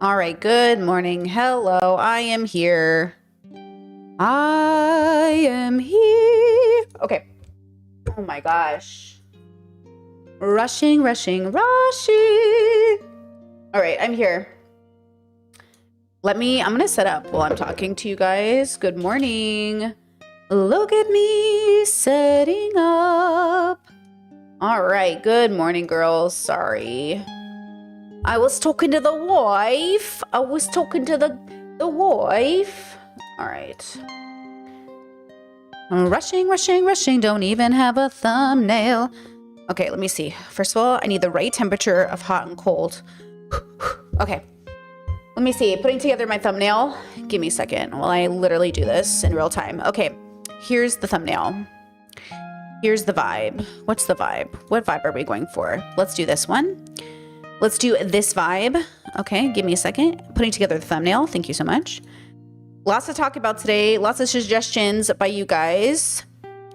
All right, good morning. Hello, I am here. I am here. Okay. Oh my gosh. Rushing. All right, I'm here. I'm gonna set up while I'm talking to you guys. Good morning. Look at me setting up. All right, good morning, girls. Sorry. I was talking to the wife. the wife. All right. Rushing. Don't even have a thumbnail. Okay, let me see. First of all, I need the right temperature of hot and cold. Okay. Let me see. Putting together my thumbnail. Give me a second while I literally do this in real time. Okay. Here's the thumbnail. Here's the vibe. What's the vibe? What vibe are we going for? Let's do this one. Let's do this vibe. Okay, give me a second. Putting together the thumbnail. Thank you so much. Lots to talk about today. Lots of suggestions by you guys.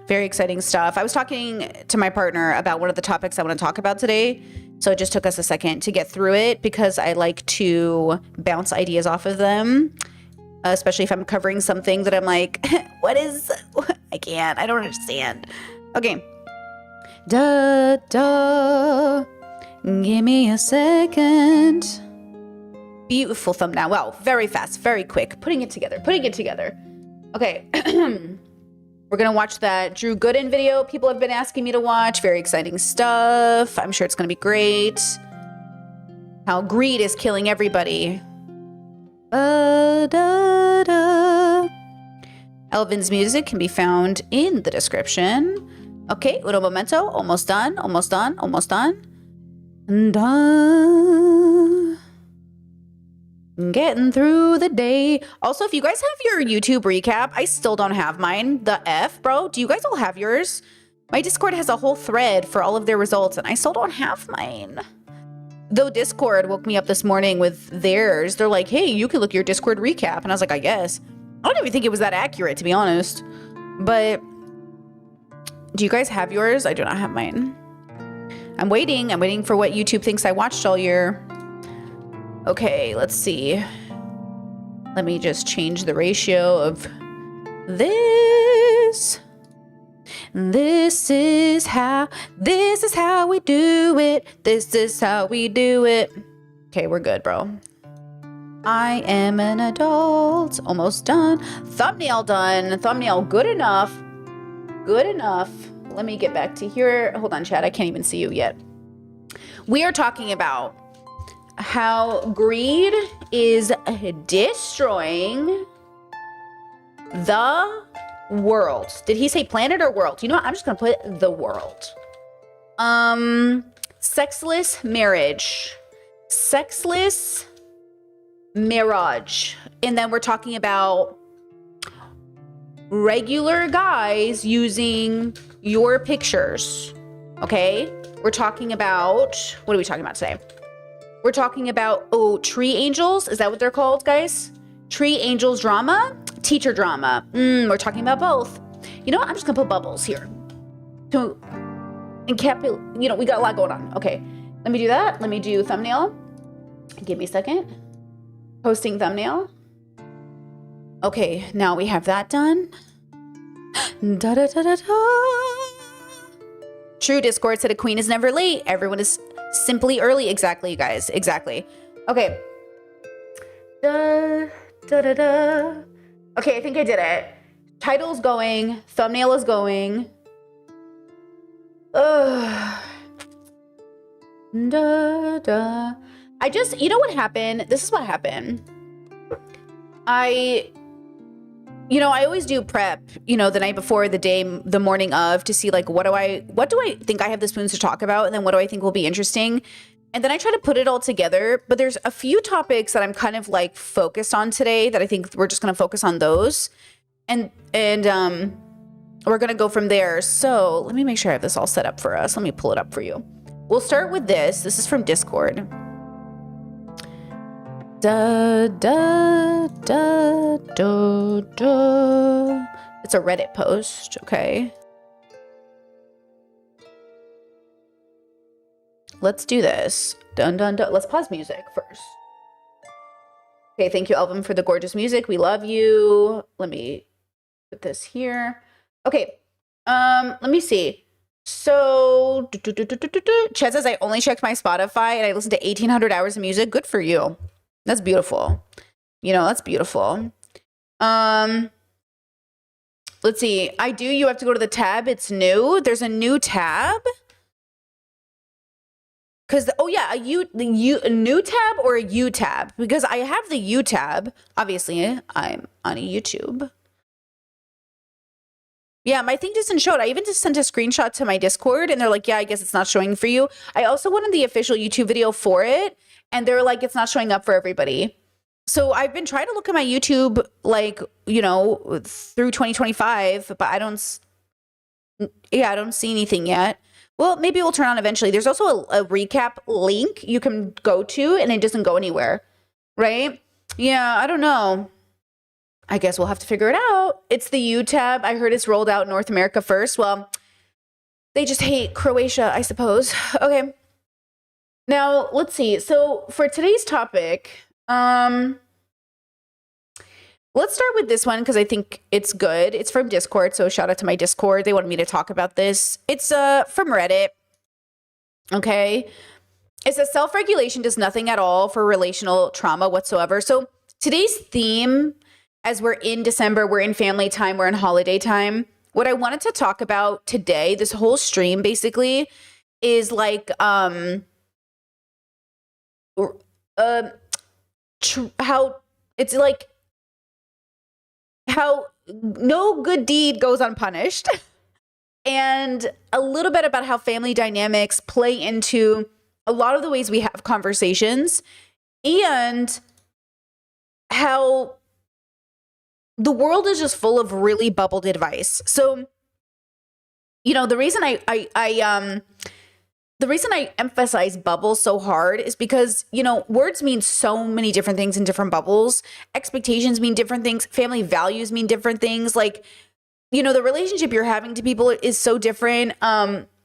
Very exciting stuff. I was talking to my partner about one of the topics I want to talk about today. So it just took us a second to get through it because I like to bounce ideas off of them. Especially if I'm covering something that I'm like, I don't understand. Okay. Give me a second. Beautiful thumbnail. Wow, very fast, very quick. Putting it together. Okay. We're gonna watch that Drew Gooden video people have been asking me to watch. Very exciting stuff. I'm sure it's gonna be great. How greed is killing everybody. Elvin's music can be found in the description. Okay, uno momento. Almost done. Getting through the day. Also, if you guys have your YouTube recap, I still don't have mine. The F, bro. Do you guys all have yours? My Discord has a whole thread for all of their results, and I still don't have mine. Though Discord woke me up this morning with theirs. They're like, hey, you can look your Discord recap. And I was like, I guess. I don't even think it was that accurate, to be honest. But do you guys have yours? I do not have mine. I'm waiting for what YouTube thinks I watched all year. Okay, let's see. Let me just change the ratio of this. This is how we do it. Okay, we're good, bro. I am an adult. Almost done. Thumbnail done. Thumbnail good enough. Let me get back to here. Hold on, chat. I can't even see you yet. We are talking about how greed is destroying the world. Did he say planet or world? You know what? I'm just gonna put the world. Sexless marriage. And then we're talking about regular guys using your pictures. Okay? We're talking about, what are we talking about today? We're talking about, tree angels. Is that what they're called, guys? Tree angels drama? Teacher drama. We're talking about both. You know what? I'm just gonna put bubbles here. We got a lot going on. Okay, let me do that. Let me do thumbnail. Give me a second. Posting thumbnail. Okay, now we have that done. True Discord said a queen is never late. Everyone is simply early. Exactly, you guys. Exactly. Okay. Okay, I think I did it. Title's going. Thumbnail is going. You know what happened? This is what happened. I always do prep, the night before, the morning of, to see like, what do I think I have the spoons to talk about? And then what do I think will be interesting? And then I try to put it all together, but there's a few topics that I'm kind of like focused on today that I think we're just going to focus on those. And we're going to go from there. So let me make sure I have this all set up for us. Let me pull it up for you. We'll start with this. This is from Discord. It's a Reddit post, okay? Let's do this. Dun dun dun. Let's pause music first. Okay, thank you, Elvin, for the gorgeous music. We love you. Let me put this here. Okay, let me see. So, Chet says, I only checked my Spotify and I listened to 1,800 hours of music. Good for you. That's beautiful. You know, that's beautiful. Let's see. You have to go to the tab. It's new. There's a new tab. Because, oh yeah, a new tab or a U tab? Because I have the U tab. Obviously, I'm on a YouTube. Yeah, my thing doesn't show it. I even just sent a screenshot to my Discord and they're like, yeah, I guess it's not showing for you. I also wanted the official YouTube video for it and they're like, it's not showing up for everybody. So I've been trying to look at my YouTube, like, you know, through 2025, but I don't see anything yet. Well, maybe it will turn on eventually. There's also a recap link you can go to and it doesn't go anywhere, right? Yeah, I don't know. I guess we'll have to figure it out. It's the U tab. I heard it's rolled out in North America first. Well, they just hate Croatia, I suppose. Okay. Now, let's see. So for today's topic, let's start with this one because I think it's good. It's from Discord, so shout out to my Discord. They wanted me to talk about this. It's from Reddit. Okay. It says self-regulation does nothing at all for relational trauma whatsoever. So today's theme, as we're in December, we're in family time, we're in holiday time. What I wanted to talk about today, this whole stream basically, is like how it's like how no good deed goes unpunished, and a little bit about how family dynamics play into a lot of the ways we have conversations, and how the world is just full of really bubbled advice. So, you know, the reason I emphasize bubbles so hard is because, you know, words mean so many different things in different bubbles. Expectations mean different things. Family values mean different things. Like, you know, the relationship you're having to people is so different.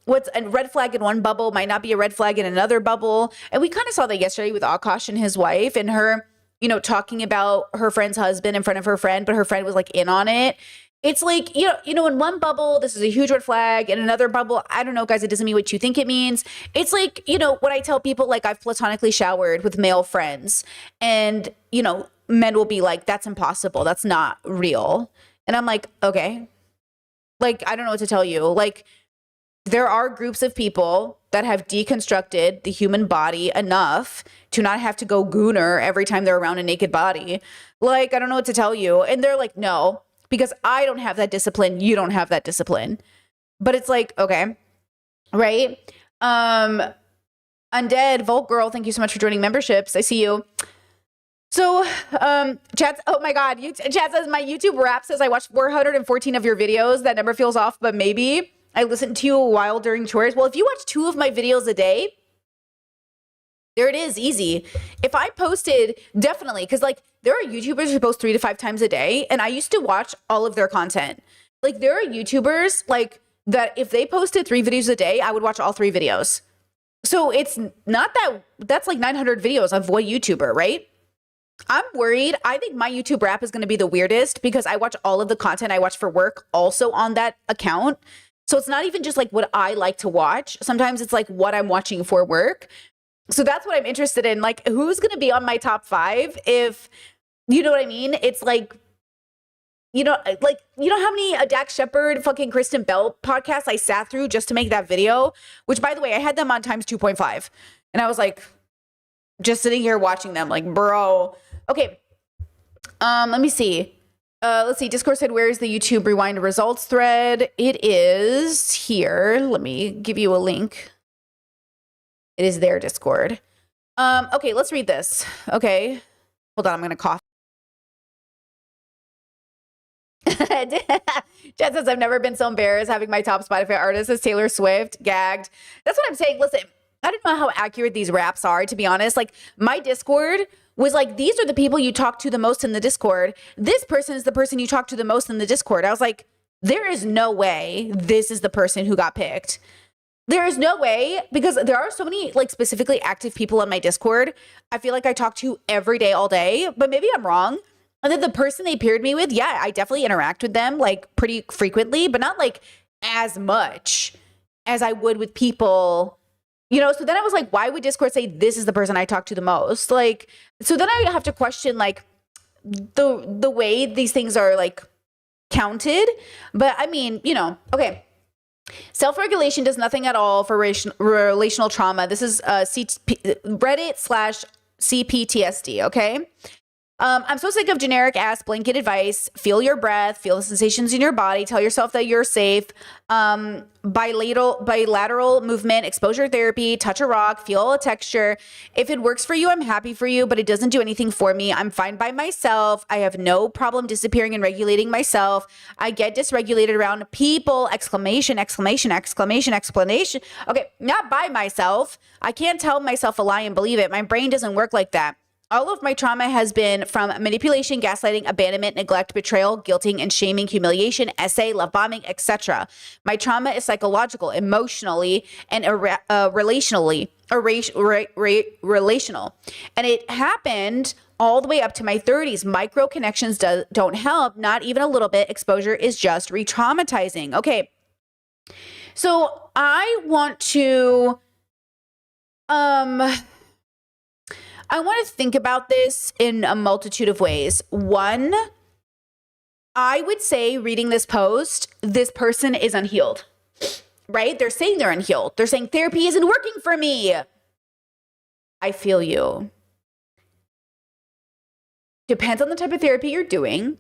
What's a red flag in one bubble might not be a red flag in another bubble. And we kind of saw that yesterday with Akash and his wife and her, you know, talking about her friend's husband in front of her friend, but her friend was like in on it. It's like, you know, in one bubble, this is a huge red flag. In another bubble, I don't know, guys, it doesn't mean what you think it means. It's like, you know, what I tell people, like I've platonically showered with male friends and, you know, men will be like, that's impossible. That's not real. And I'm like, okay, like, I don't know what to tell you. Like, there are groups of people that have deconstructed the human body enough to not have to go gooner every time they're around a naked body. Like, I don't know what to tell you. And they're like, no, because I don't have that discipline. You don't have that discipline. But it's like, okay, right? Undead, Volt Girl, thank you so much for joining memberships. I see you. So, chat, oh my God, chat says my YouTube rap says I watched 414 of your videos. That number feels off, but maybe. I listened to you a while during chores. Well, if you watch 2 of my videos a day, there it is, easy. If I posted, definitely, because like there are YouTubers who post 3 to 5 times a day, and I used to watch all of their content. Like there are YouTubers like that if they posted 3 videos a day, I would watch all 3 videos. So it's not that's like 900 videos of one YouTuber, right? I'm worried. I think my YouTube rap is going to be the weirdest because I watch all of the content I watch for work also on that account. So it's not even just like what I like to watch. Sometimes it's like what I'm watching for work. So that's what I'm interested in. Like, who's going to be on my top 5 if, you know what I mean? It's like, you know how many Dax Shepard, fucking Kristen Bell podcasts I sat through just to make that video, which by the way, I had them on times 2.5. And I was like, just sitting here watching them like, bro. Okay. Let me see. Let's see. Discord said, where is the YouTube rewind results thread? It is here. Let me give you a link. It is there, Discord. Okay, let's read this. Okay. Hold on. I'm going to cough. Jen says, I've never been so embarrassed having my top Spotify artist as Taylor Swift. Gagged. That's what I'm saying. Listen, I don't know how accurate these raps are, to be honest. Like, my Discord was like, these are the people you talk to the most in the Discord. This person is the person you talk to the most in the Discord. I was like, there is no way this is the person who got picked. There is no way, because there are so many like specifically active people on my Discord. I feel like I talk to every day, all day, but maybe I'm wrong. And then the person they paired me with, yeah, I definitely interact with them like pretty frequently, but not like as much as I would with people, you know? So then I was like, why would Discord say this is the person I talk to the most? Like, so then I have to question like the way these things are like counted. But I mean, you know, okay. Self-regulation does nothing at all for relational trauma. This is Reddit/CPTSD, okay? I'm so sick of generic ass blanket advice. Feel your breath, feel the sensations in your body, tell yourself that you're safe. Bilateral movement, exposure therapy, touch a rock, feel a texture. If it works for you, I'm happy for you, but it doesn't do anything for me. I'm fine by myself. I have no problem disappearing and regulating myself. I get dysregulated around people, exclamation, exclamation, exclamation, explanation. Okay, not by myself. I can't tell myself a lie and believe it. My brain doesn't work like that. All of my trauma has been from manipulation, gaslighting, abandonment, neglect, betrayal, guilting, and shaming, humiliation, essay, love bombing, etc. My trauma is psychological, emotionally, and relationally, relational. And it happened all the way up to my 30s. Micro connections don't help, not even a little bit. Exposure is just re-traumatizing. Okay. So I want to think about this in a multitude of ways. One, I would say reading this post, this person is unhealed, right? They're saying they're unhealed. They're saying therapy isn't working for me. I feel you. Depends on the type of therapy you're doing.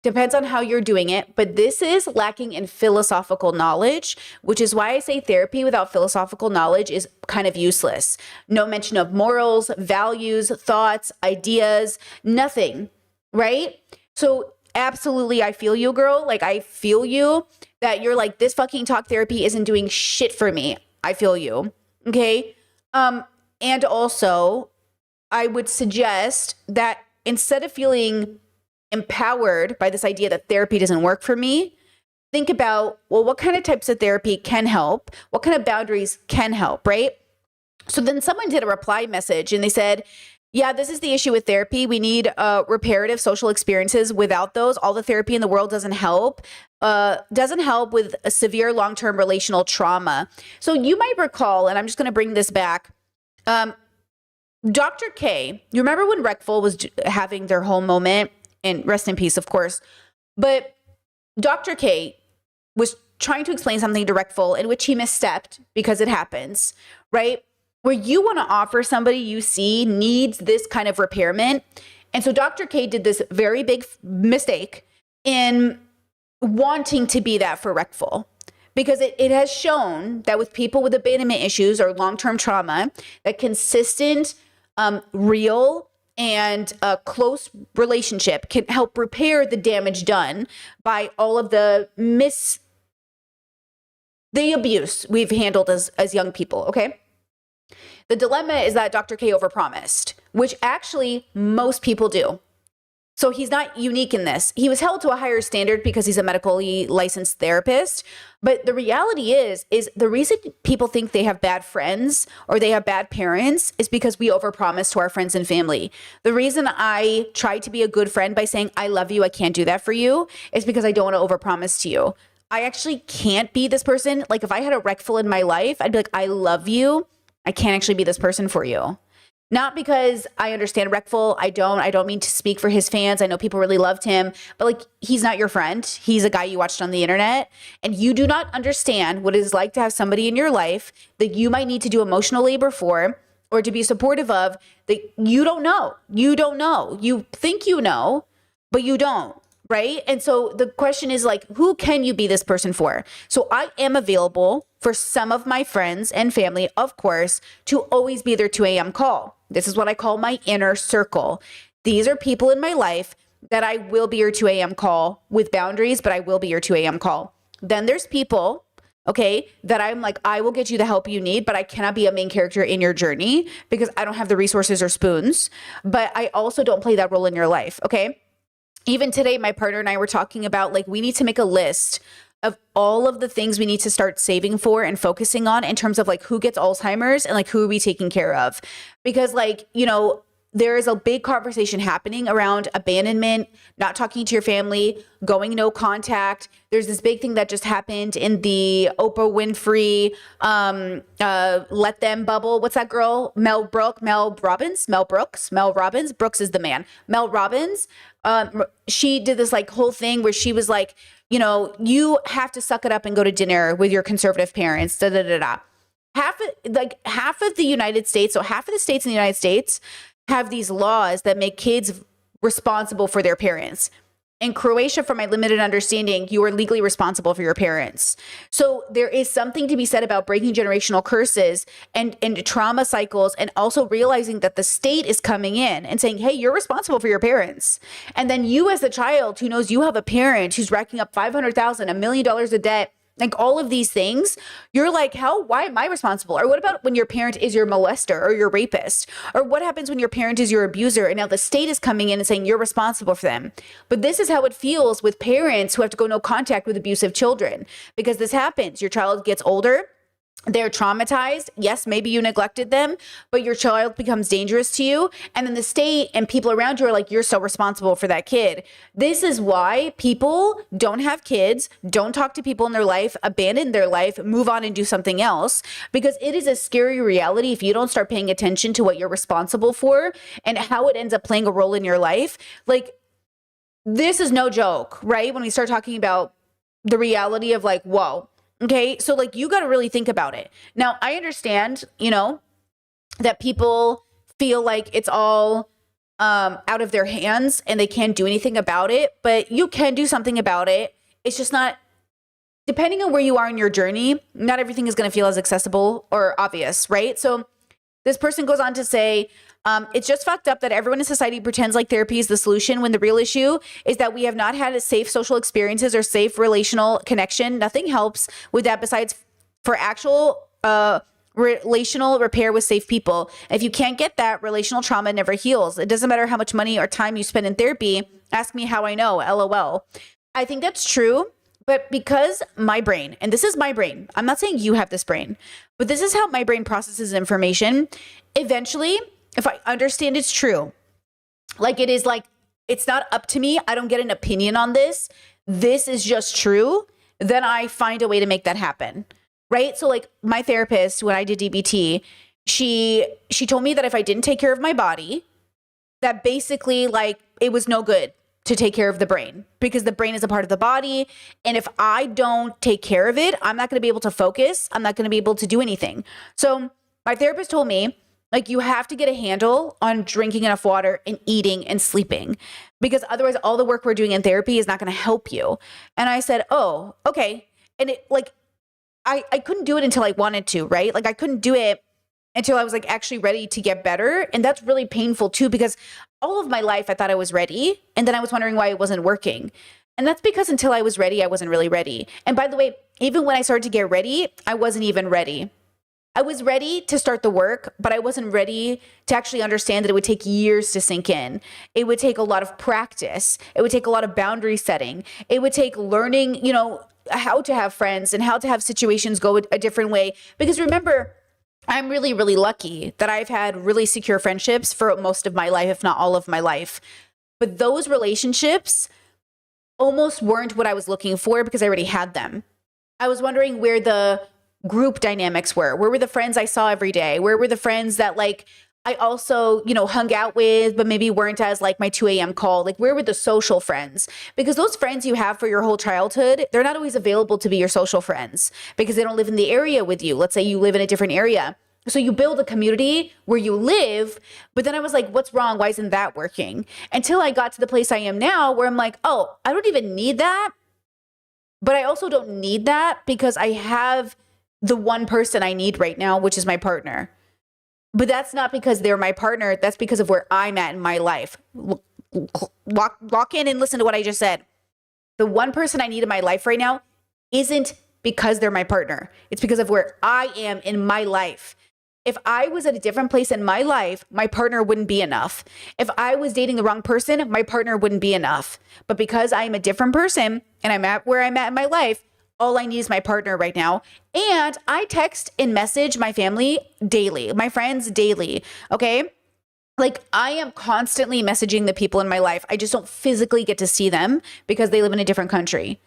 Depends on how you're doing it, but this is lacking in philosophical knowledge, which is why I say therapy without philosophical knowledge is kind of useless. No mention of morals, values, thoughts, ideas, nothing, right? So absolutely, I feel you, girl. Like, I feel you that you're like, this fucking talk therapy isn't doing shit for me. I feel you, okay? And also, I would suggest that instead of feeling empowered by this idea that therapy doesn't work for me, think about, well, what kind of types of therapy can help? What kind of boundaries can help, right? So then someone did a reply message and they said, yeah, this is the issue with therapy. We need reparative social experiences. Without those, all the therapy in the world doesn't help. Doesn't help with a severe long-term relational trauma. So you might recall, and I'm just going to bring this back, Dr. K, you remember when Reckful was having their whole moment? And rest in peace, of course. But Dr. K was trying to explain something to Reckful in which he misstepped, because it happens, right? Where you want to offer somebody you see needs this kind of repairment. And so Dr. K did this very big mistake in wanting to be that for Reckful, because it has shown that with people with abandonment issues or long-term trauma, that consistent, real, and a close relationship can help repair the damage done by all of the abuse we've handled as young people, okay? The dilemma is that Dr. K overpromised, which actually most people do. So he's not unique in this. He was held to a higher standard because he's a medically licensed therapist. But the reality is the reason people think they have bad friends or they have bad parents is because we overpromise to our friends and family. The reason I try to be a good friend by saying, I love you, I can't do that for you, is because I don't want to overpromise to you. I actually can't be this person. Like, if I had a Reckful in my life, I'd be like, I love you. I can't actually be this person for you. Not because I understand Reckful. I don't mean to speak for his fans. I know people really loved him, but like, he's not your friend. He's a guy you watched on the internet, and you do not understand what it is like to have somebody in your life that you might need to do emotional labor for or to be supportive of that you don't know. You don't know. You think you know, but you don't. Right? And so the question is like, who can you be this person for? So I am available for some of my friends and family, of course, to always be their 2 a.m. call. This is what I call my inner circle. These are people in my life that I will be your 2 a.m. call with boundaries, but I will be your 2 a.m. call. Then there's people, okay, that I'm like, I will get you the help you need, but I cannot be a main character in your journey because I don't have the resources or spoons, but I also don't play that role in your life, okay? Even today, my partner and I were talking about, like, we need to make a list of all of the things we need to start saving for and focusing on in terms of like who gets Alzheimer's and like who are we taking care of. Because like, you know, there is a big conversation happening around abandonment, not talking to your family, going no contact. There's this big thing that just happened in the Oprah Winfrey Let Them bubble. What's that girl? Mel Robbins. Brooks is the man. Mel Robbins. She did this like whole thing where she was like, you know, you have to suck it up and go to dinner with your conservative parents. Da da da da. Half of the United States, so half of the states in the United States have these laws that make kids responsible for their parents. In Croatia, from my limited understanding, you are legally responsible for your parents. So there is something to be said about breaking generational curses and trauma cycles, and also realizing that the state is coming in and saying, hey, you're responsible for your parents. And then you as a child who knows you have a parent who's racking up $500,000, $1 million of debt, like all of these things, you're like, why am I responsible? Or what about when your parent is your molester or your rapist? Or what happens when your parent is your abuser and now the state is coming in and saying you're responsible for them? But this is how it feels with parents who have to go no contact with abusive children, because this happens. Your child gets older. They're traumatized. Yes, maybe you neglected them, but your child becomes dangerous to you. And then the state and people around you are like, you're so responsible for that kid. This is why people don't have kids, don't talk to people in their life, abandon their life, move on and do something else, because it is a scary reality if you don't start paying attention to what you're responsible for and how it ends up playing a role in your life. Like, this is no joke, right? When we start talking about the reality of like, whoa. Okay, so like you got to really think about it. Now, I understand, you know, that people feel like it's all out of their hands and they can't do anything about it, but you can do something about it. It's just not, depending on where you are in your journey, not everything is going to feel as accessible or obvious, right? So this person goes on to say, it's just fucked up that everyone in society pretends like therapy is the solution when the real issue is that we have not had a safe social experiences or safe relational connection. Nothing helps with that besides for actual relational repair with safe people. If you can't get that, relational trauma never heals. It doesn't matter how much money or time you spend in therapy. Ask me how I know, LOL. I think that's true. But because my brain, and this is my brain, I'm not saying you have this brain, but this is how my brain processes information. Eventually, if I understand it's true, like it is like, it's not up to me. I don't get an opinion on this. This is just true. Then I find a way to make that happen. Right. So like my therapist, when I did DBT, she told me that if I didn't take care of my body, that basically like it was no good to take care of the brain, because the brain is a part of the body. And if I don't take care of it, I'm not going to be able to focus. I'm not going to be able to do anything. So my therapist told me, like, you have to get a handle on drinking enough water and eating and sleeping, because otherwise all the work we're doing in therapy is not going to help you. And I said, oh, okay. And it like, I couldn't do it until I wanted to, right? Like I couldn't do it until I was like actually ready to get better. And that's really painful too, because all of my life I thought I was ready. And then I was wondering why it wasn't working. And that's because until I was ready, I wasn't really ready. And by the way, even when I started to get ready, I wasn't even ready. I was ready to start the work, but I wasn't ready to actually understand that it would take years to sink in. It would take a lot of practice. It would take a lot of boundary setting. It would take learning, you know, how to have friends and how to have situations go a different way. Because remember, I'm really, really lucky that I've had really secure friendships for most of my life, if not all of my life. But those relationships almost weren't what I was looking for because I already had them. I was wondering where the group dynamics were. Where were the friends I saw every day? Where were the friends that like I also, you know, hung out with, but maybe weren't as like my 2 a.m. call? Like, where were the social friends? Because those friends you have for your whole childhood, they're not always available to be your social friends because they don't live in the area with you. Let's say you live in a different area. So you build a community where you live, but then I was like, what's wrong? Why isn't that working? Until I got to the place I am now where I'm like, oh, I don't even need that. But I also don't need that because I have the one person I need right now, which is my partner. But that's not because they're my partner. That's because of where I'm at in my life. Lock in and listen to what I just said. The one person I need in my life right now isn't because they're my partner. It's because of where I am in my life. If I was at a different place in my life, my partner wouldn't be enough. If I was dating the wrong person, my partner wouldn't be enough. But because I am a different person and I'm at where I'm at in my life, all I need is my partner right now. And I text and message my family daily, my friends daily. Okay. Like I am constantly messaging the people in my life. I just don't physically get to see them because they live in a different country.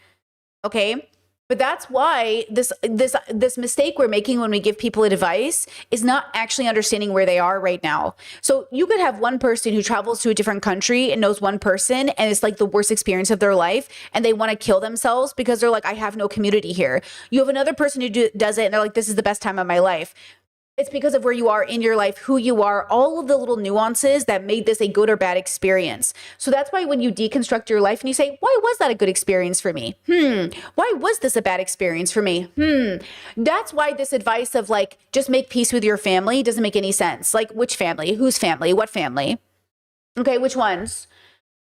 Okay. But that's why this mistake we're making when we give people advice is not actually understanding where they are right now. So you could have one person who travels to a different country and knows one person and it's like the worst experience of their life and they want to kill themselves because they're like, I have no community here. You have another person who does it and they're like, this is the best time of my life. It's because of where you are in your life, who you are, all of the little nuances that made this a good or bad experience. So that's why when you deconstruct your life and you say, why was that a good experience for me? Why was this a bad experience for me? That's why this advice of like, just make peace with your family doesn't make any sense. Like which family? Whose family? What family? Okay, which ones?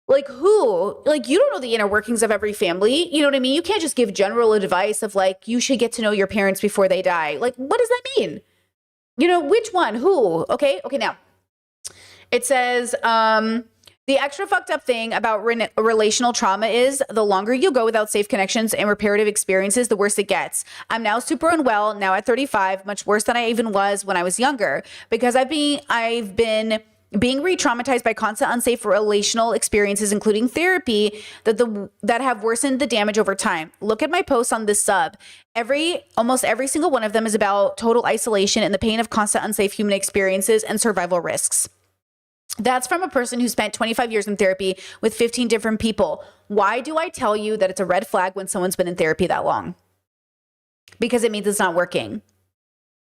Like who? Like you don't know the inner workings of every family. You know what I mean? You can't just give general advice of like, you should get to know your parents before they die. Like, what does that mean? You know, which one? Who? Okay. Now it says, the extra fucked up thing about relational trauma is the longer you go without safe connections and reparative experiences, the worse it gets. I'm now super unwell, now at 35, much worse than I even was when I was younger, because I've been being re-traumatized by constant unsafe relational experiences, including therapy, that have worsened the damage over time. Look at my posts on this sub. Almost every single one of them is about total isolation and the pain of constant unsafe human experiences and survival risks. That's from a person who spent 25 years in therapy with 15 different people. Why do I tell you that it's a red flag when someone's been in therapy that long? Because it means it's not working.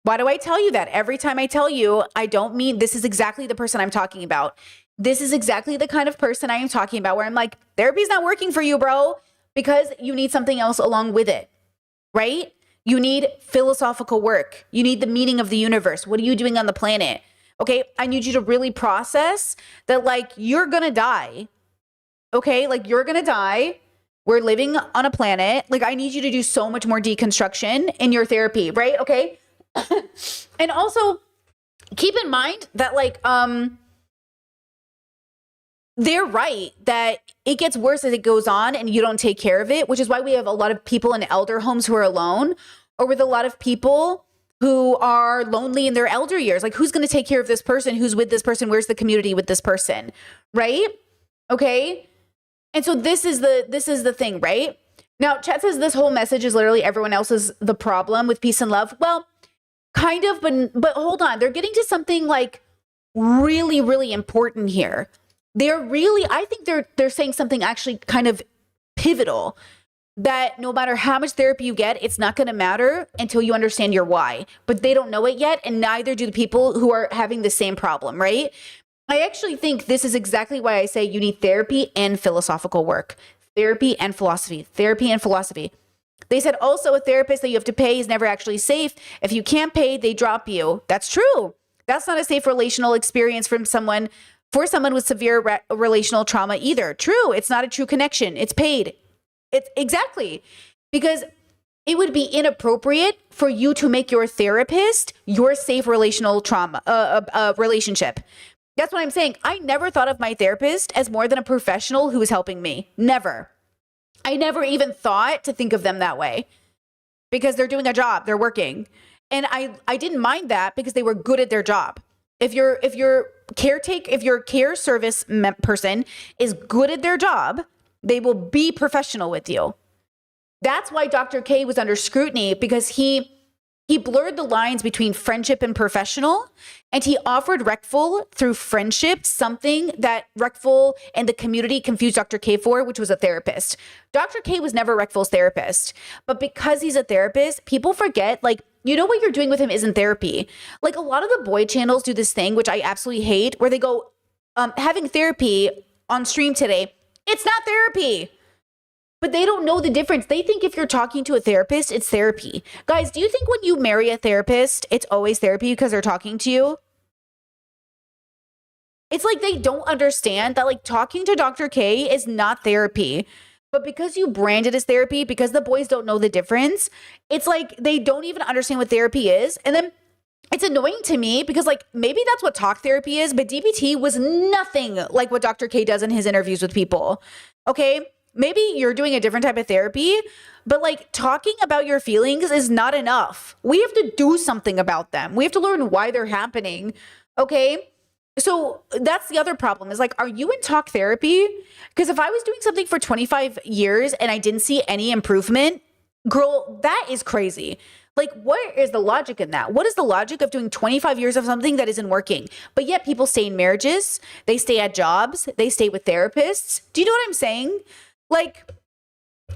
Why do I tell you that? Every time I tell you, I don't mean this is exactly the person I'm talking about. This is exactly the kind of person I am talking about where I'm like, therapy's not working for you, bro, because you need something else along with it, right? You need philosophical work. You need the meaning of the universe. What are you doing on the planet? Okay, I need you to really process that like you're going to die. Okay, like you're going to die. We're living on a planet. Like I need you to do so much more deconstruction in your therapy, right? Okay. And also keep in mind that like they're right that it gets worse as it goes on and you don't take care of it, which is why we have a lot of people in elder homes who are alone, or with a lot of people who are lonely in their elder years. Like who's going to take care of this person? Who's with this person? Where's the community with this person? Right? Okay. And so this is the thing, right? Now, chat says this whole message is literally everyone else's the problem with peace and love. Well, kind of, but hold on. They're getting to something like really, really important here. I think they're saying something actually kind of pivotal, that no matter how much therapy you get, it's not going to matter until you understand your why. But they don't know it yet, and neither do the people who are having the same problem, right? I actually think this is exactly why I say you need therapy and philosophical work. Therapy and philosophy. Therapy and philosophy. They said also a therapist that you have to pay is never actually safe. If you can't pay, they drop you. That's true. That's not a safe relational experience for someone with severe relational trauma either. True. It's not a true connection. It's paid. It's exactly, because it would be inappropriate for you to make your therapist your safe relational trauma relationship. That's what I'm saying. I never thought of my therapist as more than a professional who was helping me. Never. I never even thought to think of them that way, because they're doing a job, they're working. And I didn't mind that because they were good at their job. If your care service person is good at their job, they will be professional with you. That's why Dr. K was under scrutiny, because he blurred the lines between friendship and professional, and he offered Reckful through friendship something that Reckful and the community confused Dr. K for, which was a therapist. Dr. K was never Reckful's therapist, but because he's a therapist, people forget, like, you know what you're doing with him isn't therapy. Like a lot of the boy channels do this thing, which I absolutely hate, where they go, having therapy on stream today, it's not therapy. But they don't know the difference. They think if you're talking to a therapist, it's therapy. Guys, do you think when you marry a therapist, it's always therapy because they're talking to you? It's like they don't understand that like talking to Dr. K is not therapy. But because you brand it as therapy, because the boys don't know the difference, it's like they don't even understand what therapy is. And then it's annoying to me because like maybe that's what talk therapy is, but DBT was nothing like what Dr. K does in his interviews with people. Okay? maybe you're doing a different type of therapy, but like talking about your feelings is not enough. We have to do something about them. We have to learn why they're happening. Okay. So that's the other problem is like, are you in talk therapy? Because if I was doing something for 25 years and I didn't see any improvement, girl, that is crazy. Like, what is the logic in that? What is the logic of doing 25 years of something that isn't working? But yet people stay in marriages, they stay at jobs, they stay with therapists. Do you know what I'm saying? Like,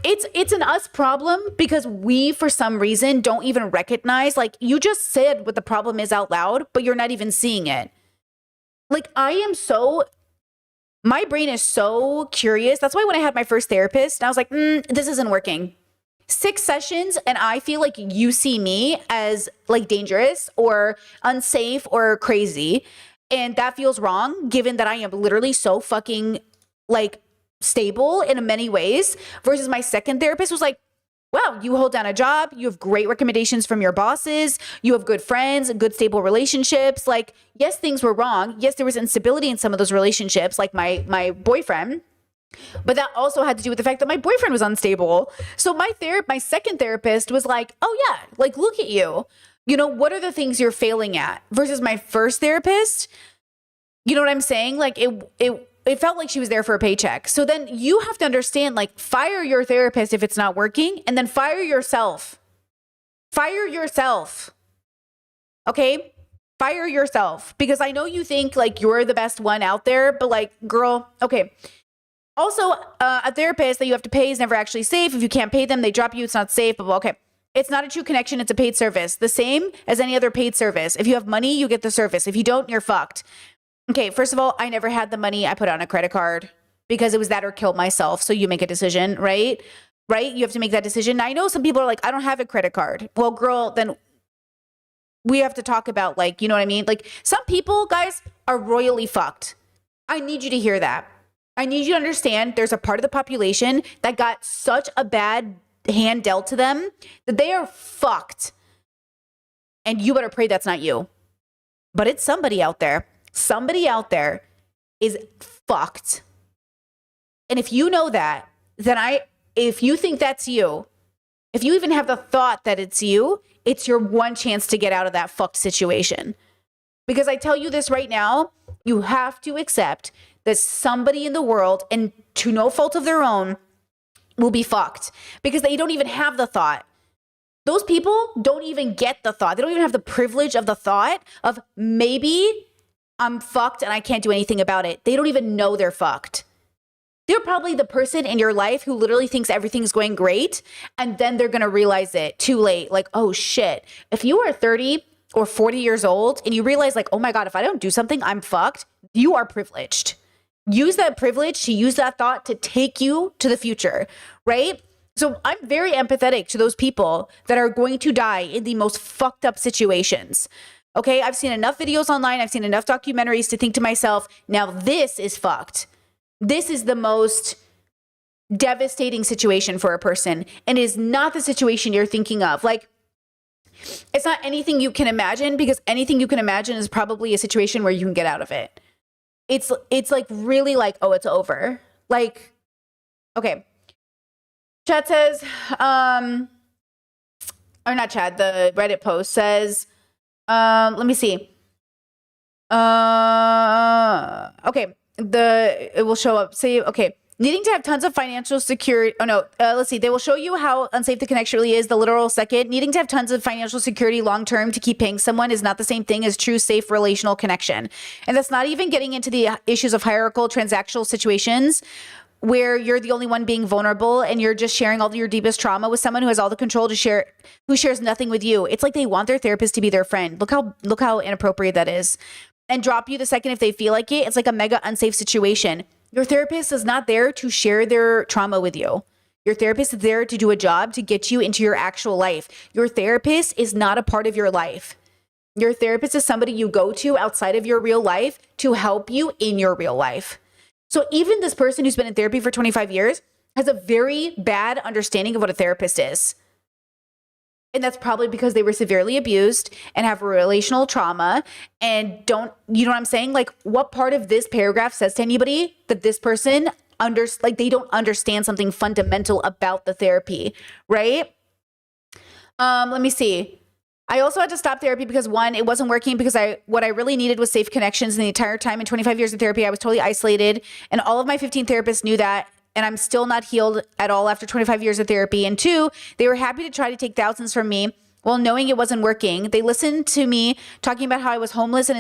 it's an us problem because we, for some reason, don't even recognize, like, you just said what the problem is out loud, but you're not even seeing it. Like, my brain is so curious. That's why when I had my first therapist, I was like, this isn't working. 6 sessions, and I feel like you see me as like dangerous or unsafe or crazy. And that feels wrong, given that I am literally so fucking like stable in many ways, versus my second therapist was like, wow, you hold down a job, you have great recommendations from your bosses, you have good friends, good stable relationships. Like, yes, things were wrong. Yes, there was instability in some of those relationships, like my boyfriend. But that also had to do with the fact that my boyfriend was unstable. So my second therapist was like, oh yeah, like, look at you. You know, what are the things you're failing at? Versus my first therapist, you know what I'm saying? Like, it felt like she was there for a paycheck. So then you have to understand, like, fire your therapist if it's not working, and then fire yourself. Fire yourself. Okay? Fire yourself. Because I know you think like you're the best one out there, but like, girl, okay. Also, a therapist that you have to pay is never actually safe. If you can't pay them, they drop you. It's not safe. But okay. It's not a true connection. It's a paid service. The same as any other paid service. If you have money, you get the service. If you don't, you're fucked. Okay, first of all, I never had the money. I put on a credit card because it was that or kill myself. So you make a decision, right? Right? You have to make that decision. Now, I know some people are like, I don't have a credit card. Well, girl, then we have to talk about, like, you know what I mean? Like, some people, guys, are royally fucked. I need you to hear that. I need you to understand there's a part of the population that got such a bad hand dealt to them that they are fucked. And you better pray that's not you. But it's somebody out there. Somebody out there is fucked. And if you know that, then if you think that's you, if you even have the thought that it's you, it's your one chance to get out of that fucked situation. Because I tell you this right now, you have to accept that somebody in the world, and to no fault of their own, will be fucked because they don't even have the thought. Those people don't even get the thought. They don't even have the privilege of the thought of maybe I'm fucked and I can't do anything about it. They don't even know they're fucked. They're probably the person in your life who literally thinks everything's going great, and then they're going to realize it too late. Like, oh shit. If you are 30 or 40 years old and you realize, like, oh my God, if I don't do something, I'm fucked, you are privileged. Use that privilege to use that thought to take you to the future, right? So I'm very empathetic to those people that are going to die in the most fucked up situations. Okay, I've seen enough videos online. I've seen enough documentaries to think to myself, now this is fucked. This is the most devastating situation for a person, and is not the situation you're thinking of. Like, it's not anything you can imagine, because anything you can imagine is probably a situation where you can get out of it. It's like really like, oh, it's over. Like, okay. Chat says, or not chat, the Reddit post says, let me see. Okay. It will show up. Say, okay. Needing to have tons of financial security. Oh no, let's see. They will show you how unsafe the connection really is. The literal second. Needing to have tons of financial security long-term to keep paying someone is not the same thing as true, safe relational connection. And that's not even getting into the issues of hierarchical transactional situations where you're the only one being vulnerable and you're just sharing all your deepest trauma with someone who has all the control to share, who shares nothing with you. It's like they want their therapist to be their friend. Look how inappropriate that is. And drop you the second if they feel like it. It's like a mega unsafe situation. Your therapist is not there to share their trauma with you. Your therapist is there to do a job to get you into your actual life. Your therapist is not a part of your life. Your therapist is somebody you go to outside of your real life to help you in your real life. So even this person who's been in therapy for 25 years has a very bad understanding of what a therapist is. And that's probably because they were severely abused and have relational trauma and don't, you know what I'm saying? Like, what part of this paragraph says to anybody that this person they don't understand something fundamental about the therapy, right? Let me see. I also had to stop therapy because one, it wasn't working because what I really needed was safe connections. And the entire time in 25 years of therapy, I was totally isolated. And all of my 15 therapists knew that. And I'm still not healed at all after 25 years of therapy. And two, they were happy to try to take thousands from me while knowing it wasn't working. They listened to me talking about how I was homeless and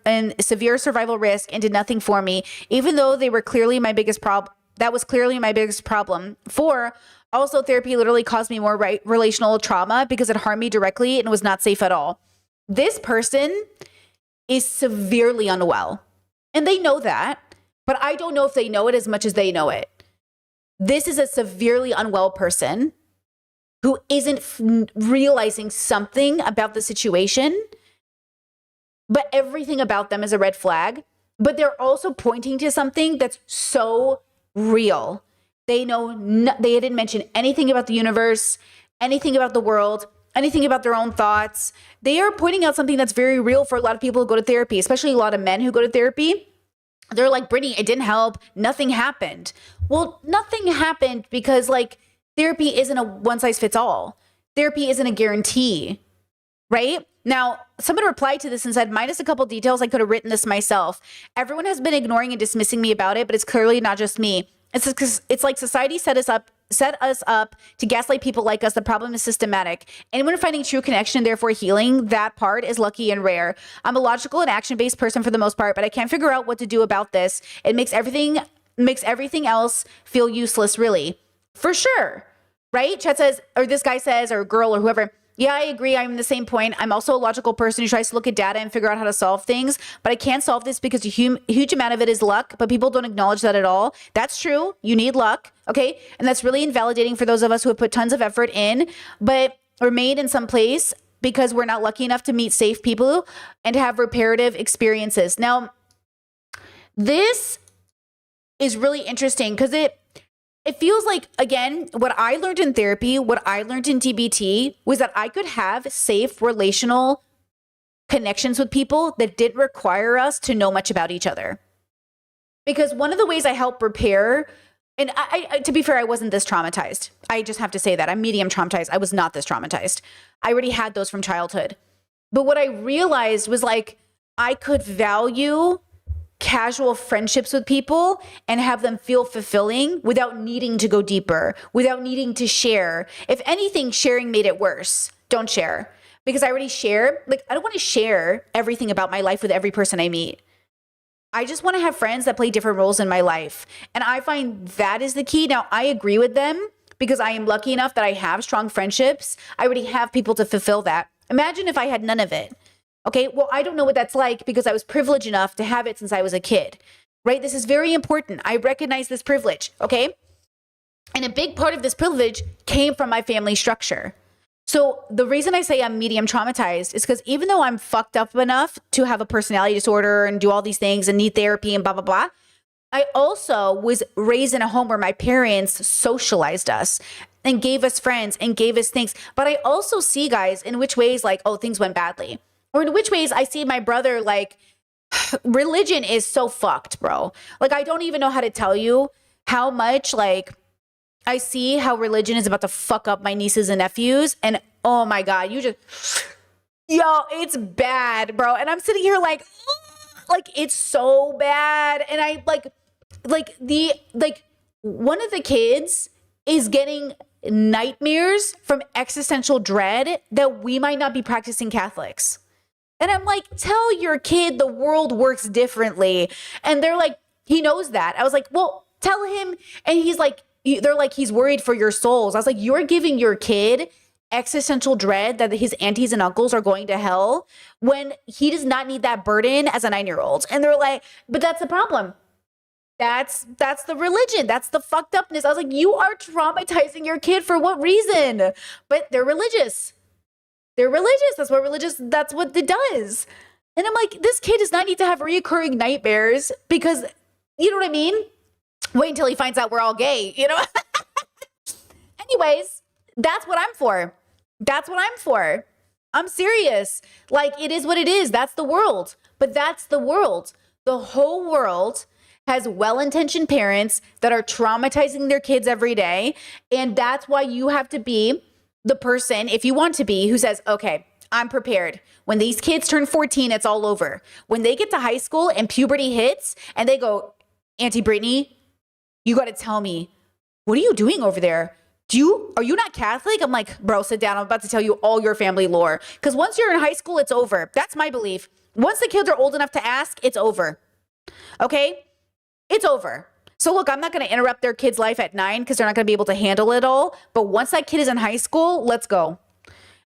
in severe survival risk and did nothing for me, even though they were clearly my biggest problem. That was clearly my biggest problem. Four, also therapy literally caused me more relational trauma because it harmed me directly and was not safe at all. This person is severely unwell and they know that, but I don't know if they know it as much as they know it. This is a severely unwell person who isn't realizing something about the situation, but everything about them is a red flag. But they're also pointing to something that's so real. They know they didn't mention anything about the universe, anything about the world, anything about their own thoughts. They are pointing out something that's very real for a lot of people who go to therapy, especially a lot of men who go to therapy. They're like, Brittany, it didn't help. Nothing happened. Well, nothing happened because like therapy isn't a one size fits all. Therapy isn't a guarantee, right? Now, someone replied to this and said, minus a couple details, I could have written this myself. Everyone has been ignoring and dismissing me about it, but it's clearly not just me. It's like society set us up to gaslight people like us. The problem is systematic. Anyone finding true connection and therefore healing that part is lucky and rare. I'm a logical and action-based person for the most part, but I can't figure out what to do about this. It makes everything else feel useless, really. For sure, right? Chet says, or this guy says, or girl or whoever, yeah, I agree. I'm the same point. I'm also a logical person who tries to look at data and figure out how to solve things, but I can't solve this because a huge amount of it is luck, but people don't acknowledge that at all. That's true. You need luck, okay? And that's really invalidating for those of us who have put tons of effort in, but remained in some place because we're not lucky enough to meet safe people and have reparative experiences. Now, this is really interesting because it feels like, again, what I learned in therapy, what I learned in TBT was that I could have safe relational connections with people that didn't require us to know much about each other. Because one of the ways I help repair, and I to be fair, I wasn't this traumatized. I just have to say that. I'm medium traumatized. I was not this traumatized. I already had those from childhood. But what I realized was like, I could value casual friendships with people and have them feel fulfilling without needing to go deeper, without needing to share. If anything, sharing made it worse. Don't share. Because I already share. Like, I don't want to share everything about my life with every person I meet. I just want to have friends that play different roles in my life. And I find that is the key. Now, I agree with them because I am lucky enough that I have strong friendships. I already have people to fulfill that. Imagine if I had none of it. Okay, well, I don't know what that's like because I was privileged enough to have it since I was a kid, right? This is very important. I recognize this privilege, okay? And a big part of this privilege came from my family structure. So the reason I say I'm medium traumatized is because even though I'm fucked up enough to have a personality disorder and do all these things and need therapy and blah, blah, blah, I also was raised in a home where my parents socialized us and gave us friends and gave us things. But I also see, guys, in which ways like, oh, things went badly. Or in which ways I see my brother, like, religion is so fucked, bro. Like, I don't even know how to tell you how much, like, I see how religion is about to fuck up my nieces and nephews. And, oh, my God, yo, it's bad, bro. And I'm sitting here like, it's so bad. And I, one of the kids is getting nightmares from existential dread that we might not be practicing Catholics. And I'm like, tell your kid the world works differently. And they're like, he knows that. I was like, well, tell him. And he's like, they're like, he's worried for your souls. I was like, you're giving your kid existential dread that his aunties and uncles are going to hell when he does not need that burden as a 9-year-old. And they're like, but that's the problem. That's the religion. That's the fucked upness. I was like, you are traumatizing your kid for what reason? But they're religious. They're religious. That's what it does. And I'm like, this kid does not need to have reoccurring nightmares because, you know what I mean? Wait until he finds out we're all gay, you know? Anyways, that's what I'm for. That's what I'm for. I'm serious. Like, it is what it is. That's the world. But that's the world. The whole world has well-intentioned parents that are traumatizing their kids every day. And that's why you have to be the person, if you want to be, who says, okay, I'm prepared. When these kids turn 14, it's all over. When they get to high school and puberty hits and they go, Auntie Brittany, you got to tell me, what are you doing over there? Are you not Catholic? I'm like, bro, sit down. I'm about to tell you all your family lore. Because once you're in high school, it's over. That's my belief. Once the kids are old enough to ask, it's over. Okay? It's over. So look, I'm not going to interrupt their kid's life at 9 because they're not going to be able to handle it all. But once that kid is in high school, let's go.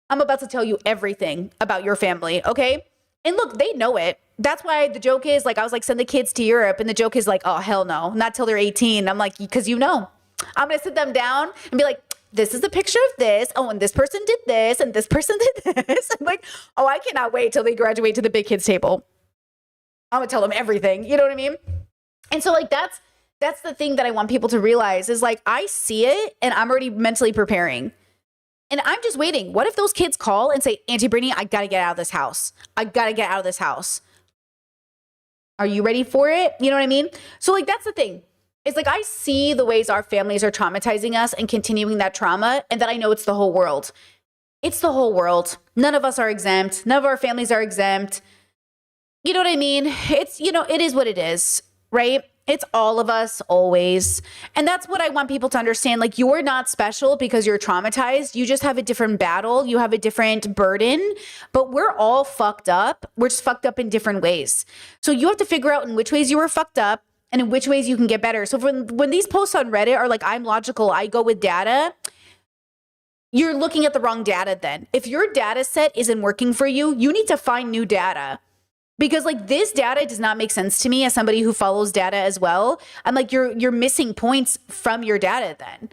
I'm about to tell you everything about your family, okay? And look, they know it. That's why the joke is, like, I was like, send the kids to Europe. And the joke is like, oh, hell no, not till they're 18. I'm like, because you know. I'm going to sit them down and be like, this is a picture of this. Oh, and this person did this and this person did this. I'm like, oh, I cannot wait till they graduate to the big kids table. I'm going to tell them everything. You know what I mean? And so like, that's the thing that I want people to realize is like, I see it and I'm already mentally preparing. And I'm just waiting. What if those kids call and say, Auntie Brittany, I got to get out of this house. I got to get out of this house. Are you ready for it? You know what I mean? So like, that's the thing. It's like, I see the ways our families are traumatizing us and continuing that trauma. And that I know it's the whole world. It's the whole world. None of us are exempt. None of our families are exempt. You know what I mean? It's, you know, it is what it is, right? It's all of us always. And that's what I want people to understand. Like, you're not special because you're traumatized. You just have a different battle. You have a different burden, but we're all fucked up. We're just fucked up in different ways. So you have to figure out in which ways you were fucked up and in which ways you can get better. So when these posts on Reddit are like, I'm logical, I go with data, you're looking at the wrong data then. If your data set isn't working for you, you need to find new data. Because like, this data does not make sense to me as somebody who follows data as well. I'm like, you're missing points from your data then.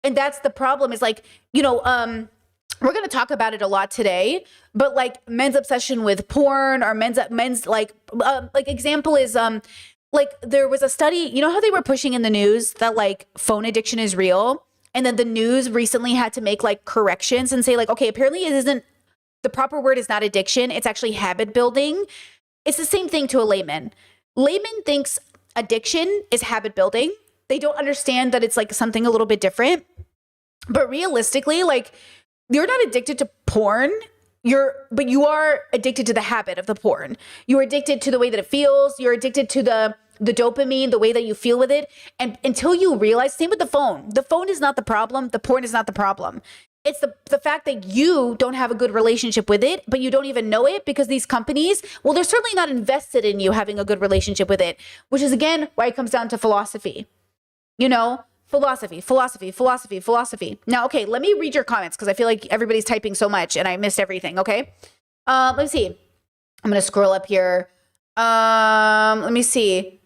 And that's the problem is like, you know, we're going to talk about it a lot today, but like men's obsession with porn or men's like example is, like there was a study, you know how they were pushing in the news that like phone addiction is real. And then the news recently had to make like corrections and say like, okay, apparently it isn't, the proper word is not addiction. It's actually habit building. It's the same thing to a layman. Layman thinks addiction is habit building. They don't understand that it's like something a little bit different. But realistically, like, you're not addicted to porn. But you are addicted to the habit of the porn. You're addicted to the way that it feels. You're addicted to the dopamine, the way that you feel with it. And until you realize, same with the phone. The phone is not the problem. The porn is not the problem. It's the fact that you don't have a good relationship with it, but you don't even know it because these companies, well, they're certainly not invested in you having a good relationship with it, which is, again, why it comes down to philosophy. You know, philosophy. Now, okay, let me read your comments because I feel like everybody's typing so much and I missed everything, okay? Let's see. I'm going to scroll up here. Let me see.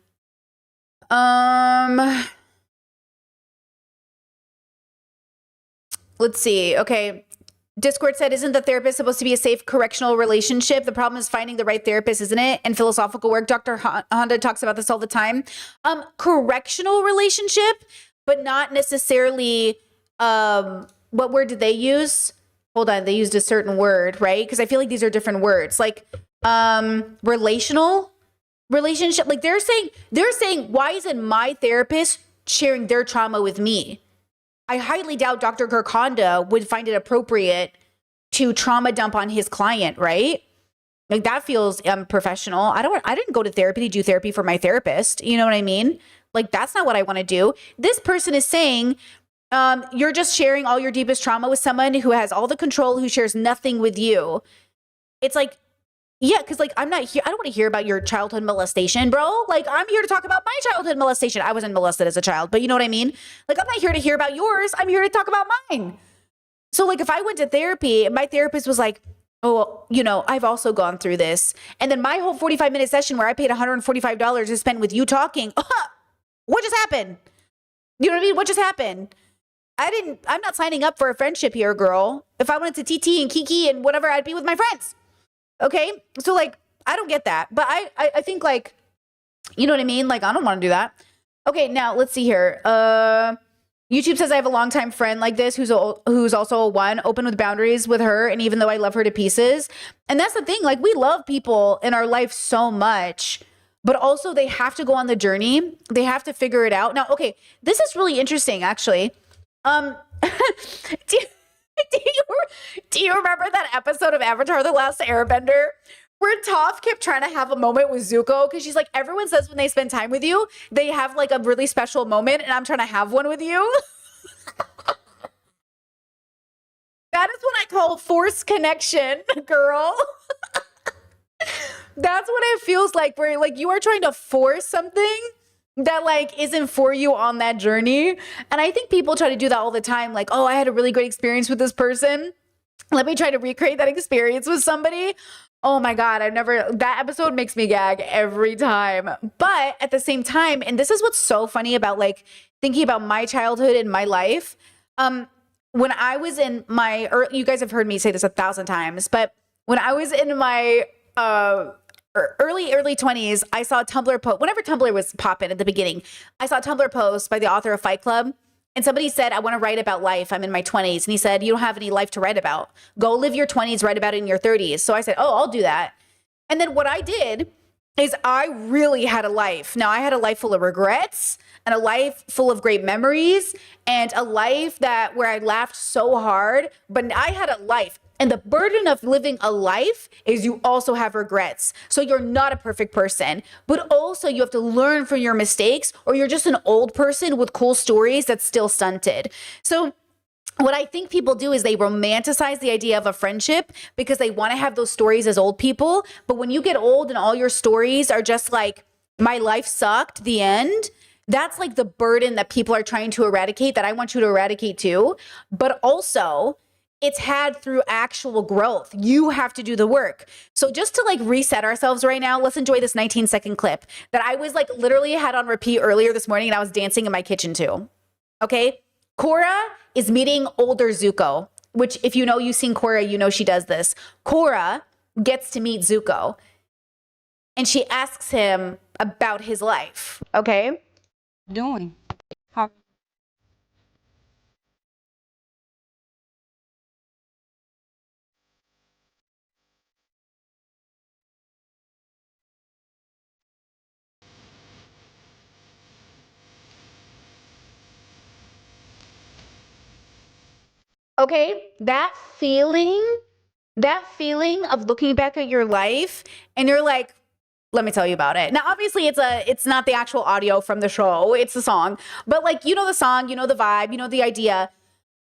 Let's see. Okay. Discord said, isn't the therapist supposed to be a safe correctional relationship? The problem is finding the right therapist, isn't it? And philosophical work. Dr. Honda talks about this all the time. Correctional relationship, but not necessarily, what word did they use? Hold on. They used a certain word, right? Because I feel like these are different words. Like, relational relationship. Like they're saying, why isn't my therapist sharing their trauma with me? I highly doubt Dr. Kirk Honda would find it appropriate to trauma dump on his client, right? Like that feels professional. I didn't go to therapy to do therapy for my therapist. You know what I mean? Like that's not what I want to do. This person is saying, you're just sharing all your deepest trauma with someone who has all the control, who shares nothing with you. It's like, yeah, because like I'm not here. I don't want to hear about your childhood molestation, bro. Like I'm here to talk about my childhood molestation. I wasn't molested as a child, but you know what I mean? Like I'm not here to hear about yours. I'm here to talk about mine. So like if I went to therapy, my therapist was like, oh, you know, I've also gone through this. And then my whole 45-minute session where I paid $145 is spent with you talking. What just happened? You know what I mean? What just happened? I'm not signing up for a friendship here, girl. If I wanted to TT and Kiki and whatever, I'd be with my friends. Okay. So like, I don't get that, but I think like, you know what I mean? Like, I don't want to do that. Okay. Now let's see here. YouTube says I have a longtime friend like this who's also a one, open with boundaries with her. And even though I love her to pieces, and that's the thing, like we love people in our life so much, but also they have to go on the journey. They have to figure it out. Now, okay, this is really interesting, actually. Um, do you, do you remember that episode of Avatar: The Last Airbender where Toph kept trying to have a moment with Zuko? Because she's like, everyone says when they spend time with you, they have like a really special moment, and I'm trying to have one with you. That is what I call forced connection, girl. That's what it feels like, where like you are trying to force something that like isn't for you on that journey. And I think people try to do that all the time. Like, oh, I had a really great experience with this person. Let me try to recreate that experience with somebody. Oh my God, that episode makes me gag every time. But at the same time, and this is what's so funny about like thinking about my childhood and my life. When I was in my, you guys have heard me say this 1,000 times, but when I was in my early 20s, I saw a Tumblr post. Whenever Tumblr was popping at the beginning, I saw a Tumblr post by the author of Fight Club. And somebody said, I want to write about life. I'm in my 20s. And he said, you don't have any life to write about. Go live your 20s, write about it in your 30s. So I said, oh, I'll do that. And then what I did is I really had a life. Now, I had a life full of regrets and a life full of great memories and a life where I laughed so hard, but I had a life. And the burden of living a life is you also have regrets. So you're not a perfect person, but also you have to learn from your mistakes, or you're just an old person with cool stories that's still stunted. So what I think people do is they romanticize the idea of a friendship because they want to have those stories as old people. But when you get old and all your stories are just like, my life sucked, the end, that's like the burden that people are trying to eradicate, that I want you to eradicate too. But also, it's had through actual growth. You have to do the work. So just to like reset ourselves right now, let's enjoy this 19-second clip that I was like literally had on repeat earlier this morning, and I was dancing in my kitchen too. Okay. Korra is meeting older Zuko, which if you know, you've seen Korra, you know she does this. Korra gets to meet Zuko and she asks him about his life. Okay. Doing? How Okay. That feeling of looking back at your life and you're like, let me tell you about it. Now, obviously it's not the actual audio from the show. It's the song, but like, you know, the song, you know, the vibe, you know, the idea,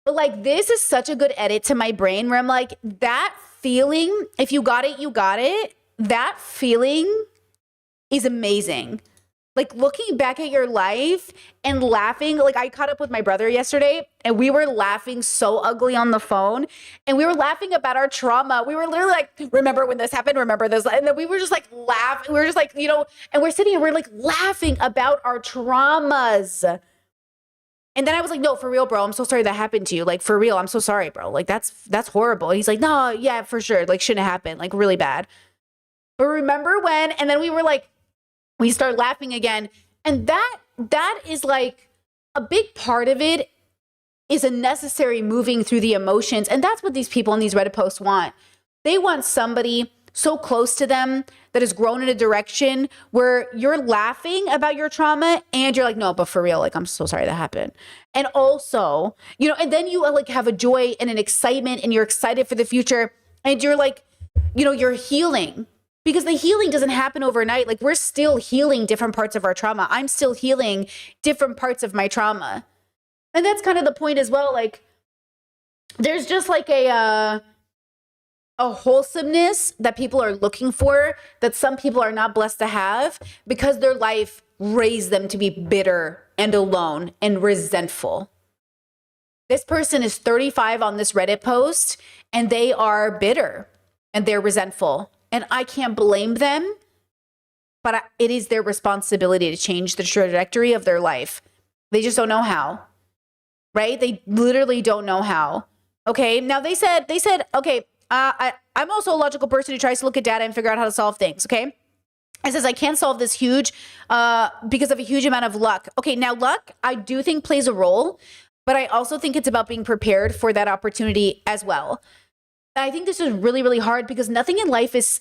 but like, this is such a good edit to my brain where I'm like, that feeling, if you got it, you got it. That feeling is amazing. Like looking back at your life and laughing. Like I caught up with my brother yesterday and we were laughing so ugly on the phone, and we were laughing about our trauma. We were literally like, remember when this happened? Remember this? And then we were just like laughing. We were just like, you know, and we're sitting here, we're like laughing about our traumas. And then I was like, no, for real, bro. I'm so sorry that happened to you. Like for real. I'm so sorry, bro. Like that's horrible. He's like, no, yeah, for sure. Like shouldn't have happened. Like really bad. But remember when, and then we were like, we start laughing again. And that is like a big part of it is a necessary moving through the emotions. And that's what these people in these Reddit posts want. They want somebody so close to them that has grown in a direction where you're laughing about your trauma and you're like, no, but for real, like, I'm so sorry that happened. And also, you know, and then you like have a joy and an excitement and you're excited for the future and you're like, you know, you're healing. Because the healing doesn't happen overnight. Like we're still healing different parts of our trauma. I'm still healing different parts of my trauma. And that's kind of the point as well. Like there's just like a wholesomeness that people are looking for that some people are not blessed to have because their life raised them to be bitter and alone and resentful. This person is 35 on this Reddit post and they are bitter and they're resentful. And I can't blame them, but it is their responsibility to change the trajectory of their life. They just don't know how, right? They literally don't know how. Okay. Now they said, okay, I'm also a logical person who tries to look at data and figure out how to solve things. Okay. It says, I can't solve this huge, because of a huge amount of luck. Okay. Now luck, I do think plays a role, but I also think it's about being prepared for that opportunity as well. I think this is really, really hard because nothing in life is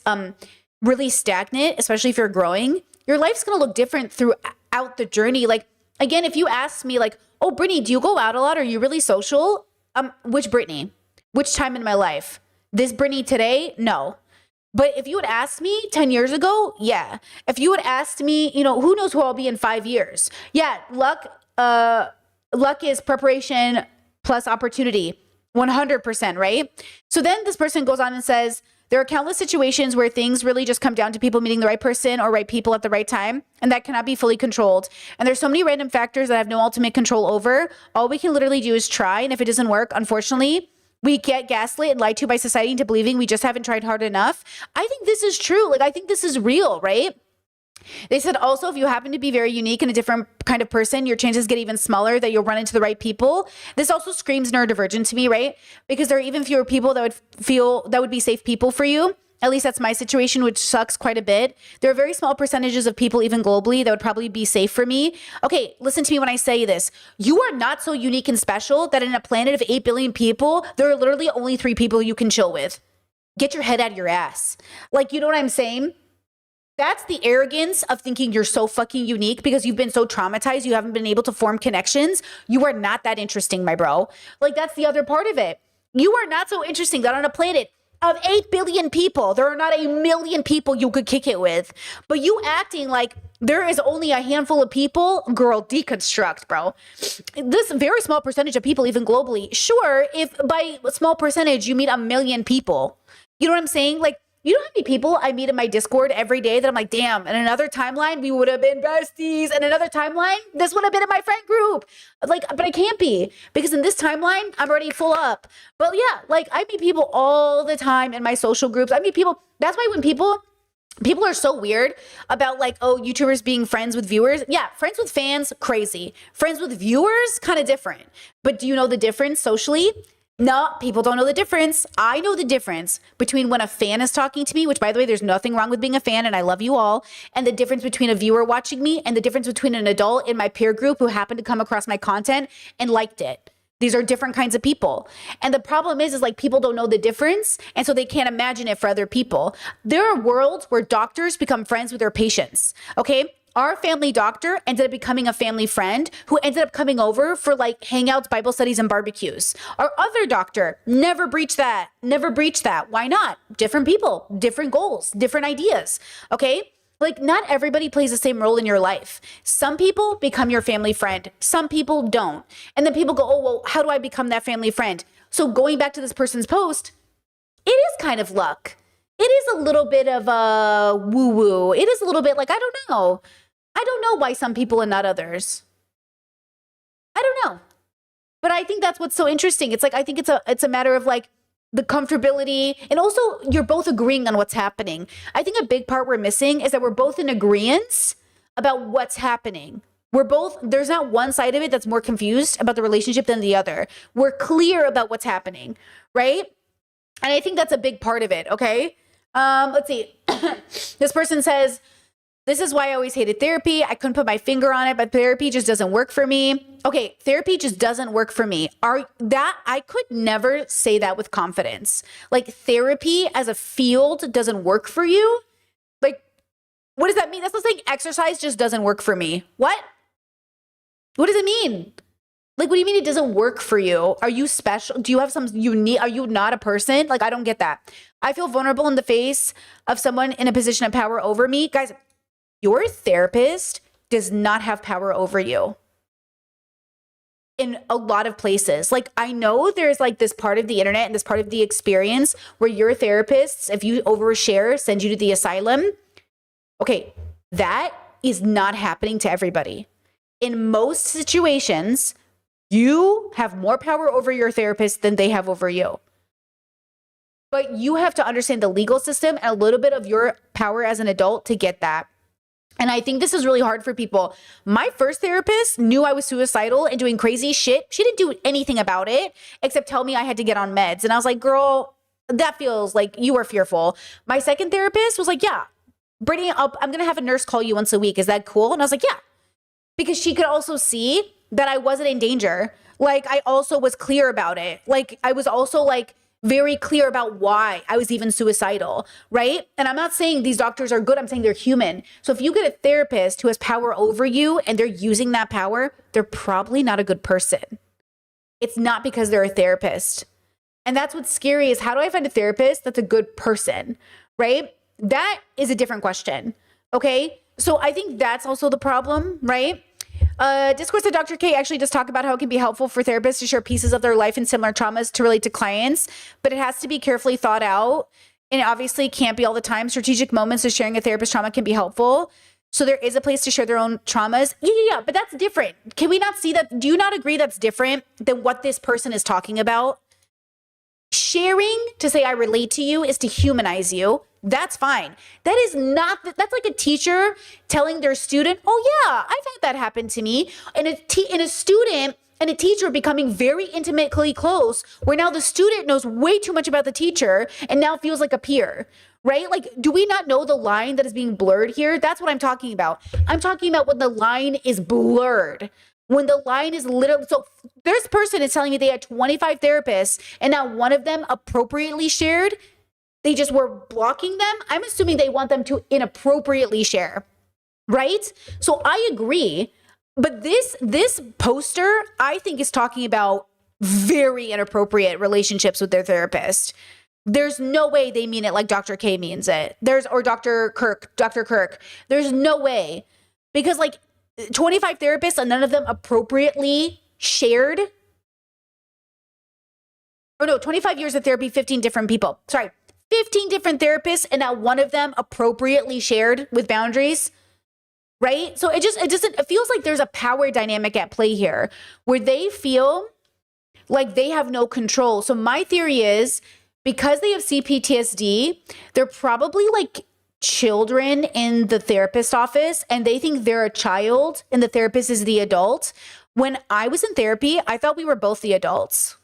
really stagnant, especially if you're growing. your life's going to look different throughout the journey. Like, again, if you ask me like, oh, Brittany, do you go out a lot? Are you really social? Which Brittany? Which time in my life? This Brittany today? No. But if you had asked me 10 years ago, yeah. If you had asked me, who knows who I'll be in 5 years? Yeah, luck is preparation plus opportunity, 100%, right? So then this person goes on and says, there are countless situations where things really just come down to people meeting the right person or right people at the right time, and that cannot be fully controlled. And there's so many random factors that I have no ultimate control over. All we can literally do is try, and if it doesn't work, unfortunately, we get gaslit and lied to by society into believing we just haven't tried hard enough. I think this is true. Like, I think this is real, right? They said also, if you happen to be very unique and a different kind of person, your chances get even smaller that you'll run into the right people. This also screams neurodivergent to me, right? Because there are even fewer people that would be safe people for you. At least that's my situation, which sucks quite a bit. There are very small percentages of people, even globally, that would probably be safe for me. Okay, listen to me when I say this. You are not so unique and special that in a planet of 8 billion people, there are literally only 3 people you can chill with. Get your head out of your ass. Like, you know what I'm saying? That's the arrogance of thinking you're so fucking unique because you've been so traumatized, you haven't been able to form connections. You are not that interesting, my bro. Like, that's the other part of it. You are not so interesting that on a planet of 8 billion people, there are not 1 million people you could kick it with. But you acting like there is only a handful of people, girl, deconstruct, bro. This very small percentage of people, even globally, sure, if by a small percentage you meet 1 million people. You know what I'm saying? Like, you know how many people I meet in my Discord every day that I'm like, damn, in another timeline, we would have been besties. In another timeline, this would have been in my friend group. Like, but I can't be because in this timeline, I'm already full up. But yeah, like I meet people all the time in my social groups. I meet people. That's why when people are so weird about like, oh, YouTubers being friends with viewers. Yeah, friends with fans, crazy. Friends with viewers, kind of different. But do you know the difference socially? No, people don't know the difference. I know the difference between when a fan is talking to me, which by the way, there's nothing wrong with being a fan and I love you all, and the difference between a viewer watching me and the difference between an adult in my peer group who happened to come across my content and liked it. These are different kinds of people. And the problem is like people don't know the difference and so they can't imagine it for other people. There are worlds where doctors become friends with their patients, okay? Our family doctor ended up becoming a family friend who ended up coming over for like hangouts, Bible studies, and barbecues. Our other doctor never breached that. Why not? Different people, different goals, different ideas. Okay. Like not everybody plays the same role in your life. Some people become your family friend. Some people don't. And then people go, oh, well, how do I become that family friend? So going back to this person's post, it is kind of luck. It is a little bit of a woo-woo. It is a little bit like, I don't know why some people and not others. I don't know. But I think that's what's so interesting. It's like, I think it's a matter of like the comfortability and also you're both agreeing on what's happening. I think a big part we're missing is that we're both in agreement about what's happening. There's not one side of it that's more confused about the relationship than the other. We're clear about what's happening, right? And I think that's a big part of it, okay? Let's see. This person says, this is why I always hated therapy. I couldn't put my finger on it, but therapy just doesn't work for me. Okay, therapy just doesn't work for me. I could never say that with confidence. Like therapy as a field doesn't work for you? Like, what does that mean? That's not saying exercise just doesn't work for me. What? What does it mean? Like, what do you mean it doesn't work for you? Are you special? Do you have some unique? Are you not a person? Like, I don't get that. I feel vulnerable in the face of someone in a position of power over me. Guys, your therapist does not have power over you in a lot of places. Like, I know there's like this part of the internet and this part of the experience where your therapists, if you overshare, send you to the asylum. Okay, that is not happening to everybody. In most situations, you have more power over your therapist than they have over you. But you have to understand the legal system and a little bit of your power as an adult to get that. And I think this is really hard for people. My first therapist knew I was suicidal and doing crazy shit. She didn't do anything about it except tell me I had to get on meds. And I was like, girl, that feels like you are fearful. My second therapist was like, yeah, Brittany, I'm going to have a nurse call you once a week. Is that cool? And I was like, yeah, because she could also see that I wasn't in danger. Like I also was clear about it. Like I was also like very clear about why I was even suicidal, right? And I'm not saying these doctors are good. I'm saying they're human. So if you get a therapist who has power over you and they're using that power, they're probably not a good person. It's not because they're a therapist. And that's what's scary is how do I find a therapist that's a good person, right? That is a different question, okay? So I think that's also the problem, right? Discourse of Dr. K actually just talk about how it can be helpful for therapists to share pieces of their life and similar traumas to relate to clients, but it has to be carefully thought out. And it obviously can't be all the time. Strategic moments of sharing a therapist trauma can be helpful. So there is a place to share their own traumas. Yeah, but that's different. Can we not see that? Do you not agree that's different than what this person is talking about? Sharing to say I relate to you is to humanize you. That's fine. That is not, that's like a teacher telling their student, oh yeah, I've had that happen to me. And a student and a teacher becoming very intimately close where now the student knows way too much about the teacher and now feels like a peer, right? Like, do we not know the line that is being blurred here? That's what I'm talking about. I'm talking about when the line is blurred. When the line is literally, so this person is telling me they had 25 therapists and now one of them appropriately shared, they just were blocking them. I'm assuming they want them to inappropriately share, right? So I agree. But this poster, I think, is talking about very inappropriate relationships with their therapist. There's no way they mean it like Dr. K means it. Or Dr. Kirk. There's no way. Because like 25 therapists and none of them appropriately shared. Oh no, 25 years of therapy, 15 different people. Sorry, 15 different therapists and now one of them appropriately shared with boundaries. Right? So it feels like there's a power dynamic at play here where they feel like they have no control. So my theory is because they have CPTSD, they're probably like children in the therapist office and they think they're a child and the therapist is the adult. When I was in therapy, I thought we were both the adults.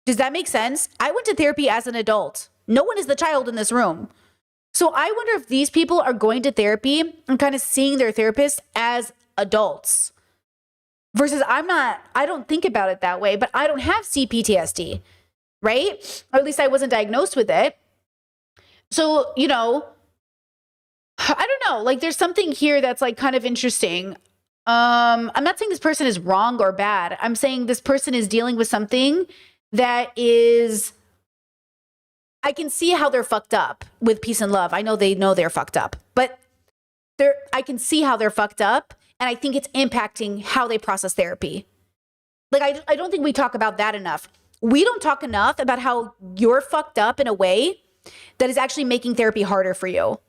Does that make sense? I went to therapy as an adult. No one is the child in this room. So I wonder if these people are going to therapy and kind of seeing their therapist as adults versus I don't think about it that way, but I don't have CPTSD, right? Or at least I wasn't diagnosed with it. So, I don't know, like there's something here that's like kind of interesting. I'm not saying this person is wrong or bad. I'm saying this person is dealing with something that is, I can see how they're fucked up with peace and love. I know they're fucked up, but I can see how they're fucked up. And I think it's impacting how they process therapy. Like, I don't think we talk about that enough. We don't talk enough about how you're fucked up in a way that is actually making therapy harder for you.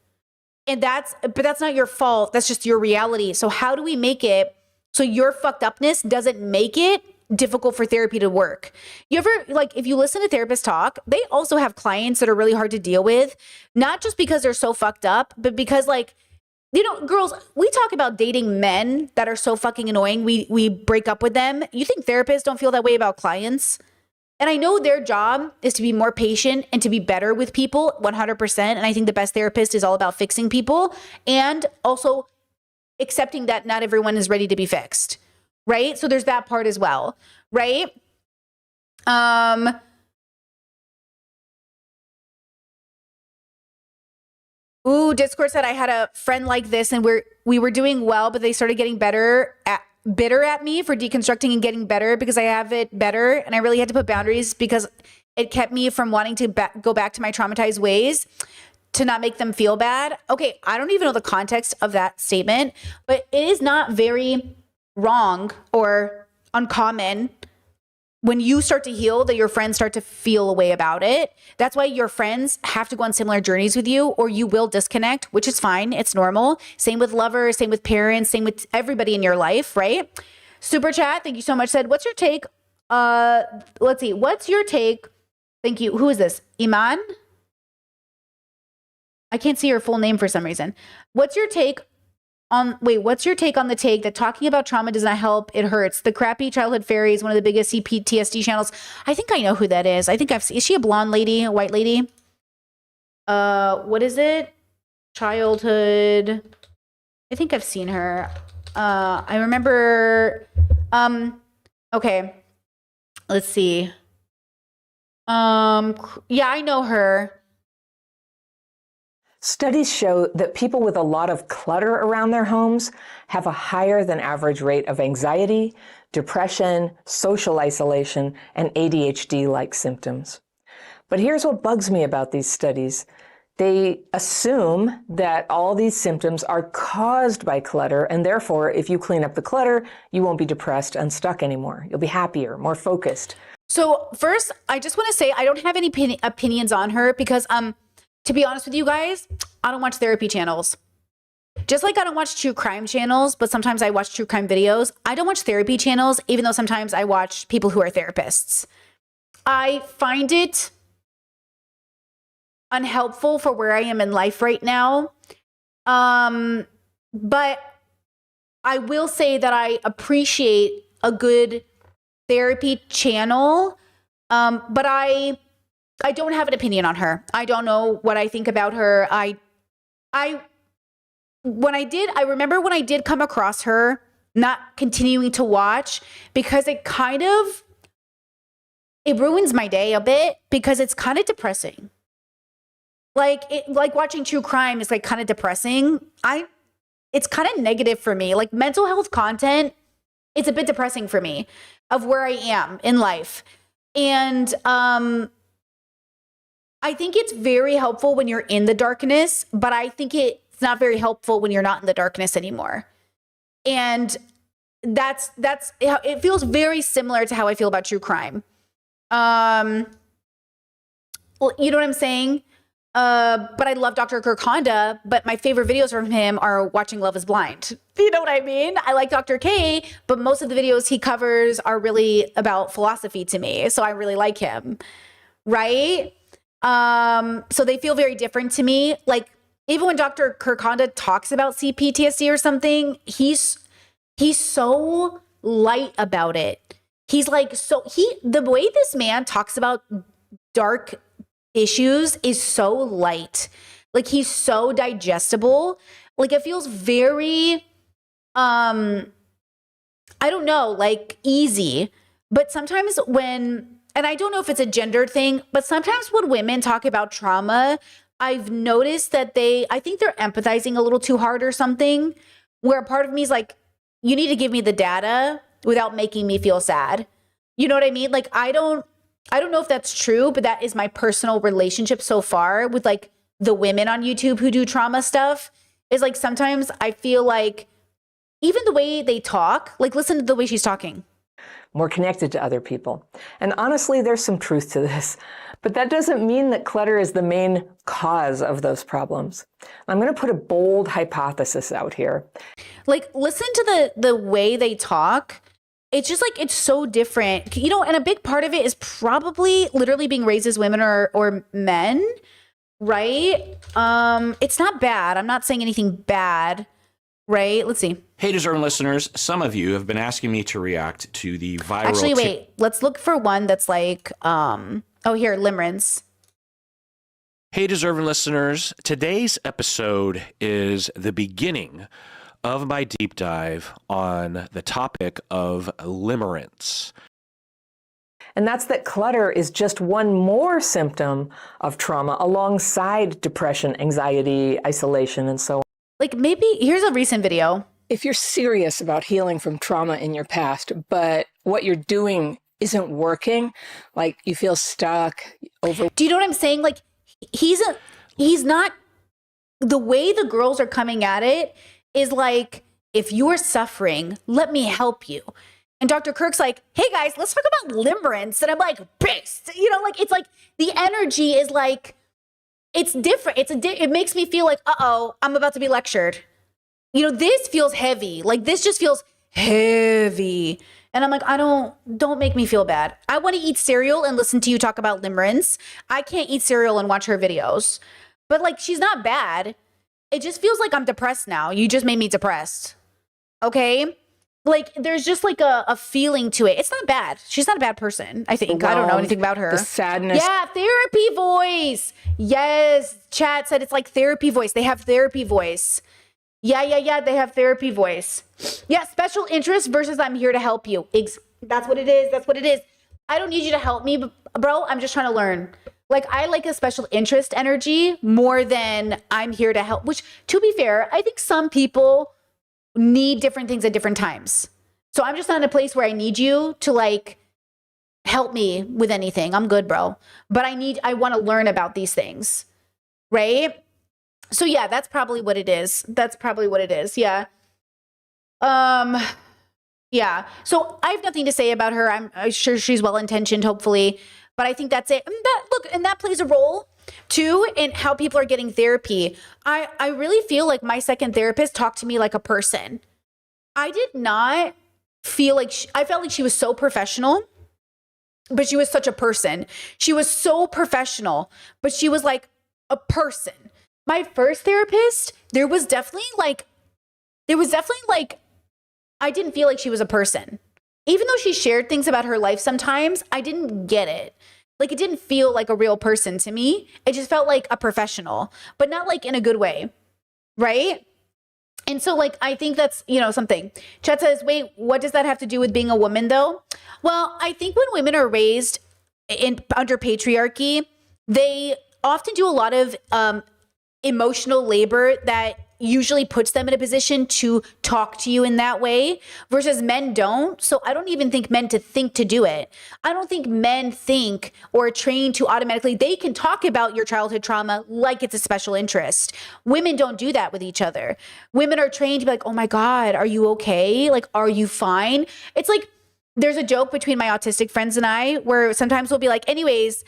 And but that's not your fault. That's just your reality. So how do we make it so your fucked upness doesn't make it difficult for therapy to work? You ever, like, if you listen to therapists talk, they also have clients that are really hard to deal with, not just because they're so fucked up, but because like, girls, we talk about dating men that are so fucking annoying. We break up with them. You think therapists don't feel that way about clients? And I know their job is to be more patient and to be better with people 100%. And I think the best therapist is all about fixing people and also accepting that not everyone is ready to be fixed. Right? So there's that part as well. Right? Discord said I had a friend like this and we were doing well, but they started getting bitter at me for deconstructing and getting better because I have it better. And I really had to put boundaries because it kept me from wanting to go back to my traumatized ways to not make them feel bad. Okay, I don't even know the context of that statement, but it is not very wrong or uncommon when you start to heal that your friends start to feel a way about it. That's why your friends have to go on similar journeys with you or you will disconnect, which is fine. It's normal. Same with lovers, same with parents, same with everybody in your life, right? Super chat, thank you so much, said, what's your take? Let's see. What's your take? Thank you. Who is this? Iman? I can't see her full name for some reason. What's your take on the take that talking about trauma does not help? It hurts. The Crappy Childhood Fairy is one of the biggest CPTSD channels. I think I know who that is. I think is she a blonde lady, a white lady? What is it? Childhood. I think I've seen her. I remember, okay. Let's see. Yeah, I know her. Studies show that people with a lot of clutter around their homes have a higher than average rate of anxiety, depression, social isolation, and ADHD-like symptoms. But here's what bugs me about these studies. They assume that all these symptoms are caused by clutter, and therefore, if you clean up the clutter, you won't be depressed and stuck anymore. You'll be happier, more focused. So first, I just want to say I don't have any opinions on her because, to be honest with you guys, I don't watch therapy channels. Just like I don't watch true crime channels, but sometimes I watch true crime videos. I don't watch therapy channels, even though sometimes I watch people who are therapists. I find it unhelpful for where I am in life right now. But I will say that I appreciate a good therapy channel. But I don't have an opinion on her. I don't know what I think about her. I remember when I did come across her, not continuing to watch because it ruins my day a bit because it's kind of depressing. Like watching true crime is like kind of depressing. It's kind of negative for me. Like mental health content, it's a bit depressing for me of where I am in life. And I think it's very helpful when you're in the darkness, but I think it's not very helpful when you're not in the darkness anymore. And it feels very similar to how I feel about true crime. You know what I'm saying? But I love Dr. Kirk Honda, but my favorite videos from him are watching Love is Blind. You know what I mean? I like Dr. K, but most of the videos he covers are really about philosophy to me. So I really like him. Right? So they feel very different to me. Like even when Dr. Kirk Honda talks about CPTSD or something, he's so light about it. He's like, the way this man talks about dark issues is so light. Like he's so digestible. Like it feels very, I don't know, like easy. But sometimes and I don't know if it's a gendered thing, but sometimes when women talk about trauma, I've noticed that I think they're empathizing a little too hard or something, where a part of me is like, you need to give me the data without making me feel sad. You know what I mean? Like, I don't know if that's true, but that is my personal relationship so far with like the women on YouTube who do trauma stuff is like, sometimes I feel like even the way they talk, like listen to the way she's talking. More connected to other people. And honestly, there's some truth to this, but that doesn't mean that clutter is the main cause of those problems. I'm going to put a bold hypothesis out here. Like, listen to the way they talk. It's just like, it's so different, you know, and a big part of it is probably literally being raised as women or men, right? It's not bad. I'm not saying anything bad, right? Let's see. Hey, Deserving listeners, some of you have been asking me to react to the viral... Actually, wait, let's look for one that's like, here, limerence. Hey, Deserving listeners, today's episode is the beginning of my deep dive on the topic of limerence. And that's that clutter is just one more symptom of trauma alongside depression, anxiety, isolation, and so on. Like maybe, here's a recent video. If you're serious about healing from trauma in your past, but what you're doing isn't working, like you feel stuck over. Do you know what I'm saying? Like he's not, the way the girls are coming at it is like, if you're suffering, let me help you. And Dr. Kirk's like, hey guys, let's talk about limerence. And I'm like, pissed. You know, like, it's like the energy is like, it's different. It makes me feel like, uh-oh, I'm about to be lectured. You know, this feels heavy. Like this just feels heavy. And I'm like, don't make me feel bad. I want to eat cereal and listen to you talk about limerence. I can't eat cereal and watch her videos. But like, she's not bad. It just feels like I'm depressed now. You just made me depressed. Okay? Like, there's just like a feeling to it. It's not bad. She's not a bad person, I think. I don't know anything about her. The sadness. Yeah, therapy voice. Yes, chat said it's like therapy voice. They have therapy voice. Yeah, they have therapy voice. Yeah, special interest versus I'm here to help you. That's what it is. I don't need you to help me, bro. I'm just trying to learn. Like, I like a special interest energy more than I'm here to help, which, to be fair, I think some people need different things at different times. So I'm just not in a place where I need you to like help me with anything. I'm good, bro. But I want to learn about these things. Right? So yeah, that's probably what it is. Yeah. Yeah. So I have nothing to say about her. I'm sure she's well-intentioned, hopefully. But I think that's it. And that plays a role too in how people are getting therapy. I really feel like my second therapist talked to me like a person. I did not feel like I felt like she was so professional, but she was such a person. She was so professional, but she was like a person. My first therapist, there was definitely like I didn't feel like she was a person. Even though she shared things about her life sometimes, I didn't get it. Like, it didn't feel like a real person to me. It just felt like a professional, but not like in a good way. Right? And so, like, I think that's, something. Chet says, wait, what does that have to do with being a woman, though? Well, I think when women are raised under patriarchy, they often do a lot of emotional labor that usually puts them in a position to talk to you in that way, versus men don't. So I don't even think men think to do it. I don't think men think or are trained to automatically, they can talk about your childhood trauma like it's a special interest. Women don't do that with each other. Women are trained to be like, oh my God, are you okay? Like, are you fine? It's like, there's a joke between my autistic friends and I where sometimes we'll be like, anyways,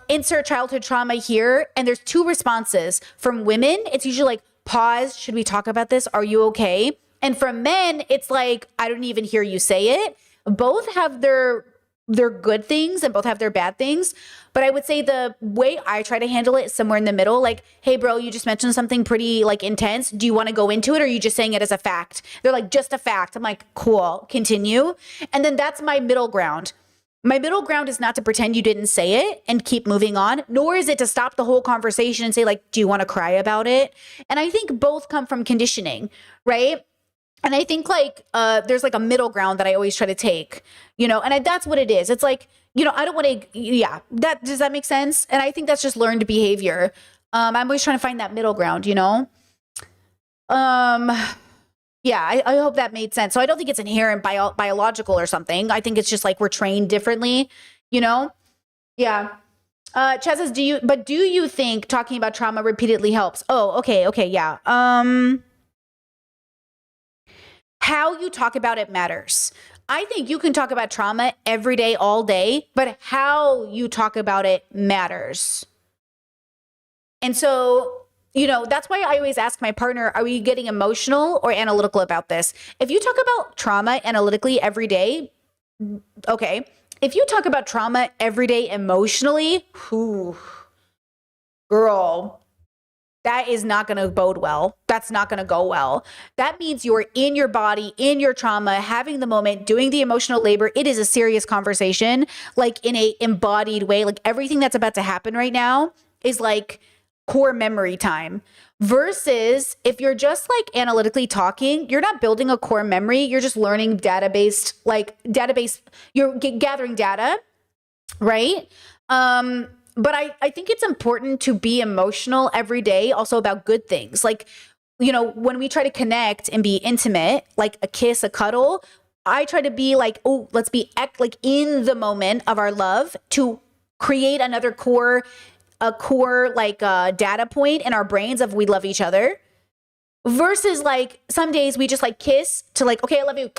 insert childhood trauma here. And there's two responses. From women, it's usually like, pause, should we talk about this? Are you okay? And from men, it's like, I don't even hear you say it. Both have their good things and both have their bad things. But I would say the way I try to handle it is somewhere in the middle. Like, hey, bro, you just mentioned something pretty like intense. Do you want to go into it, or are you just saying it as a fact? They're like, just a fact. I'm like, cool, continue. And then that's my middle ground. My middle ground is not to pretend you didn't say it and keep moving on, nor is it to stop the whole conversation and say, like, do you want to cry about it? And I think both come from conditioning, right? And I think like there's like a middle ground that I always try to take, and that's what it is. It's like, I don't want to, does that make sense? And I think that's just learned behavior. I'm always trying to find that middle ground, Yeah, I hope that made sense. So I don't think it's inherent biological or something. I think it's just like we're trained differently, Yeah. Chaz says, do you think talking about trauma repeatedly helps? Oh, okay, yeah. How you talk about it matters. I think you can talk about trauma every day, all day, but how you talk about it matters. And so, that's why I always ask my partner, are we getting emotional or analytical about this? If you talk about trauma analytically every day, okay. If you talk about trauma every day emotionally, girl, that is not going to bode well. That's not going to go well. That means you're in your body, in your trauma, having the moment, doing the emotional labor. It is a serious conversation, like in a embodied way. Like everything that's about to happen right now is like core memory time, versus if you're just like analytically talking, you're not building a core memory. You're just learning database, you're gathering data, right? But I think it's important to be emotional every day, also about good things. Like, when we try to connect and be intimate, like a kiss, a cuddle, I try to be like, oh, let's be like in the moment of our love to create another core data point in our brains of we love each other, versus like some days we just like kiss to like, okay, I love you,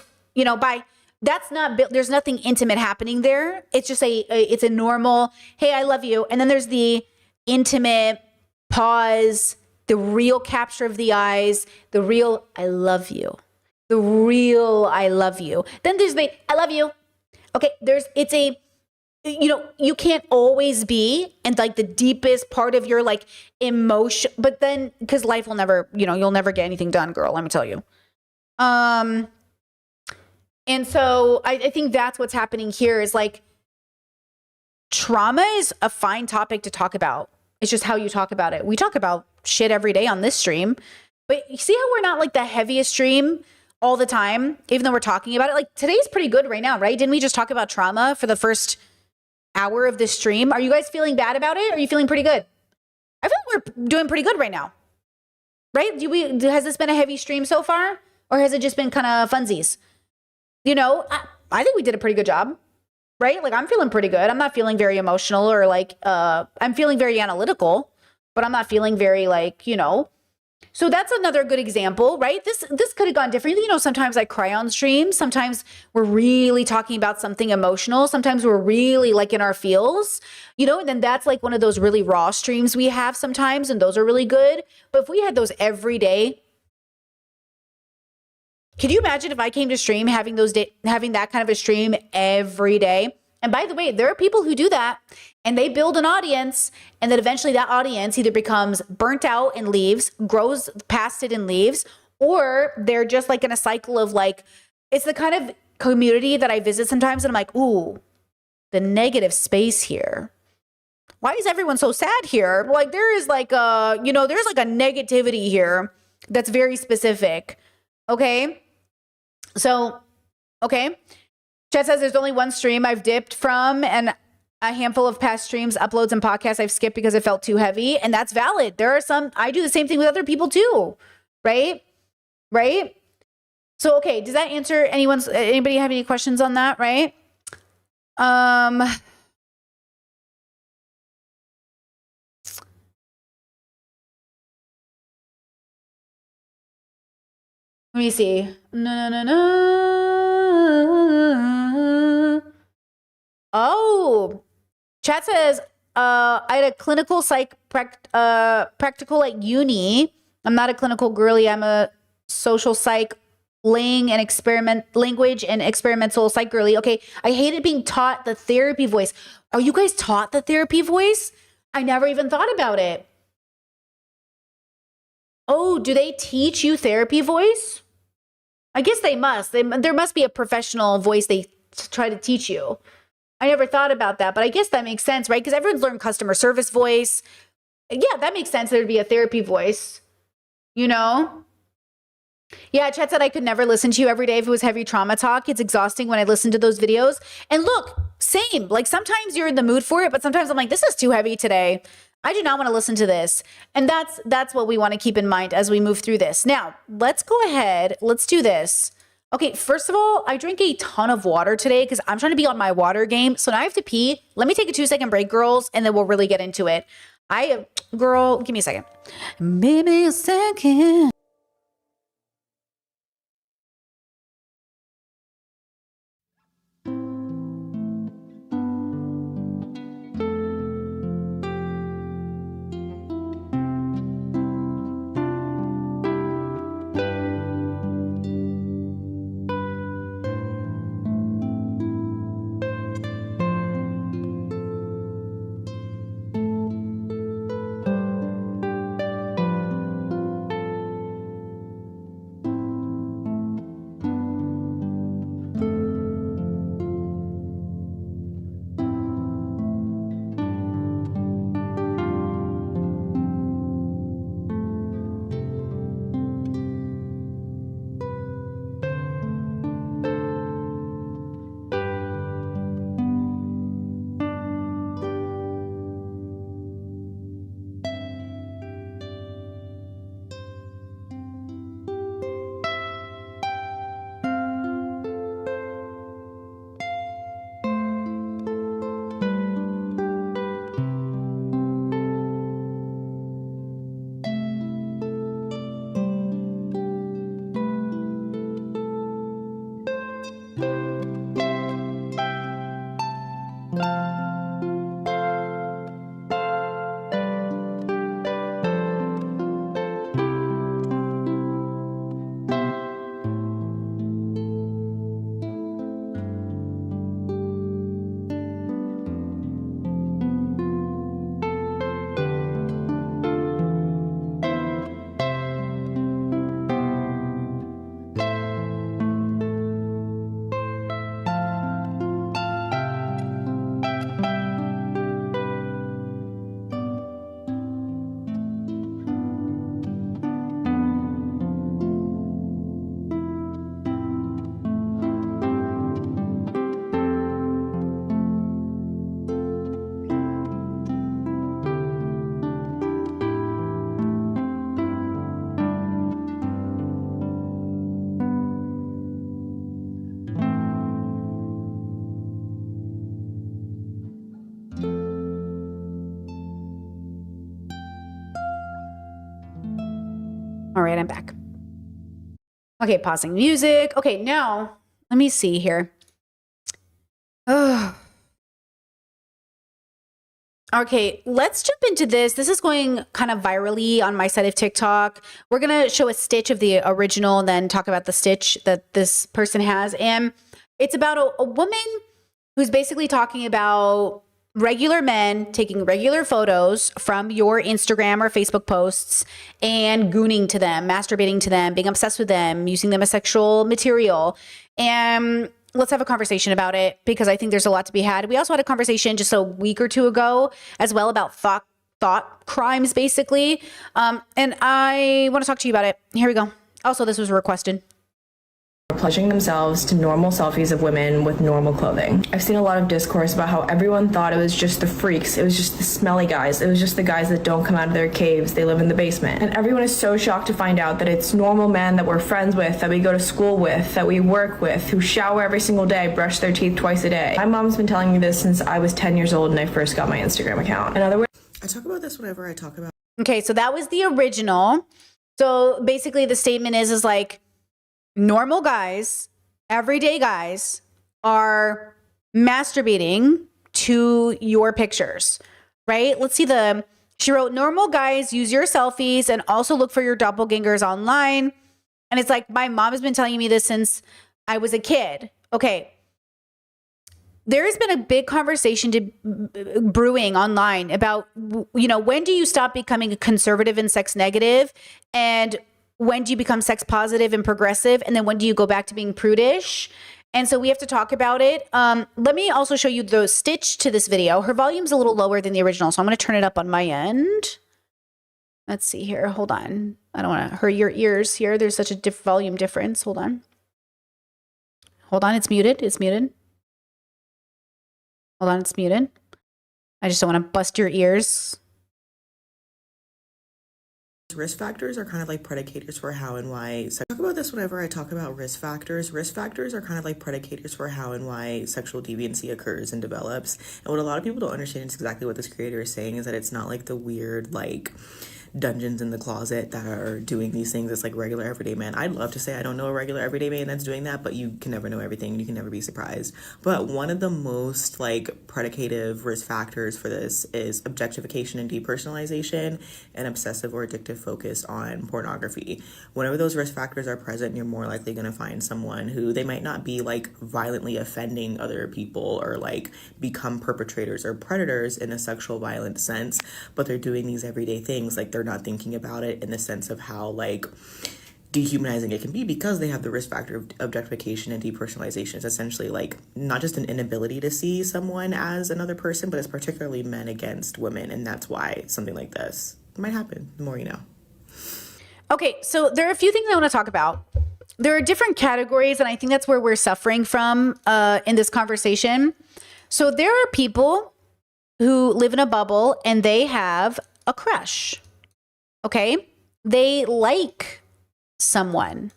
bye. That's not, there's nothing intimate happening there. It's just it's a normal, hey, I love you. And then there's the intimate pause, the real capture of the eyes, the real, I love you, the real, I love you. Then there's the, I love you. Okay. You can't always be in like the deepest part of your like emotion, but then because life will never, you'll never get anything done, girl. Let me tell you. And so I think that's what's happening here is like trauma is a fine topic to talk about. It's just how you talk about it. We talk about shit every day on this stream, but you see how we're not like the heaviest stream all the time, even though we're talking about it. Like today's pretty good right now, right? Didn't we just talk about trauma for the first hour of this stream? Are you guys feeling bad about it? Or are you feeling pretty good? I feel like we're doing pretty good right now, right? Has this been a heavy stream so far? Or has it just been kind of funsies? You know, I think we did a pretty good job, right? Like I'm feeling pretty good. I'm not feeling very emotional or like, I'm feeling very analytical, but I'm not feeling very like, you know. So that's another good example, right? This could have gone differently. You know, sometimes I cry on streams. Sometimes we're really talking about something emotional. Sometimes we're really like in our feels, you know, and then that's like one of those really raw streams we have sometimes, and those are really good. But if we had those every day, could you imagine if I came to stream having that kind of a stream every day? And by the way, there are people who do that and they build an audience, and then eventually that audience either becomes burnt out and leaves, grows past it and leaves, or they're just like in a cycle of like, it's the kind of community that I visit sometimes and I'm like, ooh, the negative space here. Why is everyone so sad here? Like there is like there's like a negativity here that's very specific. Okay. So, okay. Chet says there's only one stream I've dipped from, and a handful of past streams, uploads, and podcasts I've skipped because it felt too heavy. And that's valid. There are some, I do the same thing with other people too. Right? Right? So, okay. Does that answer anybody have any questions on that? Right? Let me see. Oh, chat says, I had a clinical psych practical at uni. I'm not a clinical girly. I'm a social psych language and experimental psych girly. Okay. I hated being taught the therapy voice. Are you guys taught the therapy voice? I never even thought about it. Oh, do they teach you therapy voice? I guess they must. There must be a professional voice they try to teach you. I never thought about that, but I guess that makes sense, right? Because everyone's learned customer service voice. Yeah, that makes sense. There'd be a therapy voice, you know? Yeah, Chet said I could never listen to you every day if it was heavy trauma talk. It's exhausting when I listen to those videos. And look, same. Like sometimes you're in the mood for it, but sometimes I'm like, this is too heavy today. I do not want to listen to this. And that's what we want to keep in mind as we move through this. Now, let's go ahead. Let's do this. Okay, first of all, I drank a ton of water today because I'm trying to be on my water game. So now I have to pee. Let me take a 2-second break, girls, and then we'll really get into it. Girl, give me a second. Maybe a second. right, I'm back. Okay, pausing music. Okay, now let me see here. Okay, let's jump into this. This is going kind of virally on my side of TikTok. We're going to show a stitch of the original and then talk about the stitch that this person has. And it's about a woman who's basically talking about regular men taking regular photos from your Instagram or Facebook posts and gooning to them, masturbating to them, being obsessed with them, using them as sexual material. And let's have a conversation about it because I think there's a lot to be had. We also had a conversation just a week or two ago as well about thought crimes, basically. And I want to talk to you about it. Here we go. Also, this was requested. Pledging themselves to normal selfies of women with normal clothing. I've seen a lot of discourse about how everyone thought it was just the freaks, it was just the smelly guys, it was just the guys that don't come out of their caves, they live in the basement. And everyone is so shocked to find out that it's normal men that we're friends with, that we go to school with, that we work with, who shower every single day, brush their teeth twice a day. My mom's been telling me this since I was 10 years old and I first got my Instagram account. In other words, I talk about this whenever I talk about. Okay, so that was the original. So basically the statement is like, normal guys, everyday guys are masturbating to your pictures, right? Let's see she wrote, normal guys use your selfies and also look for your doppelgangers online. And it's like, my mom has been telling me this since I was a kid. Okay. There has been a big conversation brewing online about, when do you stop becoming conservative and sex negative? And when do you become sex positive and progressive? And then when do you go back to being prudish? And so we have to talk about it. Let me also show you the stitch to this video. Her volume's a little lower than the original, so I'm going to turn it up on my end. Let's see here. Hold on. I don't want to hurt your ears here. There's such a volume difference. Hold on. Hold on. It's muted. It's muted. Hold on. It's muted. I just don't want to bust your ears. Risk factors are kind of like predicators for how and why. So I talk about this whenever I talk about risk factors. Risk factors are kind of like predicators for how and why sexual deviancy occurs and develops. And what a lot of people don't understand is exactly what this creator is saying is that it's not like the weird, like, dungeons in the closet that are doing these things. It's like regular everyday man. I'd love to say I don't know a regular everyday man that's doing that, but you can never know everything and you can never be surprised. But one of the most like predicative risk factors for this is objectification and depersonalization and obsessive or addictive focus on pornography. Whenever those risk factors are present, you're more likely going to find someone who they might not be like violently offending other people or like become perpetrators or predators in a sexual violent sense, but they're doing these everyday things like they're not thinking about it in the sense of how like dehumanizing it can be because they have the risk factor of objectification and depersonalization. It's essentially like not just an inability to see someone as another person, but it's particularly men against women. And that's why something like this might happen. The more you know. Okay, so there are a few things I want to talk about. There are different categories, and I think that's where we're suffering from in this conversation. So there are people who live in a bubble and they have a crush. Okay, they like someone.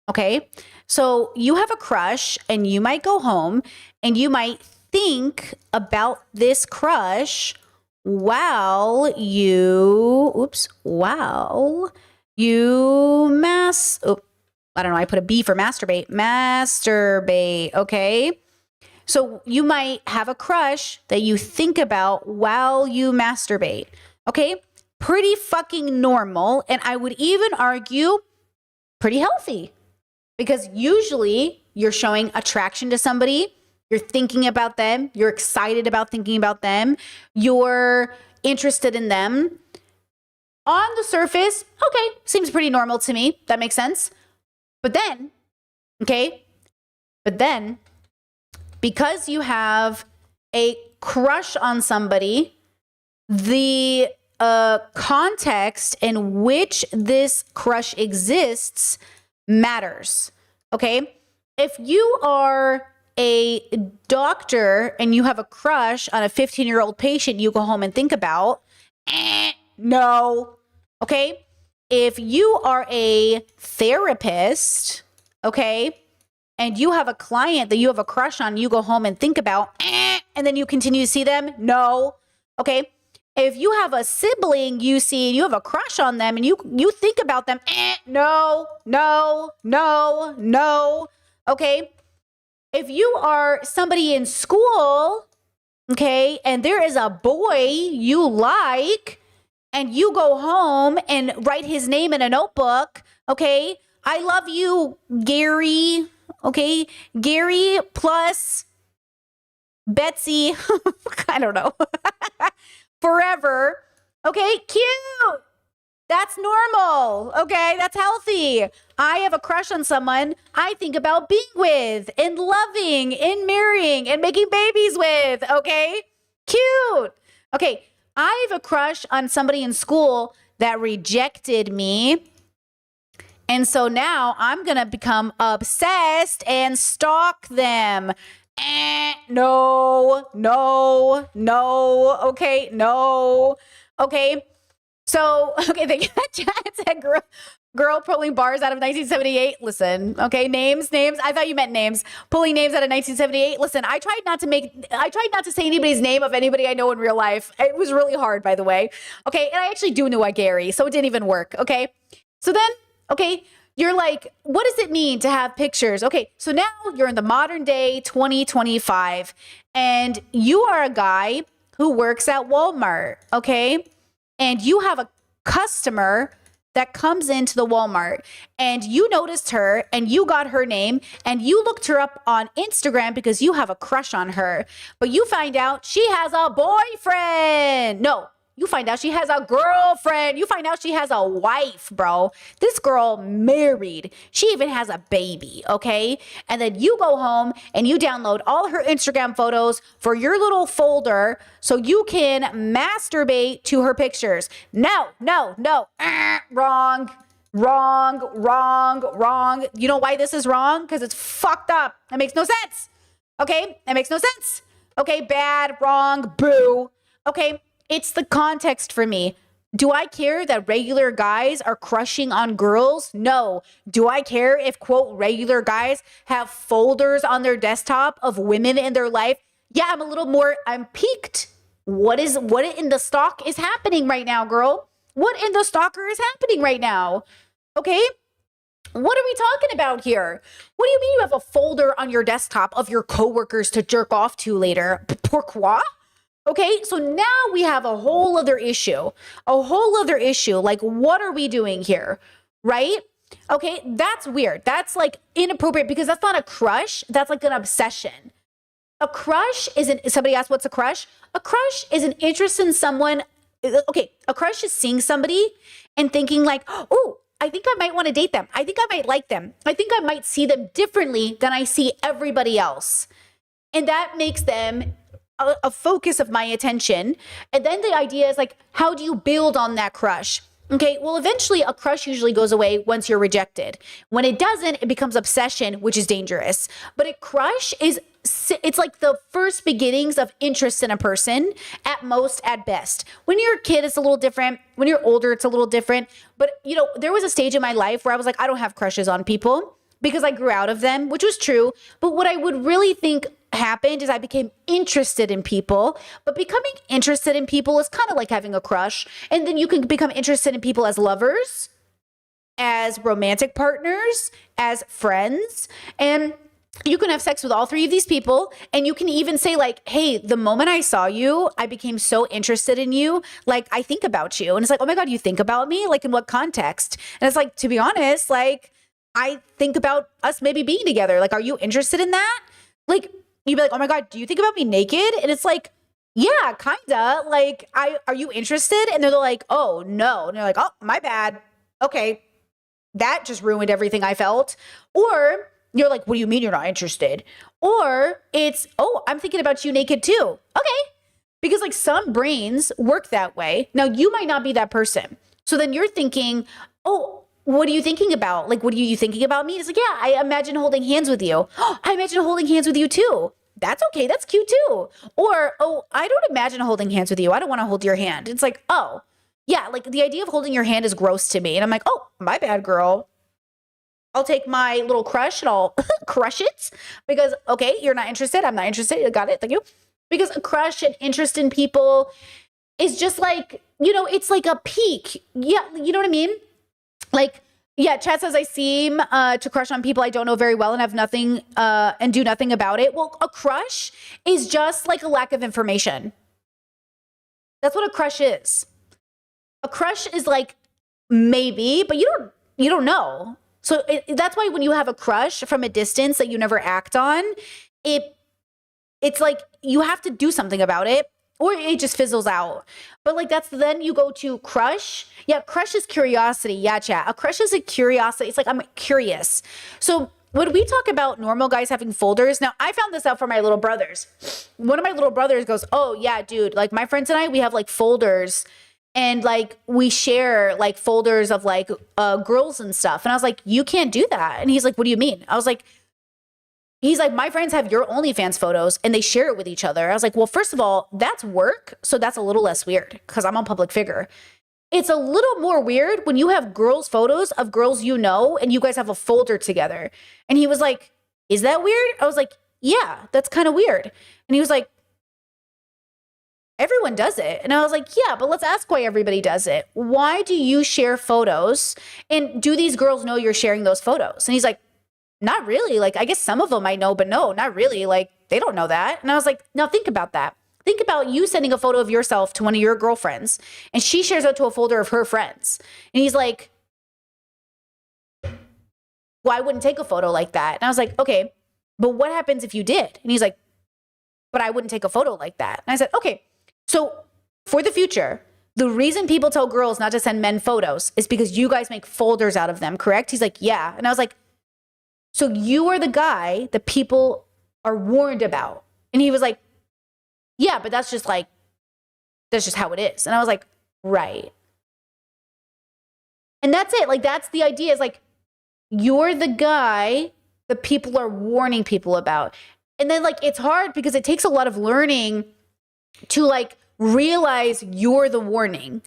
Okay, so you have a crush and you might go home and you might think about this crush while you, I don't know, I put a B for masturbate, okay? So you might have a crush that you think about while you masturbate, okay? Pretty fucking normal, and I would even argue pretty healthy, because usually you're showing attraction to somebody, you're thinking about them, you're excited about thinking about them, you're interested in them. On the surface, okay, seems pretty normal to me. That makes sense. But then, because you have a crush on somebody, the context in which this crush exists matters. Okay? If you are a doctor and you have a crush on a 15-year-old patient you go home and think about, no. Okay? If you are a therapist, okay, and you have a client that you have a crush on, you go home and think about, and then you continue to see them, no. Okay? If you have a sibling you see and you have a crush on them and you think about them, no, no, no, no. Okay. If you are somebody in school, okay, and there is a boy you like, and you go home and write his name in a notebook, okay, I love you, Gary, okay, Gary plus Betsy, I don't know, forever, okay, cute. That's normal, okay? That's healthy. I have a crush on someone I think about being with and loving and marrying and making babies with, okay? Cute. Okay, I have a crush on somebody in school that rejected me. And so now I'm going to become obsessed and stalk them. No, no, no, okay, no, okay. So, okay, the chat said girl pulling bars out of 1978. Listen, okay, names. I thought you meant names. Pulling names out of 1978. Listen, I tried not to say anybody's name of anybody I know in real life. It was really hard, by the way. Okay, and I actually do know a Gary, so it didn't even work, okay? So then, okay, you're like, what does it mean to have pictures? Okay, so now you're in the modern day 2025, and you are a guy who works at Walmart, okay? And you have a customer that comes into the Walmart and you noticed her and you got her name and you looked her up on Instagram because you have a crush on her, but you find out she has a boyfriend. No, you find out she has a girlfriend. You find out she has a wife, bro. This girl married. She even has a baby, okay? And then you go home and you download all her Instagram photos for your little folder so you can masturbate to her pictures. No, no, no. Wrong. Wrong, wrong, wrong. You know why this is wrong? Because it's fucked up. It makes no sense. Okay? It makes no sense. Okay? Bad, wrong, boo. Okay? It's the context for me. Do I care that regular guys are crushing on girls? No. Do I care if, quote, regular guys have folders on their desktop of women in their life? Yeah, I'm piqued. What in the stock is happening right now, girl? What in the stalker is happening right now? Okay? What are we talking about here? What do you mean you have a folder on your desktop of your coworkers to jerk off to later? Pourquoi? Okay, so now we have a whole other issue. Like, what are we doing here? Right? Okay, that's weird. That's like inappropriate because that's not a crush. That's like an obsession. A crush isn't, somebody asked, what's a crush? A crush is an interest in someone. Okay, a crush is seeing somebody and thinking like, oh, I think I might want to date them. I think I might like them. I think I might see them differently than I see everybody else. And that makes them a focus of my attention. And then the idea is like, how do you build on that crush? Okay, well, eventually a crush usually goes away once you're rejected. When it doesn't, it becomes obsession, which is dangerous. But a crush it's like the first beginnings of interest in a person, at most, at best. When you're a kid, it's a little different. When you're older, it's a little different. But, you know, there was a stage in my life where I was like, I don't have crushes on people because I grew out of them, which was true. But what I would really think happened is I became interested in people, but becoming interested in people is kind of like having a crush. And then you can become interested in people as lovers, as romantic partners, as friends, and you can have sex with all three of these people. And you can even say like, hey, the moment I saw you, I became so interested in you. Like, I think about you. And it's like, oh my God, you think about me? Like, in what context? And it's like, to be honest, like, I think about us maybe being together. Like, are you interested in that? Like, you'd be like, oh my God, do you think about me naked? And it's like, yeah, kinda. Like, are you interested? And they're like, oh no. And they're like, oh, my bad. Okay. That just ruined everything I felt. Or you're like, what do you mean you're not interested? Or it's, oh, I'm thinking about you naked too. Okay. Because like some brains work that way. Now you might not be that person. So then you're thinking, oh, what are you thinking about? Like, what are you thinking about me? It's like, yeah, I imagine holding hands with you. Oh, I imagine holding hands with you too. That's okay. That's cute too. Or, oh, I don't imagine holding hands with you. I don't want to hold your hand. It's like, oh, yeah, like the idea of holding your hand is gross to me. And I'm like, oh, my bad, girl. I'll take my little crush and I'll crush it because, okay, you're not interested. I'm not interested. Got it. Thank you. Because a crush and interest in people, is just like, you know, it's like a peak. Yeah, you know what I mean? Like, yeah, Chad says I seem to crush on people I don't know very well and have nothing and do nothing about it. Well, a crush is just like a lack of information. That's what a crush is. A crush is like maybe, but you don't know. So that's why when you have a crush from a distance that you never act on, it's like you have to do something about it, or it just fizzles out. But like then you go to crush. Yeah, crush is curiosity. Yeah, chat. A crush is a curiosity. It's like I'm curious. So when we talk about normal guys having folders, now I found this out from my little brothers. One of my little brothers goes, "Oh yeah, dude, like my friends and I, we have like folders and like we share like folders of like girls and stuff." And I was like, "You can't do that." And he's like, "What do you mean?" I was like, he's like, "My friends have your OnlyFans photos and they share it with each other." I was like, "Well, first of all, that's work. So that's a little less weird because I'm a public figure. It's a little more weird when you have girls' photos of girls you know and you guys have a folder together." And he was like, "Is that weird?" I was like, "Yeah, that's kind of weird." And he was like, "Everyone does it." And I was like, "Yeah, but let's ask why everybody does it. Why do you share photos? And do these girls know you're sharing those photos?" And he's like, "Not really. Like, I guess some of them I know, but no, not really. Like, they don't know that." And I was like, "Now think about that. Think about you sending a photo of yourself to one of your girlfriends and she shares it to a folder of her friends." And he's like, "Well, I wouldn't take a photo like that." And I was like, "Okay, but what happens if you did?" And he's like, "But I wouldn't take a photo like that." And I said, "Okay, so for the future, the reason people tell girls not to send men photos is because you guys make folders out of them, correct?" He's like, "Yeah." And I was like, "So you are the guy that people are warned about." And he was like, "Yeah, but that's just how it is." And I was like, "Right." And that's it. Like, that's the idea, is like, you're the guy that people are warning people about. And then like, it's hard because it takes a lot of learning to like realize you're the warning.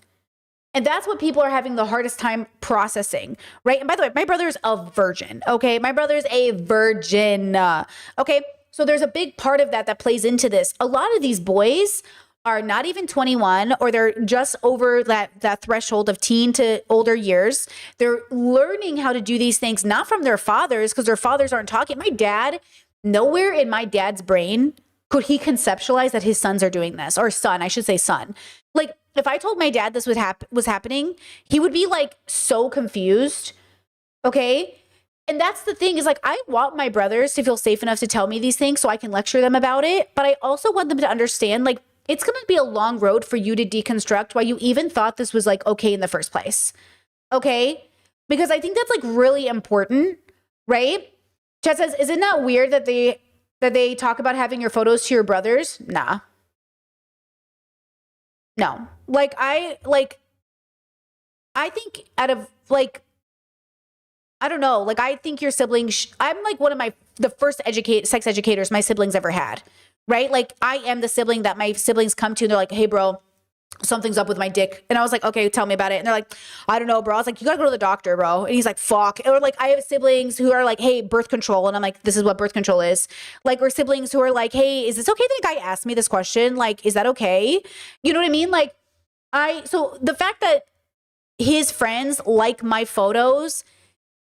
And that's what people are having the hardest time processing, right? And by the way, my brother's a virgin, okay? My brother's a virgin, okay? So there's a big part of that plays into this. A lot of these boys are not even 21, or they're just over that threshold of teen to older years. They're learning how to do these things, not from their fathers, because their fathers aren't talking. My dad, nowhere in my dad's brain could he conceptualize that his sons are doing this, or son, I should say son. Like, if I told my dad this was happening, he would be like so confused, okay? And that's the thing, is like, I want my brothers to feel safe enough to tell me these things so I can lecture them about it. But I also want them to understand, like, it's going to be a long road for you to deconstruct why you even thought this was like okay in the first place, okay? Because I think that's like really important, right? Chad says, "Isn't that weird that they talk about having your photos to your brothers?" Nah. No. Like, I think out of like, I don't know, like, I think your siblings, I'm like one of the first sex educators my siblings ever had, right? Like, I am the sibling that my siblings come to and they're like, "Hey bro, something's up with my dick." And I was like, "Okay, tell me about it." And they're like, "I don't know, bro." I was like, "You gotta go to the doctor, bro." And he's like, "Fuck." Or like, I have siblings who are like, "Hey, birth control." And I'm like, "This is what birth control is." Like, or siblings who are like, "Hey, is this okay that a guy asked me this question? Like, is that okay?" You know what I mean? Like, so the fact that his friends like my photos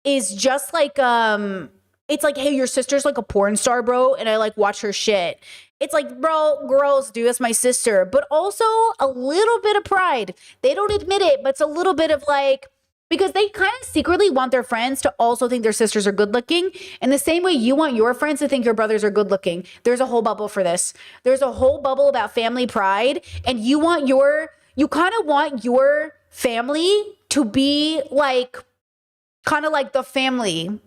is just like, it's like, "Hey, your sister's like a porn star, bro, and I like watch her shit." It's like, bro, girls do, that's my sister. But also a little bit of pride. They don't admit it, but it's a little bit of like, because they kind of secretly want their friends to also think their sisters are good looking. In the same way you want your friends to think your brothers are good looking. There's a whole bubble for this. There's a whole bubble about family pride. And you kind of want your family to be like, kind of like the family.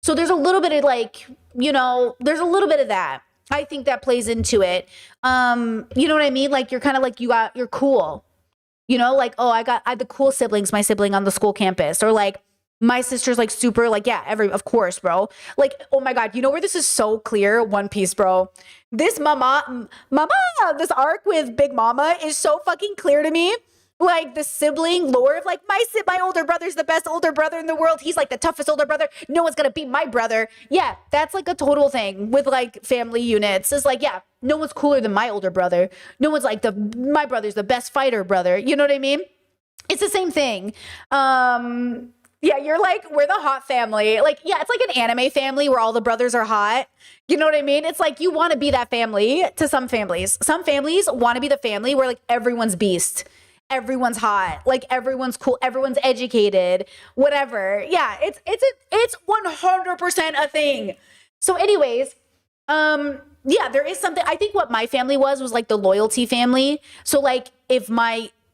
So there's a little bit of like, you know, there's a little bit of that. I think that plays into it. You know what I mean? Like, you're kind of like, you're cool, you know, like, "Oh, I had the cool siblings, my sibling on the school campus," or like, "My sister's like super like," yeah, of course, bro. Like, oh my God, you know where this is so clear? One Piece, bro. This this arc with Big Mama is so fucking clear to me. like the sibling lore of like my older brother's the best older brother in the world. He's like the toughest older brother. No one's gonna beat my brother. Yeah, that's like a total thing with like family units. It's like, yeah, no one's cooler than my older brother. No one's like my brother's the best fighter brother. You know what I mean? It's the same thing. Yeah, you're like, we're the hot family. Like, yeah, it's like an anime family where all the brothers are hot. You know what I mean? It's like you want to be that family to some families. Some families want to be the family where like everyone's beast. Everyone's hot. Like everyone's cool. Everyone's educated. Whatever. Yeah, it's 100% a thing. So anyways, yeah, there is something. I think what my family was like the loyalty family. So like if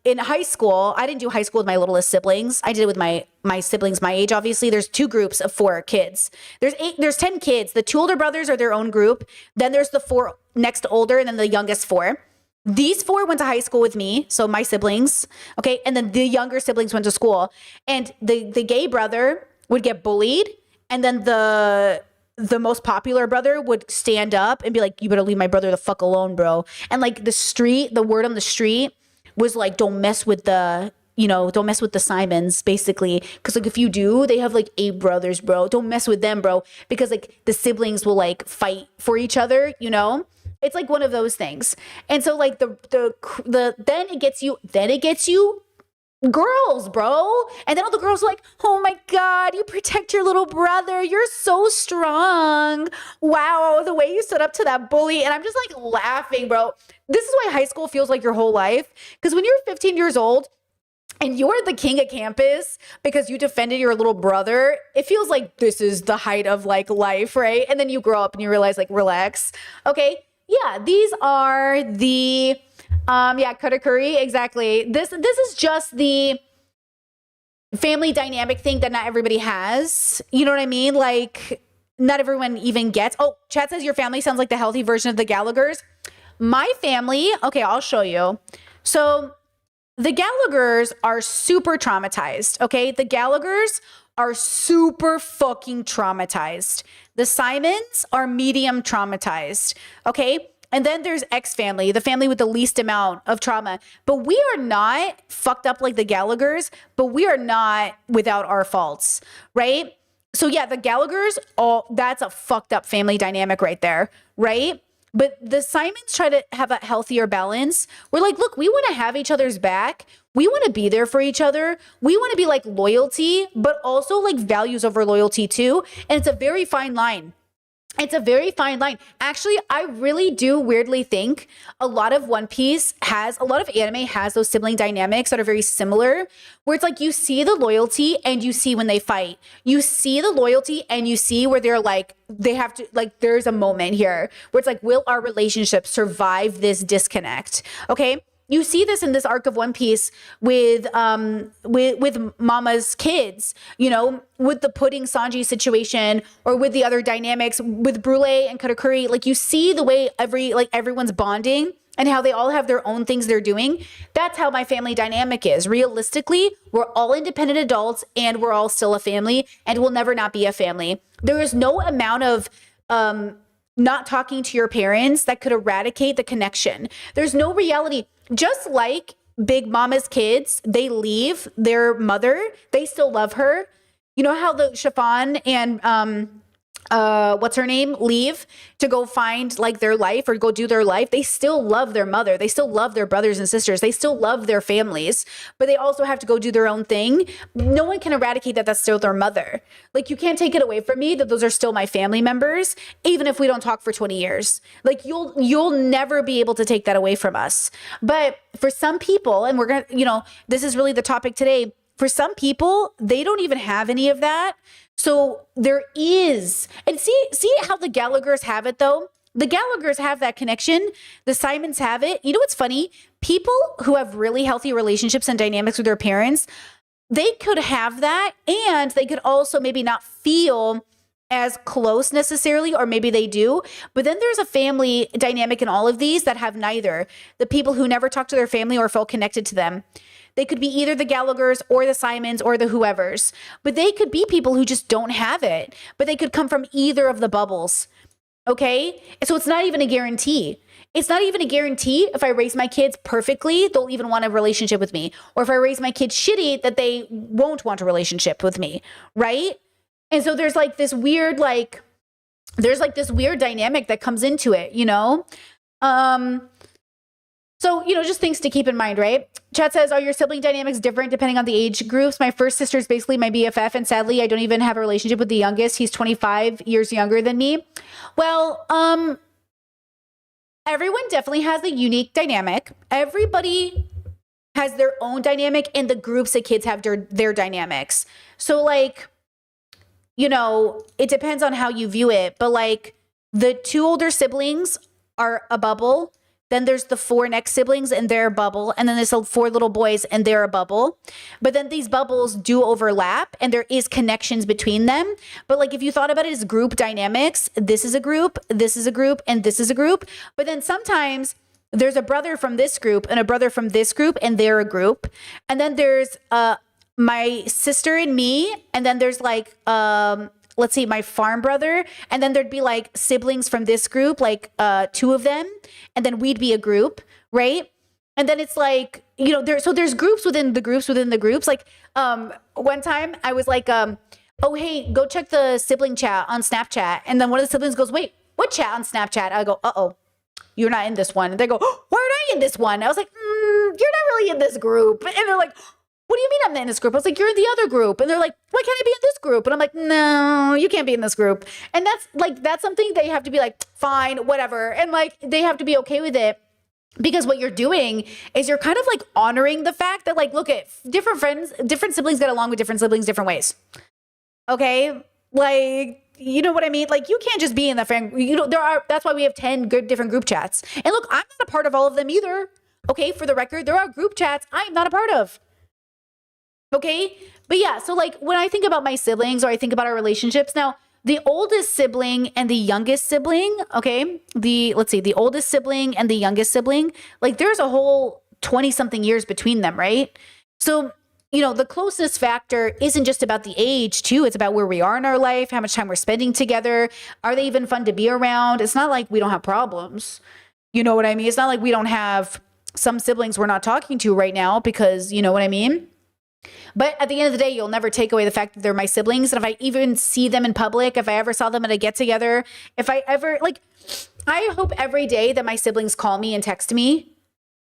in high school, I didn't do high school with my littlest siblings. I did it with my siblings my age, obviously. There's 2 groups of 4 kids. There's 10 kids. The 2 older brothers are their own group. Then there's the 4 next older, and then the youngest 4. These 4 went to high school with me, so my siblings, okay? And then the younger siblings went to school. And the gay brother would get bullied, and then the most popular brother would stand up and be like, you better leave my brother the fuck alone, bro. And like the word on the street was like, don't mess with the Simons, basically. Because like if you do, they have like 8 brothers, bro. Don't mess with them, bro. Because like the siblings will like fight for each other, you know? It's like one of those things. And so like then it gets you girls, bro. And then all the girls are like, oh my God, you protect your little brother. You're so strong. Wow, the way you stood up to that bully. And I'm just like laughing, bro. This is why high school feels like your whole life. Because when you're 15 years old and you're the king of campus because you defended your little brother, it feels like this is the height of like life, right? And then you grow up and you realize like, relax. Okay, yeah, these are the... Katakuri, exactly. This is just the family dynamic thing that not everybody has. You know what I mean? Like, not everyone even gets. Oh, chat says your family sounds like the healthy version of the Gallaghers. My family, okay, I'll show you. So the Gallaghers are super traumatized, okay? The Gallaghers are super fucking traumatized. The Simons are medium traumatized, okay? And then there's X family, the family with the least amount of trauma. But we are not fucked up like the Gallaghers, but we are not without our faults, right? So yeah, the Gallaghers, that's a fucked up family dynamic right there, right? But the Simons try to have a healthier balance. We're like, look, we want to have each other's back. We want to be there for each other. We want to be like loyalty, but also like values over loyalty too. And it's a very fine line. It's a very fine line. Actually, I really do weirdly think a lot of anime has those sibling dynamics that are very similar, where it's like you see the loyalty and you see when they fight. You see the loyalty and you see where they're like, they have to, like, there's a moment here where it's like, will our relationship survive this disconnect? Okay. You see this in this arc of One Piece with Mama's kids, you know, with the Pudding Sanji situation, or with the other dynamics with Brule and Katakuri. Like you see the way everyone's bonding and how they all have their own things they're doing. That's how my family dynamic is. Realistically, we're all independent adults and we're all still a family, and we'll never not be a family. There is no amount of not talking to your parents that could eradicate the connection. There's no reality. Just like Big Mama's kids, they leave their mother, they still love her. You know how the Chiffon and what's her name leave to go find like their life or go do their life? They still love their mother. They still love their brothers and sisters. They still love their families, but they also have to go do their own thing. No one can eradicate that. That's still their mother. Like you can't take it away from me that those are still my family members, even if we don't talk for 20 years. Like you'll never be able to take that away from us. But for some people, and we're going to, this is really the topic today. For some people, they don't even have any of that. So there is, and see how the Gallaghers have it though? The Gallaghers have that connection. The Simons have it. You know what's funny? People who have really healthy relationships and dynamics with their parents, they could have that, and they could also maybe not feel as close necessarily, or maybe they do. But then there's a family dynamic in all of these that have neither. The people who never talk to their family or feel connected to them. They could be either the Gallaghers or the Simons or the whoever's, but they could be people who just don't have it, but they could come from either of the bubbles. Okay. And so it's not even a guarantee. It's not even a guarantee if I raise my kids perfectly, they'll even want a relationship with me. Or if I raise my kids shitty, that they won't want a relationship with me. Right. And so there's like this weird, dynamic that comes into it, you know? So, you know, just things to keep in mind, right? Chat says, are your sibling dynamics different depending on the age groups? My first sister is basically my BFF, and sadly, I don't even have a relationship with the youngest. He's 25 years younger than me. Well, everyone definitely has a unique dynamic. Everybody has their own dynamic, and the groups of kids have their dynamics. So, like, you know, it depends on how you view it. But, like, the 2 older siblings are a bubble. Then there's the 4 next siblings and they're a bubble. And then there's the 4 little boys and they're a bubble. But then these bubbles do overlap and there is connections between them. But like if you thought about it as group dynamics, this is a group, this is a group, and this is a group. But then sometimes there's a brother from this group and a brother from this group and they're a group. And then there's my sister and me. And then there's like let's see, my farm brother, and then there'd be like siblings from this group, like 2 of them, and then we'd be a group, right? And then it's like, you know, there's groups within the groups within the groups. Like one time I was like, oh, hey, go check the sibling chat on Snapchat. And then one of the siblings goes, wait, what chat on Snapchat? I go, uh-oh, you're not in this one. And they go, oh, why aren't I in this one? I was like, you're not really in this group. And they're like, what do you mean I'm not in this group? I was like, you're in the other group. And they're like, why can't I be in this group? And I'm like, no, you can't be in this group. And that's something they have to be like, fine, whatever. And like, they have to be okay with it. Because what you're doing is you're kind of like honoring the fact that like, look at different friends, different siblings get along with different siblings different ways. Okay. Like, you know what I mean? Like you can't just be in the friend, you know, that's why we have 10 good different group chats. And look, I'm not a part of all of them either. Okay. For the record, there are group chats I am not a part of. Okay. But yeah, so like when I think about my siblings or I think about our relationships now, the oldest sibling and the youngest sibling, okay, the oldest sibling and the youngest sibling, like there's a whole 20 something years between them, right? So, you know, the closeness factor isn't just about the age too. It's about where we are in our life, how much time we're spending together. Are they even fun to be around? It's not like we don't have problems. You know what I mean? It's not like we don't have some siblings we're not talking to right now because, you know what I mean? But at the end of the day, you'll never take away the fact that they're my siblings. And if I even see them in public, if I ever saw them at a get together, if I ever I hope every day that my siblings call me and text me.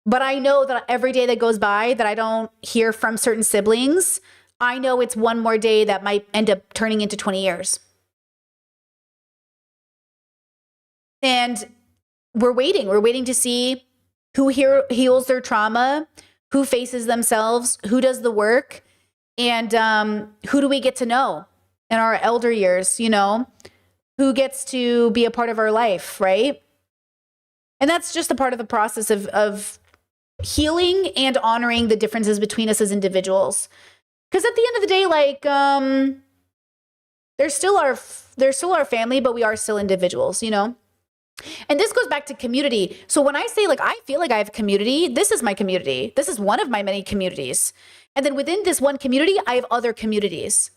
But I know that every day that goes by that I don't hear from certain siblings, I know it's one more day that might end up turning into 20 years. And we're waiting to see who heals their trauma, who faces themselves, who does the work, and who do we get to know in our elder years, you know, who gets to be a part of our life, right? And that's just a part of the process of healing and honoring the differences between us as individuals. Because at the end of the day, like, they're still our family, but we are still individuals, you know? And this goes back to community. So when I say like, I feel like I have a community, this is my community. This is one of my many communities. And then within this one community, I have other communities.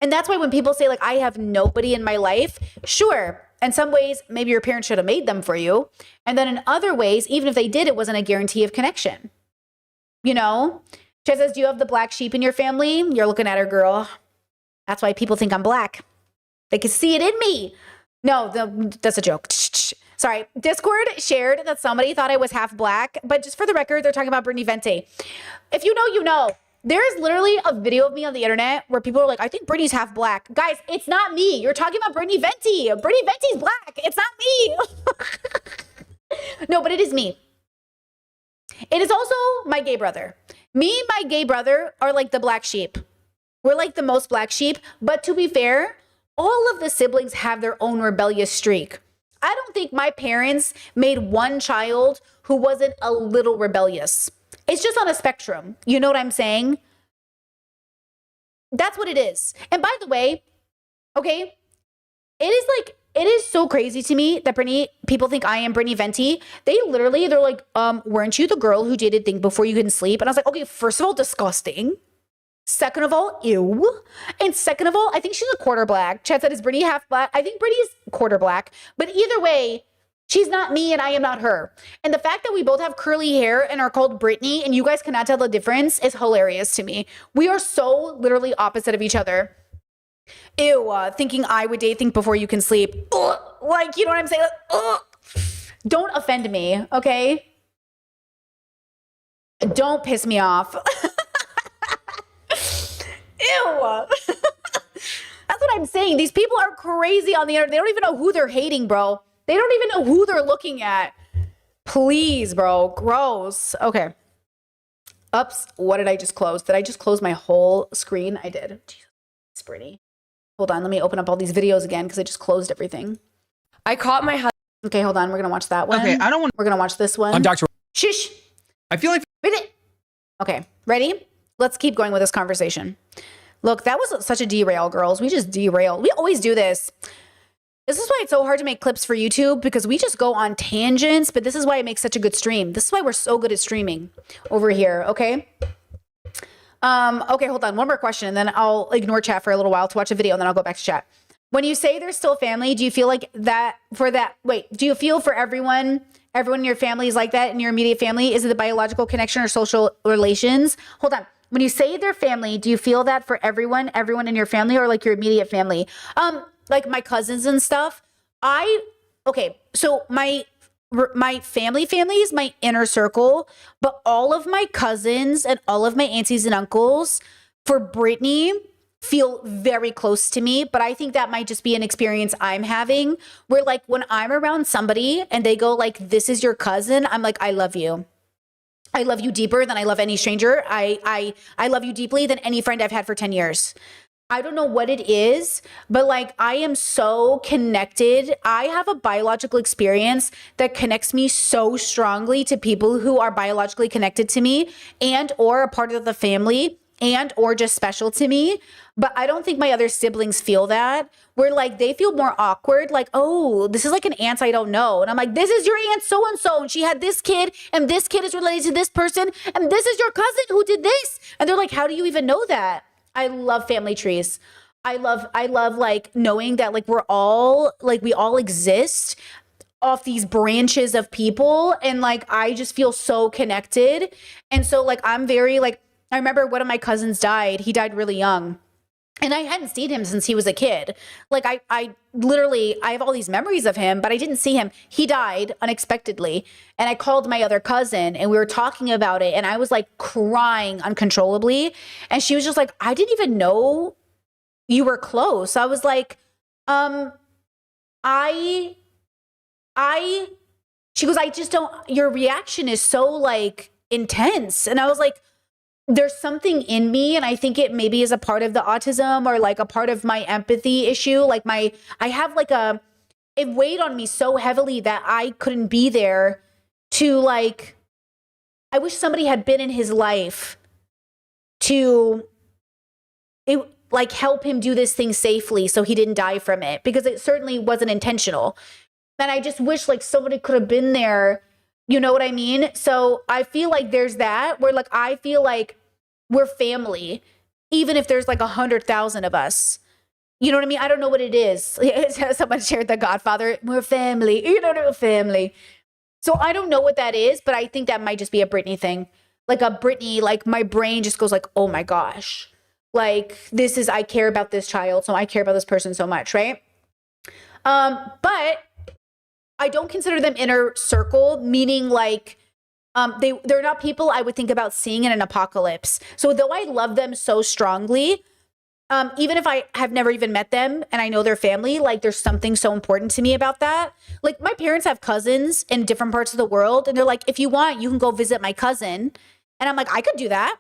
And that's why when people say like, I have nobody in my life, sure. In some ways, maybe your parents should have made them for you. And then in other ways, even if they did, it wasn't a guarantee of connection. You know? Chet says, do you have the black sheep in your family? You're looking at her, girl. That's why people think I'm black. They can see it in me. No, that's a joke. Sorry. Discord shared that somebody thought I was half black, but just for the record, they're talking about Brittany Venti. If you know, you know. There's literally a video of me on the internet where people are like, I think Brittany's half black. Guys, it's not me. You're talking about Brittany Venti. Brittany Venti's black. It's not me. No, but it is me. It is also my gay brother. Me and my gay brother are like the black sheep. We're like the most black sheep. But to be fair, all of the siblings have their own rebellious streak. I don't think my parents made one child who wasn't a little rebellious. It's just on a spectrum. You know what I'm saying? That's what it is. And by the way, okay, it is so crazy to me that people think I am Brittany Venti. They're like, weren't you the girl who dated Think Before You Couldn't Sleep? And I was like, okay, first of all, disgusting. Second of all, ew. And second of all, I think she's a quarter black. Chad said, is Brittany half black? I think Brittany's quarter black. But either way, she's not me and I am not her. And the fact that we both have curly hair and are called Brittany and you guys cannot tell the difference is hilarious to me. We are so literally opposite of each other. Ew, thinking I would date, think before you can sleep. Ugh, like, you know what I'm saying? Like, ugh. Don't offend me, okay? Don't piss me off. Ew. That's what I'm saying. These people are crazy on the internet. They don't even know who they're hating, bro. They don't even know who they're looking at. Please, bro. Gross. Okay. Oops. What did I just close? Did I just close my whole screen? I did. Jesus, it's pretty. Hold on. Let me open up all these videos again because I just closed everything. I caught my husband. Okay, hold on. We're going to watch that one. Okay, I don't want. We're going to watch this one. I'm Dr. Shush. I feel like Okay, ready? Let's keep going with this conversation. Look, that was such a derail, girls. We just derailed. We always do this. This is why it's so hard to make clips for YouTube because we just go on tangents, but this is why it makes such a good stream. This is why we're so good at streaming over here, okay? Okay, hold on. One more question, and then I'll ignore chat for a little while to watch a video, and then I'll go back to chat. When you say there's still family, do you feel like that for that? Wait, do you feel for everyone in your family is like that, in your immediate family? Is it the biological connection or social relations? Hold on. When you say their family, do you feel that for everyone in your family or like your immediate family? Like my cousins and stuff. Okay, so my family is my inner circle, but all of my cousins and all of my aunties and uncles for Brittany feel very close to me, but I think that might just be an experience I'm having where like when I'm around somebody and they go like, this is your cousin, I'm like, I love you. I love you deeper than I love any stranger. I love you deeply than any friend I've had for 10 years. I don't know what it is, but like I am so connected. I have a biological experience that connects me so strongly to people who are biologically connected to me and or a part of the family and or just special to me. But I don't think my other siblings feel that. Where like they feel more awkward, like, oh, this is like an aunt I don't know. And I'm like, this is your aunt so-and-so, and she had this kid, and this kid is related to this person, and this is your cousin who did this. And they're like, how do you even know that? I love family trees. I love like knowing that like we all exist off these branches of people. And like, I just feel so connected. And so like, I'm very like, I remember one of my cousins died. He died really young. And I hadn't seen him since he was a kid. Like I literally, I have all these memories of him, but I didn't see him. He died unexpectedly. And I called my other cousin and we were talking about it. And I was like crying uncontrollably. And she was just like, I didn't even know you were close. I was like, she goes, I just don't, your reaction is so like intense. And I was like, there's something in me, and I think it maybe is a part of the autism or like a part of my empathy issue. Like I have like it weighed on me so heavily that I couldn't be there to like, I wish somebody had been in his life to like help him do this thing safely so he didn't die from it, because it certainly wasn't intentional. And I just wish like somebody could have been there. You know what I mean? So I feel like there's that where like, I feel like we're family, even if there's like 100,000 of us. You know what I mean? I don't know what it is. Someone shared The Godfather. We're family. You know, family. So I don't know what that is, but I think that might just be a Brittany thing. Like a Brittany, like my brain just goes like, oh my gosh. Like this is, I care about this child. So I care about this person so much, right? But I don't consider them inner circle, meaning like they're not people I would think about seeing in an apocalypse. So though I love them so strongly, even if I have never even met them and I know their family, like there's something so important to me about that. Like my parents have cousins in different parts of the world, and they're like, if you want, you can go visit my cousin. And I'm like, I could do that.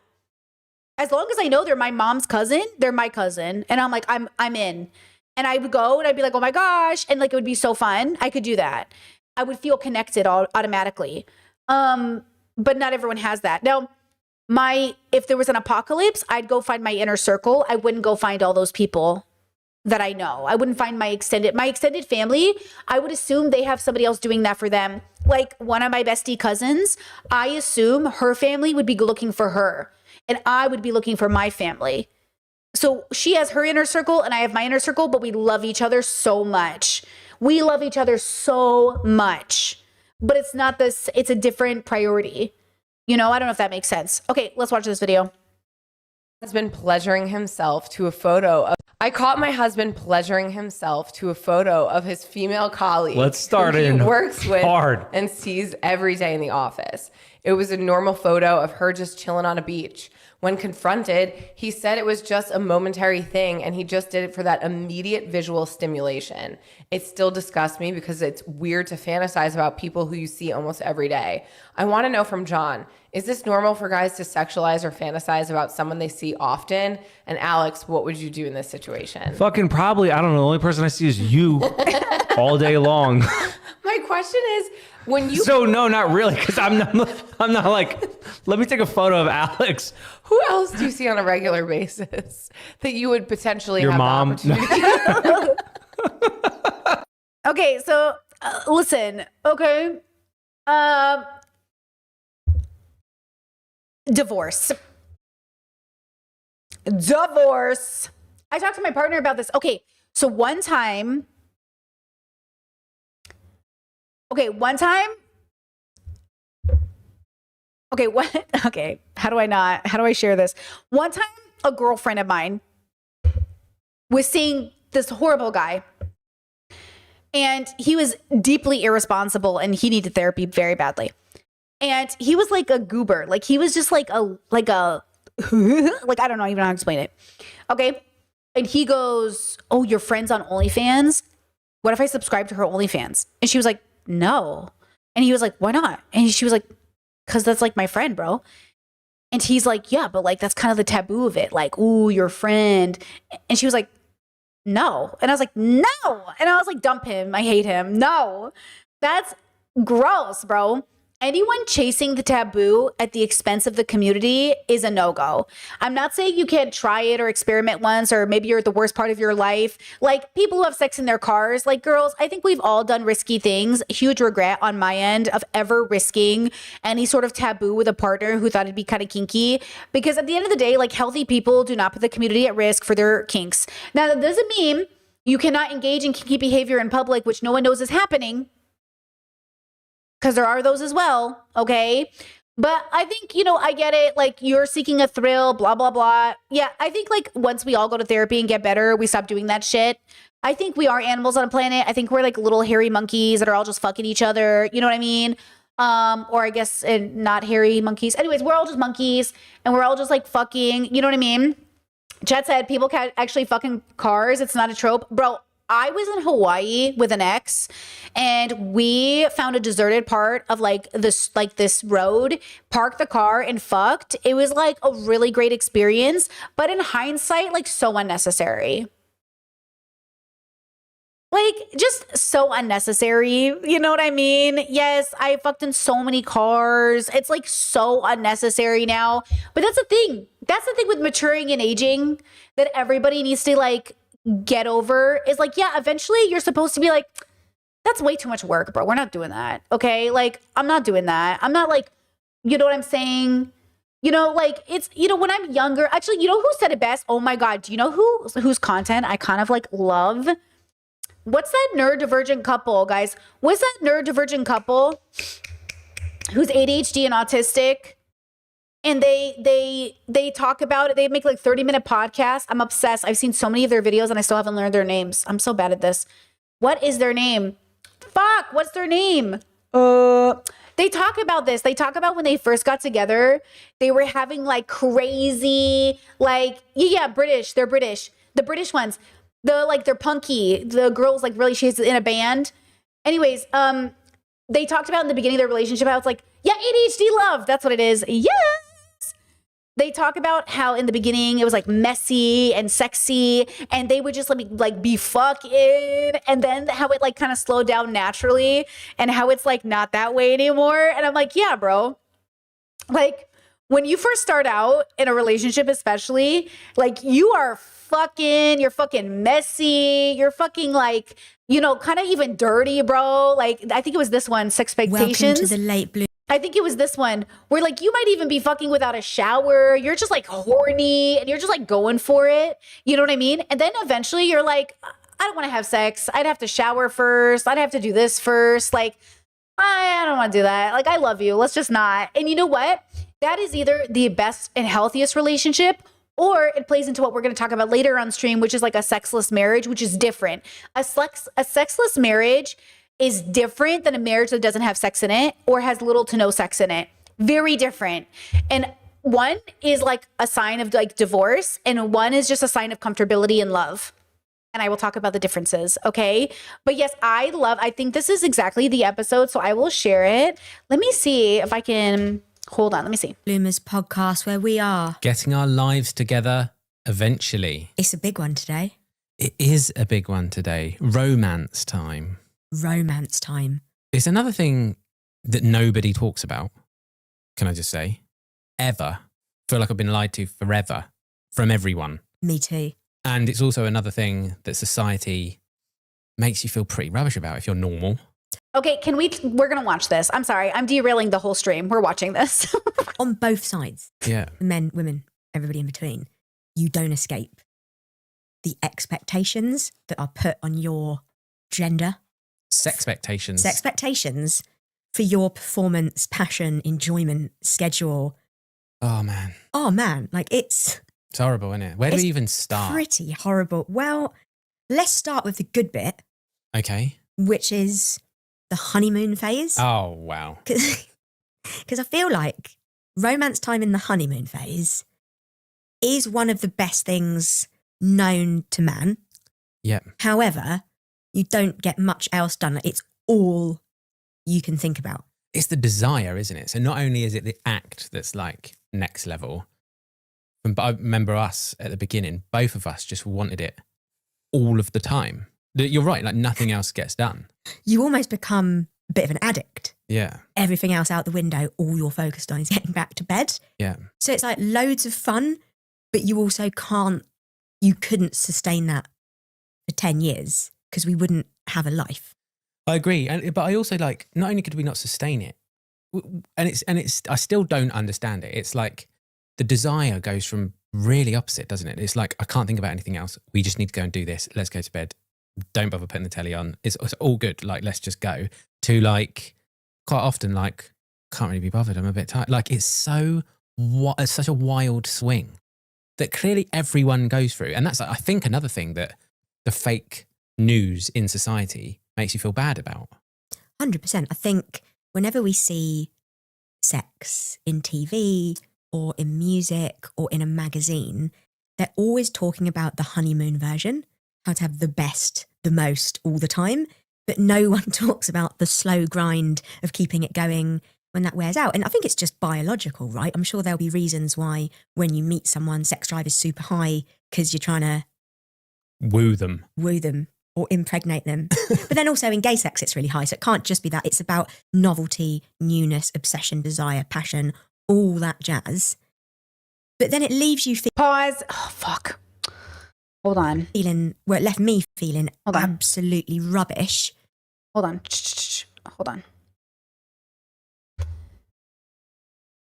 As long as I know they're my mom's cousin, they're my cousin. And I'm like, I'm in. And I would go and I'd be like, oh my gosh. And like, it would be so fun. I could do that. I would feel connected automatically. But not everyone has that. Now, if there was an apocalypse, I'd go find my inner circle. I wouldn't go find all those people that I know. I wouldn't find my extended family. I would assume they have somebody else doing that for them. Like one of my bestie cousins, I assume her family would be looking for her. and I would be looking for my family. So she has her inner circle and I have my inner circle, but we love each other so much. We love each other so much, but it's not this, it's a different priority. You know, I don't know if that makes sense. Okay, let's watch this video. Husband pleasuring himself to a photo of I caught my husband pleasuring himself to a photo of his female colleague. Let's start who he in works with hard. and sees every day in the office. It was a normal photo of her just chilling on a beach. When confronted, he said it was just a momentary thing and he just did it for that immediate visual stimulation. It still disgusts me because it's weird to fantasize about people who you see almost every day. I want to know from John, is this normal for guys to sexualize or fantasize about someone they see often? And Alex, what would you do in this situation? Fucking probably, I don't know. The only person I see is you all day long. My question is, when you So no, not really, because I'm not like, let me take a photo of Alex. who else do you see on a regular basis that you would potentially Your have mom. the opportunity? Okay, so listen, okay. Divorce. I talked to my partner about this. Okay, so one time. Okay, what? Okay, how do I share this? One time, a girlfriend of mine was seeing this horrible guy. And he was deeply irresponsible and he needed therapy very badly. And he was like a goober. Like he was just like a like I don't know even how to explain it. Okay. And he goes, "Oh, your friend's on OnlyFans? What if I subscribe to her OnlyFans?" And she was like, "No." And he was like, "Why not?" And she was like, "'Cause that's like my friend, bro." And he's like, "Yeah, but like that's kind of the taboo of it. Like, ooh, your friend." And she was like, "No." And I was like, "No." And I was like, "Dump him. I hate him." No, that's gross, bro. Anyone chasing the taboo at the expense of the community is a no-go. I'm not saying you can't try it or experiment once, or maybe you're at the worst part of your life. Like people who have sex in their cars, like girls, I think we've all done risky things. Huge regret on my end of ever risking any sort of taboo with a partner who thought it'd be kind of kinky. Because at the end of the day, like healthy people do not put the community at risk for their kinks. Now, that doesn't mean you cannot engage in kinky behavior in public, which no one knows is happening. Because there are those as well, okay? But I think, you know, I get it. Like, you're seeking a thrill, blah, blah, blah. Yeah, I think, like, once we all go to therapy and get better, we stop doing that shit. I think we are animals on a planet. I think we're, like, little hairy monkeys that are all just fucking each other. You know what I mean? Or I guess not hairy monkeys. Anyways, we're all just monkeys, and we're all just, like, fucking. You know what I mean? Chat said people can actually fucking cars. It's not a trope. Bro, I was in Hawaii with an ex and we found a deserted part of like this road, parked the car and fucked. It was like a really great experience, but in hindsight, like so unnecessary. Like just so unnecessary. You know what I mean? Yes, I fucked in so many cars. It's like so unnecessary now. But that's the thing. That's the thing with maturing and aging that everybody needs to like get over is like, yeah, eventually you're supposed to be like, that's way too much work, bro. We're not doing that. Okay. Like, I'm not doing that. I'm not like, you know what I'm saying? You know, like it's, you know, when I'm younger, actually, you know who said it best? Oh my God. Do you know whose content I kind of like love? What's that neurodivergent couple, guys? What's that neurodivergent couple who's ADHD and autistic? And they talk about it. They make like 30-minute podcasts. I'm obsessed. I've seen so many of their videos and I still haven't learned their names. I'm so bad at this. What is their name? Fuck, what's their name? They talk about this. They talk about when they first got together, they were having like crazy, like, yeah, British. They're British. The British ones. They're punky. The girl's like really, she's in a band. Anyways, they talked about in the beginning of their relationship how it's like, yeah, ADHD love. That's what it is. Yes. They talk about how in the beginning it was like messy and sexy and they would just let me like be fucking, and then how it like kind of slowed down naturally and how it's like not that way anymore. And I'm like, yeah, bro. Like when you first start out in a relationship, especially, like you're fucking messy. You're fucking like, you know, kind of even dirty, bro. Like I think it was this one, Sexpectations. Welcome to the late blue. I think it was this one where like you might even be fucking without a shower. You're just like horny and you're just like going for it. You know what I mean? And then eventually you're like, I don't want to have sex. I'd have to shower first. I'd have to do this first. Like, I don't want to do that. Like, I love you. Let's just not. And you know what? That is either the best and healthiest relationship, or it plays into what we're going to talk about later on stream, which is like a sexless marriage, which is different. A sexless marriage is different than a marriage that doesn't have sex in it or has little to no sex in it. Very different. And one is like a sign of like divorce, and one is just a sign of comfortability and love. And I will talk about the differences, okay? But yes, I think this is exactly the episode, so I will share it. Let me see if I can, hold on, let me see. Bloomers podcast, where we are. Getting our lives together eventually. It's a big one today. It is a big one today. Romance time. Romance time. It's another thing that nobody talks about, can I just say? Ever. Feel like I've been lied to forever from everyone. Me too. And it's also another thing that society makes you feel pretty rubbish about if you're normal. Okay, we're going to watch this. I'm sorry, I'm derailing the whole stream. We're watching this. On both sides. Yeah. Men, women, everybody in between. You don't escape the expectations that are put on your gender. Sexpectations. Expectations for your performance, passion, enjoyment, schedule. Oh, man. Oh, man. Like it's horrible, isn't it? Where do we even start? Pretty horrible. Well, let's start with the good bit. Okay. Which is the honeymoon phase. Oh, wow. Because I feel like romance time in the honeymoon phase is one of the best things known to man. Yeah. However, you don't get much else done. It's all you can think about. It's the desire, isn't it? So not only is it the act that's like next level, but I remember us at the beginning, both of us just wanted it all of the time. You're right, like nothing else gets done. You almost become a bit of an addict. Yeah. Everything else out the window, all you're focused on is getting back to bed. Yeah. So it's like loads of fun, but you also couldn't sustain that for 10 years because we wouldn't have a life. I agree. But I also like, not only could we not sustain it, and it's I still don't understand it. It's like the desire goes from really opposite, doesn't it? It's like, I can't think about anything else. We just need to go and do this. Let's go to bed. Don't bother putting the telly on. It's all good. Like, let's just go. To like, quite often, like, can't really be bothered. I'm a bit tired. Like, it's such a wild swing that clearly everyone goes through. And that's, I think, another thing that the fake news in society makes you feel bad about. 100%. I think whenever we see sex in TV or in music or in a magazine, they're always talking about the honeymoon version, how to have the best, the most all the time. But no one talks about the slow grind of keeping it going when that wears out. And I think it's just biological, right? I'm sure there'll be reasons why when you meet someone, sex drive is super high because you're trying to woo them or impregnate them. But then also in gay sex, it's really high. So it can't just be that. It's about novelty, newness, obsession, desire, passion, all that jazz. But then it leaves you Pause. Oh, fuck. Hold on. It left me feeling Hold on. absolutely rubbish. Hold on. Hold on.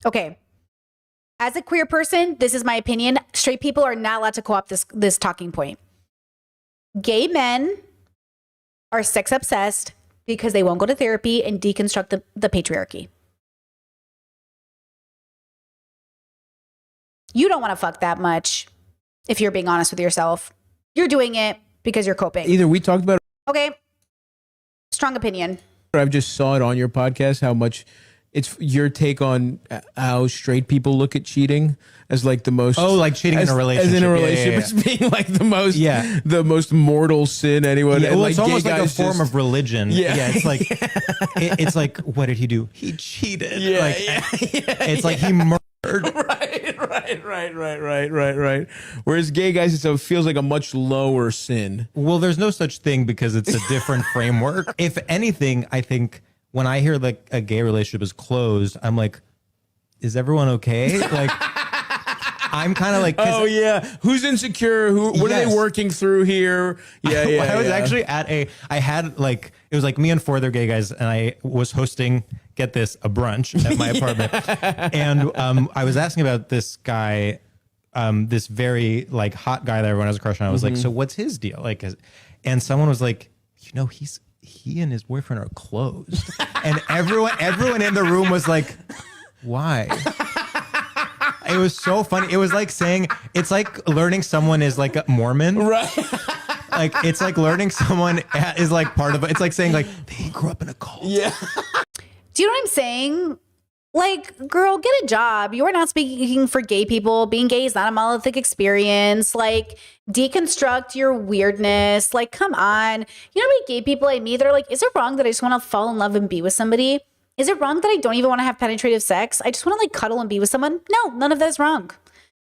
Okay. As a queer person, this is my opinion. Straight people are not allowed to co-opt this talking point. Gay men are sex obsessed because they won't go to therapy and deconstruct the patriarchy. You don't want to fuck that much if you're being honest with yourself. You're doing it because you're coping. Either we talked about it, Okay. Strong opinion. or I've just saw it on your podcast, how much it's your take on how straight people look at cheating as like the most. Oh, like cheating in a relationship. As in a Yeah, yeah, relationship yeah. as being like the most, Yeah. the most mortal sin anyone. Yeah, and well, it's gay almost like a guys form just- of religion. Yeah. It's like it's like, what did he do? He cheated. Yeah, like, it's like he murdered. Right. Whereas gay guys, it feels like a much lower sin. Well, there's no such thing because it's a different framework. If anything, I think when I hear like a gay relationship is closed, I'm like, is everyone okay? Like, I'm kind of like, 'cause Oh yeah, who's insecure? What are Yes. they working through here? Yeah, yeah. I was yeah. actually I had like, it was like me and 4 other gay guys, and I was hosting, get this, a brunch at my apartment. And I was asking about this guy, this very like hot guy that everyone has a crush on. I was like, so what's his deal? Like, and someone was like, he and his boyfriend are closed. And everyone in the room was like, why? It was so funny. It was like saying, it's like learning someone is like a Mormon. Right. Like, it's like learning someone is like part of it. It's like saying like, they grew up in a cult. Yeah. Do you know what I'm saying? Like, girl, get a job. You are not speaking for gay people. Being gay is not a monolithic experience. Like, deconstruct your weirdness. Like, come on. You know how many gay people I meet that are like, is it wrong that I just want to fall in love and be with somebody? Is it wrong that I don't even want to have penetrative sex? I just want to like cuddle and be with someone? No, none of that is wrong.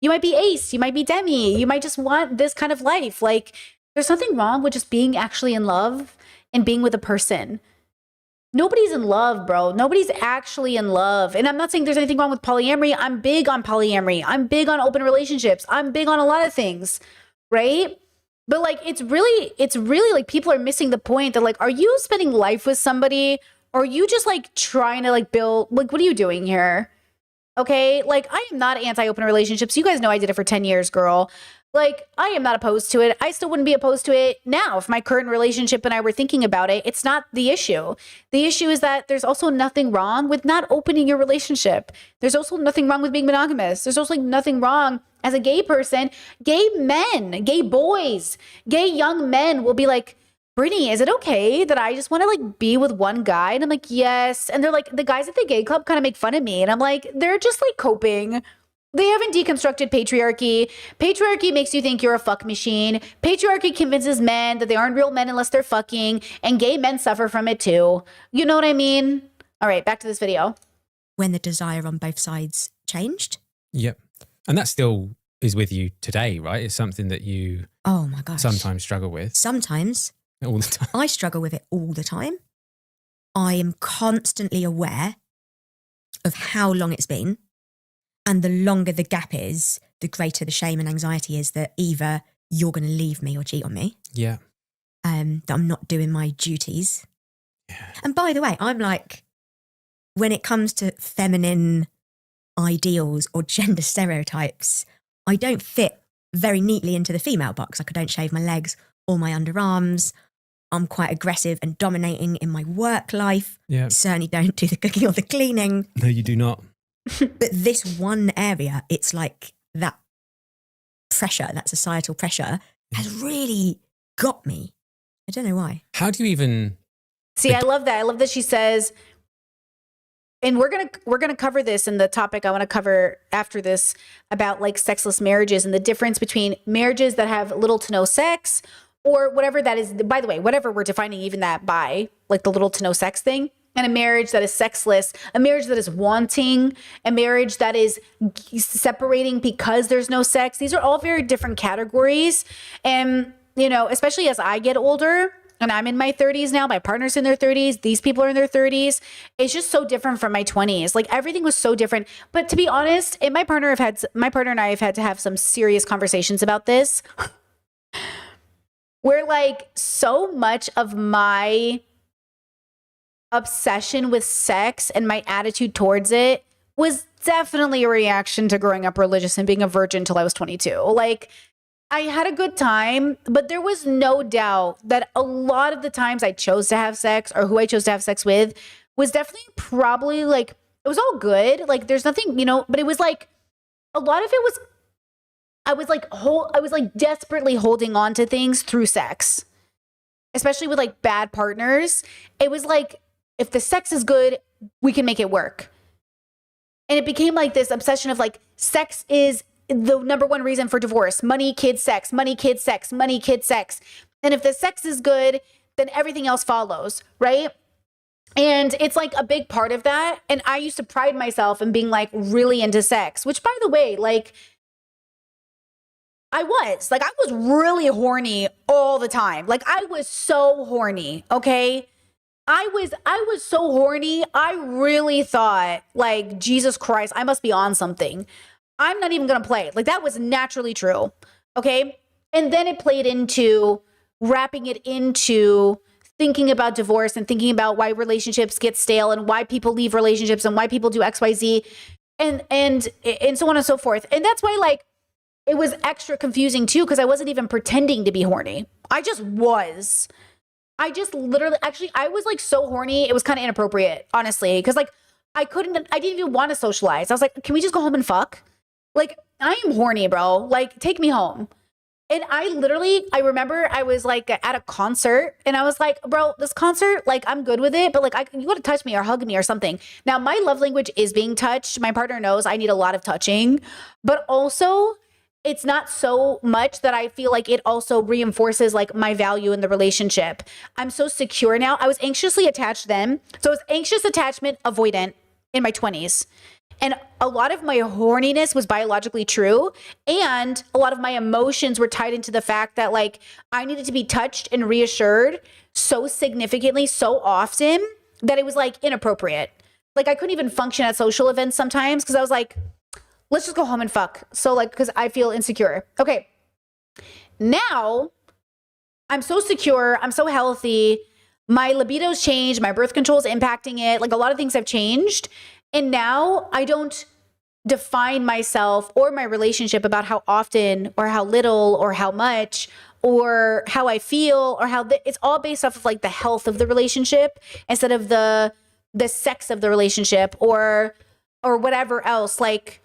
You might be ace. You might be demi. You might just want this kind of life. Like, there's nothing wrong with just being actually in love and being with a person. Nobody's in love, bro. Nobody's actually in love. And I'm not saying there's anything wrong with polyamory. I'm big on polyamory. I'm big on open relationships. I'm big on a lot of things, right? But like, it's really like people are missing the point that like, are you spending life with somebody, or are you just like trying to like build, like, what are you doing here? Okay. Like, I am not anti-open relationships. You guys know I did it for 10 years, girl. Like, I am not opposed to it. I still wouldn't be opposed to it now if my current relationship and I were thinking about it. It's not the issue. The issue is that there's also nothing wrong with not opening your relationship. There's also nothing wrong with being monogamous. There's also like nothing wrong as a gay person. Gay men, gay boys, gay young men will be like, Brittany, is it okay that I just want to like be with one guy? And I'm like, yes. And they're like, the guys at the gay club kind of make fun of me. And I'm like, they're just like coping. They haven't deconstructed patriarchy. Patriarchy makes you think you're a fuck machine. Patriarchy convinces men that they aren't real men unless they're fucking, and gay men suffer from it too. You know what I mean? All right, back to this video. When the desire on both sides changed. Yep. And that still is with you today, right? It's something that you Oh my gosh. sometimes struggle with. Sometimes. All the time. I struggle with it all the time. I am constantly aware of how long it's been. And the longer the gap is, the greater the shame and anxiety is that either you're going to leave me or cheat on me. Yeah. That I'm not doing my duties. Yeah. And by the way, I'm like, when it comes to feminine ideals or gender stereotypes, I don't fit very neatly into the female box. Like, I don't shave my legs or my underarms. I'm quite aggressive and dominating in my work life. Yeah. Certainly don't do the cooking or the cleaning. No, you do not. But this one area, it's like that pressure, that societal pressure has really got me. I don't know why. How do you even See, I love that. I love that she says, and we're gonna cover this in the topic I want to cover after this about like sexless marriages and the difference between marriages that have little to no sex or whatever that is. By the way, whatever we're defining even that by, like the little to no sex thing, and a marriage that is sexless, a marriage that is wanting, a marriage that is separating because there's no sex. These are all very different categories. And, you know, especially as I get older, and I'm in my 30s now, my partner's in their 30s, these people are in their 30s. It's just so different from my 20s. Like, everything was so different. But to be honest, my partner and I have had to have some serious conversations about this. Where like so much of my obsession with sex and my attitude towards it was definitely a reaction to growing up religious and being a virgin till I was 22. Like, I had a good time, but there was no doubt that a lot of the times I chose to have sex or who I chose to have sex with was definitely probably like, it was all good. Like, there's nothing, you know, but it was like, a lot of it was, I was like desperately holding on to things through sex, especially with like bad partners. It was like, if the sex is good, we can make it work. And it became like this obsession of like, sex is the number one reason for divorce. Money, kids, sex, money, kids, sex, money, kids, sex. And if the sex is good, then everything else follows, right? And it's like a big part of that. And I used to pride myself in being like really into sex, which by the way, like I was really horny all the time. Like, I was so horny. Okay. I was so horny. I really thought like, Jesus Christ, I must be on something. I'm not even going to play. Like that was naturally true. Okay. And then it played into wrapping it into thinking about divorce and thinking about why relationships get stale and why people leave relationships and why people do XYZ and so on and so forth. And that's why like it was extra confusing too, because I wasn't even pretending to be horny. I just was. I just literally, actually, I was like so horny. It was kind of inappropriate, honestly. Cause like I didn't even want to socialize. I was like, can we just go home and fuck? Like, I am horny, bro. Like, take me home. And I remember I was like at a concert and I was like, bro, this concert, like, I'm good with it, but like, you got to touch me or hug me or something. Now, my love language is being touched. My partner knows I need a lot of touching, but also it's not so much that I feel like it also reinforces like my value in the relationship. I'm so secure now. I was anxiously attached then. So it was anxious attachment avoidant in my 20s. And a lot of my horniness was biologically true. And a lot of my emotions were tied into the fact that like I needed to be touched and reassured so significantly, so often that it was like inappropriate. Like I couldn't even function at social events sometimes because I was like, let's just go home and fuck. So like, because I feel insecure. Okay. Now I'm so secure. I'm so healthy. My libido's changed. My birth control is impacting it. Like a lot of things have changed. And now I don't define myself or my relationship about how often or how little or how much or how I feel or how it's all based off of like the health of the relationship instead of the sex of the relationship or whatever else. Like,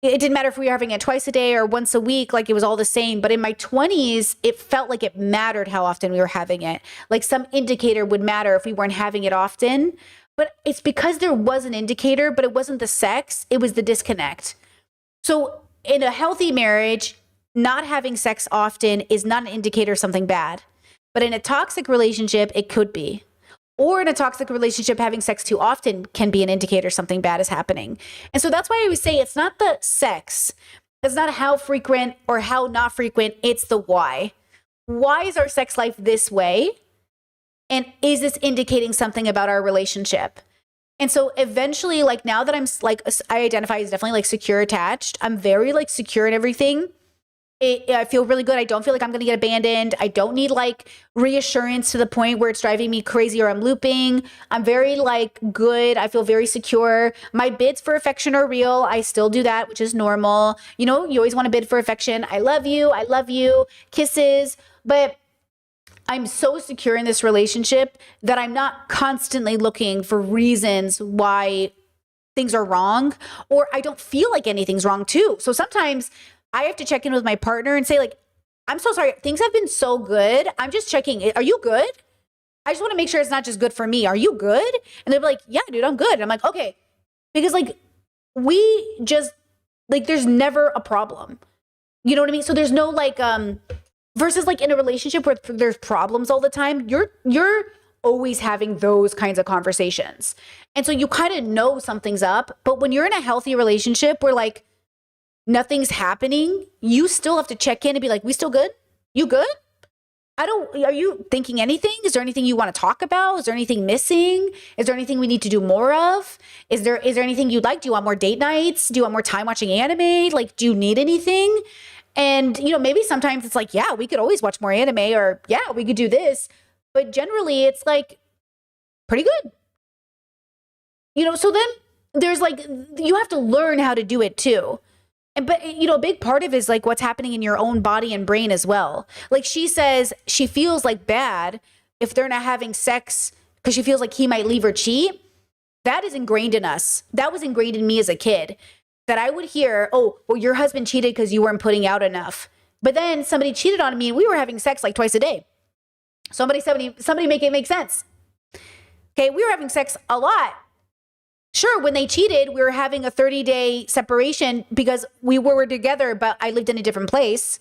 it didn't matter if we were having it twice a day or once a week, like it was all the same. But in my 20s, it felt like it mattered how often we were having it. Like some indicator would matter if we weren't having it often. But it's because there was an indicator, but it wasn't the sex, it was the disconnect. So in a healthy marriage, not having sex often is not an indicator of something bad. But in a toxic relationship, it could be. Or in a toxic relationship, having sex too often can be an indicator something bad is happening. And so that's why I always say it's not the sex. It's not how frequent or how not frequent. It's the why. Why is our sex life this way? And is this indicating something about our relationship? And so eventually, like now that I'm like, I identify as definitely like secure attached. I'm very like secure in everything. I feel really good. I don't feel like I'm going to get abandoned. I don't need like reassurance to the point where it's driving me crazy or I'm looping. I'm very like good. I feel very secure. My bids for affection are real. I still do that, which is normal. You know, you always want to bid for affection. I love you, kisses. But I'm so secure in this relationship that I'm not constantly looking for reasons why things are wrong, or I don't feel like anything's wrong too. So sometimes I have to check in with my partner and say like, I'm so sorry. Things have been so good. I'm just checking. Are you good? I just want to make sure it's not just good for me. Are you good? And they'll be like, yeah, dude, I'm good. And I'm like, okay. Because like, we just like, there's never a problem. You know what I mean? So there's no like, versus like in a relationship where there's problems all the time, you're always having those kinds of conversations. And so you kind of know something's up. But when you're in a healthy relationship where like, nothing's happening, you still have to check in and be like, we still good? You good? Are you thinking anything? Is there anything you want to talk about? Is there anything missing? Is there anything we need to do more of? Is there anything you'd like? Do you want more date nights? Do you want more time watching anime? Like, do you need anything? And, you know, maybe sometimes it's like, yeah, we could always watch more anime or yeah, we could do this. But generally it's like pretty good. You know, so then there's like, you have to learn how to do it too. But, you know, a big part of it is like what's happening in your own body and brain as well. Like she says she feels like bad if they're not having sex because she feels like he might leave or cheat. That is ingrained in us. That was ingrained in me as a kid, that I would hear, oh, well, your husband cheated because you weren't putting out enough. But then somebody cheated on me and we were having sex like twice a day. Somebody make it make sense. Okay, we were having sex a lot. Sure, when they cheated, we were having a 30-day separation because we were together, but I lived in a different place.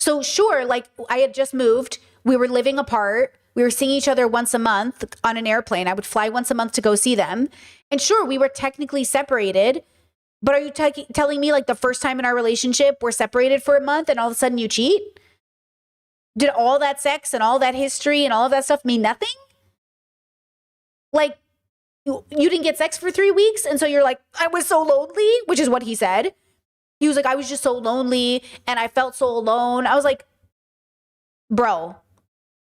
So sure, like I had just moved. We were living apart. We were seeing each other once a month on an airplane. I would fly once a month to go see them. And sure, we were technically separated. But are you telling me like the first time in our relationship we're separated for a month and all of a sudden you cheat? Did all that sex and all that history and all of that stuff mean nothing? Like, you didn't get sex for 3 weeks, and so you're like, I was so lonely, which is what he said. He was like, I was just so lonely and I felt so alone. I was like, bro,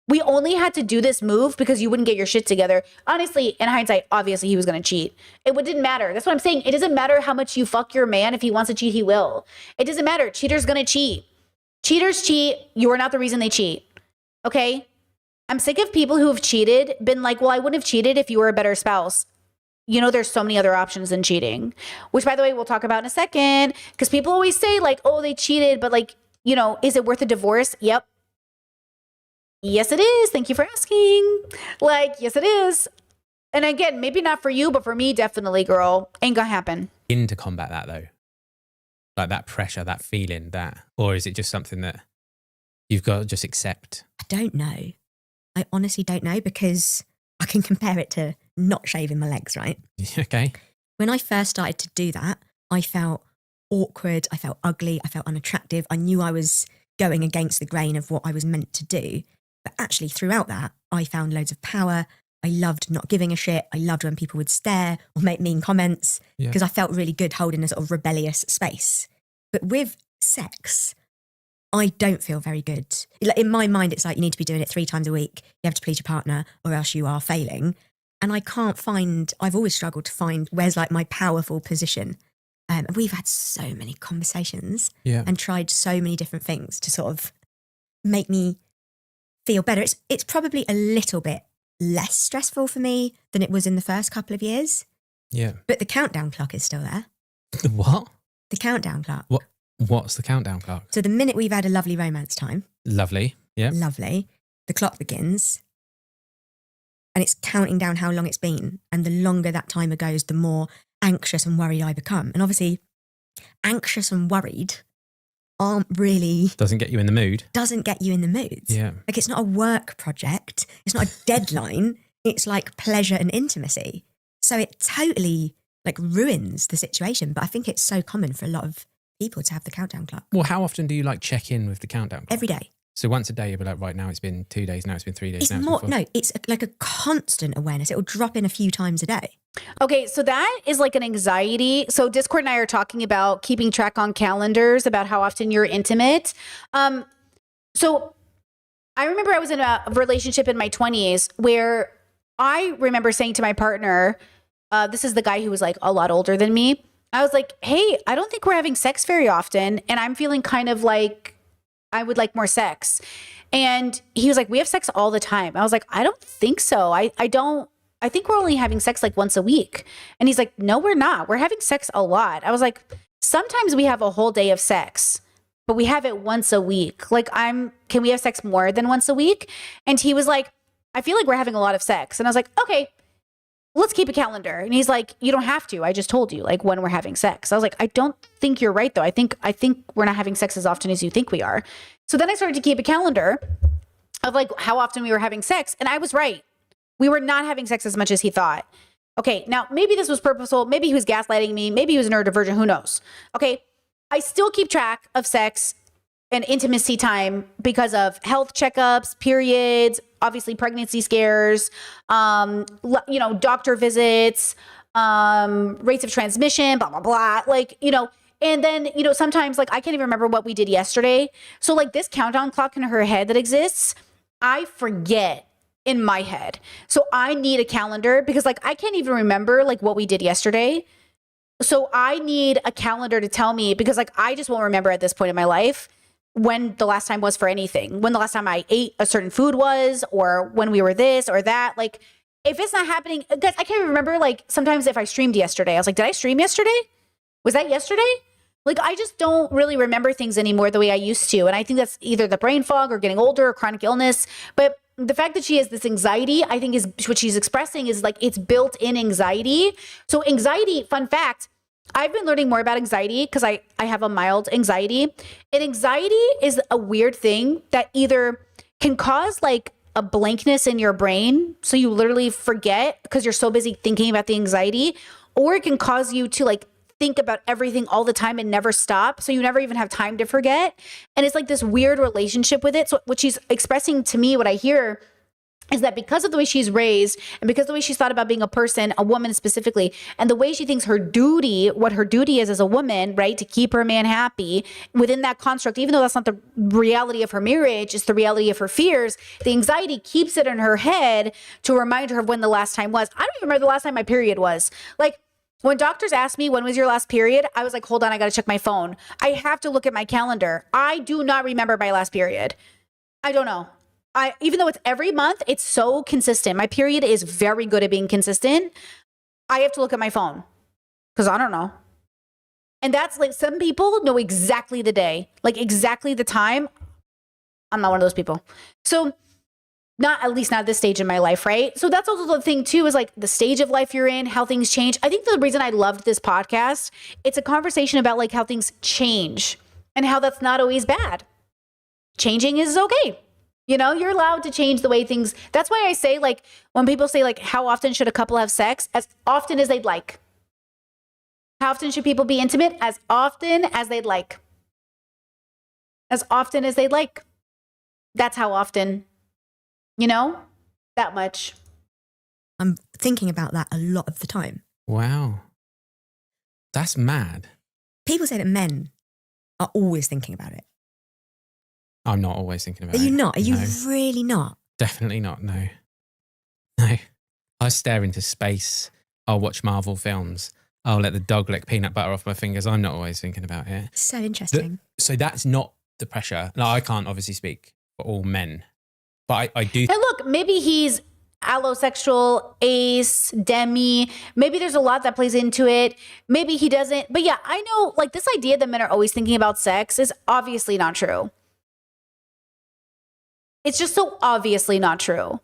we only had to do this move because you wouldn't get your shit together. Honestly, in hindsight, obviously he was going to cheat. It didn't matter. That's what I'm saying. It doesn't matter how much you fuck your man. If he wants to cheat, he will. It doesn't matter. Cheater's going to cheat. Cheaters cheat. You are not the reason they cheat. Okay? I'm sick of people who have cheated, been like, well, I wouldn't have cheated if you were a better spouse. You know, there's so many other options than cheating, which, by the way, we'll talk about in a second, because people always say like, oh, they cheated, but like, you know, is it worth a divorce? Yep. Yes, it is. Thank you for asking. Like, yes, it is. And again, maybe not for you, but for me, definitely, girl. Ain't gonna happen. To combat that though, like that pressure, that feeling, or is it just something that you've got to just accept? I don't know. I honestly don't know, because I can compare it to not shaving my legs, right? Okay. When I first started to do that, I felt awkward. I felt ugly. I felt unattractive. I knew I was going against the grain of what I was meant to do. But actually, throughout that, I found loads of power. I loved not giving a shit. I loved when people would stare or make mean comments, because I felt really good holding a sort of rebellious space. But with sex, I don't feel very good. In my mind, it's like you need to be doing it 3 times a week. You have to please your partner or else you are failing. And I can't find, I've always struggled to find where's like my powerful position. And we've had so many conversations and tried so many different things to sort of make me feel better. It's probably a little bit less stressful for me than it was in the first couple of years. Yeah. But the countdown clock is still there. The what? The countdown clock. What's the countdown clock? So the minute we've had a lovely romance time. Lovely. Yeah. Lovely. The clock begins. And it's counting down how long it's been. And the longer that timer goes, the more anxious and worried I become. And obviously, anxious and worried aren't really... Doesn't get you in the mood. Doesn't get you in the mood. Yeah. Like, it's not a work project. It's not a deadline. It's like pleasure and intimacy. So it totally like ruins the situation. But I think it's so common for a lot of people to have the countdown clock. Well, how often do you like check in with the countdown clock? Every day. So once a day you'll be like, right, now it's been 2 days, now it's been 3 days. It's now more, it's been 4. no, it's like a constant awareness. It will drop in a few times a day. Okay, so that is like an anxiety. So Discord and I are talking about keeping track on calendars about how often you're intimate. So I remember I was in a relationship in my 20s where I remember saying to my partner, this is the guy who was like a lot older than me. I was like, hey, I don't think we're having sex very often. And I'm feeling kind of like I would like more sex. And he was like, we have sex all the time. I was like, I don't think so. I think we're only having sex like once a week. And he's like, no, we're not. We're having sex a lot. I was like, sometimes we have a whole day of sex, but we have it once a week. Like can we have sex more than once a week? And he was like, I feel like we're having a lot of sex. And I was like, okay, let's keep a calendar. And he's like, you don't have to. I just told you like when we're having sex. I was like, I don't think you're right though. I think we're not having sex as often as you think we are. So then I started to keep a calendar of like how often we were having sex. And I was right. We were not having sex as much as he thought. Okay, now maybe this was purposeful. Maybe he was gaslighting me. Maybe he was neurodivergent. Who knows? Okay, I still keep track of sex and intimacy time because of health checkups, periods, obviously pregnancy scares, doctor visits, rates of transmission, blah, blah, blah. Like, and then, sometimes like I can't even remember what we did yesterday. So like this countdown clock in her head that exists, I forget in my head. So I need a calendar because like I can't even remember like what we did yesterday. So I need a calendar to tell me because like I just won't remember at this point in my life when the last time was for anything, when the last time I ate a certain food was, or when we were this or that. Like if it's not happening, guys, I can't even remember. Like sometimes if I streamed yesterday, I was like, did I stream yesterday? Was that yesterday? Like I just don't really remember things anymore the way I used to. And I think that's either the brain fog or getting older or chronic illness. But the fact that she has this anxiety, I think is what she's expressing is like it's built in anxiety. So anxiety, fun fact, I've been learning more about anxiety because I have a mild anxiety. And anxiety is a weird thing that either can cause like a blankness in your brain. So you literally forget because you're so busy thinking about the anxiety, or it can cause you to like think about everything all the time and never stop. So you never even have time to forget. And it's like this weird relationship with it. So what she's expressing to me, what I hear is that because of the way she's raised and because of the way she's thought about being a person, a woman specifically, and the way she thinks her duty, what her duty is as a woman, right, to keep her man happy within that construct, even though that's not the reality of her marriage, it's the reality of her fears, the anxiety keeps it in her head to remind her of when the last time was. I don't even remember the last time my period was. Like, when doctors asked me, when was your last period? I was like, hold on, I got to check my phone. I have to look at my calendar. I do not remember my last period. I don't know. Even though it's every month, it's so consistent. My period is very good at being consistent. I have to look at my phone because I don't know. And that's like, some people know exactly the day, like exactly the time. I'm not one of those people. So not, at least not at this stage in my life, right? So that's also the thing too, is like the stage of life you're in, how things change. I think the reason I loved this podcast, it's a conversation about like how things change and how that's not always bad. Changing is okay. You know, you're allowed to change the way things. That's why I say, like, when people say, like, how often should a couple have sex? As often as they'd like. How often should people be intimate? As often as they'd like. As often as they'd like. That's how often. You know? That much. I'm thinking about that a lot of the time. Wow. That's mad. People say that men are always thinking about it. I'm not always thinking about Are it. you not? Are you No. really not? Definitely not, no. No. I stare into space. I'll watch Marvel films. I'll let the dog lick peanut butter off my fingers. I'm not always thinking about it. So interesting. So that's not the pressure. No, I can't obviously speak for all men. But I do. And look, maybe he's allosexual, ace, demi. Maybe there's a lot that plays into it. Maybe he doesn't. But yeah, I know, like, this idea that men are always thinking about sex is obviously not true. It's just so obviously not true.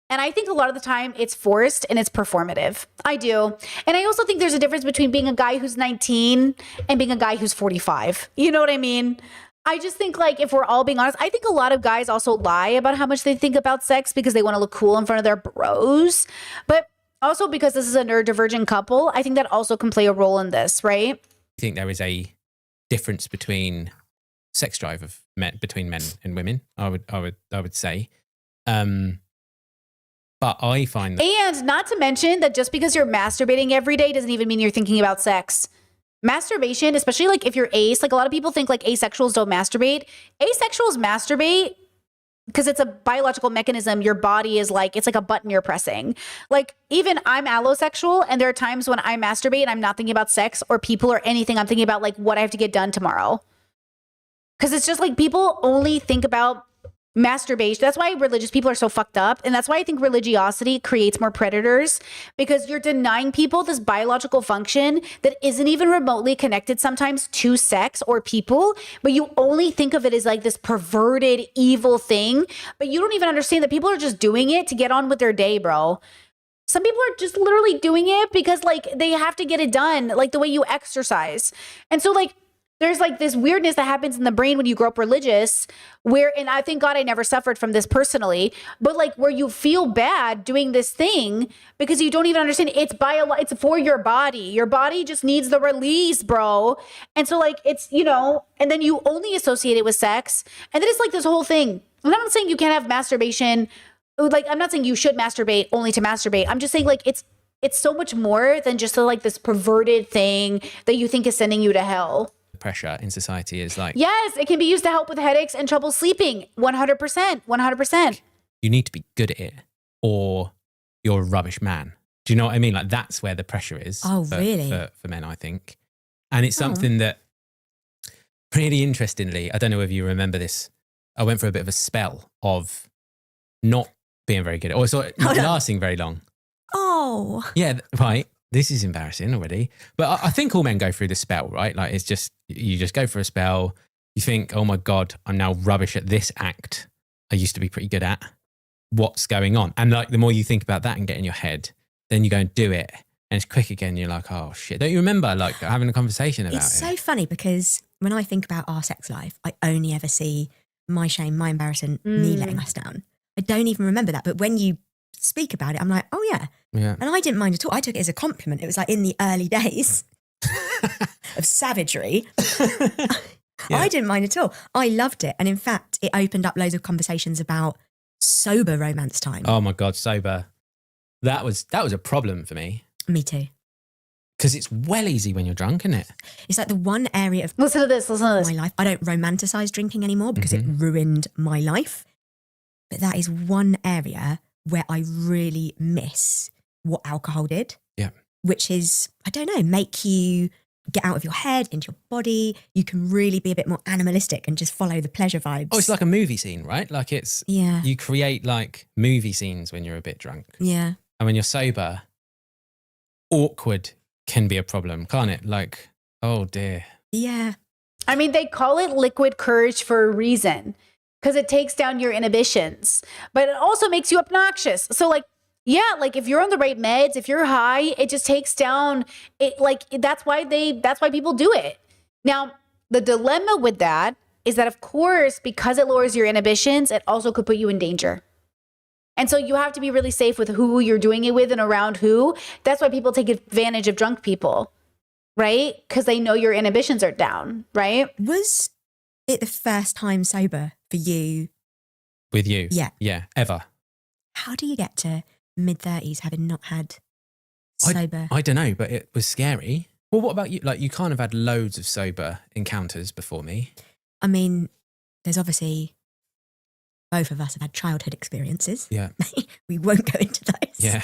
And I think a lot of the time it's forced and it's performative. I do. And I also think there's a difference between being a guy who's 19 and being a guy who's 45. You know what I mean? I just think, like, if we're all being honest, I think a lot of guys also lie about how much they think about sex because they want to look cool in front of their bros. But also because this is a neurodivergent couple, I think that also can play a role in this, right? I think there is a difference between sex drive of men, between men and women. I would say, but I find that, And not to mention that just because you're masturbating every day doesn't even mean you're thinking about sex. Masturbation, especially like if you're ace, like a lot of people think like asexuals don't masturbate. Asexuals masturbate because it's a biological mechanism. Your body is like, it's like a button you're pressing. Like, even I'm allosexual, and there are times when I masturbate and I'm not thinking about sex or people or anything. I'm thinking about like what I have to get done tomorrow. Because it's just like people only think about masturbation. That's why religious people are so fucked up. And that's why I think religiosity creates more predators, because you're denying people this biological function that isn't even remotely connected sometimes to sex or people, but you only think of it as like this perverted, evil thing. But you don't even understand that people are just doing it to get on with their day, bro. Some people are just literally doing it because like they have to get it done, like the way you exercise. And so like, there's like this weirdness that happens in the brain when you grow up religious where, and I thank God I never suffered from this personally, but like where you feel bad doing this thing because you don't even understand it's it's for your body. Your body just needs the release, bro. And so like, it's, you know, and then you only associate it with sex. And then it's like this whole thing. And I'm not saying you can't have masturbation. Like, I'm not saying you should masturbate only to masturbate. I'm just saying like, it's so much more than just like this perverted thing that you think is sending you to hell. pressure in society is like, yes, it can be used to help with headaches and trouble sleeping. 100%. You need to be good at it or you're a rubbish man. Do you know what I mean? Like, that's where the pressure is. Oh, for, really? For men, I think. And it's something that, really interestingly, I don't know if you remember this, I went for a bit of a spell of not being very good at it, or not lasting very long. Oh. Yeah, right. This is embarrassing already. But I think all men go through the spell, right? Like, it's just, you just go for a spell. You think, oh my God, I'm now rubbish at this act I used to be pretty good at. What's going on? And like, the more you think about that and get in your head, then you go and do it. And it's quick again. You're like, oh shit. Don't you remember like having a conversation about It's it? so funny because when I think about our sex life, I only ever see my shame, my embarrassment, me letting us down. I don't even remember that. But when you speak about it, I'm like, oh yeah. Yeah. And I didn't mind at all. I took it as a compliment. It was like in the early days of savagery. I didn't mind at all. I loved it. And in fact, it opened up loads of conversations about Sober romance time. Oh my God, sober. That was a problem for me. Me too. Because it's well easy when you're drunk, isn't it? It's like the one area of Listen to this. my life. I don't romanticize drinking anymore because it ruined my life. But that is one area where I really miss what alcohol did. Yeah. Which is, I don't know, make you get out of your head, into your body. You can really be a bit more animalistic and just follow the pleasure vibes. Oh, it's like a movie scene, right? Like it's, Yeah. you create like movie scenes when you're a bit drunk. Yeah. And when you're sober, awkward can be a problem, can't it? Like, oh dear. Yeah. I mean, they call it liquid courage for a reason because it takes down your inhibitions, but it also makes you obnoxious. So like, yeah, like if you're on the right meds, if you're high, it just takes down it. Like that's why people do it. Now, the dilemma with that is that, of course, because it lowers your inhibitions, it also could put you in danger. And so you have to be really safe with who you're doing it with and around who. That's why people take advantage of drunk people, right? Because they know your inhibitions are down, right? Was it the first time sober for you? With you? Yeah. Yeah, ever. How do you get to mid-30s having not had sober? I don't know, but it was scary. Well, what about you? Like, you kind of had loads of sober encounters before me. I mean, there's obviously, both of us have had childhood experiences. Yeah. We won't go into those. Yeah.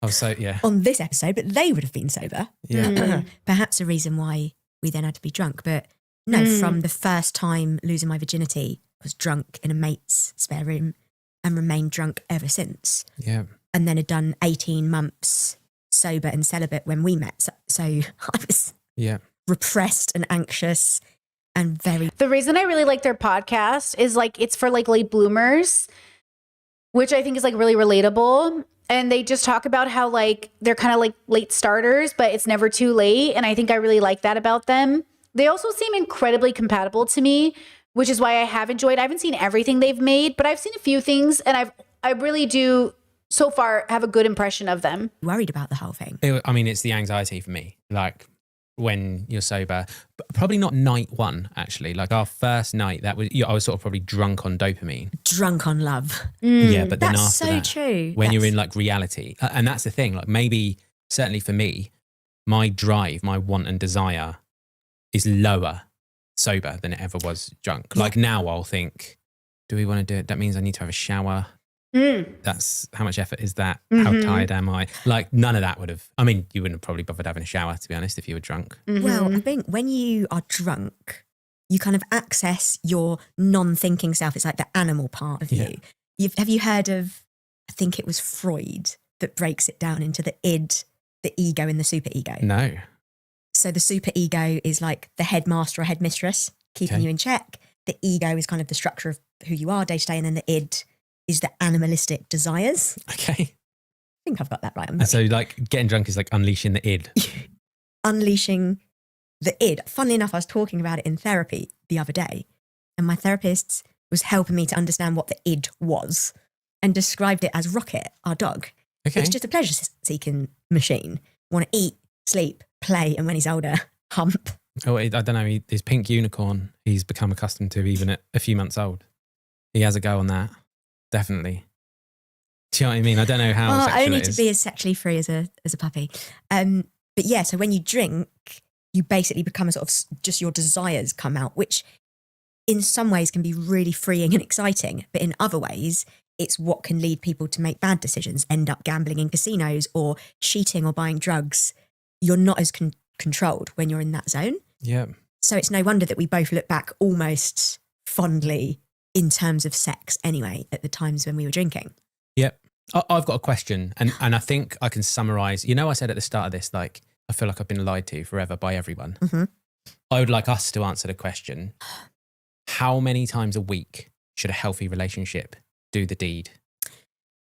I was yeah. On this episode, but they would have been sober. Yeah. Perhaps a reason why we then had to be drunk. But no, from the first time losing my virginity, I was drunk in a mate's spare room and remained drunk ever since. Yeah. And then had done 18 months sober and celibate when we met. So I was repressed and anxious and very... The reason I really like their podcast is like, it's for like late bloomers, which I think is like really relatable. And they just talk about how like, they're kind of like late starters, but it's never too late. And I think I really like that about them. They also seem incredibly compatible to me, which is why I haven't seen everything they've made, but I've seen a few things and I really do so far have a good impression of them. Worried about the whole thing. I mean, it's the anxiety for me. Like when you're sober, but probably not night one, actually. Like our first night, I was sort of probably drunk on dopamine. Drunk on love. Yeah, but then That's after so that, true. when you're in like reality, and that's the thing, like maybe, certainly for me, my drive, my want and desire is lower sober than it ever was drunk. Like now I'll think, do we want to do it? That means I need to have a shower. That's how much effort is that? How tired am I? Like none of that would have, I mean, you wouldn't have probably bothered having a shower, to be honest, if you were drunk. Well, I think when you are drunk, you kind of access your non-thinking self. It's like the animal part of you. Have you heard of, I think it was Freud that breaks it down into the id, the ego and the superego? No. So the superego is like the headmaster or headmistress, keeping you in check. The ego is kind of the structure of who you are day to day. And then the id is the animalistic desires. Okay. I think I've got that right. And so like getting drunk is like unleashing the id. Unleashing the id. Funnily enough, I was talking about it in therapy the other day, and my therapist was helping me to understand what the id was and described it as Rocket, our dog. Okay. It's just a pleasure-seeking machine. Want to eat, sleep, play, and when he's older, hump. Oh, I don't know. His pink unicorn, he's become accustomed to even at a few months old. He has a go on that. Definitely. Do you know what I mean? I don't know how sexual only it to is. be as sexually free as a puppy. But yeah, so when you drink, you basically become a sort of, just your desires come out, which in some ways can be really freeing and exciting. But in other ways, it's what can lead people to make bad decisions, end up gambling in casinos or cheating or buying drugs. You're not as controlled when you're in that zone. Yeah. So it's no wonder that we both look back almost fondly in terms of sex anyway, at the times when we were drinking. Yep. I've got a question, and I think I can summarize. You know, I said at the start of this, like, I feel like I've been lied to forever by everyone. I would like us to answer the question, how many times a week should a healthy relationship do the deed?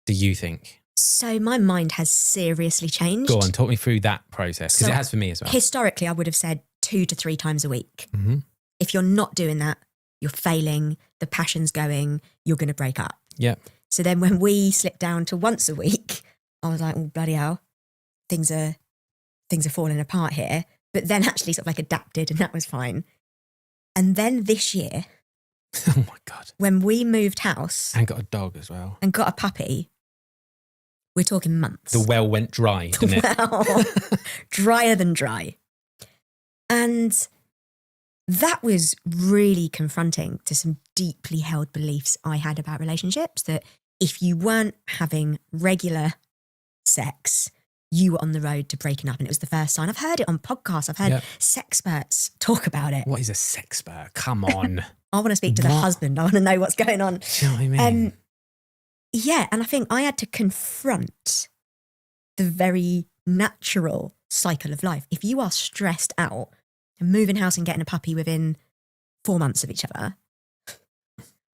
Do you think? So my mind has seriously changed. Go on, talk me through that process, because So it has for me as well. Historically, I would have said 2 to 3 times a week. Mm-hmm. If you're not doing that, you're failing, the passion's going, you're going to break up. Yeah. So then when we slipped down to once a week, I was like, oh, bloody hell, things are falling apart here. But then actually sort of like adapted, and that was fine. And then this year, Oh my God. When we moved house And got a dog as well. and got a puppy, we're talking months. The well went dry, didn't it? Well, drier than dry. And that was really confronting to some deeply held beliefs I had about relationships, that if you weren't having regular sex, you were on the road to breaking up. And it was the first sign. I've heard it on podcasts. I've heard sexperts talk about it. What is a sexpert? Come on. I want to speak to the husband. I want to know what's going on. Do you know what I mean? Yeah, and I think I had to confront the very natural cycle of life. If you are stressed out and moving house and getting a puppy within 4 months of each other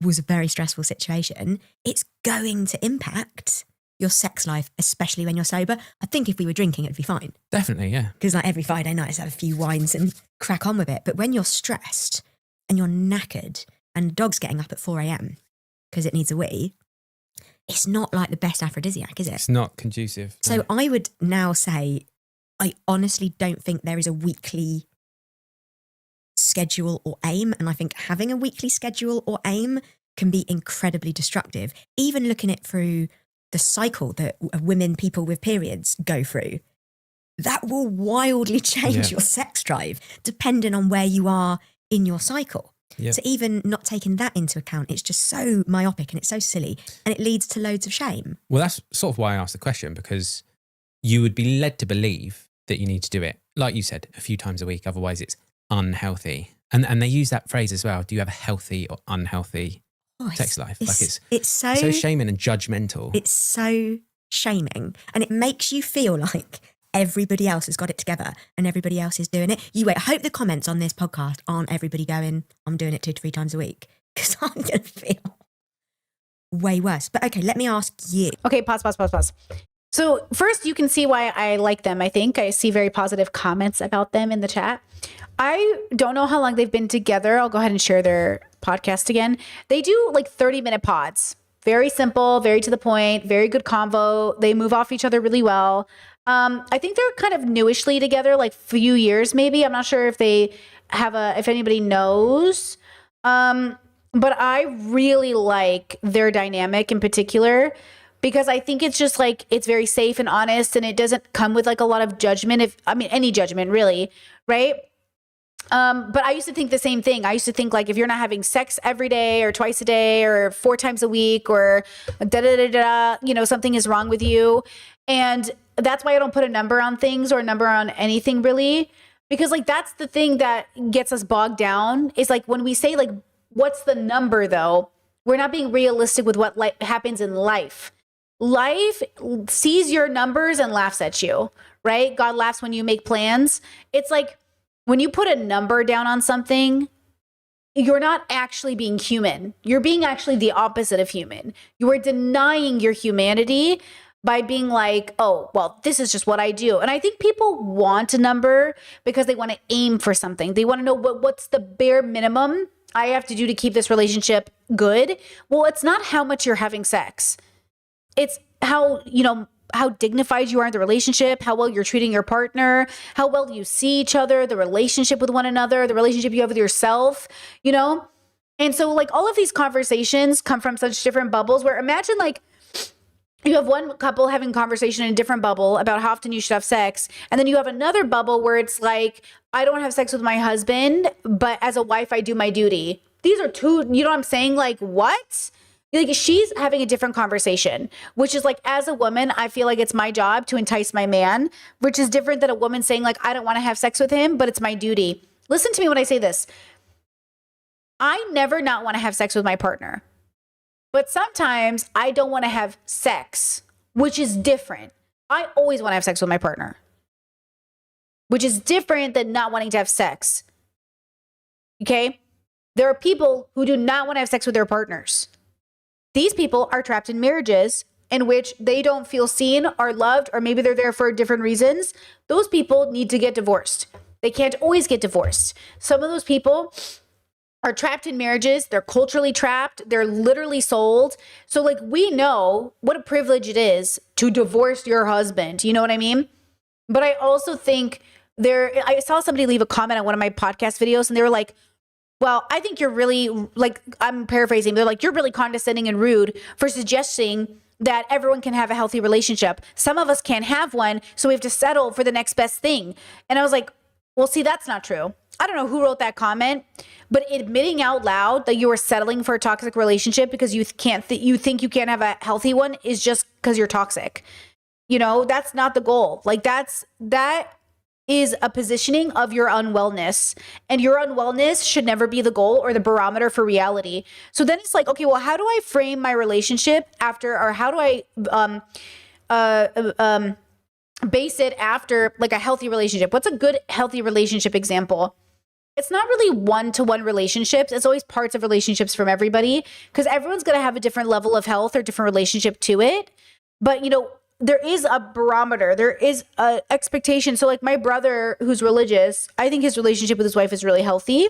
was a very stressful situation, it's going to impact your sex life, especially when you're sober. I think if we were drinking, it'd be fine. Definitely, yeah. Because like every Friday night, have a few wines and crack on with it. But when you're stressed and you're knackered and the dog's getting up at 4 a.m. because it needs a wee, it's not like the best aphrodisiac, is it? It's not conducive. So I would now say, I honestly don't think there is a weekly schedule or aim. And I think having a weekly schedule or aim can be incredibly destructive. Even looking at through the cycle that women, people with periods go through, that will wildly change your sex drive depending on where you are in your cycle. Yeah. So even not taking that into account, it's just so myopic and it's so silly and it leads to loads of shame. Well, that's sort of why I asked the question, because you would be led to believe that you need to do it, like you said, a few times a week. Otherwise, it's unhealthy. And they use that phrase as well. Do you have a healthy or unhealthy sex life? It's so shaming and judgmental. It's so shaming. And it makes you feel like everybody else has got it together and everybody else is doing it. I hope the comments on this podcast aren't everybody going, I'm doing it 2 to 3 times a week, because I'm going to feel way worse. But okay, let me ask you. Okay, pause. So first, you can see why I like them. I think I see very positive comments about them in the chat. I don't know how long they've been together. I'll go ahead and share their podcast again. They do like 30-minute pods. Very simple, very to the point, very good convo. They move off each other really well. I think they're kind of newishly together, like few years maybe. I'm not sure if they have if anybody knows. But I really like their dynamic in particular, because I think it's just like, it's very safe and honest, and it doesn't come with like a lot of judgment. Any judgment really, right? But I used to think the same thing. I used to think like, if you're not having sex every day or twice a day or 4 times a week or something is wrong with you. And that's why I don't put a number on things or a number on anything really, because like, that's the thing that gets us bogged down, is like when we say like, what's the number though? We're not being realistic with what happens in life. Life sees your numbers and laughs at you, right? God laughs when you make plans. It's like, when you put a number down on something, you're not actually being human. You're being actually the opposite of human. You are denying your humanity by being like, oh, well, this is just what I do. And I think people want a number because they want to aim for something. They want to know what's the bare minimum I have to do to keep this relationship good. Well, it's not how much you're having sex. It's how dignified you are in the relationship, how well you're treating your partner, how well you see each other, the relationship with one another, the relationship you have with yourself, And so like all of these conversations come from such different bubbles, where imagine like you have one couple having conversation in a different bubble about how often you should have sex. And then you have another bubble where it's like, I don't have sex with my husband, but as a wife, I do my duty. These are two, you know what I'm saying? Like, what? Like, she's having a different conversation, which is like, as a woman, I feel like it's my job to entice my man, which is different than a woman saying like, I don't want to have sex with him, but it's my duty. Listen to me when I say this. I never not want to have sex with my partner, but sometimes I don't want to have sex, which is different. I always want to have sex with my partner, which is different than not wanting to have sex. Okay? There are people who do not want to have sex with their partners. These people are trapped in marriages in which they don't feel seen or loved, or maybe they're there for different reasons. Those people need to get divorced. They can't always get divorced. Some of those people are trapped in marriages. They're culturally trapped. They're literally sold. So like, we know what a privilege it is to divorce your husband. You know what I mean? But I also think I saw somebody leave a comment on one of my podcast videos and they were like, well, I think you're really, like, I'm paraphrasing, they're like, you're really condescending and rude for suggesting that everyone can have a healthy relationship. Some of us can't have one, so we have to settle for the next best thing. And I was like, well, see, that's not true. I don't know who wrote that comment, but admitting out loud that you are settling for a toxic relationship because you you think you can't have a healthy one is just because you're toxic. You know, that's not the goal. Like that is a positioning of your unwellness, and your unwellness should never be the goal or the barometer for reality. So then it's like, okay, well, how do I frame my relationship after, or how do I base it after like a healthy relationship? What's a good healthy relationship example? It's not really one-to-one relationships. It's always parts of relationships from everybody, because everyone's going to have a different level of health or different relationship to it. But, you know, there is a barometer. There is a expectation. So like my brother who's religious, I think his relationship with his wife is really healthy.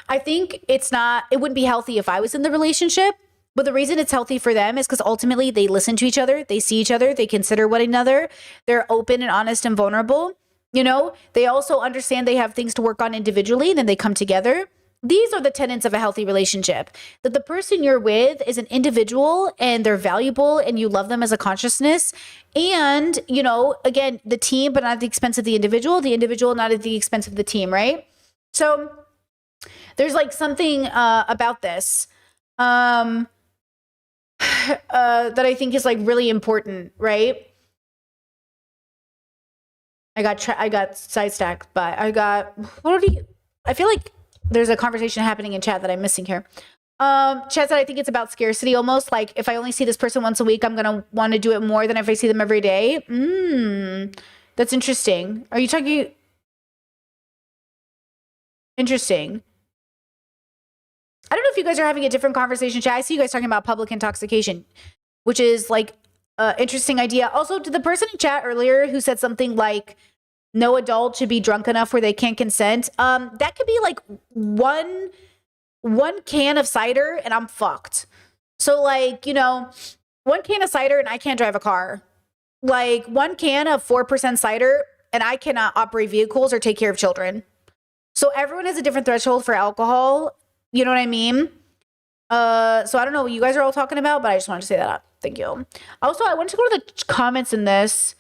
I think it wouldn't be healthy if I was in the relationship. But the reason it's healthy for them is because ultimately they listen to each other. They see each other. They consider one another. They're open and honest and vulnerable. You know, they also understand they have things to work on individually, and then they come together. These are the tenets of a healthy relationship, that the person you're with is an individual and they're valuable and you love them as a consciousness. And, you know, again, the team, but not at the expense of the individual not at the expense of the team, right? So there's like something about this that I think is like really important, right? I got sidestacked, but I feel like there's a conversation happening in chat that I'm missing here. Chat said, I think it's about scarcity almost. Like, if I only see this person once a week, I'm going to want to do it more than if I see them every day. That's interesting. Are you talking? Interesting. I don't know if you guys are having a different conversation, chat. I see you guys talking about public intoxication, which is like an interesting idea. Also, to the person in chat earlier who said something like, no adult should be drunk enough where they can't consent. That could be like one can of cider and I'm fucked. So like, you know, 1 can of cider and I can't drive a car. Like 1 can of 4% cider and I cannot operate vehicles or take care of children. So everyone has a different threshold for alcohol. You know what I mean? So I don't know what you guys are all talking about, but I just wanted to say that up. Thank you. Also, I wanted to go to the comments in this.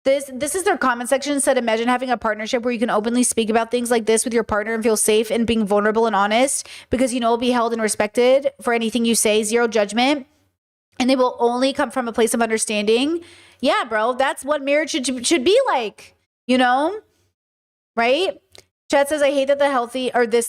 This is their comment section. Said, imagine having a partnership where you can openly speak about things like this with your partner and feel safe and being vulnerable and honest, because you know will be held and respected for anything you say, zero judgment, and they will only come from a place of understanding. Yeah, bro, that's what marriage should be like, you know, right? Chat says, I hate that the healthy, or their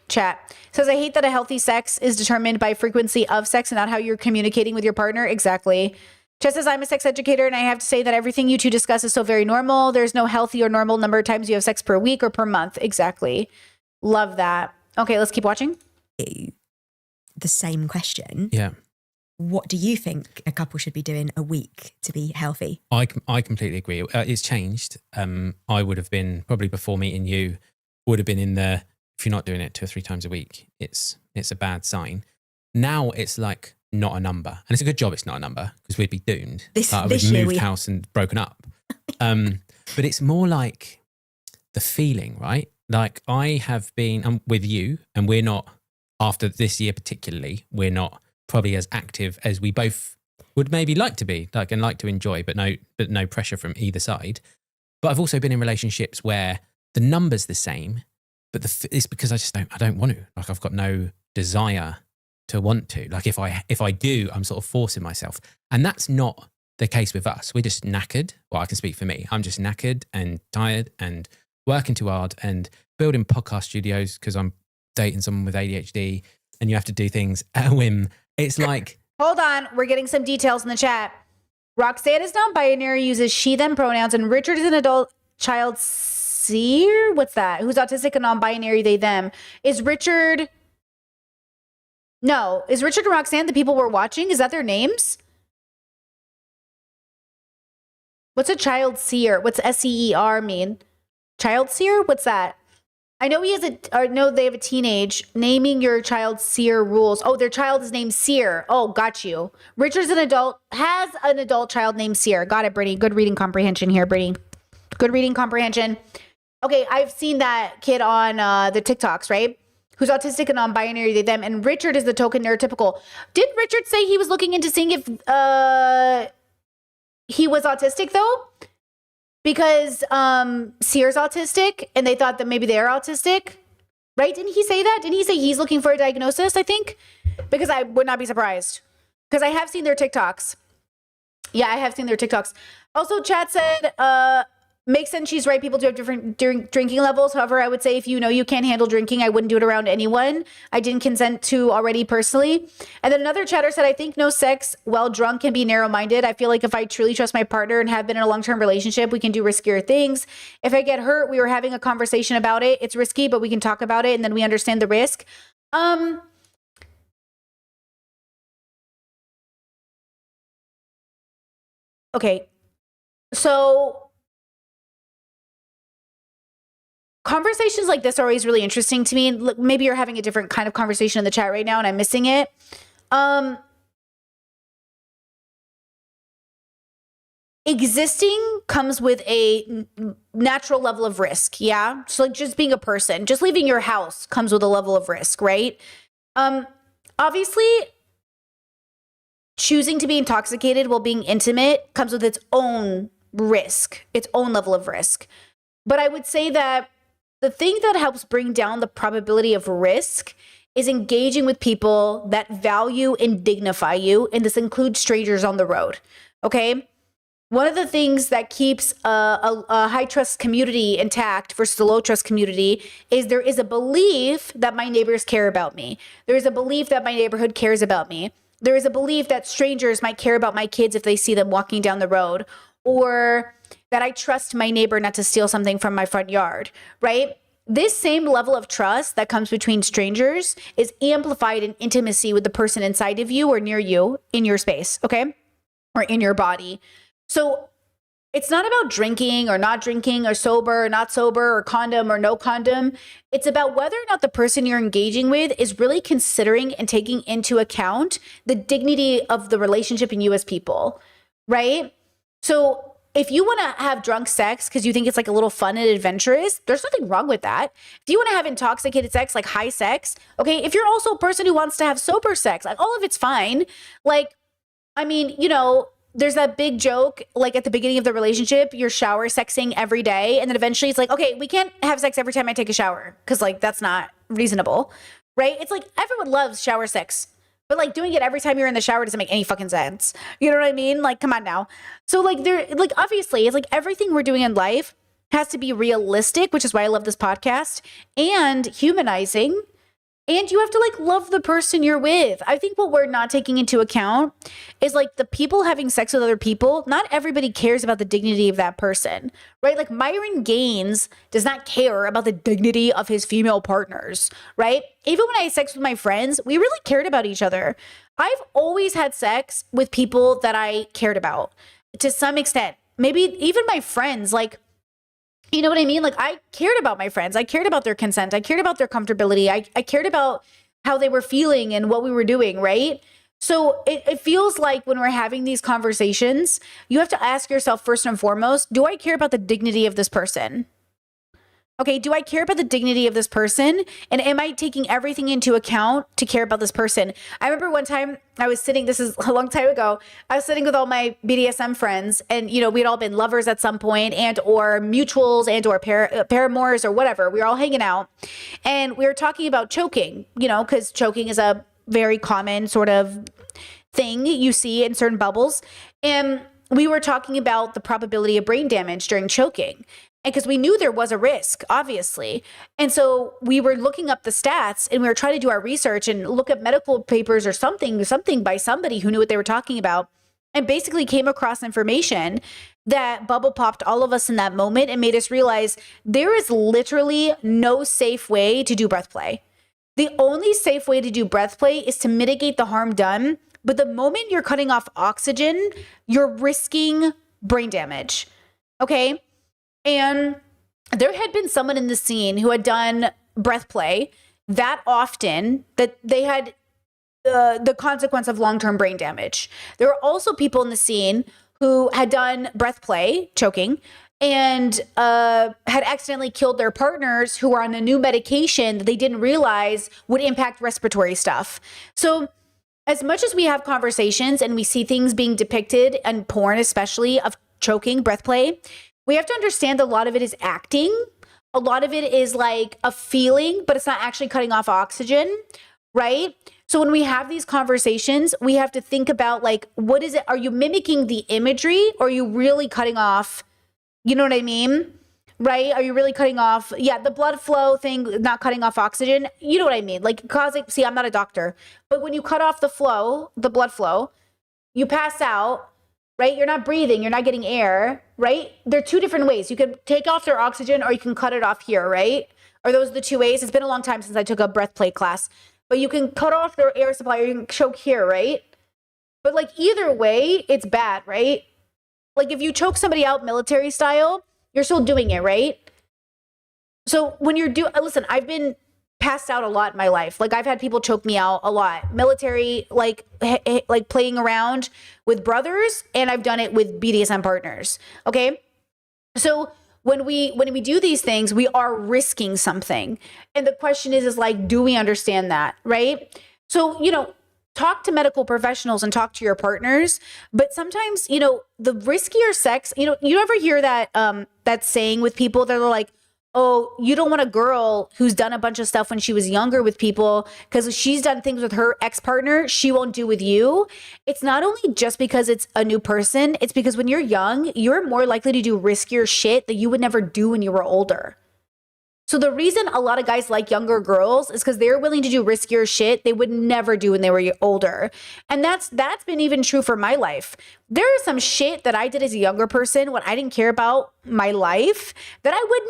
chat says, I hate that a healthy sex is determined by frequency of sex and not how you're communicating with your partner. Exactly. Chat says, I'm a sex educator and I have to say that everything you two discuss is so very normal. There's no healthy or normal number of times you have sex per week or per month. Exactly. Love that. Okay, let's keep watching. The same question. Yeah. What do you think a couple should be doing a week to be healthy? I completely agree. It's changed. I would have been, probably before meeting you, would have been in the, if you're not doing it 2 or 3 times a week, it's a bad sign. Now it's like not a number. And it's a good job it's not a number, because we'd be doomed. We'd moved house and broken up. But it's more like the feeling, right? Like I have been with you, and we're not, after this year particularly, we're not probably as active as we both would maybe like to be, like, and like to enjoy, but no pressure from either side. But I've also been in relationships where the number's the same, but it's because I don't want to. Like I've got no desire to want to. Like if I do, I'm sort of forcing myself. And that's not the case with us. We're just knackered. Well, I can speak for me. I'm just knackered and tired and working too hard and building podcast studios because I'm dating someone with ADHD, and you have to do things at a whim. It's like... Hold on. We're getting some details in the chat. Roxanne is non-binary, uses she, them pronouns, and Richard is an adult child seer? What's that? Who's autistic and non-binary, they, them. Is Richard and Roxanne the people we're watching? Is that their names? What's a child seer? What's SEER mean? Child seer? What's that? I know they have a teenage. Naming your child seer rules. Oh, their child is named Seer. Oh, got you. Richard's has an adult child named Seer. Got it, Brittany. Good reading comprehension here, Brittany. Good reading comprehension. Okay, I've seen that kid on the TikToks, right? Who's autistic and non-binary, they, them. And Richard is the token neurotypical. Did Richard say he was looking into seeing if he was autistic, though? Because Sear's autistic, and they thought that maybe they're autistic, right? Didn't he say that? Didn't he say he's looking for a diagnosis, I think? Because I would not be surprised. Because I have seen their TikToks. Yeah, I have seen their TikToks. Also, chat said, makes sense, she's right. People do have different drinking levels. However, I would say if you know you can't handle drinking, I wouldn't do it around anyone I didn't consent to already personally. And then another chatter said, I think no sex while drunk can be narrow-minded. I feel like if I truly trust my partner and have been in a long-term relationship, we can do riskier things. If I get hurt, we were having a conversation about it. It's risky, but we can talk about it and then we understand the risk. Okay, so conversations like this are always really interesting to me. Look, maybe you're having a different kind of conversation in the chat right now and I'm missing it. Existing comes with a natural level of risk, yeah? So like just being a person, just leaving your house comes with a level of risk, right? Obviously, choosing to be intoxicated while being intimate comes with its own risk, its own level of risk. But I would say that the thing that helps bring down the probability of risk is engaging with people that value and dignify you. And this includes strangers on the road. Okay. One of the things that keeps a high trust community intact versus a low trust community is there is a belief that my neighbors care about me. There is a belief that my neighborhood cares about me. There is a belief that strangers might care about my kids if they see them walking down the road, or that I trust my neighbor not to steal something from my front yard, right? This same level of trust that comes between strangers is amplified in intimacy with the person inside of you or near you in your space, okay? Or in your body. So it's not about drinking or not drinking or sober or not sober or condom or no condom. It's about whether or not the person you're engaging with is really considering and taking into account the dignity of the relationship and you as people, right? So if you want to have drunk sex because you think it's like a little fun and adventurous, there's nothing wrong with that. If you want to have intoxicated sex, like high sex, okay, if you're also a person who wants to have sober sex, like all of it's fine. Like, I mean, you know, there's that big joke, like at the beginning of the relationship, you're shower sexing every day. And then eventually it's like, okay, we can't have sex every time I take a shower because like that's not reasonable, right? It's like everyone loves shower sex, but like doing it every time you're in the shower doesn't make any fucking sense. You know what I mean? Like, come on now. So like obviously it's like everything we're doing in life has to be realistic, which is why I love this podcast, and humanizing. And you have to like love the person you're with. I think what we're not taking into account is like the people having sex with other people. Not everybody cares about the dignity of that person, right? Like Myron Gaines does not care about the dignity of his female partners, right? Even when I had sex with my friends, we really cared about each other. I've always had sex with people that I cared about to some extent. Maybe even my friends, like, you know what I mean? Like I cared about my friends. I cared about their consent. I cared about their comfortability. I cared about how they were feeling and what we were doing, right? So it feels like when we're having these conversations, you have to ask yourself first and foremost, do I care about the dignity of this person? Okay, do I care about the dignity of this person? And am I taking everything into account to care about this person? I remember one time I was sitting, this is a long time ago, I was sitting with all my BDSM friends and, you know, we'd all been lovers at some point and or mutuals and or paramours or whatever. We were all hanging out and we were talking about choking, you know, because choking is a very common sort of thing you see in certain bubbles. And we were talking about the probability of brain damage during choking. And because we knew there was a risk, obviously. And so we were looking up the stats and we were trying to do our research and look up medical papers or something by somebody who knew what they were talking about, and basically came across information that bubble popped all of us in that moment and made us realize there is literally no safe way to do breath play. The only safe way to do breath play is to mitigate the harm done. But the moment you're cutting off oxygen, you're risking brain damage. Okay? And there had been someone in the scene who had done breath play that often that they had the consequence of long-term brain damage. There were also people in the scene who had done breath play, choking, and had accidentally killed their partners who were on a new medication that they didn't realize would impact respiratory stuff. So as much as we have conversations and we see things being depicted in porn, especially of choking, breath play, we have to understand a lot of it is acting. A lot of it is like a feeling, but it's not actually cutting off oxygen, right? So when we have these conversations, we have to think about like, what is it? Are you mimicking the imagery or are you really cutting off? You know what I mean? Right? Are you really cutting off? Yeah, the blood flow thing, not cutting off oxygen. You know what I mean? Like causing, see, I'm not a doctor, but when you cut off the flow, the blood flow, you pass out, right? You're not breathing, you're not getting air, right? There are two different ways. You can take off their oxygen or you can cut it off here, right? Are those the two ways? It's been a long time since I took a breath play class, but you can cut off their air supply or you can choke here, right? But like either way, it's bad, right? Like if you choke somebody out military style, you're still doing it, right? So when you're listen, I've been passed out a lot in my life. Like I've had people choke me out a lot. Military, like playing around with brothers, and I've done it with BDSM partners. Okay. So when we do these things, we are risking something. And the question is like, do we understand that? Right? So, talk to medical professionals and talk to your partners. But sometimes, the riskier sex, you ever hear that, that saying with people that are like, oh, you don't want a girl who's done a bunch of stuff when she was younger with people because she's done things with her ex-partner she won't do with you. It's not only just because it's a new person, it's because when you're young, you're more likely to do riskier shit that you would never do when you were older. So the reason a lot of guys like younger girls is because they're willing to do riskier shit they would never do when they were older. And that's been even true for my life. There is some shit that I did as a younger person when I didn't care about my life that I would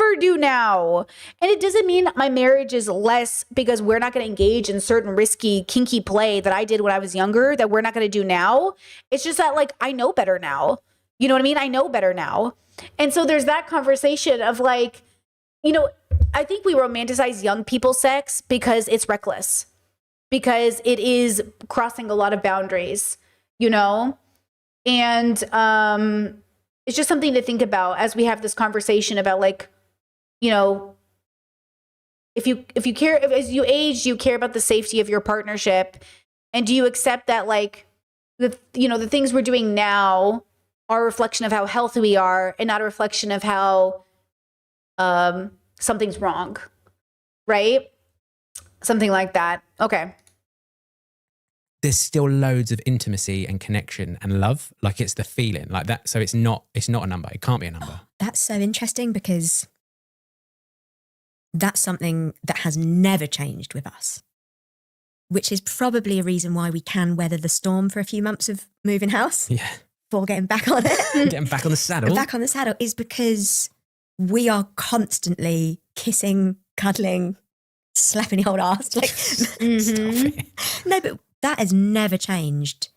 never do now. And it doesn't mean my marriage is less because we're not going to engage in certain risky, kinky play that I did when I was younger that we're not going to do now. It's just that like, I know better now. You know what I mean? I know better now. And so there's that conversation of like, I think we romanticize young people sex because it's reckless, because it is crossing a lot of boundaries, and it's just something to think about as we have this conversation about like, if you care, if as you age, you care about the safety of your partnership, and do you accept that like the things we're doing now are a reflection of how healthy we are and not a reflection of how something's wrong, right? Something like that. Okay. There's still loads of intimacy and connection and love. Like it's the feeling like that. So it's not a number. It can't be a number. That's so interesting because that's something that has never changed with us, which is probably a reason why we can weather the storm for a few months of moving house. Yeah. Before getting back on it. Getting back on the saddle. Back on the saddle is because we are constantly kissing, cuddling, slapping the old ass. Like, no, but that has never changed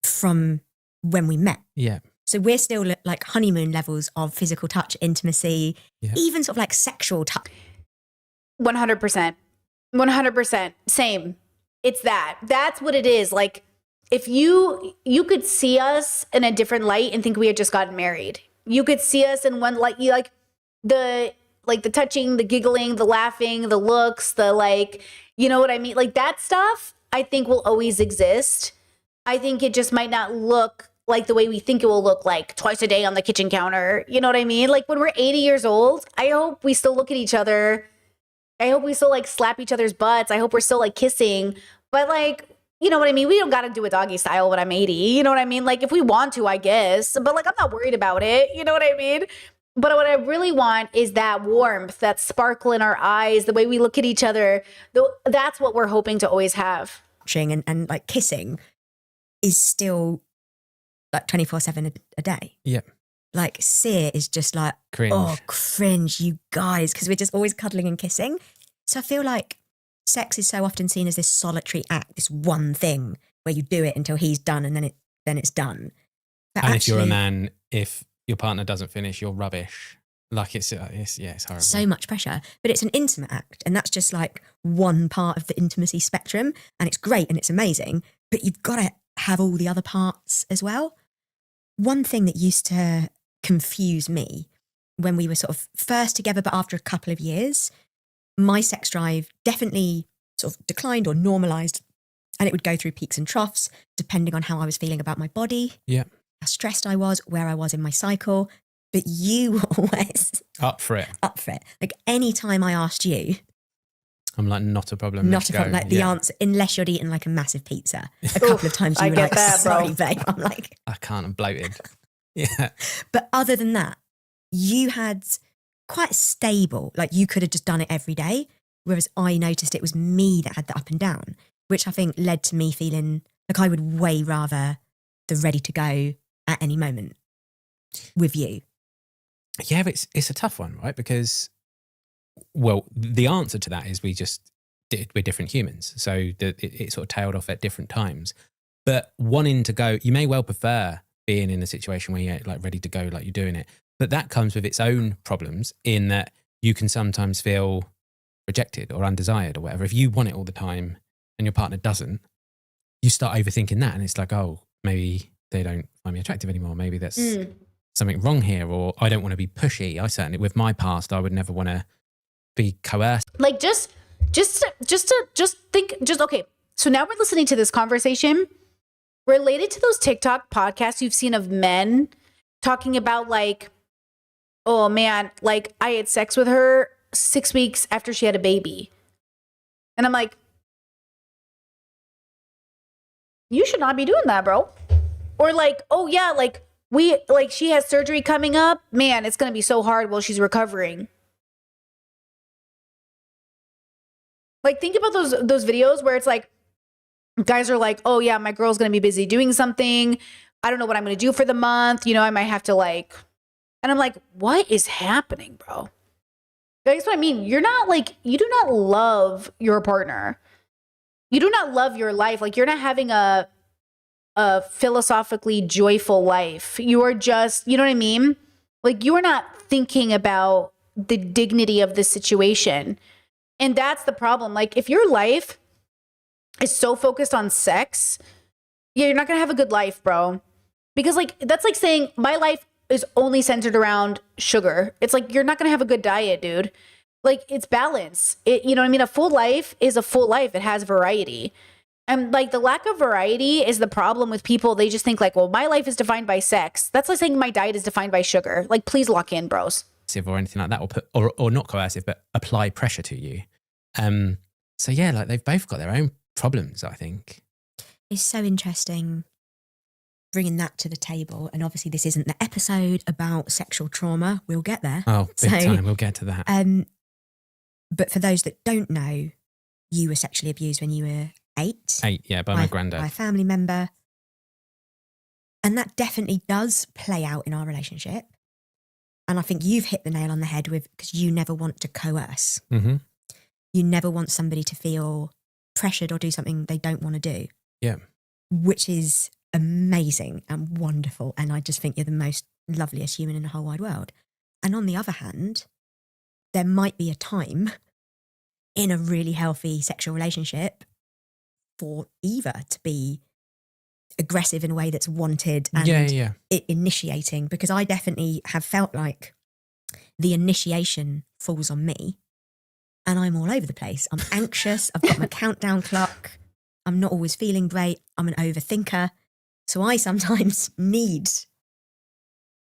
from when we met. Yeah. So we're still at like honeymoon levels of physical touch, intimacy, even sort of like sexual touch. 100%. 100%. Same. It's that. That's what it is. Like if you could see us in a different light and think we had just gotten married. You could see us in one light, the touching, the giggling, the laughing, the looks, the like, you know what I mean? Like that stuff I think will always exist. I think it just might not look like the way we think it will look like twice a day on the kitchen counter. You know what I mean? Like when we're 80 years old, I hope we still look at each other. I hope we still like slap each other's butts. I hope we're still like kissing, but like, you know what I mean? We don't got to do a doggy style when I'm 80. You know what I mean? Like if we want to, I guess, but like, I'm not worried about it. You know what I mean? But what I really want is that warmth, that sparkle in our eyes, the way we look at each other. That's what we're hoping to always have. And like kissing is still like 24/7 a day. Yeah. Like Sear is just like, cringe. Oh, cringe, you guys, because we're just always cuddling and kissing. So I feel like sex is so often seen as this solitary act, this one thing where you do it until he's done and then it's done. But and if you're a man, if your partner doesn't finish, you're rubbish. Like it's horrible. So much pressure, but it's an intimate act, and that's just like one part of the intimacy spectrum, and it's great and it's amazing, but you've got to have all the other parts as well. One thing that used to confuse me when we were sort of first together, but after a couple of years, my sex drive definitely sort of declined or normalized, and it would go through peaks and troughs depending on how I was feeling about my body, Yeah. how stressed I was, where I was in my cycle. But you were always Up for it. up for it. Like any time I asked you, I'm like, not a problem. not let's a problem. go. Like the Yeah. answer, unless you'd eaten like a massive pizza. A couple of times you I were get like, that, bro. sorry, babe. I'm like, I can't, I'm bloated. Yeah. but other than that, you had quite stable, like you could have just done it every day. Whereas I noticed it was me that had the up and down, which I think led to me feeling like I would way rather the ready to go at any moment with you. Yeah, but it's a tough one, right? Because, well, the answer to that is we're different humans. So it sort of tailed off at different times. But wanting to go, you may well prefer being in a situation where you're like ready to go, like you're doing it. But that comes with its own problems in that you can sometimes feel rejected or undesired or whatever. If you want it all the time and your partner doesn't, you start overthinking that. And it's like, oh, maybe they don't find me attractive anymore. Maybe there's something wrong here, or I don't want to be pushy. I certainly, with my past, I would never want to be coerced. Like just think, okay. So now we're listening to this conversation related to those TikTok podcasts you've seen of men talking about like, oh man, like I had sex with her 6 weeks after she had a baby. And I'm like, you should not be doing that, bro. Or like, oh yeah, like she has surgery coming up. Man, it's going to be so hard while she's recovering. Like think about those videos where it's like, guys are like, oh yeah, my girl's going to be busy doing something. I don't know what I'm going to do for the month. You know, I might have to like, and I'm like, what is happening, bro? That's what I mean. You're not like, you do not love your partner. You do not love your life. Like you're not having a philosophically joyful life. You are just, you know what I mean? Like you are not thinking about the dignity of the situation. And that's the problem. Like if your life is so focused on sex, yeah, you're not going to have a good life, bro. Because like, that's like saying my life is only centered around sugar. It's like, you're not going to have a good diet, dude. Like it's balance. You know what I mean? A full life is a full life. It has variety. And like the lack of variety is the problem with people. They just think like, well, my life is defined by sex. That's like saying my diet is defined by sugar. Like, please lock in, bros. Or anything like that, or not coercive, but apply pressure to you. So yeah, like they've both got their own problems, I think. It's so interesting bringing that to the table. And obviously this isn't the episode about sexual trauma. We'll get there. Oh, big time. We'll get to that. But for those that don't know, you were sexually abused when you were 8. 8, yeah, by my granddad. By a family member. And that definitely does play out in our relationship. And I think you've hit the nail on the head with, because you never want to coerce. Mm-hmm. You never want somebody to feel pressured or do something they don't want to do. Yeah. Which is amazing and wonderful. And I just think you're the most loveliest human in the whole wide world. And on the other hand, there might be a time in a really healthy sexual relationship for either to be aggressive in a way that's wanted and initiating, because I definitely have felt like the initiation falls on me and I'm all over the place. I'm anxious. I've got my countdown clock. I'm not always feeling great. I'm an overthinker. So I sometimes need,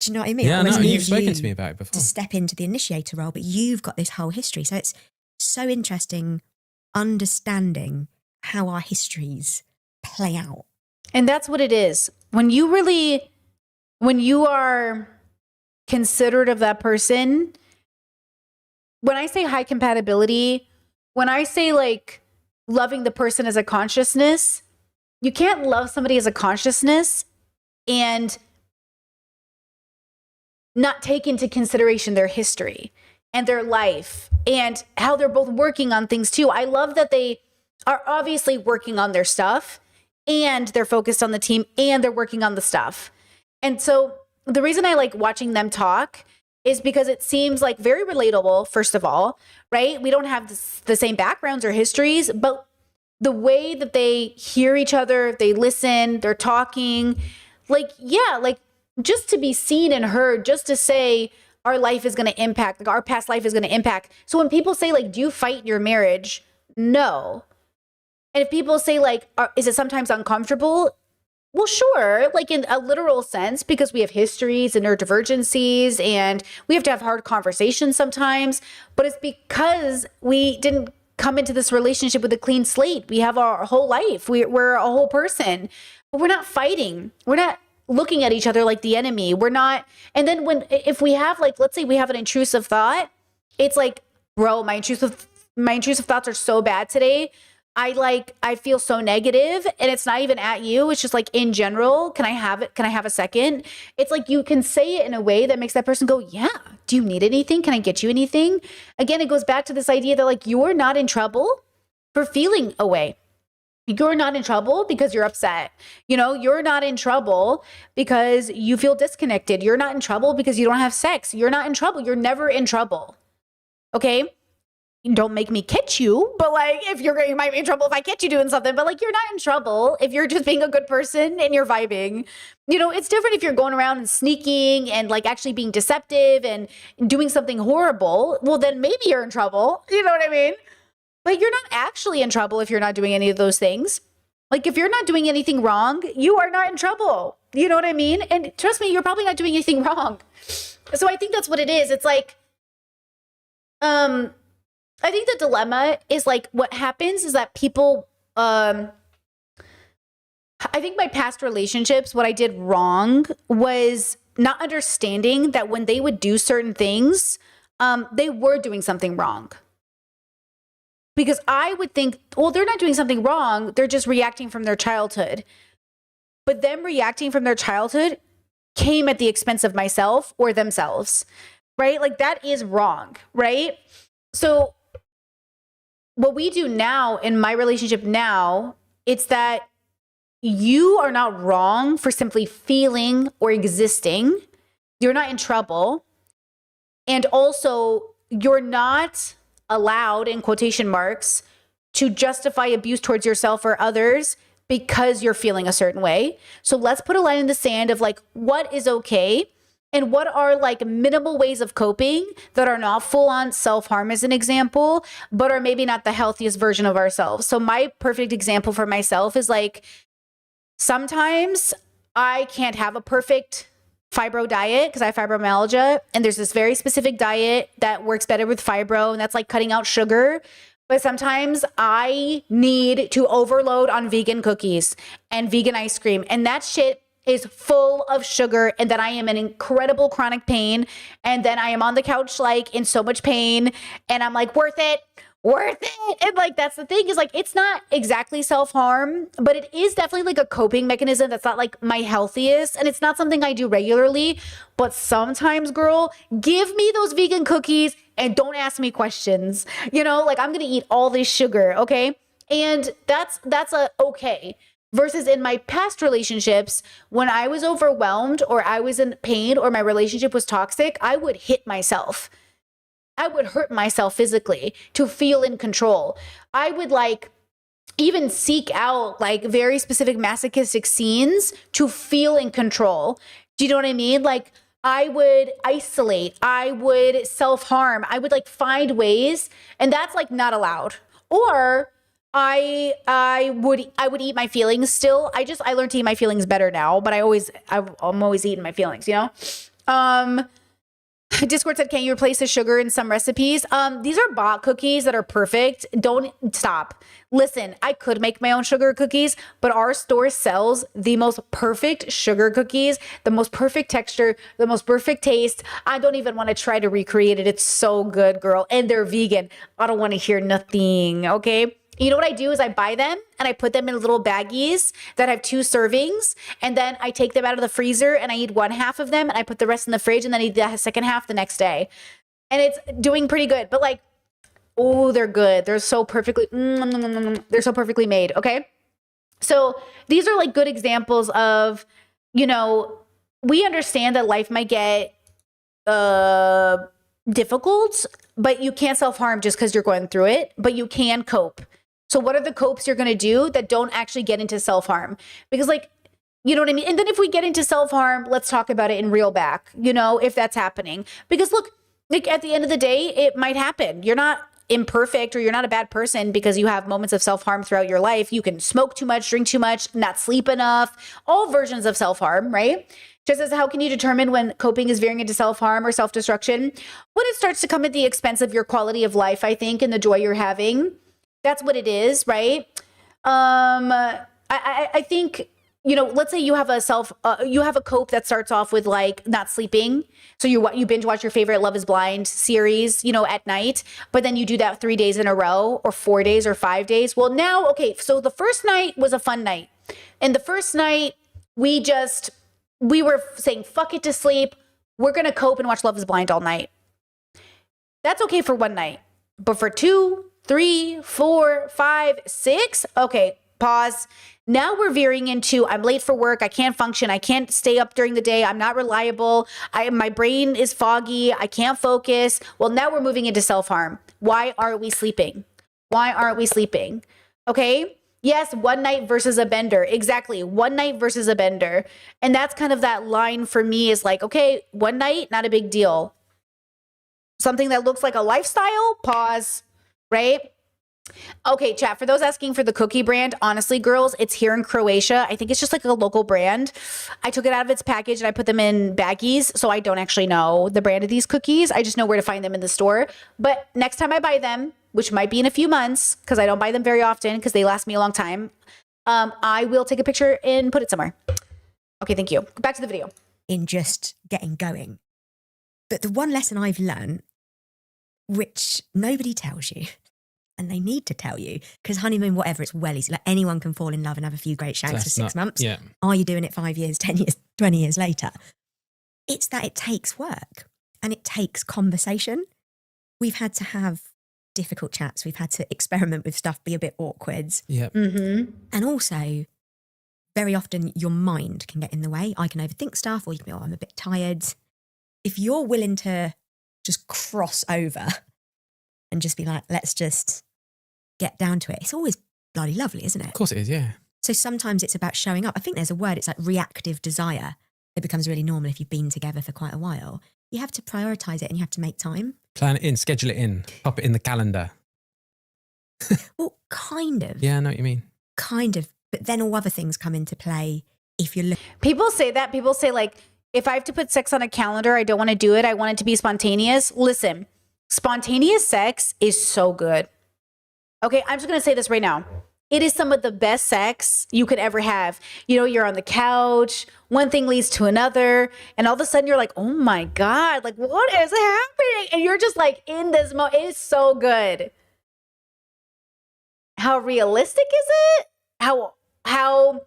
do you know what I mean? Yeah, no, you've spoken to me about it before. To step into the initiator role, but you've got this whole history. So it's so interesting understanding how our histories play out. And that's what it is. When you are considerate of that person, when I say high compatibility, when I say like loving the person as a consciousness, you can't love somebody as a consciousness and not take into consideration their history and their life and how they're both working on things too. I love that they are obviously working on their stuff and they're focused on the team and they're working on the stuff. And so the reason I like watching them talk is because it seems like very relatable, first of all, right? We don't have the same backgrounds or histories, but the way that they hear each other, they listen, they're talking, like, yeah, like just to be seen and heard, just to say our life is going to impact, like our past life is going to impact. So when people say like, do you fight in your marriage? No. And if people say like, is it sometimes uncomfortable? Well, sure, like in a literal sense, because we have histories and neurodivergencies and we have to have hard conversations sometimes, but it's because we didn't come into this relationship with a clean slate. We have our whole life. We're a whole person, but we're not fighting. We're not looking at each other like the enemy. We're not. And then if we have like, let's say we have an intrusive thought, it's like, bro, my intrusive thoughts are so bad today. I feel so negative, and it's not even at you. It's just like in general, can I have it? Can I have a second? It's like you can say it in a way that makes that person go, yeah, do you need anything? Can I get you anything? Again, it goes back to this idea that like, you're not in trouble for feeling away. You're not in trouble because you're upset. You know, you're not in trouble because you feel disconnected. You're not in trouble because you don't have sex. You're not in trouble. You're never in trouble. Okay? Don't make me catch you, but like you might be in trouble if I catch you doing something, but like you're not in trouble if you're just being a good person and you're vibing. You know, it's different if you're going around and sneaking and like actually being deceptive and doing something horrible. Well, then maybe you're in trouble. You know what I mean? But you're not actually in trouble if you're not doing any of those things. Like if you're not doing anything wrong, you are not in trouble. You know what I mean? And trust me, you're probably not doing anything wrong. So I think that's what it is. It's like, I think the dilemma is like what happens is that people, I think my past relationships, what I did wrong was not understanding that when they would do certain things, they were doing something wrong. Because I would think, well, they're not doing something wrong. They're just reacting from their childhood. But them reacting from their childhood came at the expense of myself or themselves, right? Like that is wrong, right? So what we do now in my relationship now, it's that you are not wrong for simply feeling or existing. You're not in trouble. And also, you're not allowed, in quotation marks, to justify abuse towards yourself or others because you're feeling a certain way. So let's put a line in the sand of like, what is okay? And what are like minimal ways of coping that are not full on self-harm as an example, but are maybe not the healthiest version of ourselves. So my perfect example for myself is like, sometimes I can't have a perfect fibro diet because I have fibromyalgia. And there's this very specific diet that works better with fibro, and that's like cutting out sugar. But sometimes I need to overload on vegan cookies and vegan ice cream. And that shit is full of sugar, and then I am in incredible chronic pain, and then I am on the couch like in so much pain, and I'm like, worth it. And like that's the thing, is like it's not exactly self-harm, but it is definitely like a coping mechanism that's not like my healthiest, and it's not something I do regularly. But sometimes, girl, give me those vegan cookies and don't ask me questions. You know, like I'm gonna eat all this sugar, okay? And that's a okay. Versus in my past relationships, when I was overwhelmed or I was in pain or my relationship was toxic, I would hit myself. I would hurt myself physically to feel in control. I would like even seek out like very specific masochistic scenes to feel in control. Do you know what I mean? Like I would isolate, I would self-harm, I would like find ways, and that's like not allowed. Or I would eat my feelings still. I learned to eat my feelings better now, but I'm always eating my feelings, you know? Discord said, can you replace the sugar in some recipes? These are bought cookies that are perfect. Don't stop. Listen, I could make my own sugar cookies, but our store sells the most perfect sugar cookies, the most perfect texture, the most perfect taste. I don't even want to try to recreate it. It's so good, girl. And they're vegan. I don't want to hear nothing, okay? You know what I do is I buy them and I put them in little baggies that have 2 servings. And then I take them out of the freezer and I eat one half of them and I put the rest in the fridge and then eat the second half the next day. And it's doing pretty good. But like, oh, they're good. They're so perfectly, they're so perfectly made. Okay. So these are like good examples of, you know, we understand that life might get difficult, but you can't self-harm just because you're going through it, but you can cope. So what are the copes you're going to do that don't actually get into self-harm? Because like You know what I mean? And then if we get into self-harm, let's talk about it in reel back, if that's happening. Because look, like at the end of the day, it might happen. You're not imperfect or you're not a bad person because you have moments of self-harm throughout your life. You can smoke too much, drink too much, not sleep enough, all versions of self-harm, right? Just as how can you determine when coping is veering into self-harm or self-destruction? When it starts to come at the expense of your quality of life, I think, and the joy you're having. That's what it is, right? I think, let's say you have a cope that starts off with like not sleeping. So you binge watch your favorite Love is Blind series, at night, but then you do that 3 days in a row or 4 days or 5 days. Well, now, okay, so the first night was a fun night. And the first night we were saying, fuck it to sleep. We're going to cope and watch Love is Blind all night. That's okay for one night. But for 2, 3, 4, 5, 6, okay, pause. Now we're veering into I'm late for work. I can't function. I can't stay up during the day. I'm not reliable. My brain is foggy. I can't focus. Well, now we're moving into self-harm. Why aren't we sleeping? Why aren't we sleeping? Okay. Yes, one night versus a bender. Exactly. One night versus a bender. And that's kind of that line for me is like, okay, one night, not a big deal. Something that looks like a lifestyle, pause, right? Okay, chat, for those asking for the cookie brand, honestly, girls, it's here in Croatia. I think it's just like a local brand. I took it out of its package and I put them in baggies, so I don't actually know the brand of these cookies. I just know where to find them in the store. But next time I buy them, which might be in a few months, because I don't buy them very often because they last me a long time, I will take a picture and put it somewhere. Okay, thank you. Back to the video. In just getting going. But the one lesson I've learned, which nobody tells you, and they need to tell you, because honeymoon, whatever, it's well easy. Like anyone can fall in love and have a few great shanks for 6 months. Yeah. Are you doing it 5 years, 10 years, 20 years later? It's that it takes work and it takes conversation. We've had to have difficult chats. We've had to experiment with stuff, be a bit awkward. Yeah. Mm-hmm. And also, very often your mind can get in the way. I can overthink stuff, or you can be, oh, I'm a bit tired. If you're willing to just cross over and just be like, let's just get down to it, it's always bloody lovely, isn't it? Of course it is, yeah. So sometimes it's about showing up. I think there's a word, it's like reactive desire. It becomes really normal if you've been together for quite a while. You have to prioritize it and you have to make time. Plan it in, schedule it in, pop it in the calendar. Well, kind of. Yeah, I know what you mean. Kind of. But then all other things come into play if you're looking. People say that. People say, like, if I have to put sex on a calendar, I don't want to do it. I want it to be spontaneous. Listen, spontaneous sex is so good. Okay, I'm just going to say this right now. It is some of the best sex you could ever have. You know, you're on the couch, one thing leads to another, and all of a sudden you're like, oh my God, like, what is happening? And you're just like in this moment. It is so good. How realistic is it? How,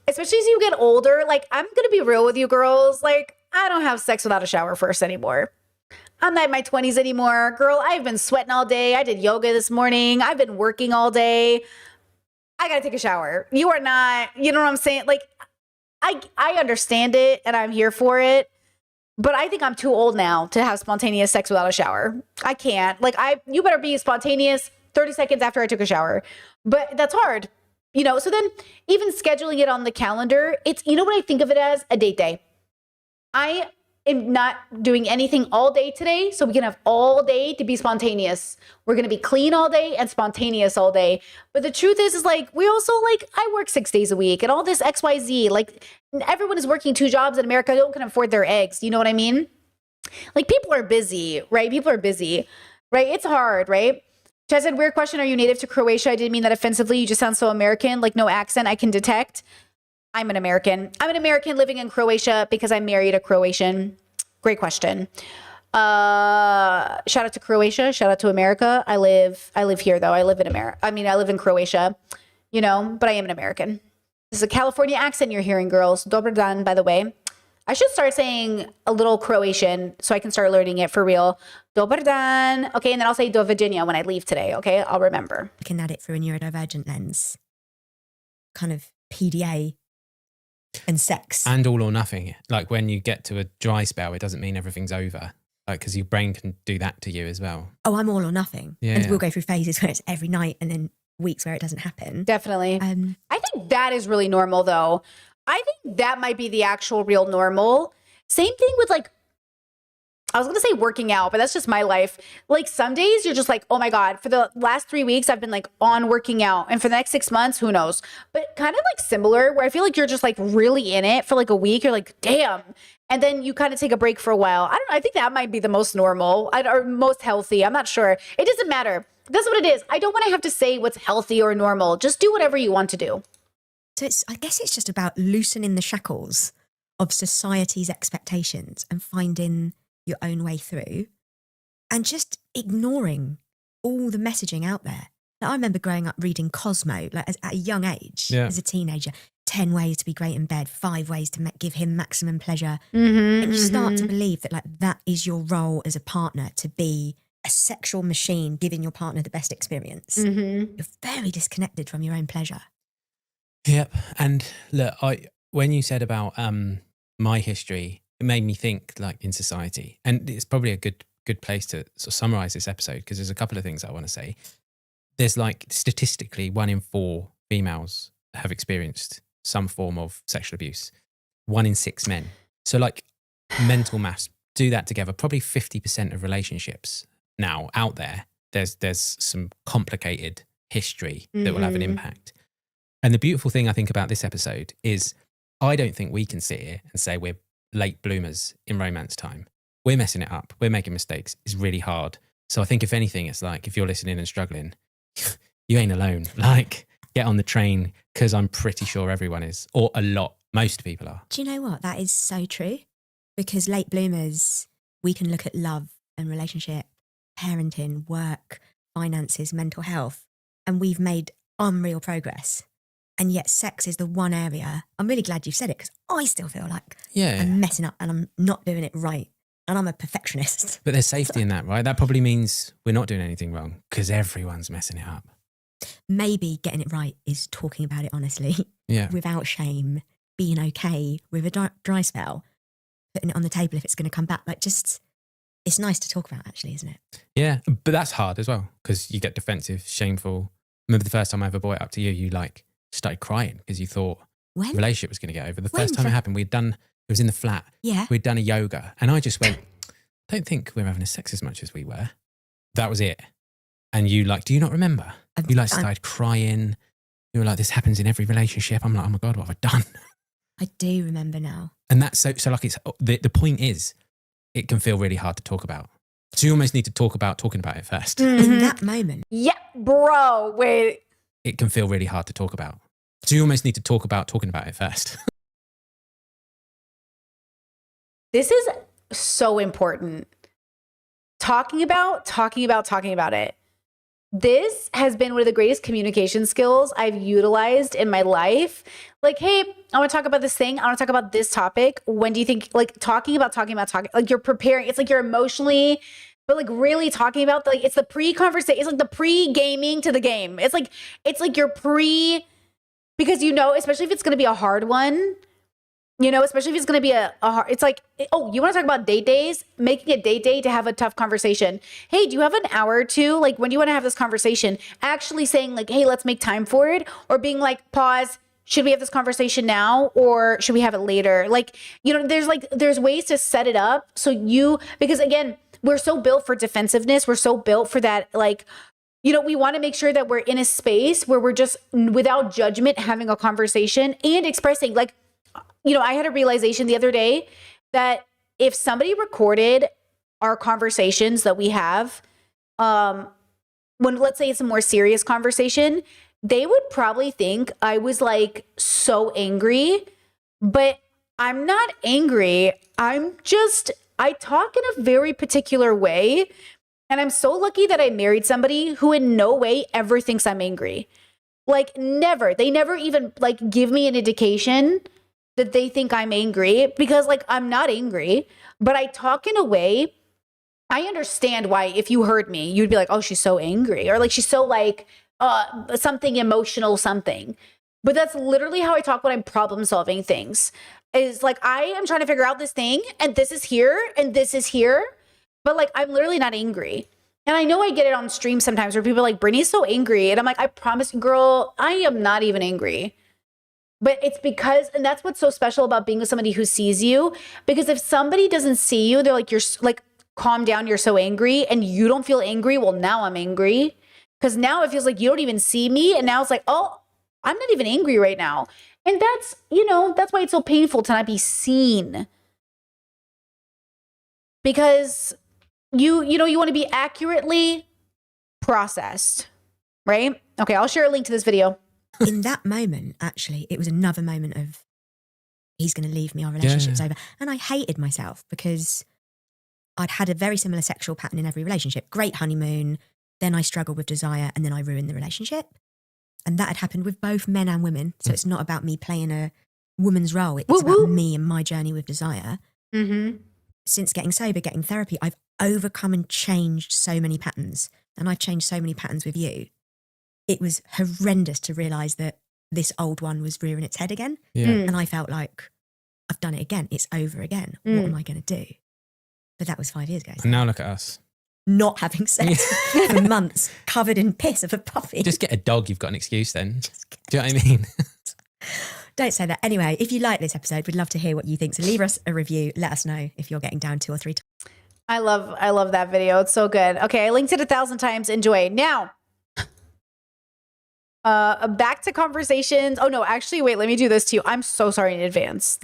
especially as you get older, like, I'm going to be real with you girls. Like, I don't have sex without a shower first anymore. I'm not in my 20s anymore. Girl, I've been sweating all day. I did yoga this morning. I've been working all day. I gotta take a shower. You are not, you know what I'm saying? Like, I understand it and I'm here for it, but I think I'm too old now to have spontaneous sex without a shower. I can't. Like, you better be spontaneous 30 seconds after I took a shower. But that's hard, you know? So then even scheduling it on the calendar, it's, you know what I think of it as? A date day. I am not doing anything all day today, so we can have all day to be spontaneous. We're going to be clean all day and spontaneous all day. But the truth is like, we also, like, I work 6 days a week and all this XYZ, like, everyone is working 2 jobs in America. They don't can afford their eggs. You know what I mean? Like, people are busy, right? People are busy, right? It's hard, right? Chad said, weird question. Are you native to Croatia? I didn't mean that offensively. You just sound so American, like no accent I can detect. I'm an American. I'm an American living in Croatia because I married a Croatian. Great question. Shout out to Croatia. Shout out to America. I live here though. I live in America. I mean, I live in Croatia, you know, but I am an American. This is a California accent you're hearing, girls. Dobar dan, by the way. I should start saying a little Croatian so I can start learning it for real. Dobar dan. Okay, and then I'll say do Virginia when I leave today. Okay, I'll remember. Looking at it through a neurodivergent lens, kind of PDA and sex. And all or nothing. Like when you get to a dry spell, it doesn't mean everything's over. Like, because your brain can do that to you as well. Oh, I'm all or nothing. Yeah. And we'll go through phases where it's every night and then weeks where it doesn't happen. Definitely. I think that is really normal though. I think that might be the actual real normal. Same thing with like, I was going to say working out, but that's just my life. Like some days you're just like, oh my God, for the last 3 weeks, I've been like on working out. And for the next 6 months, who knows? But kind of like similar where I feel like you're just like really in it for like a week. You're like, damn. And then you kind of take a break for a while. I don't know. I think that might be the most normal or most healthy. I'm not sure. It doesn't matter. That's what it is. I don't want to have to say what's healthy or normal. Just do whatever you want to do. So I guess it's just about loosening the shackles of society's expectations and finding your own way through and just ignoring all the messaging out there. Like I remember growing up reading Cosmo, like at a young age, as a teenager, 10 ways to be great in bed, 5 ways to give him maximum pleasure. And you start to believe that like that is your role as a partner, to be a sexual machine, giving your partner the best experience. You're very disconnected from your own pleasure. Yep. And look, when you said about my history, it made me think like in society, and it's probably a good place to sort of summarize this episode because there's a couple of things I want to say. There's like statistically 1 in 4 females have experienced some form of sexual abuse. 1 in 6 men. So like mental maths, do that together. Probably 50% of relationships now out there, there's some complicated history that will have an impact. And the beautiful thing I think about this episode is I don't think we can sit here and say we're late bloomers in romance time. We're messing it up. We're making mistakes. It's really hard. So I think if anything, it's like, if you're listening and struggling, you ain't alone. Like, get on the train, because I'm pretty sure everyone is, or most people are. Do you know what? That is so true. Because late bloomers, we can look at love and relationship, parenting, work, finances, mental health, and we've made unreal progress. And yet sex is the one area, I'm really glad you've said it, because I still feel like I'm messing up and I'm not doing it right. And I'm a perfectionist. But there's safety in that, right? That probably means we're not doing anything wrong because everyone's messing it up. Maybe getting it right is talking about it honestly, without shame, being okay with a dry spell, putting it on the table if it's going to come back. Like it's nice to talk about actually, isn't it? Yeah, but that's hard as well because you get defensive, shameful. Remember the first time I ever brought it up to you, you like started crying because you thought the relationship was going to get over. The first time it happened, it was in the flat. Yeah. We'd done a yoga and I just went, I don't think we're having sex as much as we were. That was it. And you like, do you not remember? You like started crying. You were like, this happens in every relationship. I'm like, oh my God, what have I done? I do remember now. And that's so like it's, the point is, it can feel really hard to talk about. So you almost need to talk about talking about it first. In that moment. Yeah, bro, wait. It can feel really hard to talk about. So you almost need to talk about talking about it first. This is so important. Talking about it. This has been one of the greatest communication skills I've utilized in my life. Like, hey, I want to talk about this thing. I want to talk about this topic. When do you think, like, talking about, like you're preparing, it's like you're emotionally, but like really talking about, like, it's the pre-conversation, it's like the pre-gaming to the game. It's like you're because especially if it's going to be a hard one, especially if it's going to be a hard, it's like, oh, you want to talk about date days? Making a date day to have a tough conversation. Hey, do you have an hour or two? Like, when do you want to have this conversation? Actually saying like, hey, let's make time for it. Or being like, pause, should we have this conversation now? Or should we have it later? Like, there's ways to set it up. Because again, we're so built for defensiveness. We're so built for that, like, we want to make sure that we're in a space where we're just without judgment having a conversation and expressing like, I had a realization the other day that if somebody recorded our conversations that we have, when let's say it's a more serious conversation, they would probably think I was like so angry, but I'm not angry. I talk in a very particular way. And I'm so lucky that I married somebody who in no way ever thinks I'm angry. Like never. They never even like give me an indication that they think I'm angry because like I'm not angry, but I talk in a way, I understand why if you heard me, you'd be like, oh, she's so angry or like she's so like something emotional, something. But that's literally how I talk when I'm problem solving things is like I am trying to figure out this thing and this is here and this is here, but like I'm literally not angry. And I know I get it on stream sometimes where people are like, Brittany's so angry. And I'm like, I promise you, girl, I am not even angry. But it's because, and that's what's so special about being with somebody who sees you. Because if somebody doesn't see you, they're like, you're like, calm down, you're so angry, and you don't feel angry. Well, now I'm angry. Because now it feels like you don't even see me. And now it's like, oh, I'm not even angry right now. And that's, that's why it's so painful to not be seen. Because you want to be accurately processed, right? Okay, I'll share a link to this video. In that moment, actually, it was another moment of, he's going to leave me, our relationship's over. And I hated myself because I'd had a very similar sexual pattern in every relationship. Great honeymoon. Then I struggled with desire and then I ruined the relationship. And that had happened with both men and women. So it's not about me playing a woman's role. It's about me and my journey with desire. Mm-hmm. Since getting sober, getting therapy, I've overcome and changed so many patterns. And I've changed so many patterns with you. It was horrendous to realize that this old one was rearing its head again. Yeah. And I felt like, I've done it again. It's over again. What am I going to do? But that was 5 years ago. And now look at us. Not having sex for months, covered in piss of a puppy. Just get a dog, you've got an excuse then. Do you know what I mean? Don't say that. Anyway, if you like this episode, we'd love to hear what you think. So leave us a review. Let us know if you're getting down 2 or 3 times. I love that video. It's so good. Okay, I linked it 1,000 times. Enjoy. Now, back to conversations. Oh no, actually, wait, let me do this to you. I'm so sorry in advance.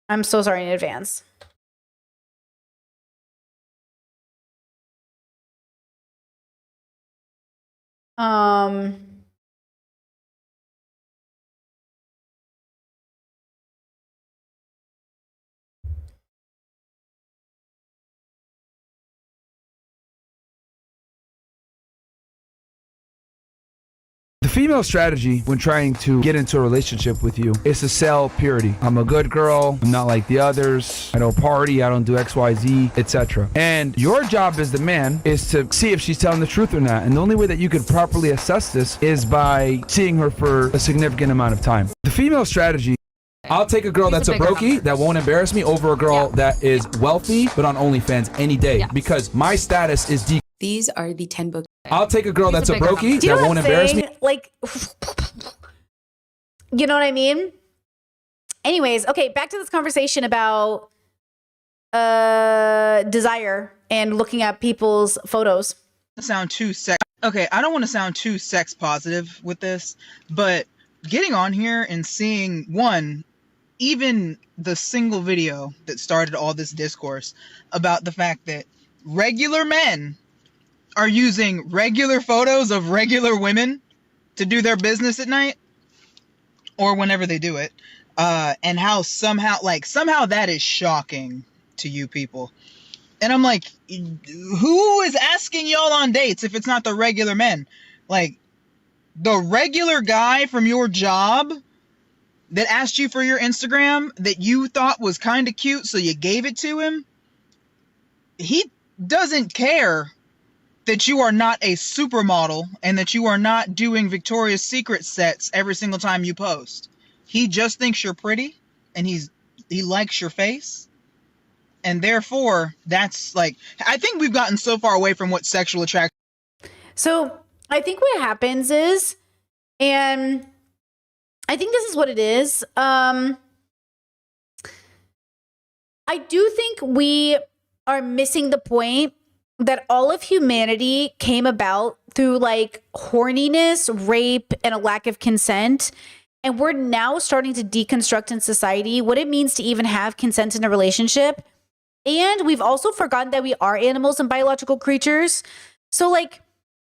I'm so sorry in advance. The female strategy when trying to get into a relationship with you is to sell purity. I'm a good girl. I'm not like the others. I don't party. I don't do XYZ, etc. And your job as the man is to see if she's telling the truth or not. And the only way that you could properly assess this is by seeing her for a significant amount of time. The female strategy, I'll take a girl that's a brokey that won't embarrass me over a girl that is wealthy but on OnlyFans any day because my status is deep. These are the 10 books. I'll take a girl that's a brokey Do you that know won't that embarrass me. saying? Like, you know what I mean? Anyways, okay, back to this conversation about desire and looking at people's photos. Sound too sex. Okay, I don't want to sound too sex positive with this, but getting on here and seeing even the single video that started all this discourse about the fact that regular men are using regular photos of regular women to do their business at night or whenever they do it, and how somehow that is shocking to you people. And I'm like, who is asking y'all on dates if it's not the regular men? Like, the regular guy from your job that asked you for your Instagram that you thought was kind of cute, so you gave it to him, he doesn't care that you are not a supermodel and that you are not doing Victoria's Secret sets every single time you post. He just thinks you're pretty and he likes your face. And therefore, that's like, I think we've gotten so far away from what sexual attraction. So I think what happens is, and I think this is what it is. I do think we are missing the point that all of humanity came about through like horniness, rape, and a lack of consent. And we're now starting to deconstruct in society what it means to even have consent in a relationship. And we've also forgotten that we are animals and biological creatures. So like,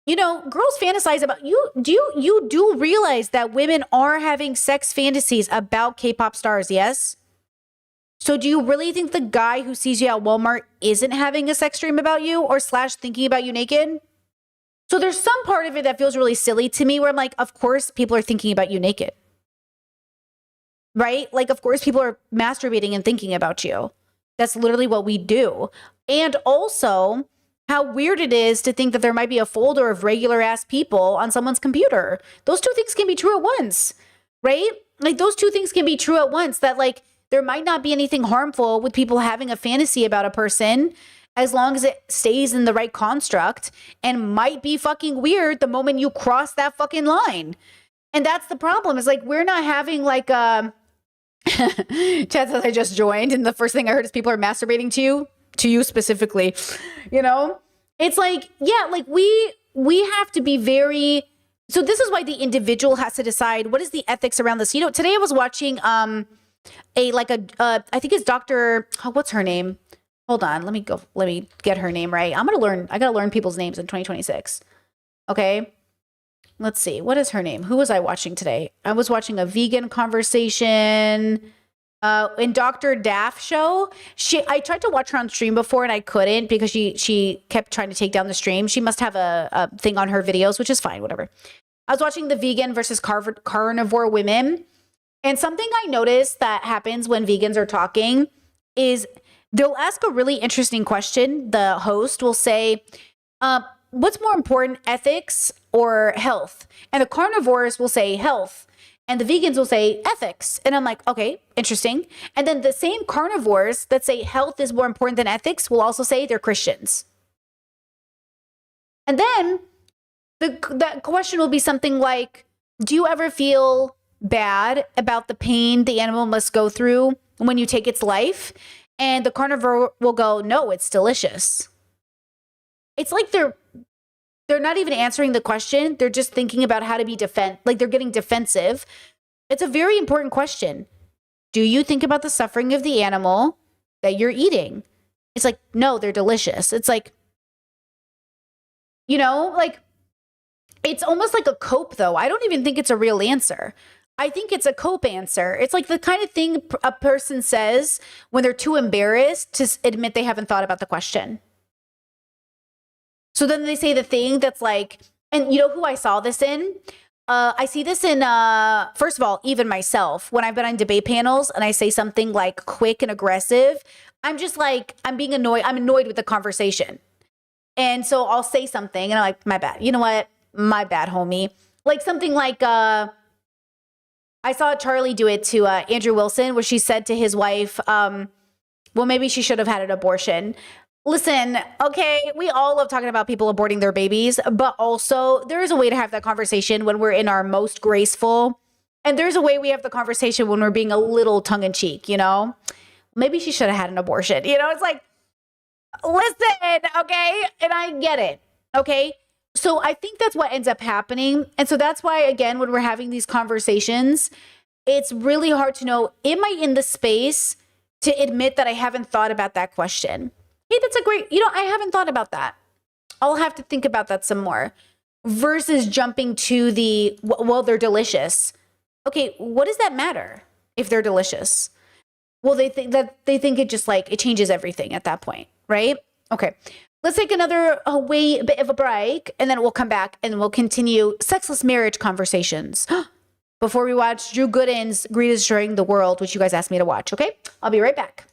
girls fantasize about you. You do realize that women are having sex fantasies about K-pop stars, yes? So do you really think the guy who sees you at Walmart isn't having a sex dream about you or / thinking about you naked? So there's some part of it that feels really silly to me where I'm like, of course people are thinking about you naked. Right? Like, of course people are masturbating and thinking about you. That's literally what we do. And also how weird it is to think that there might be a folder of regular ass people on someone's computer. Those two things can be true at once, right? Like those two things can be true at once, that like, there might not be anything harmful with people having a fantasy about a person as long as it stays in the right construct, and might be fucking weird the moment you cross that fucking line. And that's the problem, is like we're not having like Chad says I just joined, and the first thing I heard is people are masturbating to you specifically. You know? It's like, yeah, like we have to be very, so this is why the individual has to decide what is the ethics around this. You know, today I was watching I think it's Dr. What's her name? Hold on, let me get her name right. I gotta learn people's names in 2026. Okay. Let's see. What is her name? Who was I watching today? I was watching a vegan conversation in Dr. Daff show. I tried to watch her on stream before and I couldn't because she kept trying to take down the stream. She must have a thing on her videos, which is fine, whatever. I was watching the vegan versus carnivore women. And something I noticed that happens when vegans are talking is they'll ask a really interesting question. The host will say, what's more important, ethics or health? And the carnivores will say health, and the vegans will say ethics. And I'm like, okay, interesting. And then the same carnivores that say health is more important than ethics will also say they're Christians. And then that question will be something like, do you ever feel bad about the pain the animal must go through when you take its life? And the carnivore will go, no, it's delicious. It's like they're not even answering the question. They're just thinking about how to be like they're getting defensive. It's a very important question. Do you think about the suffering of the animal that you're eating? It's like, no, they're delicious. It's like, you know, like it's almost like a cope though. I don't even think it's a real answer. I think it's a cope answer. It's like the kind of thing a person says when they're too embarrassed to admit they haven't thought about the question. So then they say the thing that's like, and you know who I saw this in? I see this in, first of all, even myself, when I've been on debate panels and I say something like quick and aggressive, I'm just like, I'm being annoyed. I'm annoyed with the conversation. And so I'll say something and I'm like, my bad. You know what? My bad, homie. Like something like, I saw Charlie do it to Andrew Wilson, where she said to his wife, well, maybe she should have had an abortion. Listen, okay, we all love talking about people aborting their babies, but also there is a way to have that conversation when we're in our most graceful. And there's a way we have the conversation when we're being a little tongue-in-cheek, you know? Maybe she should have had an abortion. You know, it's like, listen, okay? And I get it, okay? So I think that's what ends up happening. And so that's why, again, when we're having these conversations, it's really hard to know, am I in the space to admit that I haven't thought about that question? Hey, that's a great, you know, I haven't thought about that. I'll have to think about that some more. Versus jumping to the, well, they're delicious. Okay, what does that matter if they're delicious? Well, they think it just like, it changes everything at that point, right? Okay, let's take another bit of a break, and then we'll come back and we'll continue sexless marriage conversations. Before we watch Drew Gooden's Greed is Destroying the World, which you guys asked me to watch, okay? I'll be right back.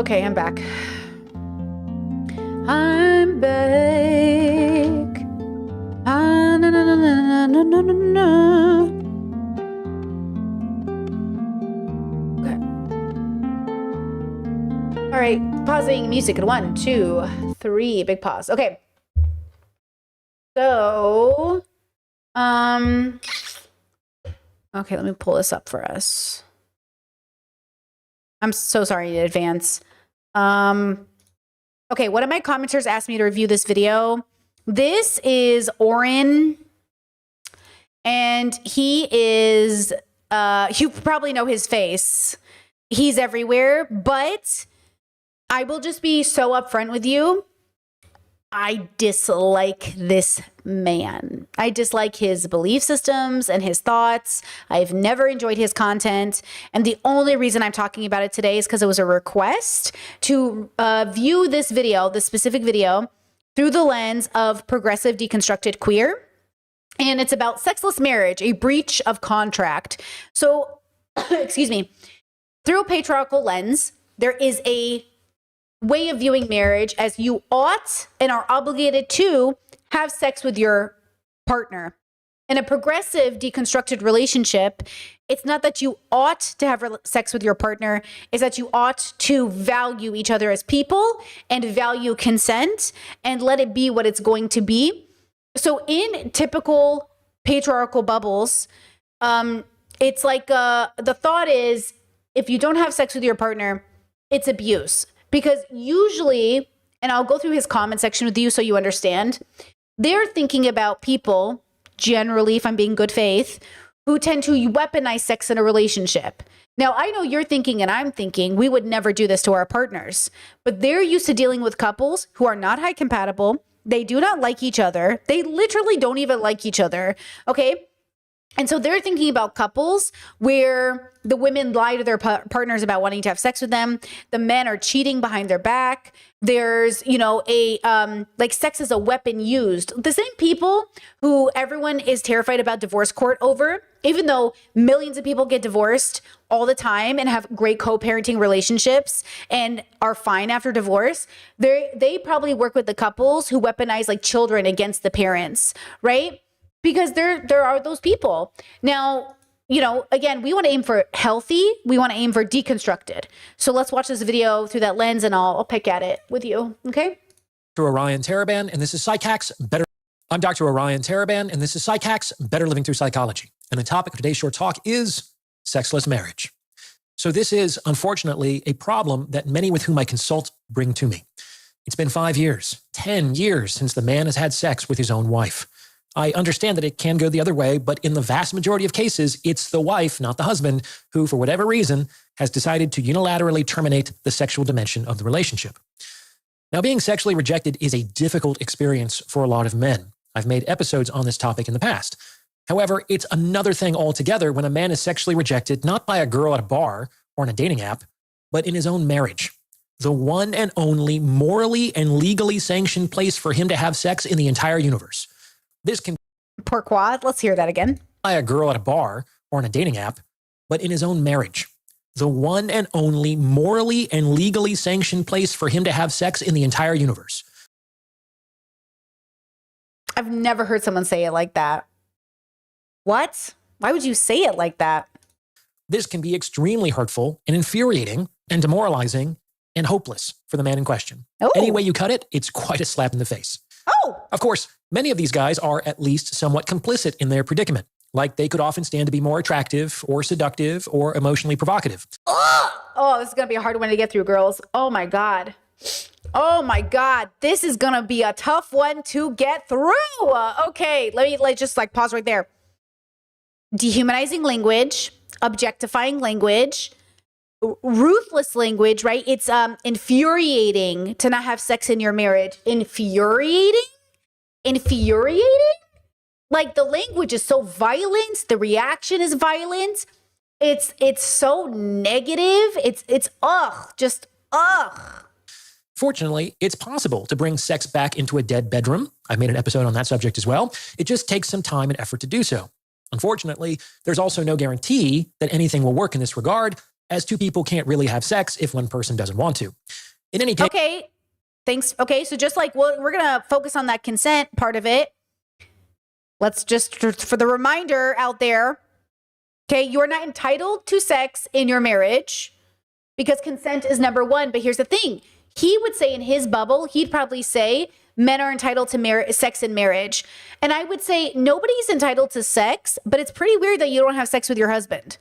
Okay, I'm back. I'm back. Ah, na, na, na, na, na, na, na, na. Okay. All right, pausing music at 1, 2, 3. Big pause. Okay. So, okay, let me pull this up for us. I'm so sorry in advance. Okay, one of my commenters asked me to review this video. This is Oren, and he is, you probably know his face. He's everywhere, but I will just be so upfront with you. I dislike this man. I dislike his belief systems and his thoughts. I've never enjoyed his content. And the only reason I'm talking about it today is because it was a request to view this video, this specific video, through the lens of progressive deconstructed queer. And it's about sexless marriage, a breach of contract. So, excuse me, through a patriarchal lens, there is a way of viewing marriage as you ought and are obligated to have sex with your partner. In a progressive deconstructed relationship, it's not that you ought to have sex with your partner, it's that you ought to value each other as people and value consent and let it be what it's going to be. So in typical patriarchal bubbles, it's like the thought is if you don't have sex with your partner, it's abuse. Because usually, and I'll go through his comment section with you so you understand, they're thinking about people, generally, if I'm being good faith, who tend to weaponize sex in a relationship. Now, I know you're thinking and I'm thinking we would never do this to our partners, but they're used to dealing with couples who are not high compatible. They do not like each other. They literally don't even like each other, okay? And so they're thinking about couples where the women lie to their partners about wanting to have sex with them. The men are cheating behind their back. There's, like sex is a weapon used. The same people who everyone is terrified about divorce court over, even though millions of people get divorced all the time and have great co-parenting relationships and are fine after divorce, they probably work with the couples who weaponize like children against the parents, right? Because there are those people. Now, again, we want to aim for healthy. We want to aim for deconstructed. So let's watch this video through that lens and I'll pick at it with you, okay? Dr. Orion Taraban, and this is PsycHacks Better. I'm Dr. Orion Taraban, and this is PsycHacks Better Living Through Psychology. And the topic of today's short talk is sexless marriage. So this is, unfortunately, a problem that many with whom I consult bring to me. It's been 5 years, 10 years since the man has had sex with his own wife. I understand that it can go the other way, but in the vast majority of cases, it's the wife, not the husband, who, for whatever reason, has decided to unilaterally terminate the sexual dimension of the relationship. Now, being sexually rejected is a difficult experience for a lot of men. I've made episodes on this topic in the past. However, it's another thing altogether when a man is sexually rejected, not by a girl at a bar or on a dating app, but in his own marriage. The one and only morally and legally sanctioned place for him to have sex in the entire universe. This can Pourquoi? Let's hear that again. By a girl at a bar or on a dating app, but in his own marriage. The one and only morally and legally sanctioned place for him to have sex in the entire universe. I've never heard someone say it like that. What? Why would you say it like that? This can be extremely hurtful and infuriating and demoralizing and hopeless for the man in question. Oh. Any way you cut it, it's quite a slap in the face. Oh! Of course, many of these guys are at least somewhat complicit in their predicament. Like they could often stand to be more attractive or seductive or emotionally provocative. Oh, this is going to be a hard one to get through, girls. Oh my God. Oh my God. This is going to be a tough one to get through. Okay, let's just pause right there. Dehumanizing language, objectifying language, ruthless language, right? It's infuriating to not have sex in your marriage. Infuriating? Like the language is so violent, the reaction is violent. It's so negative. It's ugh. Fortunately, it's possible to bring sex back into a dead bedroom. I've made an episode on that subject as well. It just takes some time and effort to do so. Unfortunately, there's also no guarantee that anything will work in this regard, as two people can't really have sex if one person doesn't want to. In any case, Okay. Thanks. Okay. So just like, well, we're going to focus on that consent part of it. Let's just, for the reminder out there, okay, you're not entitled to sex in your marriage because consent is number one. But here's the thing. He would say in his bubble, he'd probably say men are entitled to sex in marriage. And I would say nobody's entitled to sex, but it's pretty weird that you don't have sex with your husband.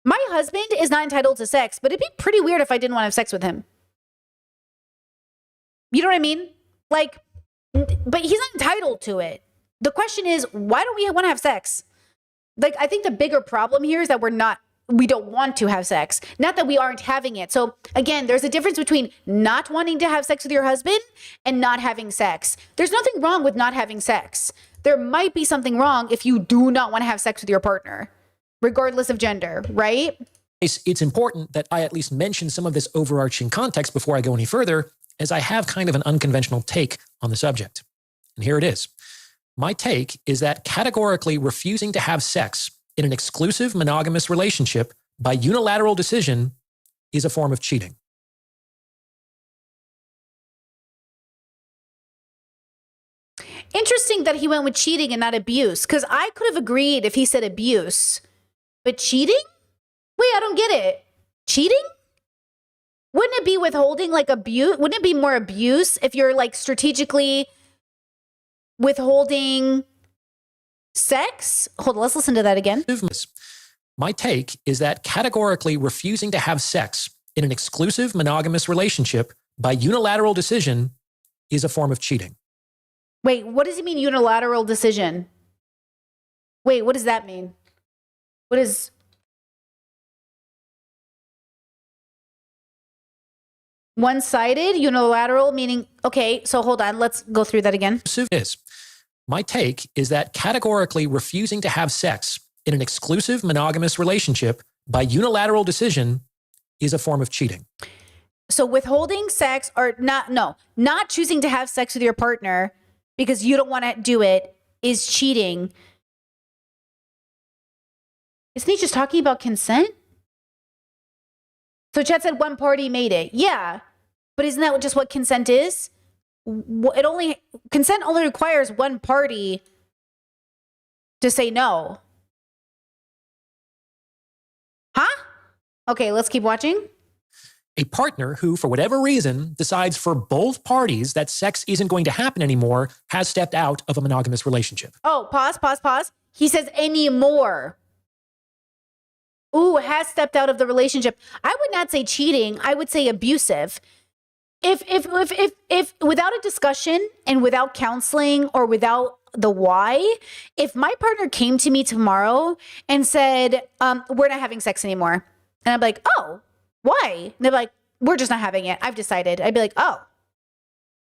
My husband is not entitled to sex, but it'd be pretty weird if I didn't want to have sex with him. You know what I mean? Like, but he's not entitled to it. The question is, why don't we want to have sex? Like, I think the bigger problem here is that we don't want to have sex, not that we aren't having it. So again, there's a difference between not wanting to have sex with your husband and not having sex. There's nothing wrong with not having sex. There might be something wrong if you do not want to have sex with your partner, regardless of gender, right? it's important that I at least mention some of this overarching context before I go any further, as I have kind of an unconventional take on the subject. And here it is. My take is that categorically refusing to have sex in an exclusive monogamous relationship by unilateral decision is a form of cheating. Interesting that he went with cheating and not abuse, because I could have agreed if he said abuse, but cheating? Wait, I don't get it. Cheating? Wouldn't it be withholding like abuse? Wouldn't it be more abuse if you're like strategically withholding sex? Hold on, let's listen to that again. My take is that categorically refusing to have sex in an exclusive monogamous relationship by unilateral decision is a form of cheating. Wait, what does he mean unilateral decision? Wait, what does that mean? What is... One-sided, unilateral, meaning, okay, so hold on, let's go through that again. My take is that categorically refusing to have sex in an exclusive monogamous relationship by unilateral decision is a form of cheating. So withholding sex or not choosing to have sex with your partner because you don't want to do it is cheating. Isn't he just talking about consent? So Chad said one party made it. Yeah. But isn't that just what consent is? Consent only requires one party to say no. Huh? Okay, let's keep watching. A partner who, for whatever reason, decides for both parties that sex isn't going to happen anymore has stepped out of a monogamous relationship. Oh, pause. He says anymore. Ooh, has stepped out of the relationship. I would not say cheating. I would say abusive. If without a discussion and without counseling or without the why, if my partner came to me tomorrow and said, we're not having sex anymore. And I'm like, oh, why? And they're like, we're just not having it. I've decided. I'd be like, oh,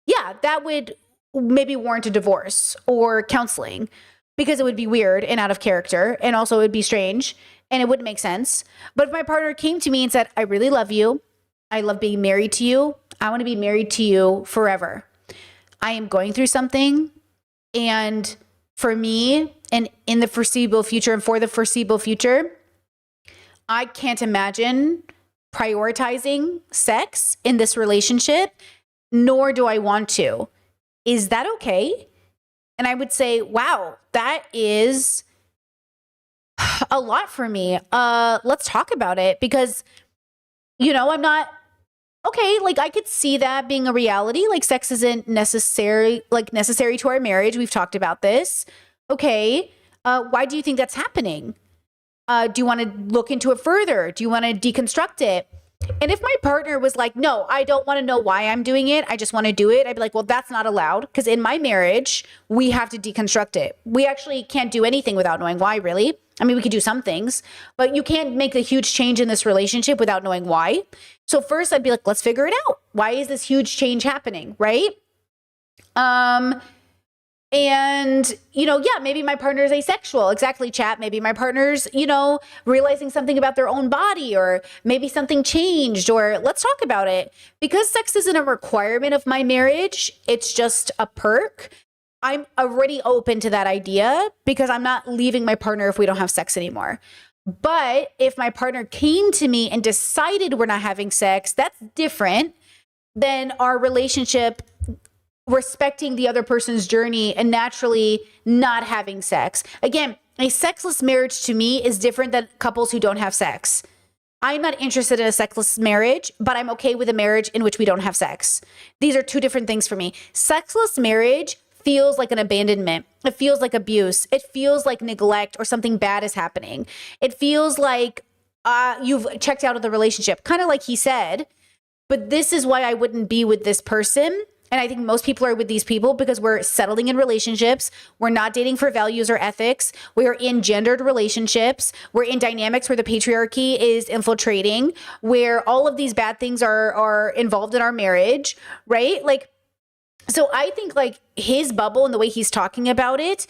yeah, that would maybe warrant a divorce or counseling because it would be weird and out of character. And also it would be strange and it wouldn't make sense. But if my partner came to me and said, I really love you. I love being married to you. I want to be married to you forever. I am going through something. And for me, and in the foreseeable future, and for the foreseeable future, I can't imagine prioritizing sex in this relationship, nor do I want to. Is that okay? And I would say, wow, that is a lot for me. Let's talk about it because, I'm not... Okay, like I could see that being a reality. Like sex isn't necessary to our marriage. We've talked about this. Okay, why do you think that's happening? Do you want to look into it further? Do you want to deconstruct it? And if my partner was like, no, I don't want to know why I'm doing it. I just want to do it. I'd be like, well, that's not allowed because in my marriage, we have to deconstruct it. We actually can't do anything without knowing why, really. I mean, we could do some things, but you can't make a huge change in this relationship without knowing why. So first I'd be like, let's figure it out. Why is this huge change happening? Right? And, maybe my partner is asexual. Exactly, chat. Maybe my partner's, realizing something about their own body, or maybe something changed, or let's talk about it. Because sex isn't a requirement of my marriage, it's just a perk. I'm already open to that idea because I'm not leaving my partner if we don't have sex anymore. But if my partner came to me and decided we're not having sex, that's different than our relationship respecting the other person's journey and naturally not having sex. Again, a sexless marriage to me is different than couples who don't have sex. I'm not interested in a sexless marriage, but I'm okay with a marriage in which we don't have sex. These are two different things for me. Sexless marriage feels like an abandonment. It feels like abuse. It feels like neglect or something bad is happening. It feels like you've checked out of the relationship, kind of like he said. But this is why I wouldn't be with this person. And I think most people are with these people because we're settling in relationships. We're not dating for values or ethics. We're in gendered relationships. We're in dynamics where the patriarchy is infiltrating, where all of these bad things are involved in our marriage, right? Like, so I think like his bubble and the way he's talking about it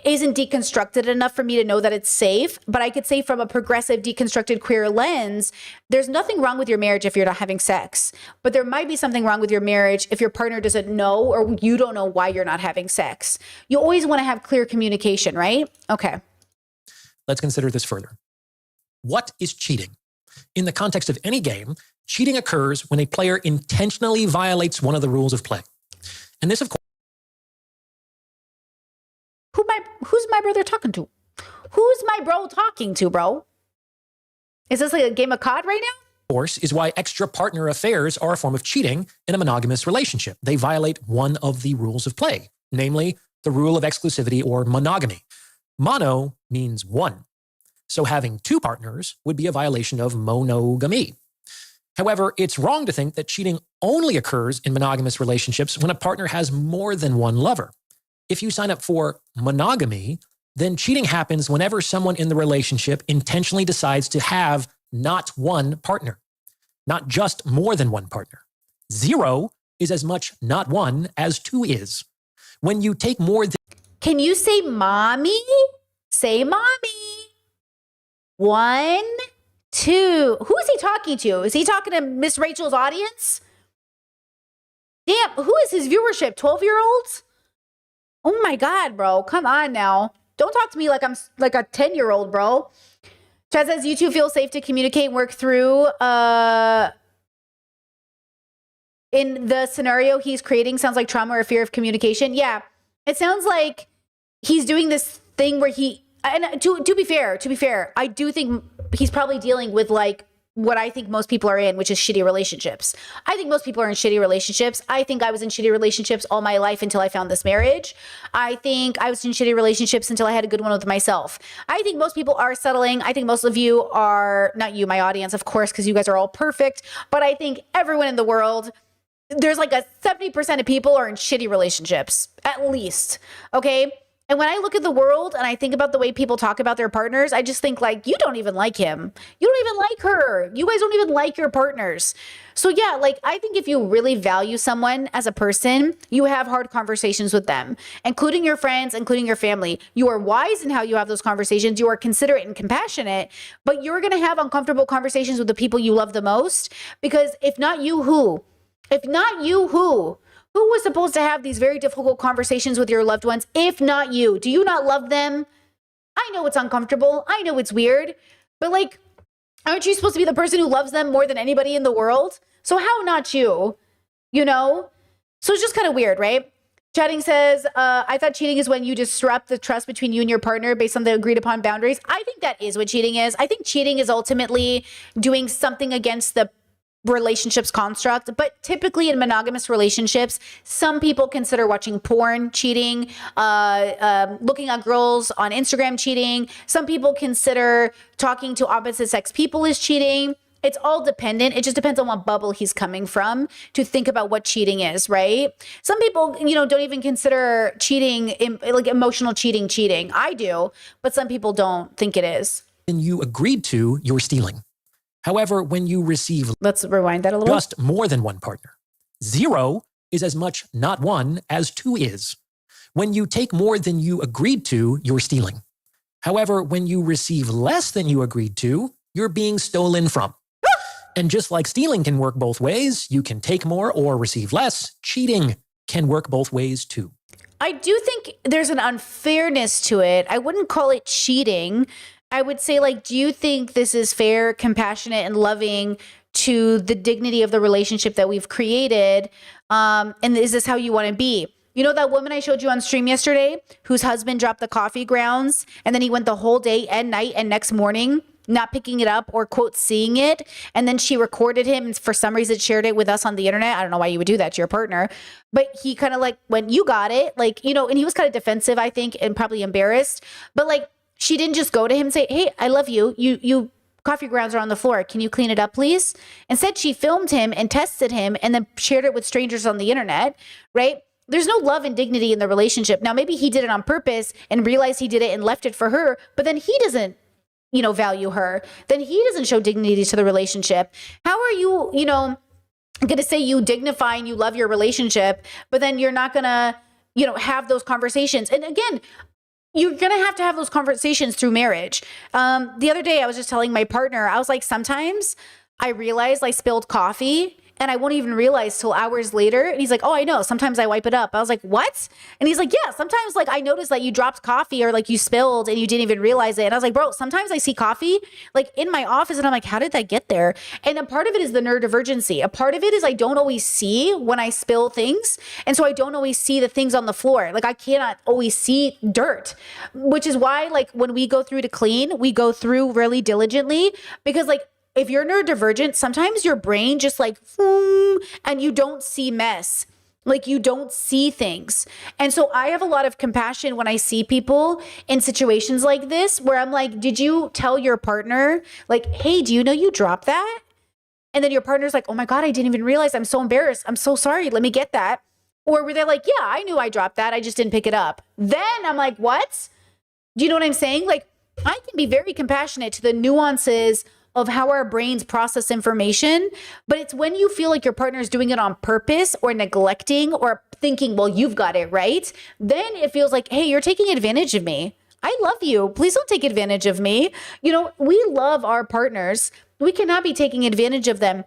isn't deconstructed enough for me to know that it's safe. But I could say from a progressive, deconstructed queer lens, there's nothing wrong with your marriage if you're not having sex. But there might be something wrong with your marriage if your partner doesn't know or you don't know why you're not having sex. You always want to have clear communication, right? Okay. Let's consider this further. What is cheating? In the context of any game, cheating occurs when a player intentionally violates one of the rules of play. And this, of course, Who's my brother talking to? Who's my bro talking to, bro? Is this like a game of COD right now? Of course, is why extra partner affairs are a form of cheating in a monogamous relationship. They violate one of the rules of play, namely the rule of exclusivity or monogamy. Mono means one. So having two partners would be a violation of monogamy. However, it's wrong to think that cheating only occurs in monogamous relationships when a partner has more than one lover. If you sign up for monogamy, then cheating happens whenever someone in the relationship intentionally decides to have not one partner, not just more than one partner. 0 is as much not one as 2 is. When you take more than... Can you say mommy? Say mommy. 1, 2. Who is he talking to? Is he talking to Miss Rachel's audience? Damn, who is his viewership? 12-year-olds? Oh my God, bro. Come on now. Don't talk to me like I'm like a 10-year-old, bro. Chad says, you two feel safe to communicate and work through. In the scenario he's creating, sounds like trauma or fear of communication. Yeah, it sounds like he's doing this thing where and to be fair, I do think he's probably dealing with like what I think most people are in, which is shitty relationships. I think most people are in shitty relationships. I think I was in shitty relationships all my life until I found this marriage. I think I was in shitty relationships until I had a good one with myself. I think most people are settling. I think most of you are, not you, my audience, of course, because you guys are all perfect. But I think everyone in the world, there's like a 70% of people are in shitty relationships, at least. Okay. And when I look at the world and I think about the way people talk about their partners, I just think like, you don't even like him. You don't even like her. You guys don't even like your partners. So yeah, like I think if you really value someone as a person, you have hard conversations with them, including your friends, including your family. You are wise in how you have those conversations. You are considerate and compassionate, but you're going to have uncomfortable conversations with the people you love the most, because if not you, who? If not you, who? Who was supposed to have these very difficult conversations with your loved ones, if not you? Do you not love them? I know it's uncomfortable. I know it's weird. But like, aren't you supposed to be the person who loves them more than anybody in the world? So how not you? You know? So it's just kind of weird, right? Chatting says, I thought cheating is when you disrupt the trust between you and your partner based on the agreed upon boundaries. I think that is what cheating is. I think cheating is ultimately doing something against the relationships construct, but typically in monogamous relationships, some people consider watching porn cheating, looking at girls on Instagram cheating. Some people consider talking to opposite sex people is cheating. It's all dependent. It just depends on what bubble he's coming from to think about what cheating is, right? Some people, don't even consider cheating, like emotional cheating. I do, but some people don't think it is. And you agreed to, you're stealing. However, when you receive, let's rewind that a little. Just more than one partner. 0 is as much not one as 2 is. When you take more than you agreed to, you're stealing. However, when you receive less than you agreed to, you're being stolen from. And just like stealing can work both ways, you can take more or receive less. Cheating can work both ways too. I do think there's an unfairness to it. I wouldn't call it cheating. I would say, like, do you think this is fair, compassionate, and loving to the dignity of the relationship that we've created? And is this how you want to be? You know that woman I showed you on stream yesterday whose husband dropped the coffee grounds and then he went the whole day and night and next morning not picking it up or, quote, seeing it. And then she recorded him and for some reason shared it with us on the internet. I don't know why you would do that to your partner. But he kind of like, when you got it, like, you know, and he was kind of defensive, I think, and probably embarrassed. But like, she didn't just go to him and say, hey, I love you. You coffee grounds are on the floor. Can you clean it up, please? Instead, she filmed him and tested him and then shared it with strangers on the internet, right? There's no love and dignity in the relationship. Now, maybe he did it on purpose and realized he did it and left it for her, but then he doesn't, you know, value her. Then he doesn't show dignity to the relationship. How are you, you know, going to say you dignify and you love your relationship, but then you're not going to, you know, have those conversations? And again, you're going to have those conversations through marriage. The other day I was just telling my partner, I was like, sometimes I realized I spilled coffee and I won't even realize till hours later. And he's like, oh, I know. Sometimes I wipe it up. I was like, what? And he's like, yeah, sometimes like I noticed that you dropped coffee or like you spilled and you didn't even realize it. And I was like, bro, sometimes I see coffee like in my office and I'm like, how did that get there? And a part of it is the neurodivergency. A part of it is I don't always see when I spill things. And so I don't always see the things on the floor. Like I cannot always see dirt, which is why like when we go through to clean, we go through really diligently because like, if you're neurodivergent, sometimes your brain just like, and you don't see mess. Like you don't see things. And so I have a lot of compassion when I see people in situations like this, where I'm like, did you tell your partner like, hey, do you know you dropped that? And then your partner's like, oh my God, I didn't even realize. I'm so embarrassed. I'm so sorry. Let me get that. Or were they like, yeah, I knew I dropped that. I just didn't pick it up. Then I'm like, what? Do you know what I'm saying? Like I can be very compassionate to the nuances of how our brains process information. But it's when you feel like your partner is doing it on purpose or neglecting or thinking, well, you've got it right. Then it feels like, hey, you're taking advantage of me. I love you. Please don't take advantage of me. You know, we love our partners. We cannot be taking advantage of them.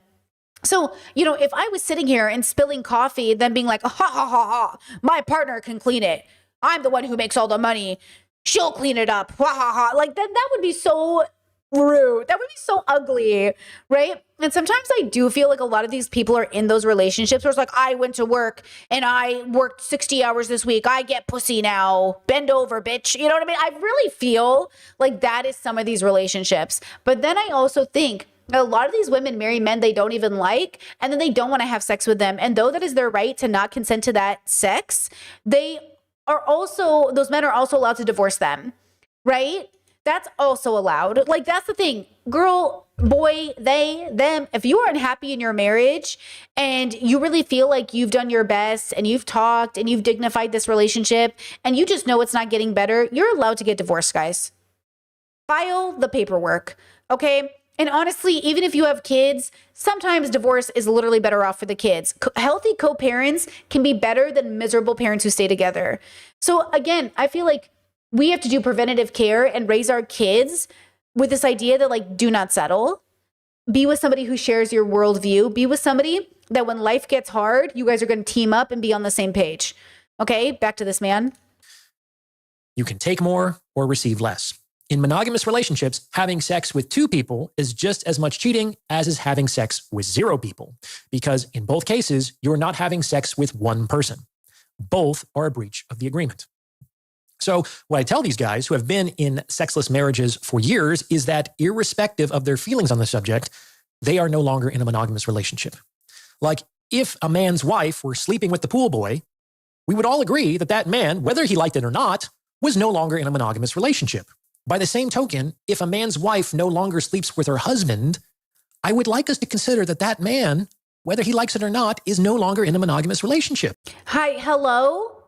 So, you know, if I was sitting here and spilling coffee, then being like, ha ha ha ha, my partner can clean it. I'm the one who makes all the money. She'll clean it up. Ha ha ha. Like then that would be so rude. That would be so ugly, right? And sometimes I do feel like a lot of these people are in those relationships where it's like, I went to work and I worked 60 hours this week. I get pussy now. Bend over, bitch. You know what I mean? I really feel like that is some of these relationships. But then I also think a lot of these women marry men they don't even like, and then they don't want to have sex with them. And though that is their right to not consent to that sex, those men are also allowed to divorce them, right? That's also allowed. Like, that's the thing. Girl, boy, they, them. If you are unhappy in your marriage and you really feel like you've done your best and you've talked and you've dignified this relationship and you just know it's not getting better, you're allowed to get divorced, guys. File the paperwork, okay? And honestly, even if you have kids, sometimes divorce is literally better off for the kids. Healthy co-parents can be better than miserable parents who stay together. So again, I feel like we have to do preventative care and raise our kids with this idea that like, do not settle. Be with somebody who shares your worldview. Be with somebody that when life gets hard, you guys are going to team up and be on the same page. Okay, back to this man. You can take more or receive less. In monogamous relationships, having sex with 2 people is just as much cheating as is having sex with 0 people, because in both cases, you're not having sex with one person. Both are a breach of the agreement. So what I tell these guys who have been in sexless marriages for years is that irrespective of their feelings on the subject, they are no longer in a monogamous relationship. Like if a man's wife were sleeping with the pool boy, we would all agree that that man, whether he liked it or not, was no longer in a monogamous relationship. By the same token, if a man's wife no longer sleeps with her husband, I would like us to consider that that man, whether he likes it or not, is no longer in a monogamous relationship. Hi, hello?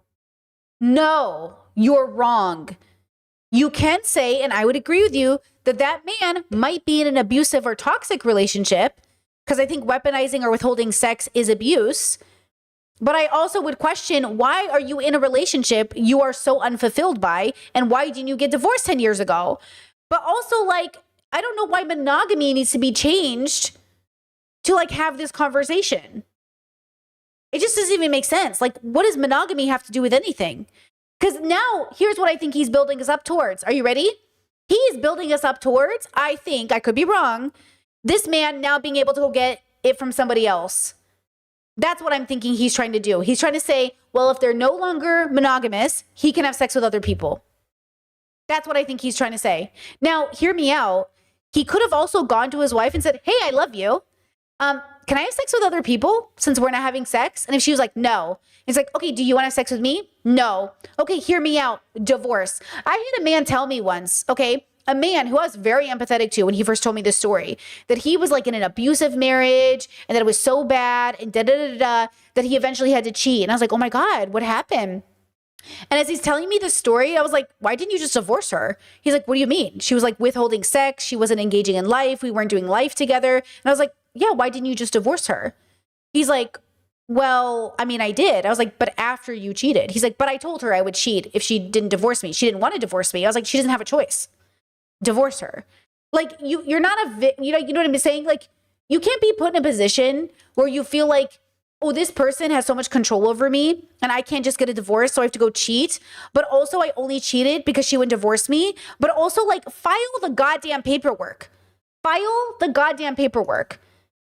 No, you're wrong. You can say, and I would agree with you, that that man might be in an abusive or toxic relationship, because I think weaponizing or withholding sex is abuse. But I also would question, why are you in a relationship you are so unfulfilled by? And why didn't you get divorced 10 years ago? But also, like, I don't know why monogamy needs to be changed to, like, have this conversation. It just doesn't even make sense. Like, what does monogamy have to do with anything? Because now, here's what I think he's building us up towards. Are you ready? He is building us up towards, I think, I could be wrong, this man now being able to go get it from somebody else. That's what I'm thinking he's trying to do. He's trying to say, well, if they're no longer monogamous, he can have sex with other people. That's what I think he's trying to say. Now, hear me out. He could have also gone to his wife and said, hey, I love you. Can I have sex with other people since we're not having sex? And if she was like, no. He's like, okay, do you want to have sex with me? No. Okay, hear me out. Divorce. I had a man tell me once, okay, a man who I was very empathetic to when he first told me this story, that he was like in an abusive marriage and that it was so bad and that he eventually had to cheat. And I was like, oh my God, what happened? And as he's telling me this story, I was like, why didn't you just divorce her? He's like, what do you mean? She was like withholding sex. She wasn't engaging in life. We weren't doing life together. And I was like, yeah, why didn't you just divorce her? He's like, well, I mean, I did. I was like, but after you cheated. He's like, but I told her I would cheat if she didn't divorce me. She didn't want to divorce me. I was like, she doesn't have a choice. Divorce her. Like you're not you know what I'm saying? Like you can't be put in a position where you feel like, oh, this person has so much control over me and I can't just get a divorce, so I have to go cheat. But also I only cheated because she wouldn't divorce me. But also like file the goddamn paperwork. File the goddamn paperwork.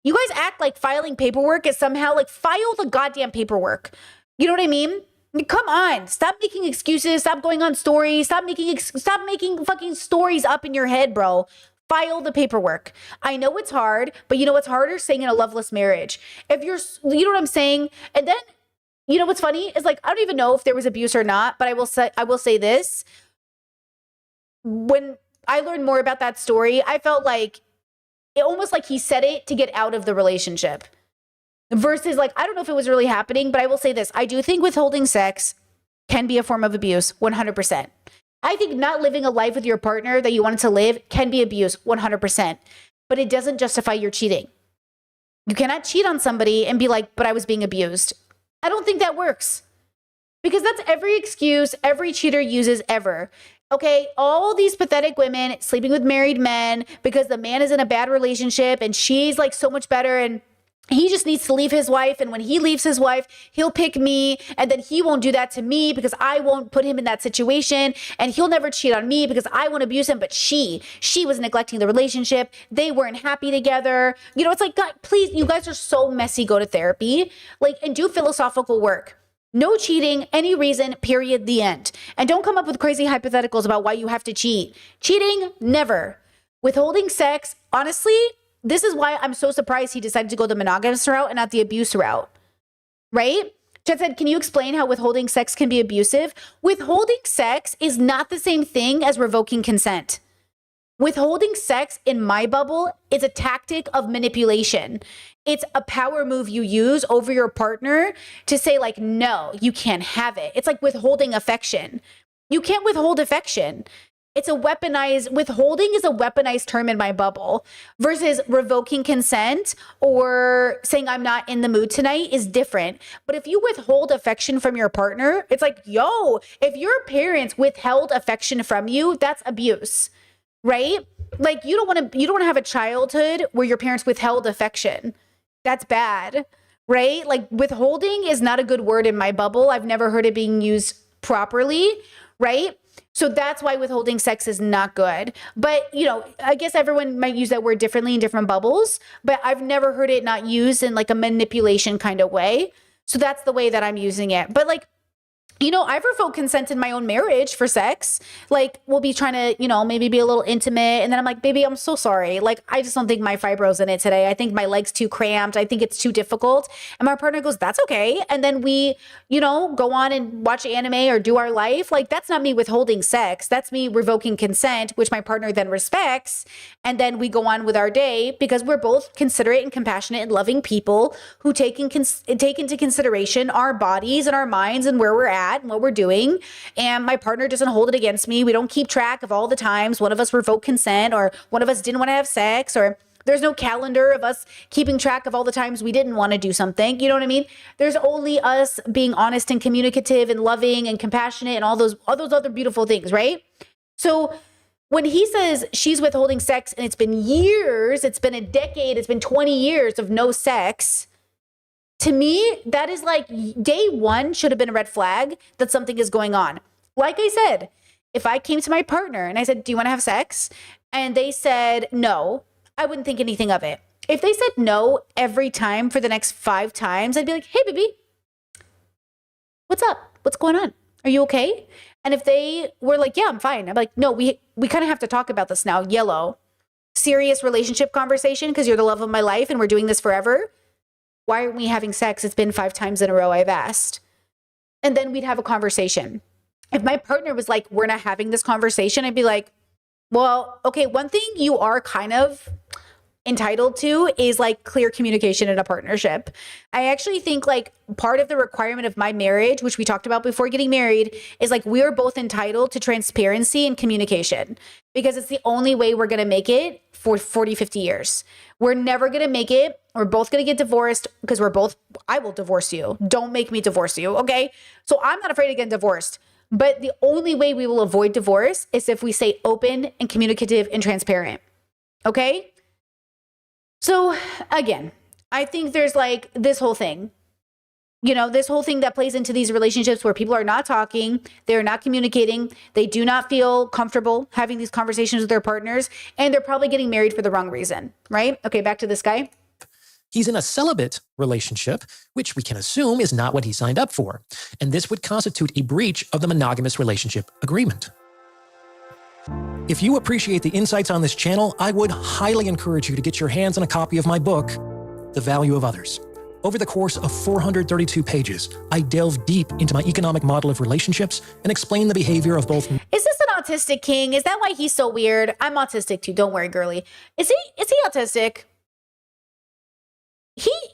You guys act like filing paperwork is somehow like file the goddamn paperwork. You know what I mean? Come on, stop making excuses. Stop going on stories. Stop making fucking stories up in your head, bro. File the paperwork. I know it's hard, but you know what's harder? Staying in a loveless marriage. If you're, you know what I'm saying? And then, you know what's funny is like, I don't even know if there was abuse or not, but I will say this. When I learned more about that story, I felt like it almost like he said it to get out of the relationship. Versus like, I don't know if it was really happening, but I will say this. I do think withholding sex can be a form of abuse, 100%. I think not living a life with your partner that you wanted to live can be abuse, 100%. But it doesn't justify your cheating. You cannot cheat on somebody and be like, but I was being abused. I don't think that works. Because that's every excuse every cheater uses ever. Okay, all these pathetic women sleeping with married men because the man is in a bad relationship and she's like so much better and he just needs to leave his wife, and when he leaves his wife, he'll pick me, and then he won't do that to me because I won't put him in that situation, and he'll never cheat on me because I won't abuse him, but she was neglecting the relationship. They weren't happy together. You know, it's like, God, please, you guys are so messy. Go to therapy, like, and do philosophical work. No cheating, any reason, period, the end. And don't come up with crazy hypotheticals about why you have to cheat. Cheating, never. Withholding sex, honestly, this is why I'm so surprised he decided to go the monogamous route and not the abuse route, right? Chet said, can you explain how withholding sex can be abusive? Withholding sex is not the same thing as revoking consent. Withholding sex in my bubble is a tactic of manipulation. It's a power move you use over your partner to say like, no, you can't have it. It's like withholding affection. You can't withhold affection. It's a weaponized, withholding is a weaponized term in my bubble versus revoking consent or saying I'm not in the mood tonight is different. But if you withhold affection from your partner, it's like, yo, if your parents withheld affection from you, that's abuse, right? Like you don't want to have a childhood where your parents withheld affection. That's bad, right? Like withholding is not a good word in my bubble. I've never heard it being used properly, right? So that's why withholding sex is not good. But, you know, I guess everyone might use that word differently in different bubbles, but I've never heard it not used in like a manipulation kind of way. So that's the way that I'm using it. But like, you know, I've revoked consent in my own marriage for sex. Like, we'll be trying to, you know, maybe be a little intimate. And then I'm like, baby, I'm so sorry. Like, I just don't think my fibro's in it today. I think my leg's too cramped. I think it's too difficult. And my partner goes, that's okay. And then we, you know, go on and watch anime or do our life. Like, that's not me withholding sex. That's me revoking consent, which my partner then respects. And then we go on with our day because we're both considerate and compassionate and loving people who take into consideration our bodies and our minds and where we're at and what we're doing. And my partner doesn't hold it against me. We don't keep track of all the times one of us revoked consent or one of us didn't want to have sex, or there's no calendar of us keeping track of all the times we didn't want to do something. You know what I mean? There's only us being honest and communicative and loving and compassionate and all those other beautiful things, right? So when he says she's withholding sex and it's been years, it's been a decade, it's been 20 years of no sex, to me, that is like day one should have been a red flag that something is going on. Like I said, if I came to my partner and I said, do you want to have sex? And they said no, I wouldn't think anything of it. If they said no every time for the next 5 times, I'd be like, hey, baby, what's up? What's going on? Are you okay? And if they were like, yeah, I'm fine. I'm like, no, we kind of have to talk about this now. Yellow, serious relationship conversation because you're the love of my life and we're doing this forever. Why aren't we having sex? It's been 5 times in a row I've asked. And then we'd have a conversation. If my partner was like, we're not having this conversation, I'd be like, well, okay, one thing you are kind of entitled to is like clear communication in a partnership. I actually think like part of the requirement of my marriage, which we talked about before getting married, is like we are both entitled to transparency and communication because it's the only way we're going to make it for 40, 50 years. We're never going to make it. We're both going to get divorced because I will divorce you. Don't make me divorce you. Okay. So I'm not afraid of getting divorced. But the only way we will avoid divorce is if we stay open and communicative and transparent. Okay? So again, I think there's like this whole thing, this whole thing that plays into these relationships where people are not talking, they're not communicating, they do not feel comfortable having these conversations with their partners, and they're probably getting married for the wrong reason, right? Okay, back to this guy. He's in a celibate relationship, which we can assume is not what he signed up for. And this would constitute a breach of the monogamous relationship agreement. If you appreciate the insights on this channel, I would highly encourage you to get your hands on a copy of my book, The Value of Others. Over the course of 432 pages, I delve deep into my economic model of relationships and explain the behavior of both. Is this an autistic king? Is that why he's so weird? I'm autistic too. Don't worry, girly. Is he autistic?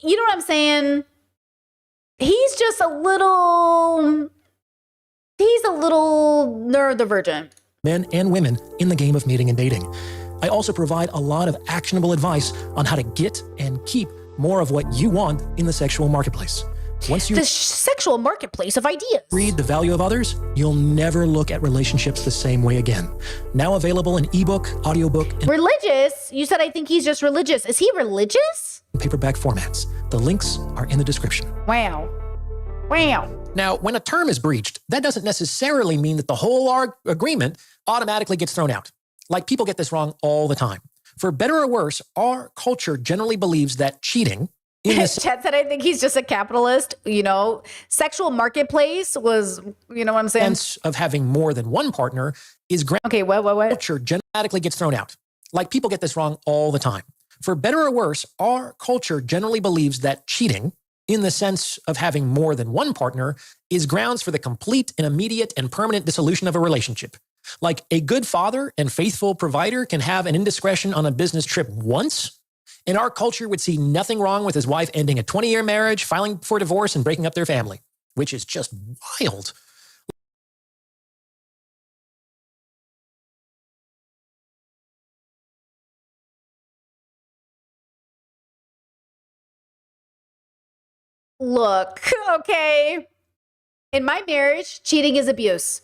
You know what I'm saying? He's just a little neurodivergent. Men and women in the game of mating and dating. I also provide a lot of actionable advice on how to get and keep more of what you want in the sexual marketplace. Once you the sexual marketplace of ideas. Read The Value of Others, you'll never look at relationships the same way again. Now available in ebook, audiobook, and religious? You said I think he's just religious. Is he religious? Paperback formats. The links are in the description. Wow. Now, when a term is breached, that doesn't necessarily mean that the whole agreement automatically gets thrown out. Like, people get this wrong all the time. For better or worse, our culture generally believes that cheating Chet said, I think he's just a capitalist. Sexual marketplace was, you know what I'm saying? Sense of having more than one partner is okay. What? Culture automatically gets thrown out. Like, people get this wrong all the time. For better or worse, our culture generally believes that cheating, in the sense of having more than one partner, is grounds for the complete and immediate and permanent dissolution of a relationship. Like, a good father and faithful provider can have an indiscretion on a business trip once, and our culture would see nothing wrong with his wife ending a 20-year marriage, filing for divorce, and breaking up their family, which is just wild. Look, okay. In my marriage, cheating is abuse.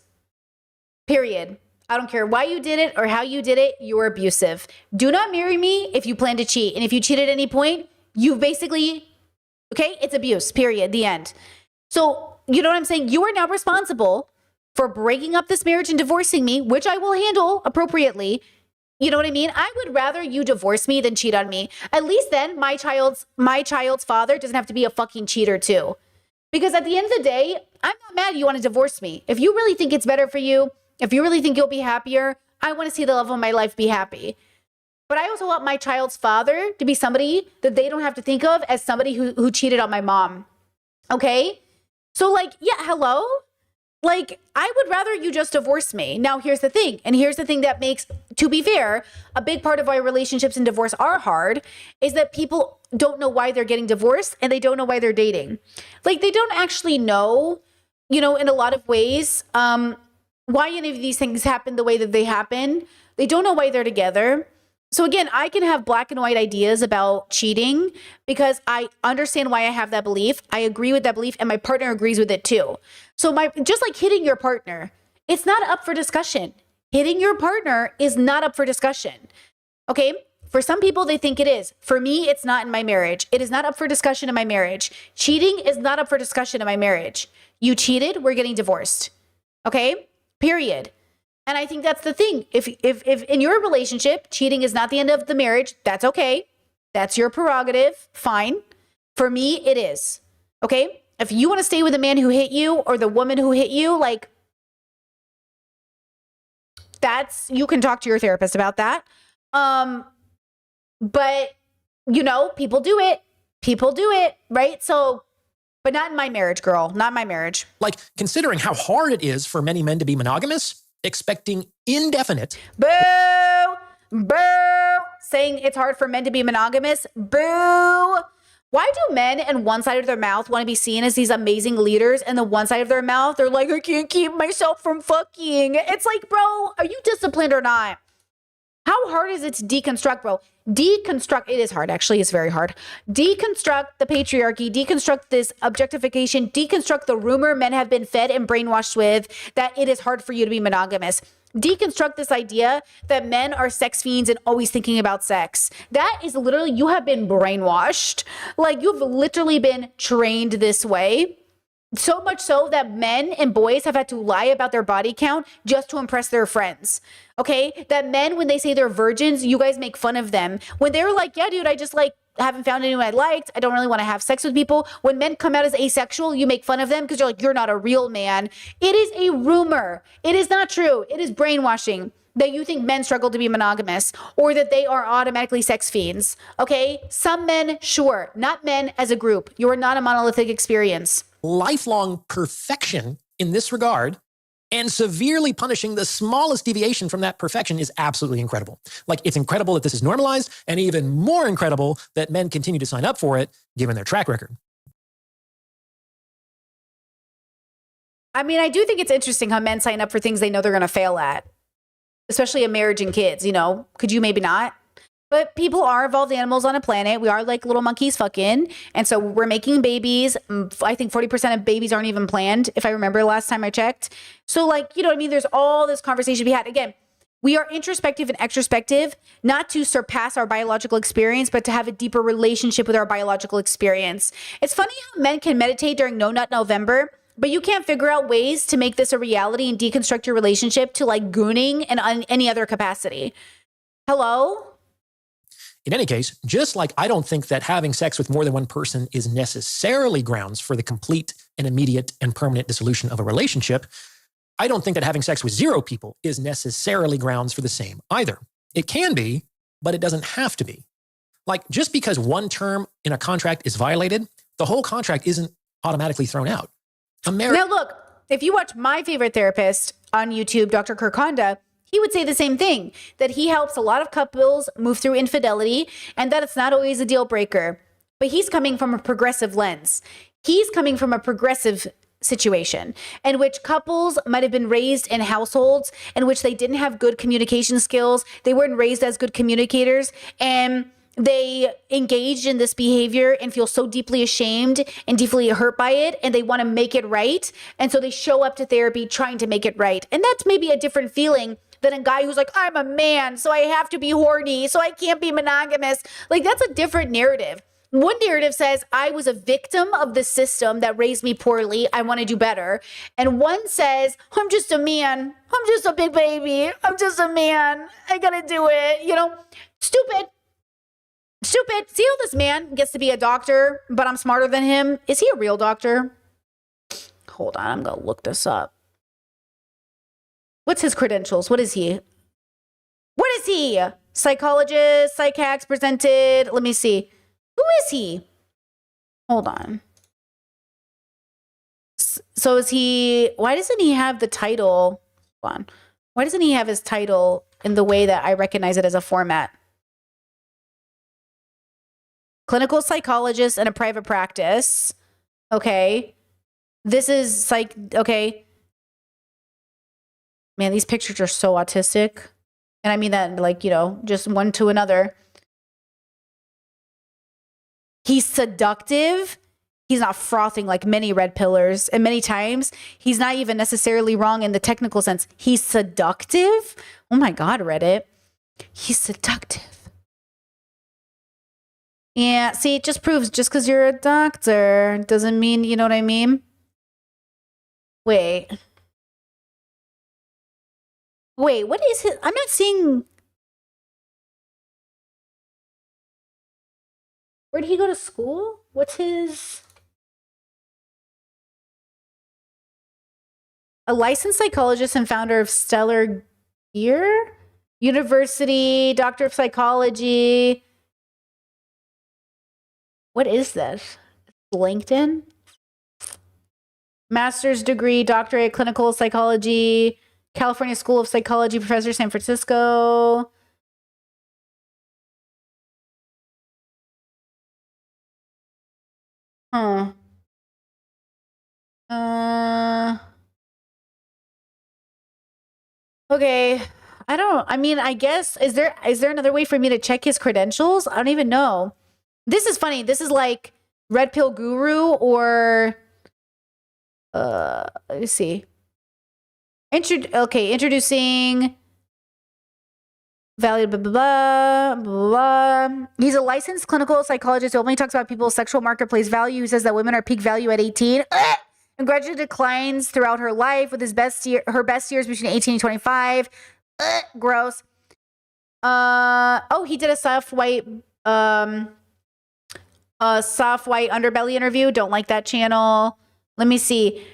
Period. I don't care why you did it or how you did it, you're abusive. Do not marry me if you plan to cheat. And if you cheat at any point, you basically, okay, it's abuse, period, the end. So, you know what I'm saying? You are now responsible for breaking up this marriage and divorcing me, which I will handle appropriately. You know what I mean? I would rather you divorce me than cheat on me. At least then my child's father doesn't have to be a fucking cheater too. Because at the end of the day, I'm not mad you want to divorce me. If you really think it's better for you, if you really think you'll be happier, I want to see the love of my life be happy. But I also want my child's father to be somebody that they don't have to think of as somebody who cheated on my mom. Okay? So like, yeah, hello? Like, I would rather you just divorce me. Now, here's the thing. And here's the thing that makes, to be fair, a big part of why relationships and divorce are hard is that people don't know why they're getting divorced and they don't know why they're dating. Like, they don't actually know, in a lot of ways, why any of these things happen the way that they happen. They don't know why they're together. So again, I can have black and white ideas about cheating because I understand why I have that belief. I agree with that belief and my partner agrees with it too. So just like hitting your partner, it's not up for discussion. Hitting your partner is not up for discussion. Okay? For some people, they think it is. For me, it's not in my marriage. It is not up for discussion in my marriage. Cheating is not up for discussion in my marriage. You cheated, we're getting divorced. Okay? Period. And I think that's the thing. If in your relationship, cheating is not the end of the marriage, that's okay. That's your prerogative. Fine. For me, it is. Okay? If you want to stay with the man who hit you or the woman who hit you, like, you can talk to your therapist about that. But you know, people do it. People do it, right? So, but not in my marriage, girl. Not in my marriage. Like, considering how hard it is for many men to be monogamous, expecting indefinite. Boo! Boo! Saying it's hard for men to be monogamous. Boo! Why do men in one side of their mouth want to be seen as these amazing leaders, and the one side of their mouth, they're like, I can't keep myself from fucking? It's like, bro, are you disciplined or not? How hard is it to deconstruct, bro? Deconstruct. It is hard, actually. It's very hard. Deconstruct the patriarchy, deconstruct this objectification, deconstruct the rumor men have been fed and brainwashed with that it is hard for you to be monogamous. Deconstruct this idea that men are sex fiends and always thinking about sex. That is literally, you have been brainwashed. Like, you've literally been trained this way. So much so that men and boys have had to lie about their body count just to impress their friends. Okay? That men, when they say they're virgins, you guys make fun of them. When they're like, yeah, dude, I just like haven't found anyone I liked. I don't really want to have sex with people. When men come out as asexual, you make fun of them because you're like, you're not a real man. It is a rumor. It is not true. It is brainwashing that you think men struggle to be monogamous or that they are automatically sex fiends. Okay? Some men, sure. Not men as a group. You are not a monolithic experience. Lifelong perfection in this regard, and severely punishing the smallest deviation from that perfection is absolutely incredible. Like, it's incredible that this is normalized, and even more incredible that men continue to sign up for it, given their track record. I mean, I do think it's interesting how men sign up for things they know they're going to fail at, especially a marriage and kids, you know? Could you maybe not? But people are evolved animals on a planet. We are like little monkeys fucking. And so we're making babies. I think 40% of babies aren't even planned, if I remember last time I checked. So, like, you know what I mean? There's all this conversation to be had. Again, we are introspective and extrospective, not to surpass our biological experience, but to have a deeper relationship with our biological experience. It's funny how men can meditate during No Nut November, but you can't figure out ways to make this a reality and deconstruct your relationship to like gooning and any other capacity. Hello? In any case, just like I don't think that having sex with more than one person is necessarily grounds for the complete and immediate and permanent dissolution of a relationship, I don't think that having sex with 0 people is necessarily grounds for the same either. It can be, but it doesn't have to be. Like, just because one term in a contract is violated, the whole contract isn't automatically thrown out. Now look, if you watch my favorite therapist on YouTube, Dr. Kirk Honda, he would say the same thing, that he helps a lot of couples move through infidelity and that it's not always a deal breaker. But he's coming from a progressive lens. He's coming from a progressive situation in which couples might have been raised in households in which they didn't have good communication skills. They weren't raised as good communicators, and they engaged in this behavior and feel so deeply ashamed and deeply hurt by it, and they want to make it right. And so they show up to therapy trying to make it right. And that's maybe a different feeling than a guy who's like, I'm a man, so I have to be horny, so I can't be monogamous. Like, that's a different narrative. One narrative says, I was a victim of the system that raised me poorly. I want to do better. And one says, I'm just a man. I'm just a big baby. I'm just a man. I got to do it. You know, stupid. Stupid. See how this man gets to be a doctor, but I'm smarter than him? Is he a real doctor? Hold on, I'm going to look this up. What's his credentials? What is he? What is he? Psychologist, psych-hacks presented. Let me see. Who is he? Hold on. So is he, why doesn't he have the title? Hold on. Why doesn't he have his title in the way that I recognize it as a format? Clinical psychologist in a private practice. Okay. This is psych, okay. Man, these pictures are so autistic. And I mean that like, you know, just one to another. He's seductive. He's not frothing like many red pillars. And many times, he's not even necessarily wrong in the technical sense. He's seductive. Oh my God, Reddit. He's seductive. Yeah, see, it just proves just because you're a doctor doesn't mean, you know what I mean? Wait. Wait, what is his? I'm not seeing. Where did he go to school? What's his? A licensed psychologist and founder of Stellar Gear University, doctor of psychology. What is this? LinkedIn? Master's degree, doctorate, clinical psychology, California School of Psychology, professor, San Francisco. Huh. Okay. I guess is there another way for me to check his credentials? I don't even know. This is funny. This is like Red Pill Guru or let's see. Introducing value, blah, blah, blah, blah. He's a licensed clinical psychologist who only talks about people's sexual marketplace value. He says that women are peak value at 18 and gradually declines throughout her life with her best years between 18 and 25. Gross. He did a soft white underbelly interview. Don't like that channel. Let me see.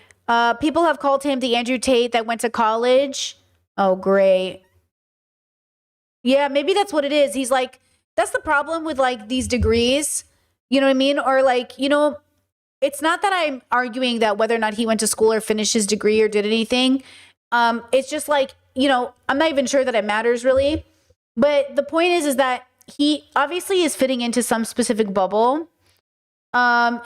People have called him the Andrew Tate that went to college. Oh, great. Yeah, maybe that's what it is. He's like, that's the problem with like these degrees. You know what I mean? Or like, it's not that I'm arguing that whether or not he went to school or finished his degree or did anything. It's just like, I'm not even sure that it matters really. But the point is that he obviously is fitting into some specific bubble. And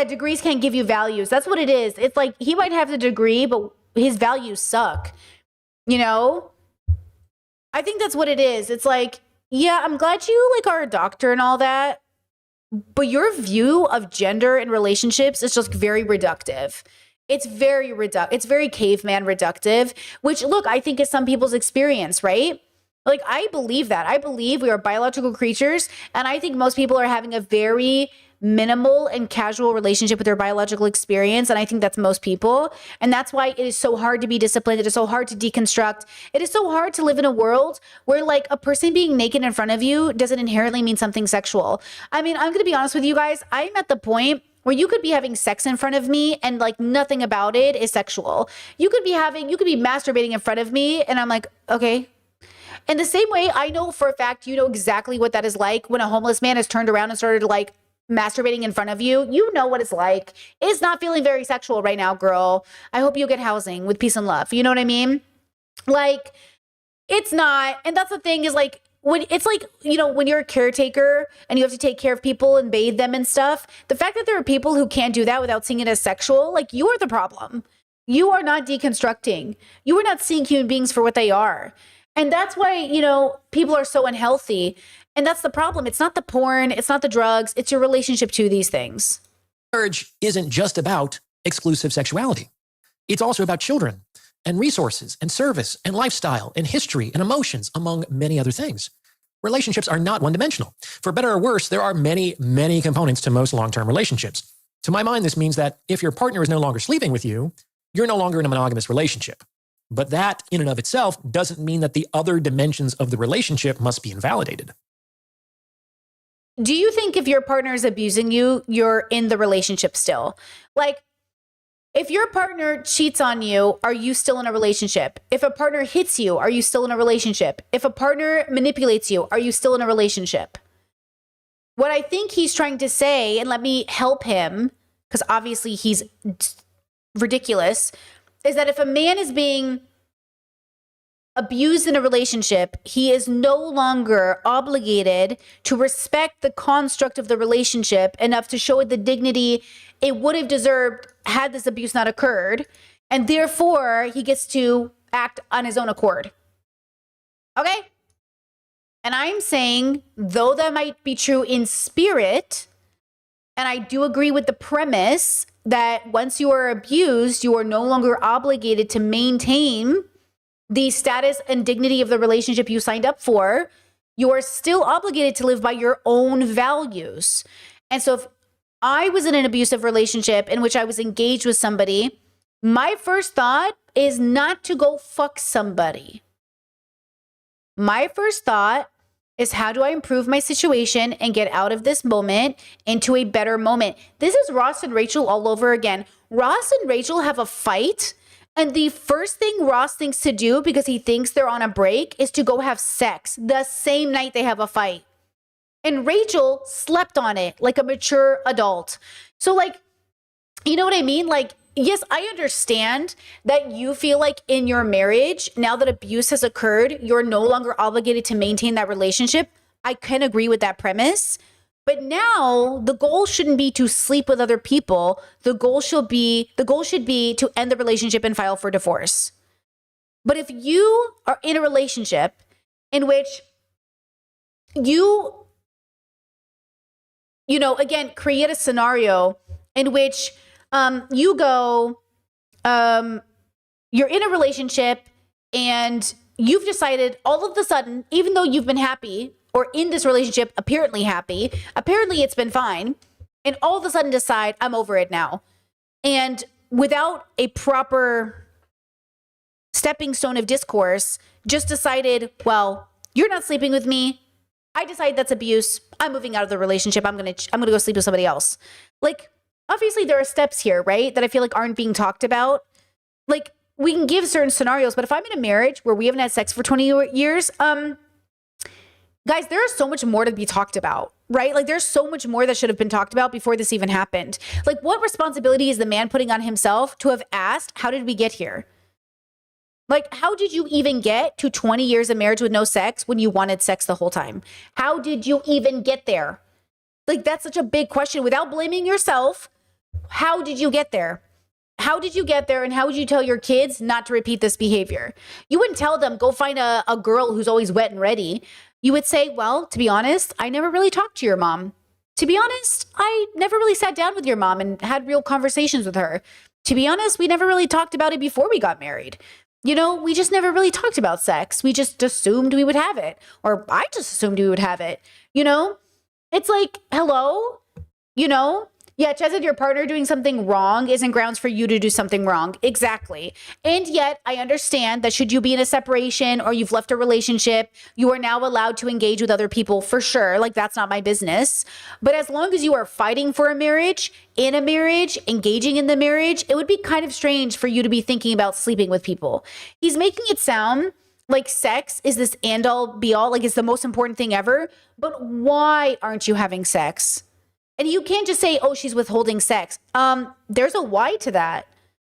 degrees can't give you values. That's what it is. It's like he might have the degree, but his values suck. I think that's what it is. It's like, yeah, I'm glad you like are a doctor and all that, but your view of gender and relationships is just very reductive. It's very caveman reductive, which look, I think is some people's experience, right? Like, I believe that. I believe we are biological creatures, and I think most people are having a very minimal and casual relationship with their biological experience, and I think that's most people. And that's why it is so hard to be disciplined. It is so hard to deconstruct. It is so hard to live in a world where like a person being naked in front of you doesn't inherently mean something sexual. I mean, I'm going to be honest with you guys. I'm at the point where you could be having sex in front of me and like nothing about it is sexual. You could be masturbating in front of me and I'm like, okay. In the same way, I know for a fact, you know exactly what that is like when a homeless man has turned around and started like masturbating in front of you. You know what it's like. It's not feeling very sexual right now, girl. I hope you get housing with peace and love. You know what I mean? Like, it's not. And that's the thing is like, when it's like, when you're a caretaker and you have to take care of people and bathe them and stuff, the fact that there are people who can't do that without seeing it as sexual, like you are the problem. You are not deconstructing. You are not seeing human beings for what they are. And that's why, people are so unhealthy. And that's the problem. It's not the porn. It's not the drugs. It's your relationship to these things. Marriage isn't just about exclusive sexuality. It's also about children and resources and service and lifestyle and history and emotions, among many other things. Relationships are not one-dimensional. For better or worse, there are many, many components to most long-term relationships. To my mind, this means that if your partner is no longer sleeping with you, you're no longer in a monogamous relationship. But that, in and of itself, doesn't mean that the other dimensions of the relationship must be invalidated. Do you think if your partner is abusing you, you're in the relationship still? Like, if your partner cheats on you, are you still in a relationship? If a partner hits you, are you still in a relationship? If a partner manipulates you, are you still in a relationship? What I think he's trying to say, and let me help him, because obviously he's ridiculous, is that if a man is being abused in a relationship, he is no longer obligated to respect the construct of the relationship enough to show it the dignity it would have deserved had this abuse not occurred. And therefore, he gets to act on his own accord. Okay? And I'm saying, though that might be true in spirit, and I do agree with the premise that once you are abused, you are no longer obligated to maintain the status and dignity of the relationship you signed up for. You are still obligated to live by your own values. And so if I was in an abusive relationship in which I was engaged with somebody, my first thought is not to go fuck somebody. My first thought is, how do I improve my situation and get out of this moment into a better moment? This is Ross and Rachel all over again. Ross and Rachel have a fight, and the first thing Ross thinks to do, because he thinks they're on a break, is to go have sex the same night they have a fight. And Rachel slept on it like a mature adult. So like, you know what I mean? Like, yes, I understand that you feel like in your marriage, now that abuse has occurred, you're no longer obligated to maintain that relationship. I can agree with that premise. But now the goal shouldn't be to sleep with other people. The goal should be to end the relationship and file for divorce. But if you are in a relationship in which you know, again, create a scenario in which you go, you're in a relationship and you've decided all of a sudden, even though you've been happy or in this relationship, apparently happy, apparently it's been fine, and all of a sudden decide, I'm over it now. And without a proper stepping stone of discourse, just decided, well, you're not sleeping with me. I decide that's abuse. I'm moving out of the relationship. I'm gonna go sleep with somebody else. Like, obviously there are steps here, right, that I feel like aren't being talked about. Like, we can give certain scenarios, but if I'm in a marriage where we haven't had sex for 20 years, guys, there is so much more to be talked about, right? Like, there's so much more that should have been talked about before this even happened. Like, what responsibility is the man putting on himself to have asked, how did we get here? Like, how did you even get to 20 years of marriage with no sex when you wanted sex the whole time? How did you even get there? Like, that's such a big question. Without blaming yourself, how did you get there? How did you get there, and how would you tell your kids not to repeat this behavior? You wouldn't tell them, go find a girl who's always wet and ready. You would say, well, to be honest, I never really talked to your mom. To be honest, I never really sat down with your mom and had real conversations with her. To be honest, we never really talked about it before we got married. You know, we just never really talked about sex. We just assumed we would have it. Or I just assumed we would have it. You know, it's like, hello, you know? Yeah, just as your partner doing something wrong isn't grounds for you to do something wrong. Exactly. And yet I understand that should you be in a separation or you've left a relationship, you are now allowed to engage with other people for sure. Like, that's not my business. But as long as you are fighting for a marriage, in a marriage, engaging in the marriage, it would be kind of strange for you to be thinking about sleeping with people. He's making it sound like sex is this end all be all, like it's the most important thing ever. But why aren't you having sex? And you can't just say, oh, she's withholding sex. There's a why to that.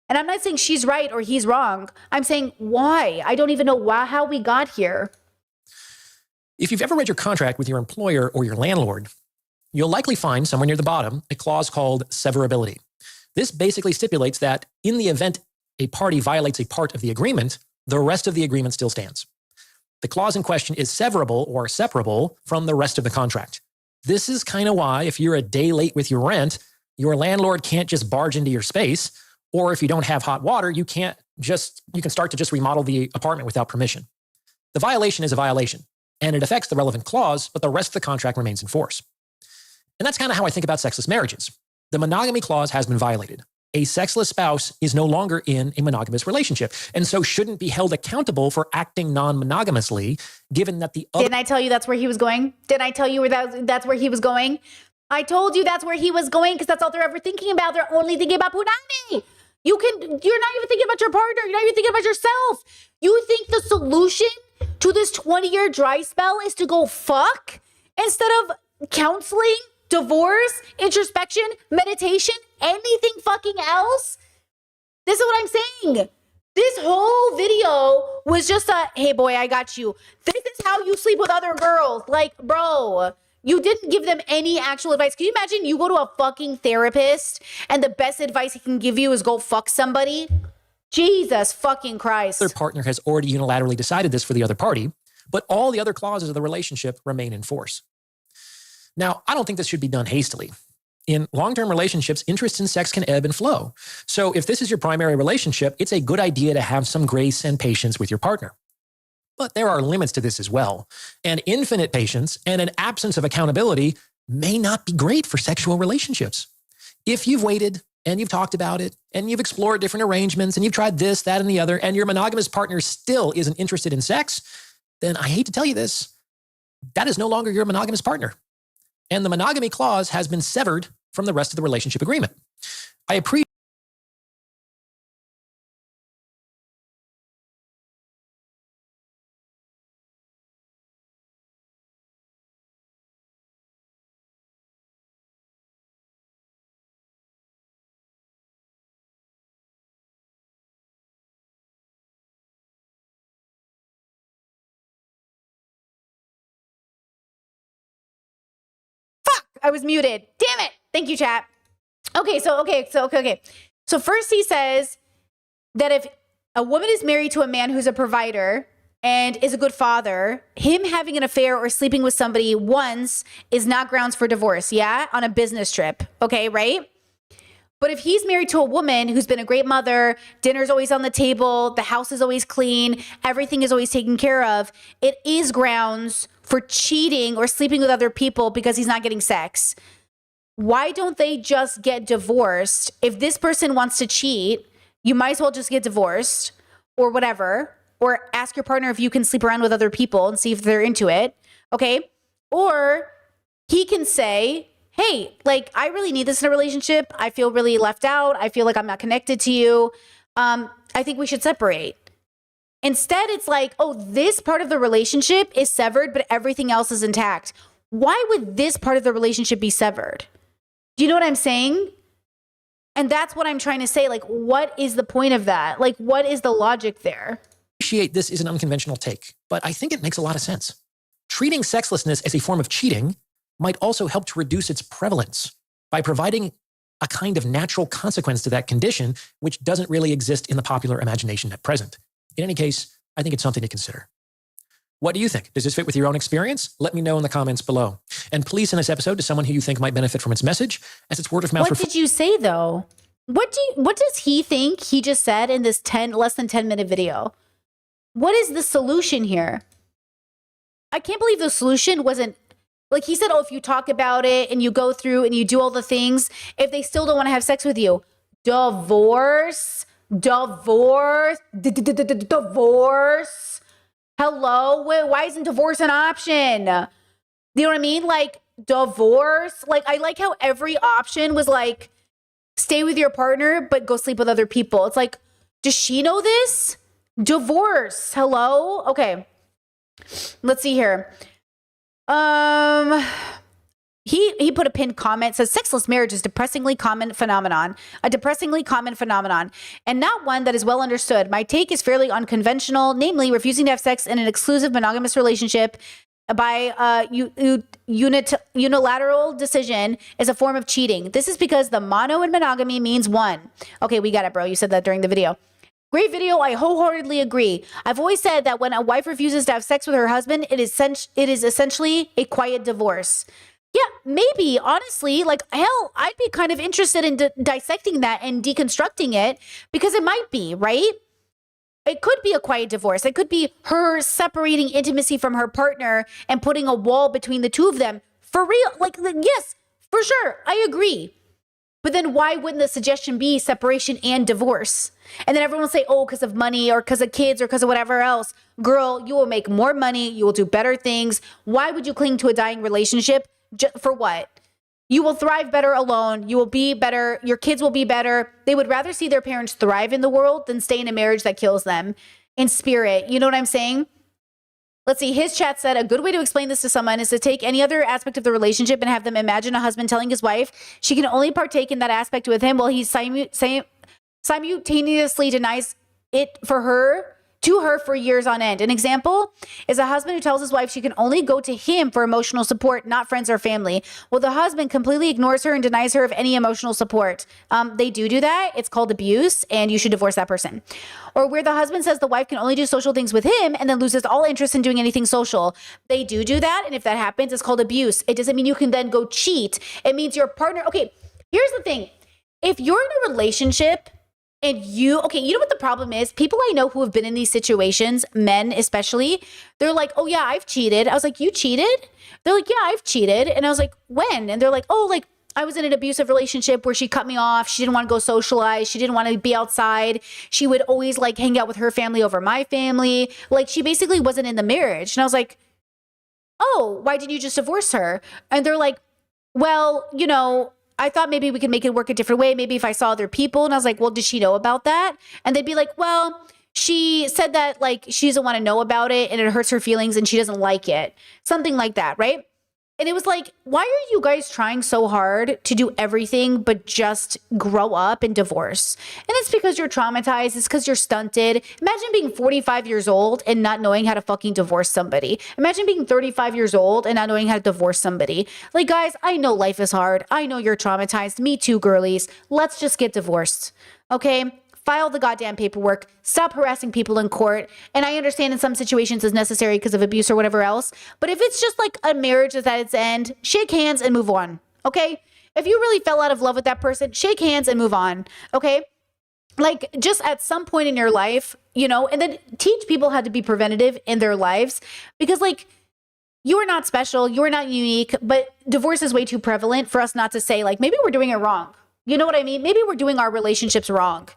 And I'm not saying she's right or he's wrong. I'm saying why. I don't even know how we got here. If you've ever read your contract with your employer or your landlord, you'll likely find somewhere near the bottom a clause called severability. This basically stipulates that in the event a party violates a part of the agreement, the rest of the agreement still stands. The clause in question is severable or separable from the rest of the contract. This is kind of why if you're a day late with your rent, your landlord can't just barge into your space, or if you don't have hot water, you can start to just remodel the apartment without permission. The violation is a violation, and it affects the relevant clause, but the rest of the contract remains in force. And that's kind of how I think about sexless marriages. The monogamy clause has been violated. A sexless spouse is no longer in a monogamous relationship, and so shouldn't be held accountable for acting non-monogamously, given that the other— Didn't I tell you that's where he was going? Didn't I tell you that's where he was going? I told you that's where he was going because that's all they're ever thinking about. They're only thinking about punani. You're not even thinking about your partner. You're not even thinking about yourself. You think the solution to this 20-year dry spell is to go fuck instead of counseling, divorce, introspection, meditation, anything fucking else? This is what I'm saying. This whole video was just a, hey boy, I got you. This is how you sleep with other girls. Like, bro, you didn't give them any actual advice. Can you imagine you go to a fucking therapist and the best advice he can give you is go fuck somebody? Jesus fucking Christ. Their partner has already unilaterally decided this for the other party, but all the other clauses of the relationship remain in force. Now, I don't think this should be done hastily. In long-term relationships, interest in sex can ebb and flow. So if this is your primary relationship, it's a good idea to have some grace and patience with your partner. But there are limits to this as well. And infinite patience and an absence of accountability may not be great for sexual relationships. If you've waited and you've talked about it and you've explored different arrangements and you've tried this, that, and the other, and your monogamous partner still isn't interested in sex, then I hate to tell you this, that is no longer your monogamous partner. And the monogamy clause has been severed from the rest of the relationship agreement. I appreciate I was muted. Damn it. Thank you, chat. Okay. So first he says that if a woman is married to a man who's a provider and is a good father, him having an affair or sleeping with somebody once is not grounds for divorce. Yeah. On a business trip. Okay. Right. But if he's married to a woman who's been a great mother, dinner's always on the table, the house is always clean, everything is always taken care of, it is grounds for cheating or sleeping with other people because he's not getting sex. Why don't they just get divorced? If this person wants to cheat, you might as well just get divorced or whatever, or ask your partner if you can sleep around with other people and see if they're into it. Okay. Or he can say, hey, like, I really need this in a relationship. I feel really left out. I feel like I'm not connected to you. I think we should separate. Instead, it's like, oh, this part of the relationship is severed, but everything else is intact. Why would this part of the relationship be severed? Do you know what I'm saying? And that's what I'm trying to say. Like, what is the point of that? Like, what is the logic there? This is an unconventional take, but I think it makes a lot of sense. Treating sexlessness as a form of cheating might also help to reduce its prevalence by providing a kind of natural consequence to that condition, which doesn't really exist in the popular imagination at present. In any case, I think it's something to consider. What do you think? Does this fit with your own experience? Let me know in the comments below. And please send this episode to someone who you think might benefit from its message, as it's word of mouth. What did you say though? What does he think he just said in this less than 10 minute video? What is the solution here? I can't believe the solution wasn't, like he said, oh, if you talk about it and you go through and you do all the things, if they still don't want to have sex with you, divorce. Hello? Why isn't divorce an option? You know what I mean? Like, divorce. Like, I like how every option was like, stay with your partner, but go sleep with other people. It's like, does she know this? Divorce. Hello? Okay. Let's see here. He put a pinned comment, says sexless marriage is a depressingly common phenomenon, and not one that is well understood. My take is fairly unconventional, namely refusing to have sex in an exclusive monogamous relationship by unilateral decision is a form of cheating. This is because the mono in monogamy means one. Okay, we got it, bro. You said that during the video. Great video. I wholeheartedly agree. I've always said that when a wife refuses to have sex with her husband, it is essentially a quiet divorce. Yeah, maybe, honestly, like, hell, I'd be kind of interested in dissecting that and deconstructing it, because it might be, right? It could be a quiet divorce. It could be her separating intimacy from her partner and putting a wall between the two of them. For real, like, yes, for sure, I agree. But then why wouldn't the suggestion be separation and divorce? And then everyone will say, oh, because of money or because of kids or because of whatever else. Girl, you will make more money. You will do better things. Why would you cling to a dying relationship? For what? You will thrive better alone. You will be better. Your kids will be better. They would rather see their parents thrive in the world than stay in a marriage that kills them in spirit. You know what I'm saying? Let's see. His chat said a good way to explain this to someone is to take any other aspect of the relationship and have them imagine a husband telling his wife she can only partake in that aspect with him while he simultaneously denies it to her for years on end. An example is a husband who tells his wife she can only go to him for emotional support, not friends or family. Well, the husband completely ignores her and denies her of any emotional support. They do that. It's called abuse, and you should divorce that person. Or where the husband says the wife can only do social things with him and then loses all interest in doing anything social. They do that, and if that happens, it's called abuse. It doesn't mean you can then go cheat. It means your partner... Okay, here's the thing. If you're in a relationship... And you know what the problem is? People I know who have been in these situations, men especially, they're like, oh yeah, I've cheated. I was like, you cheated? They're like, yeah, I've cheated. And I was like, when? And they're like, oh, like I was in an abusive relationship where she cut me off. She didn't want to go socialize. She didn't want to be outside. She would always like hang out with her family over my family. Like she basically wasn't in the marriage. And I was like, oh, why didn't you just divorce her? And they're like, well, you know, I thought maybe we could make it work a different way. Maybe if I saw other people. And I was like, well, did she know about that? And they'd be like, well, she said that like she doesn't want to know about it and it hurts her feelings and she doesn't like it. Something like that, right? And it was like, why are you guys trying so hard to do everything but just grow up and divorce? And it's because you're traumatized. It's because you're stunted. Imagine being 45 years old and not knowing how to fucking divorce somebody. Imagine being 35 years old and not knowing how to divorce somebody. Like, guys, I know life is hard. I know you're traumatized. Me too, girlies. Let's just get divorced, okay? File the goddamn paperwork, stop harassing people in court. And I understand in some situations it's necessary because of abuse or whatever else. But if it's just like a marriage that's at its end, shake hands and move on, okay? If you really fell out of love with that person, shake hands and move on, okay? Like just at some point in your life, you know, and then teach people how to be preventative in their lives because like, you are not special, you are not unique, but divorce is way too prevalent for us not to say like, maybe we're doing it wrong. You know what I mean? Maybe we're doing our relationships wrong.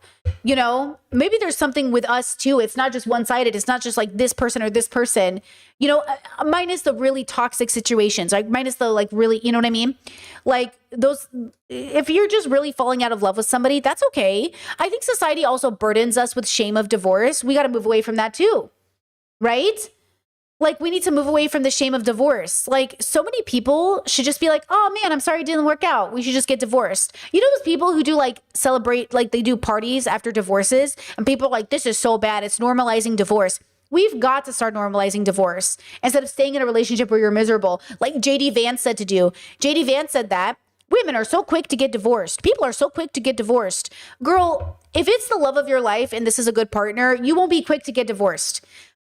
You know, maybe there's something with us too. It's not just one-sided. It's not just like this person or this person, you know, minus the really toxic situations, like minus the like really, you know what I mean? Like those, if you're just really falling out of love with somebody, that's okay. I think society also burdens us with shame of divorce. We got to move away from that too, right? Like we need to move away from the shame of divorce. Like so many people should just be like, oh man, I'm sorry it didn't work out. We should just get divorced. You know, those people who do like celebrate, like they do parties after divorces and people are like, this is so bad. It's normalizing divorce. We've got to start normalizing divorce instead of staying in a relationship where you're miserable. Like JD Vance said to do. JD Vance said that women are so quick to get divorced. People are so quick to get divorced. Girl, if it's the love of your life and this is a good partner, you won't be quick to get divorced.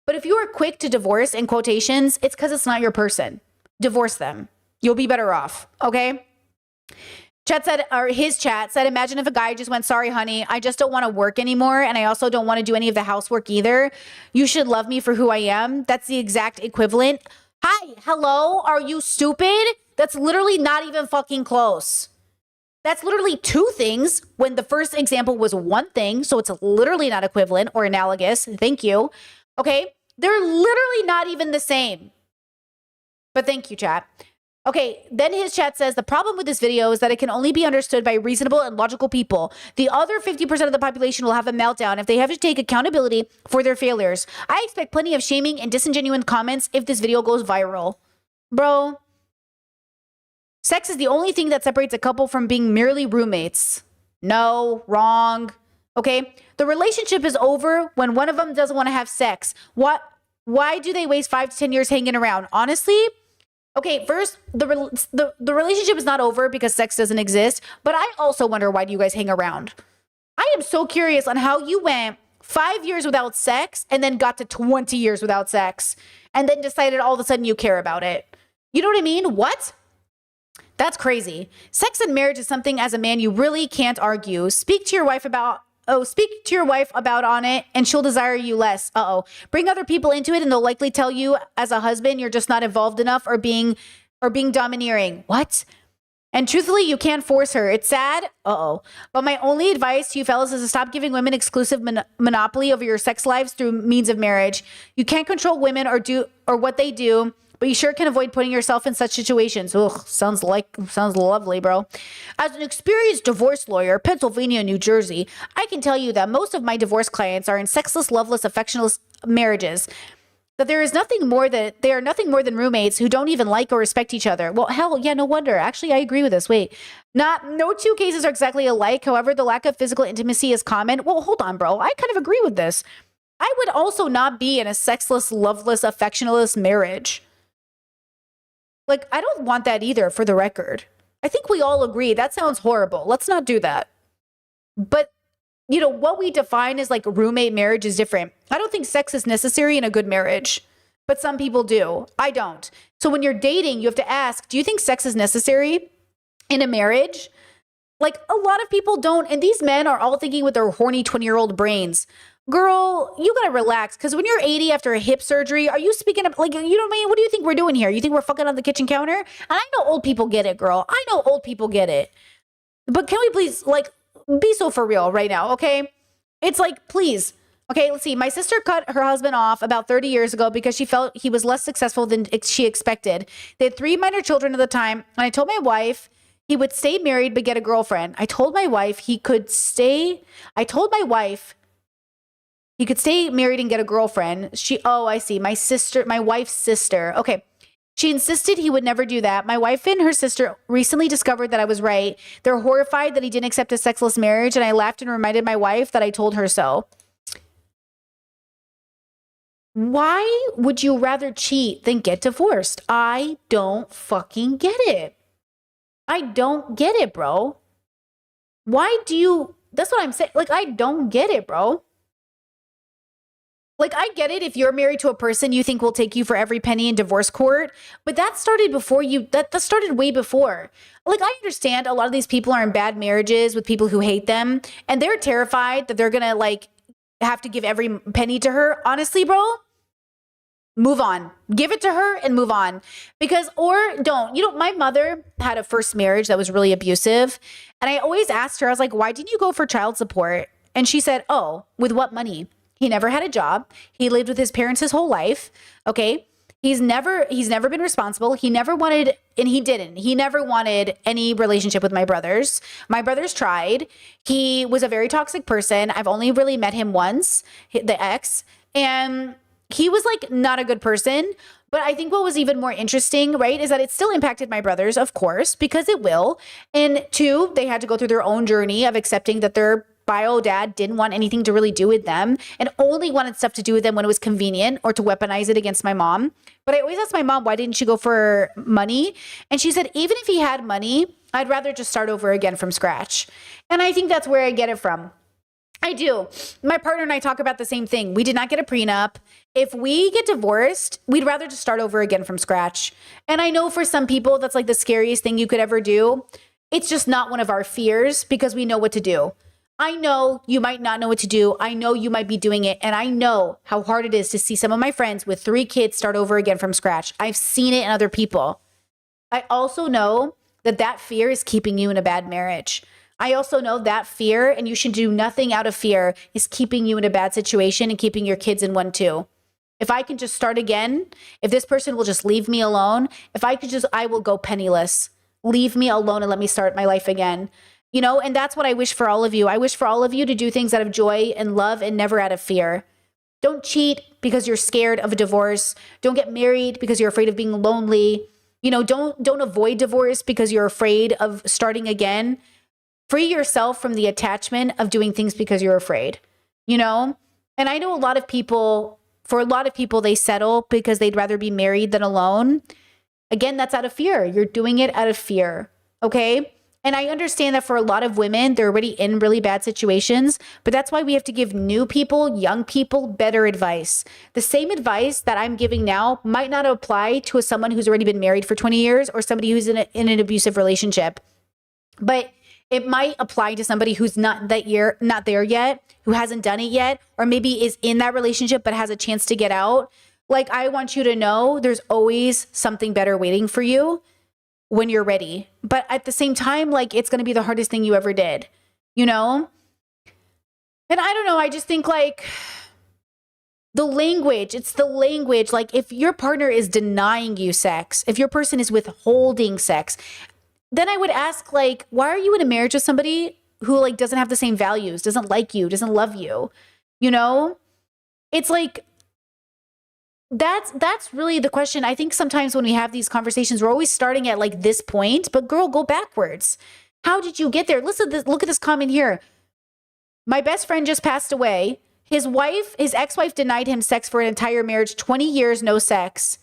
But if you are quick to divorce, in quotations, it's because it's not your person. Divorce them. You'll be better off, okay? Chat said, or his chat said, imagine if a guy just went, sorry, honey, I just don't want to work anymore. And I also don't want to do any of the housework either. You should love me for who I am. That's the exact equivalent. Hi, hello, are you stupid? That's literally not even fucking close. That's literally two things when the first example was one thing. So it's literally not equivalent or analogous. Thank you. Okay, they're literally not even the same. But thank you, chat. Okay, then his chat says, the problem with this video is that it can only be understood by reasonable and logical people. The other 50% of the population will have a meltdown if they have to take accountability for their failures. I expect plenty of shaming and disingenuous comments if this video goes viral. Bro, sex is the only thing that separates a couple from being merely roommates. No, wrong. Okay, the relationship is over when one of them doesn't want to have sex. Why do they waste 5 to 10 years hanging around? Honestly, okay, first, the relationship is not over because sex doesn't exist. But I also wonder, why do you guys hang around? I am so curious on how you went 5 years without sex and then got to 20 years without sex and then decided all of a sudden you care about it. You know what I mean? What? That's crazy. Sex and marriage is something as a man you really can't argue. Speak to your wife about on it and she'll desire you less. Bring other people into it and they'll likely tell you as a husband you're just not involved enough or being domineering. What? And truthfully, you can't force her. It's sad. But my only advice to you fellas is to stop giving women exclusive monopoly over your sex lives through means of marriage. You can't control women or what they do, but you sure can avoid putting yourself in such situations. Ugh, sounds lovely, bro. As an experienced divorce lawyer, Pennsylvania, New Jersey, I can tell you that most of my divorce clients are in sexless, loveless, affectionless marriages. That they are nothing more than roommates who don't even like or respect each other. Well, hell, yeah, no wonder. Actually, I agree with this. Wait, no two cases are exactly alike. However, the lack of physical intimacy is common. Well, hold on, bro. I kind of agree with this. I would also not be in a sexless, loveless, affectionless marriage. Like, I don't want that either, for the record. I think we all agree that sounds horrible. Let's not do that. But, you know, what we define as like roommate marriage is different. I don't think sex is necessary in a good marriage, but some people do. I don't. So when you're dating, you have to ask, do you think sex is necessary in a marriage? Like a lot of people don't. And these men are all thinking with their horny 20-year-old brains. Girl, you gotta relax. Because when you're 80 after a hip surgery, are you speaking of, like, you know what I mean? What do you think we're doing here? You think we're fucking on the kitchen counter? And I know old people get it, girl. I know old people get it. But can we please, like, be so for real right now, okay? It's like, please. Okay, let's see. My sister cut her husband off about 30 years ago because she felt he was less successful than she expected. They had 3 minor children at the time. And I told my wife he would stay married but get a girlfriend. I told my wife he could stay married and get a girlfriend. I see. My wife's sister. Okay. She insisted he would never do that. My wife and her sister recently discovered that I was right. They're horrified that he didn't accept a sexless marriage, and I laughed and reminded my wife that I told her so. Why would you rather cheat than get divorced? I don't fucking get it. I don't get it, bro. That's what I'm saying. Like, I don't get it, bro. Like, I get it if you're married to a person you think will take you for every penny in divorce court, but that started before that started way before. Like, I understand a lot of these people are in bad marriages with people who hate them, and they're terrified that they're gonna, like, have to give every penny to her. Honestly, bro, move on. Give it to her and move on. Or don't. My mother had a first marriage that was really abusive, and I always asked her, I was like, why didn't you go for child support? And she said, oh, with what money? He never had a job. He lived with his parents his whole life. Okay. He's never been responsible. He never wanted, and he didn't. He never wanted any relationship with my brothers. My brothers tried. He was a very toxic person. I've only really met him once, the ex, and he was like not a good person. But I think what was even more interesting, right, is that it still impacted my brothers, of course, because it will. And 2, they had to go through their own journey of accepting that their bio dad didn't want anything to really do with them and only wanted stuff to do with them when it was convenient or to weaponize it against my mom. But I always asked my mom, why didn't she go for money? And she said, even if he had money, I'd rather just start over again from scratch. And I think that's where I get it from. I do. My partner and I talk about the same thing. We did not get a prenup. If we get divorced, we'd rather just start over again from scratch. And I know for some people, that's like the scariest thing you could ever do. It's just not one of our fears because we know what to do. I know you might not know what to do. I know you might be doing it. And I know how hard it is to see some of my friends with 3 kids start over again from scratch. I've seen it in other people. I also know that fear is keeping you in a bad marriage. I also know that fear, and you should do nothing out of fear, is keeping you in a bad situation and keeping your kids in one too. If I can just start again, if this person will just leave me alone, I will go penniless. Leave me alone and let me start my life again. And that's what I wish for all of you. I wish for all of you to do things out of joy and love and never out of fear. Don't cheat because you're scared of a divorce. Don't get married because you're afraid of being lonely. Don't avoid divorce because you're afraid of starting again. Free yourself from the attachment of doing things because you're afraid, And I know for a lot of people, they settle because they'd rather be married than alone. Again, that's out of fear. You're doing it out of fear. Okay. And I understand that for a lot of women, they're already in really bad situations, but that's why we have to give new people, young people, better advice. The same advice that I'm giving now might not apply to someone who's already been married for 20 years or somebody who's in an abusive relationship. But it might apply to somebody who's not there yet, who hasn't done it yet, or maybe is in that relationship but has a chance to get out. Like, I want you to know there's always something better waiting for you when you're ready. But at the same time, like, it's going to be the hardest thing you ever did, And I don't know, I just think like it's the language. Like, if your partner is denying you sex, if your person is withholding sex, then I would ask, like, why are you in a marriage with somebody who, like, doesn't have the same values, doesn't like you, doesn't love you? It's like, that's really the question. I think sometimes when we have these conversations, we're always starting at like this point, but girl, go backwards. How did you get there? Listen, look at this comment here. My best friend just passed away. His ex-wife denied him sex for an entire marriage, 20 years, no sex.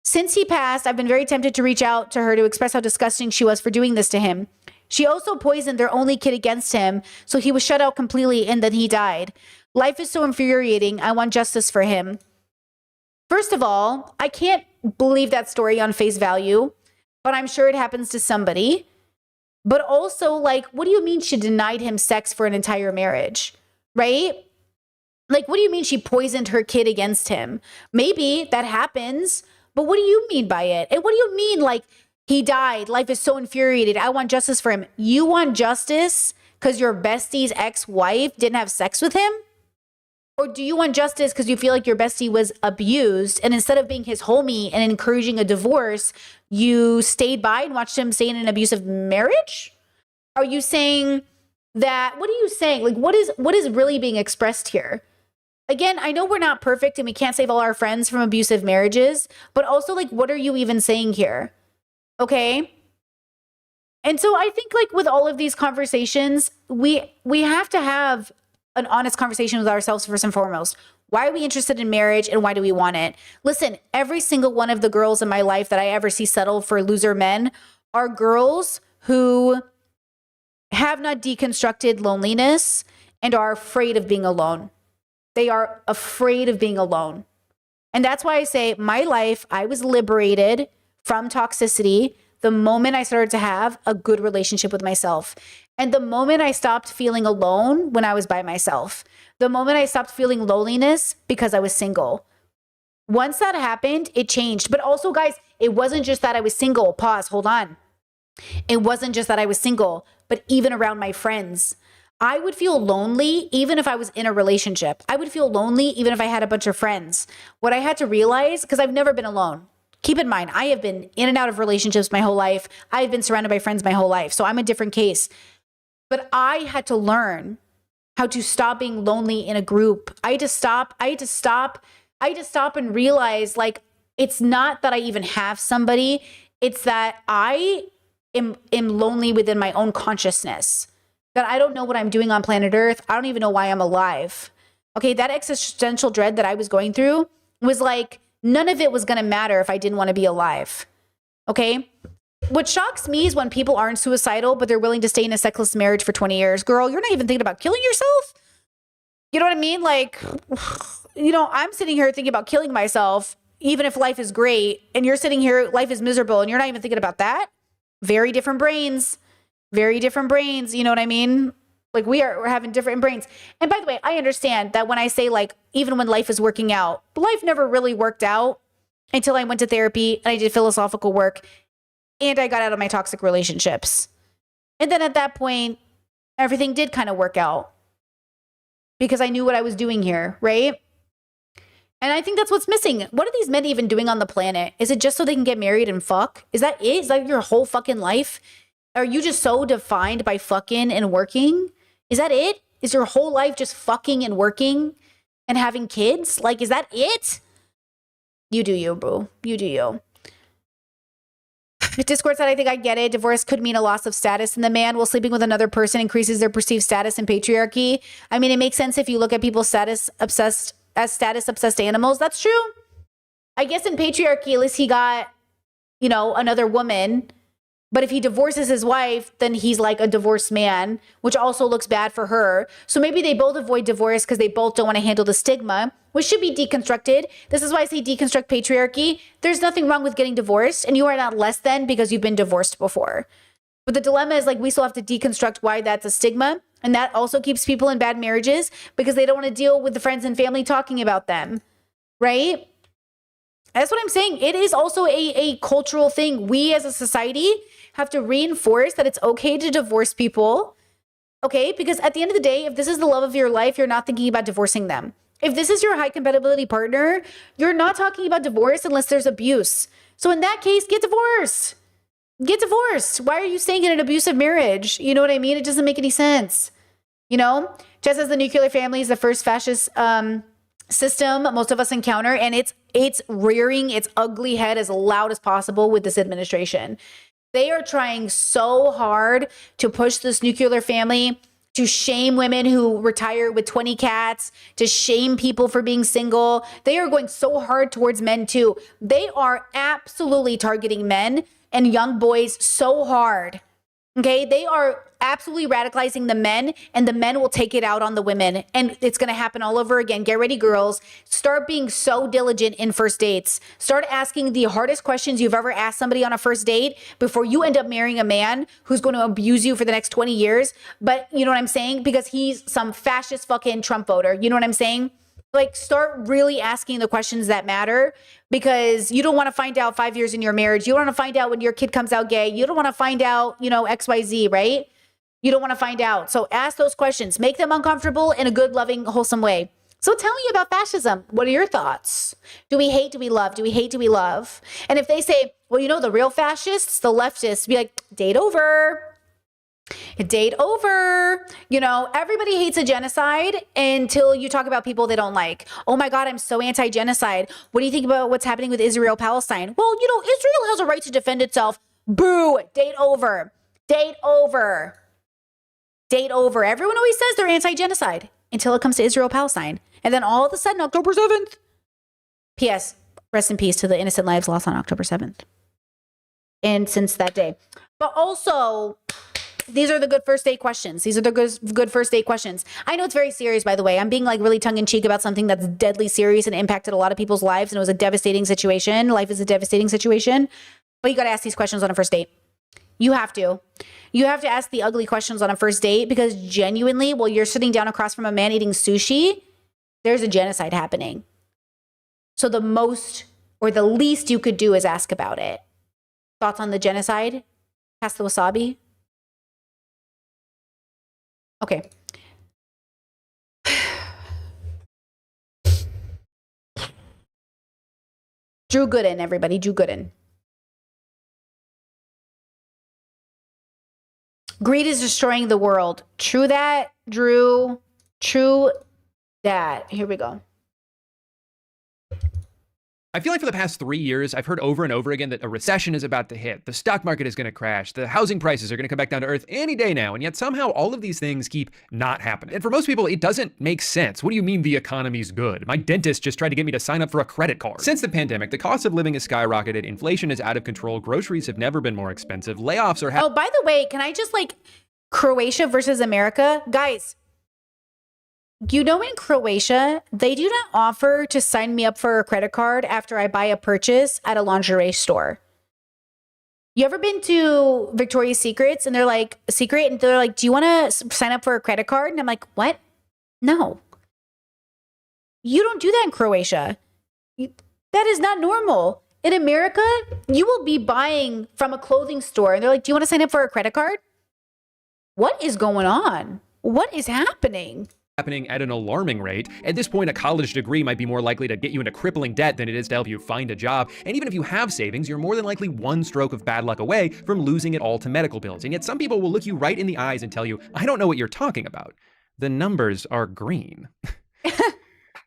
Since he passed, I've been very tempted to reach out to her to express how disgusting she was for doing this to him. She also poisoned their only kid against him, so he was shut out completely and then he died. Life is so infuriating. I want justice for him. First of all, I can't believe that story on face value, but I'm sure it happens to somebody. But also, like, what do you mean she denied him sex for an entire marriage, right? Like, what do you mean she poisoned her kid against him? Maybe that happens, but what do you mean by it? And what do you mean, like, he died, life is so infuriated, I want justice for him? You want justice because your bestie's ex-wife didn't have sex with him? Or do you want justice because you feel like your bestie was abused, and instead of being his homie and encouraging a divorce, you stayed by and watched him stay in an abusive marriage? Are you saying that, what are you saying? Like, what is really being expressed here? Again, I know we're not perfect and we can't save all our friends from abusive marriages, but also, like, what are you even saying here? Okay? And so I think, like, with all of these conversations, we have to have an honest conversation with ourselves first and foremost. Why are we interested in marriage and why do we want it? Listen, every single one of the girls in my life that I ever see settle for loser men are girls who have not deconstructed loneliness and are afraid of being alone. They are afraid of being alone. And that's why I say my life, I was liberated from toxicity the moment I started to have a good relationship with myself. And the moment I stopped feeling alone when I was by myself. The moment I stopped feeling loneliness because I was single. Once that happened, it changed. But also, guys, it wasn't just that I was single. Pause, hold on. It wasn't just that I was single, but even around my friends. I would feel lonely even if I was in a relationship. I would feel lonely even if I had a bunch of friends. What I had to realize, because I've never been alone. Keep in mind, I have been in and out of relationships my whole life. I've been surrounded by friends my whole life. So I'm a different case. But I had to learn how to stop being lonely in a group. I had to stop and realize, like, it's not that I even have somebody. It's that I am lonely within my own consciousness. That I don't know what I'm doing on planet Earth. I don't even know why I'm alive. Okay, that existential dread that I was going through was like, none of it was going to matter if I didn't want to be alive. Okay? What shocks me is when people aren't suicidal, but they're willing to stay in a sexless marriage for 20 years. Girl, you're not even thinking about killing yourself? You know what I mean? Like, you know, I'm sitting here thinking about killing myself, even if life is great, and you're sitting here, life is miserable, and you're not even thinking about that? Very different brains. Very different brains. You know what I mean? Like, we're having different brains. And by the way, I understand that when I say, like, even when life is working out, life never really worked out until I went to therapy and I did philosophical work and I got out of my toxic relationships. And then at that point, everything did kind of work out because I knew what I was doing here, right? And I think that's what's missing. What are these men even doing on the planet? Is it just so they can get married and fuck? Is that it? Is that your whole fucking life? Are you just so defined by fucking and working? Is that it? Is your whole life just fucking and working and having kids? Like, is that it? You do you, boo. You do you. Discord said, I think I get it. Divorce could mean a loss of status in the man, while sleeping with another person increases their perceived status in patriarchy. I mean, it makes sense if you look at people status obsessed animals. That's true. I guess in patriarchy, at least he got, you know, another woman. But if he divorces his wife, then he's like a divorced man, which also looks bad for her. So maybe they both avoid divorce because they both don't want to handle the stigma, which should be deconstructed. This is why I say deconstruct patriarchy. There's nothing wrong with getting divorced, and you are not less than because you've been divorced before. But the dilemma is, like, we still have to deconstruct why that's a stigma. And that also keeps people in bad marriages because they don't want to deal with the friends and family talking about them, right? That's what I'm saying. It is also a cultural thing. We as a society have to reinforce that it's okay to divorce people, okay? Because at the end of the day, if this is the love of your life, you're not thinking about divorcing them. If this is your high compatibility partner, you're not talking about divorce unless there's abuse. So in that case, get divorced. Get divorced. Why are you staying in an abusive marriage? You know what I mean? It doesn't make any sense. You know, just as the nuclear family is the first fascist system most of us encounter, and it's rearing its ugly head as loud as possible with this administration. They are trying so hard to push this nuclear family, to shame women who retire with 20 cats, to shame people for being single. They are going so hard towards men too. They are absolutely targeting men and young boys so hard. Okay, they are absolutely radicalizing the men, and the men will take it out on the women. And it's going to happen all over again. Get ready, girls. Start being so diligent in first dates. Start asking the hardest questions you've ever asked somebody on a first date before you end up marrying a man who's going to abuse you for the next 20 years. But you know what I'm saying? Because he's some fascist fucking Trump voter. You know what I'm saying? Like, start really asking the questions that matter, because you don't want to find out 5 years in your marriage. You don't want to find out when your kid comes out gay. You don't want to find out, XYZ, right? You don't want to find out. So ask those questions. Make them uncomfortable in a good, loving, wholesome way. So tell me about fascism. What are your thoughts? Do we hate? Do we love? Do we hate? Do we love? And if they say, well, the real fascists, the leftists, be like, date over. Date over. Everybody hates a genocide until you talk about people they don't like. Oh my God, I'm so anti-genocide. What do you think about what's happening with Israel-Palestine? Well, Israel has a right to defend itself. Boo. Date over. Date over. Date over. Everyone always says they're anti-genocide until it comes to Israel-Palestine. And then all of a sudden, October 7th. P.S. Rest in peace to the innocent lives lost on October 7th. And since that day. But also, these are the good first date questions. These are the good first date questions. I know it's very serious, by the way. I'm being really tongue in cheek about something that's deadly serious and impacted a lot of people's lives. And it was a devastating situation. Life is a devastating situation. But you got to ask these questions on a first date. You have to. You have to ask the ugly questions on a first date, because genuinely, while you're sitting down across from a man eating sushi, there's a genocide happening. So the most or the least you could do is ask about it. Thoughts on the genocide? Pass the wasabi? Okay. Drew Gooden, everybody. Drew Gooden. Greed is destroying the world. True that, Drew. True that. Here we go. I feel like for the past 3 years, I've heard over and over again that a recession is about to hit. The stock market is going to crash. The housing prices are going to come back down to earth any day now. And yet somehow all of these things keep not happening. And for most people, it doesn't make sense. What do you mean the economy's good? My dentist just tried to get me to sign up for a credit card. Since the pandemic, the cost of living has skyrocketed. Inflation is out of control. Groceries have never been more expensive. Layoffs are Oh, by the way, can I just Croatia versus America? Guys, in Croatia, they do not offer to sign me up for a credit card after I buy a purchase at a lingerie store. You ever been to Victoria's Secrets and they're like, Secret, and they're like, do you want to sign up for a credit card? And I'm like, what? No. You don't do that in Croatia. That is not normal. In America, you will be buying from a clothing store and they're like, do you want to sign up for a credit card? What is going on? What is happening at an alarming rate. At this point, a college degree might be more likely to get you into crippling debt than it is to help you find a job. And even if you have savings, you're more than likely one stroke of bad luck away from losing it all to medical bills. And yet some people will look you right in the eyes and tell you, I don't know what you're talking about. The numbers are green.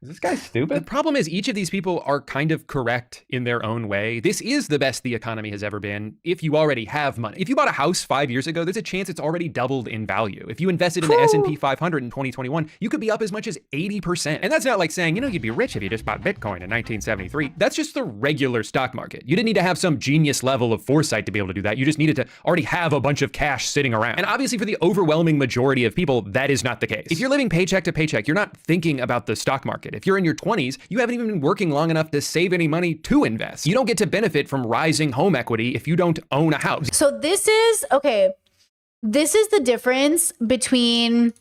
Is this guy stupid? The problem is each of these people are kind of correct in their own way. This is the best the economy has ever been if you already have money. If you bought a house 5 years ago, there's a chance it's already doubled in value. If you invested in the S&P 500 in 2021, you could be up as much as 80%. And that's not like saying, you'd be rich if you just bought Bitcoin in 1973. That's just the regular stock market. You didn't need to have some genius level of foresight to be able to do that. You just needed to already have a bunch of cash sitting around. And obviously for the overwhelming majority of people, that is not the case. If you're living paycheck to paycheck, you're not thinking about the stock market. If you're in your 20s, you haven't even been working long enough to save any money to invest. You don't get to benefit from rising home equity if you don't own a house. So this is the difference between,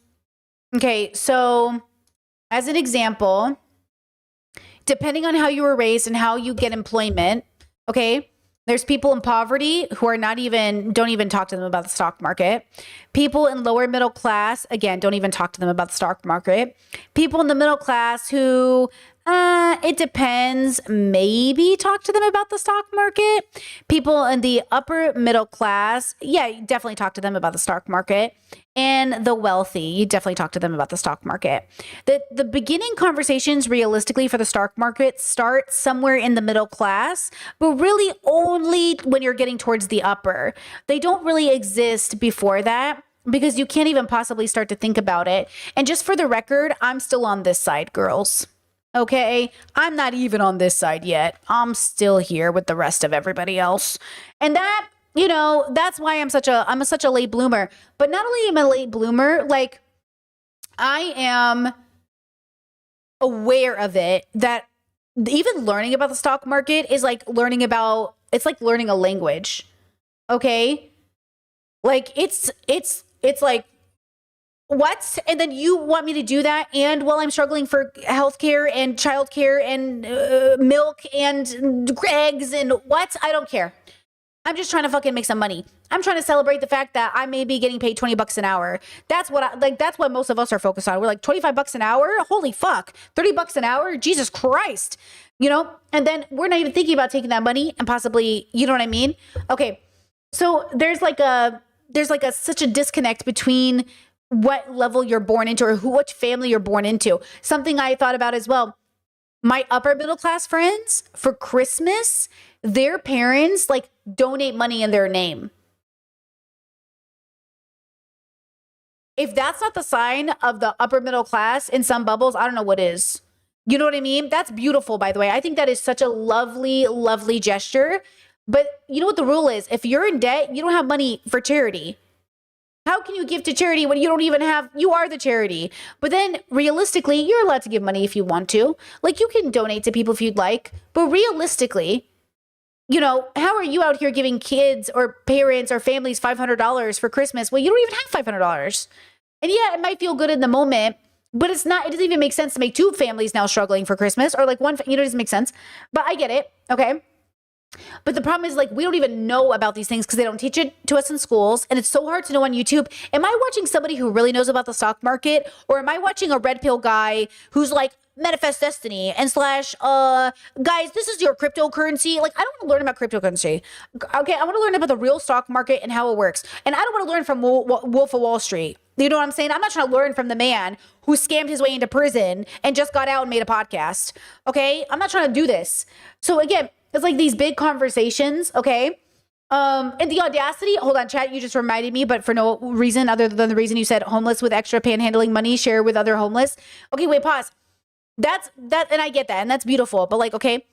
so as an example, depending on how you were raised and how you get employment, there's people in poverty who are don't even talk to them about the stock market. People in lower middle class, again, don't even talk to them about the stock market. People in the middle class who, it depends, maybe talk to them about the stock market. People in the upper middle class, yeah, you definitely talk to them about the stock market. And the wealthy, you definitely talk to them about the stock market. The beginning conversations realistically for the stock market start somewhere in the middle class, but really only when you're getting towards the upper. They don't really exist before that because you can't even possibly start to think about it. And just for the record, I'm still on this side, girls. Okay, I'm not even on this side yet. I'm still here with the rest of everybody else. And that you know, that's why I'm such a late bloomer. But not only am I a late bloomer, like I am aware of it, that even learning about the stock market is like learning about, it's like learning a language. Okay? Like it's like, what? And then you want me to do that? And while I'm struggling for healthcare and childcare and milk and eggs and what? I don't care. I'm just trying to fucking make some money. I'm trying to celebrate the fact that I may be getting paid $20 an hour. That's what that's what most of us are focused on. We're like, $25 an hour? Holy fuck. $30 an hour? Jesus Christ. You know? And then we're not even thinking about taking that money and possibly, you know what I mean? Okay. So there's such a disconnect between what level you're born into or which family you're born into. Something I thought about as well. My upper middle class friends, for Christmas, their parents like donate money in their name. If that's not the sign of the upper middle class in some bubbles, I don't know what is. You know what I mean? That's beautiful, by the way. I think that is such a lovely, lovely gesture. But you know what the rule is? If you're in debt, you don't have money for charity. How can you give to charity when you don't even have, you are the charity? But then realistically, you're allowed to give money if you want to. Like you can donate to people if you'd like. But realistically, you know, how are you out here giving kids or parents or families $500 for Christmas? Well, you don't even have $500. And yeah, it might feel good in the moment, but it's not, it doesn't even make sense to make two families now struggling for Christmas or like one, you know, it doesn't make sense. But I get it. Okay. But the problem is like, we don't even know about these things because they don't teach it to us in schools. And it's so hard to know on YouTube. Am I watching somebody who really knows about the stock market? Or am I watching a red pill guy who's like, manifest destiny and slash, guys, this is your cryptocurrency. Like, I don't want to learn about cryptocurrency. Okay, I want to learn about the real stock market and how it works. And I don't want to learn from Wolf of Wall Street. You know what I'm saying? I'm not trying to learn from the man who scammed his way into prison and just got out and made a podcast. Okay, I'm not trying to do this. So again, it's like these big conversations, okay? And the audacity, hold on, chat, you just reminded me, but for no reason other than the reason you said homeless with extra panhandling money, share with other homeless. Okay, wait, pause. That's, and I get that, and that's beautiful, but like, okay,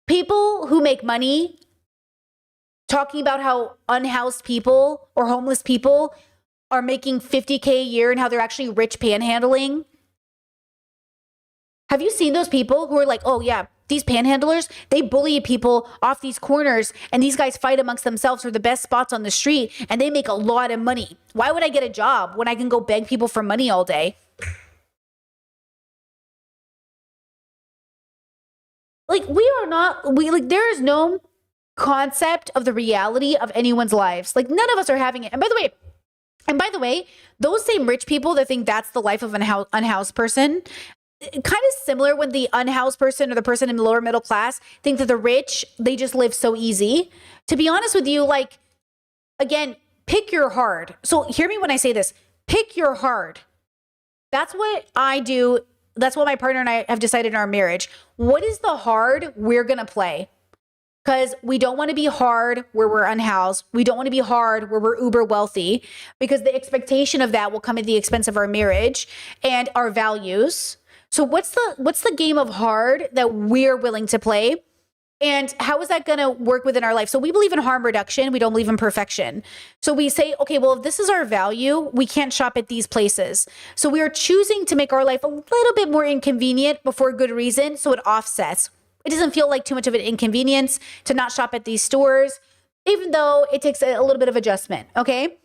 people who make money talking about how unhoused people or homeless people are making $50K a year and how they're actually rich panhandling. Have you seen those people who are like, oh yeah, these panhandlers, they bully people off these corners and these guys fight amongst themselves for the best spots on the street and they make a lot of money. Why would I get a job when I can go beg people for money all day? Like there is no concept of the reality of anyone's lives. Like none of us are having it. And by the way, those same rich people that think that's the life of an unhoused person, kind of similar when the unhoused person or the person in the lower middle class think that the rich, they just live so easy. To be honest with you, like, again, pick your hard. So hear me when I say this, pick your hard. That's what I do. That's what my partner and I have decided in our marriage. What is the hard we're going to play? Because we don't want to be hard where we're unhoused. We don't want to be hard where we're uber wealthy, because the expectation of that will come at the expense of our marriage and our values. So what's the game of hard that we're willing to play? And how is that going to work within our life? So we believe in harm reduction. We don't believe in perfection. So we say, okay, well, if this is our value, we can't shop at these places. So we are choosing to make our life a little bit more inconvenient, but for good reason, so it offsets. It doesn't feel like too much of an inconvenience to not shop at these stores, even though it takes a little bit of adjustment, okay?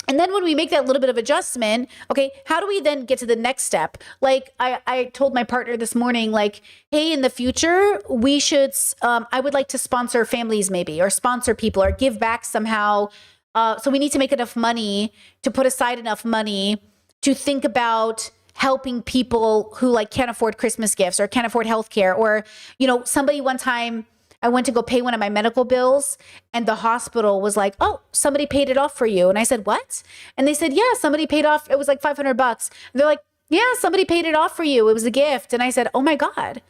And then when we make that little bit of adjustment, okay, how do we then get to the next step? Like I told my partner this morning, like, hey, in the future, we should, I would like to sponsor families maybe, or sponsor people, or give back somehow. So we need to make enough money to put aside enough money to think about helping people who like can't afford Christmas gifts or can't afford healthcare. Or, you know, somebody one time, I went to go pay one of my medical bills and the hospital was like, oh, somebody paid it off for you. And I said, what? And they said, yeah, somebody paid off. It was like $500. And they're like, yeah, somebody paid it off for you. It was a gift. And I said, oh my God,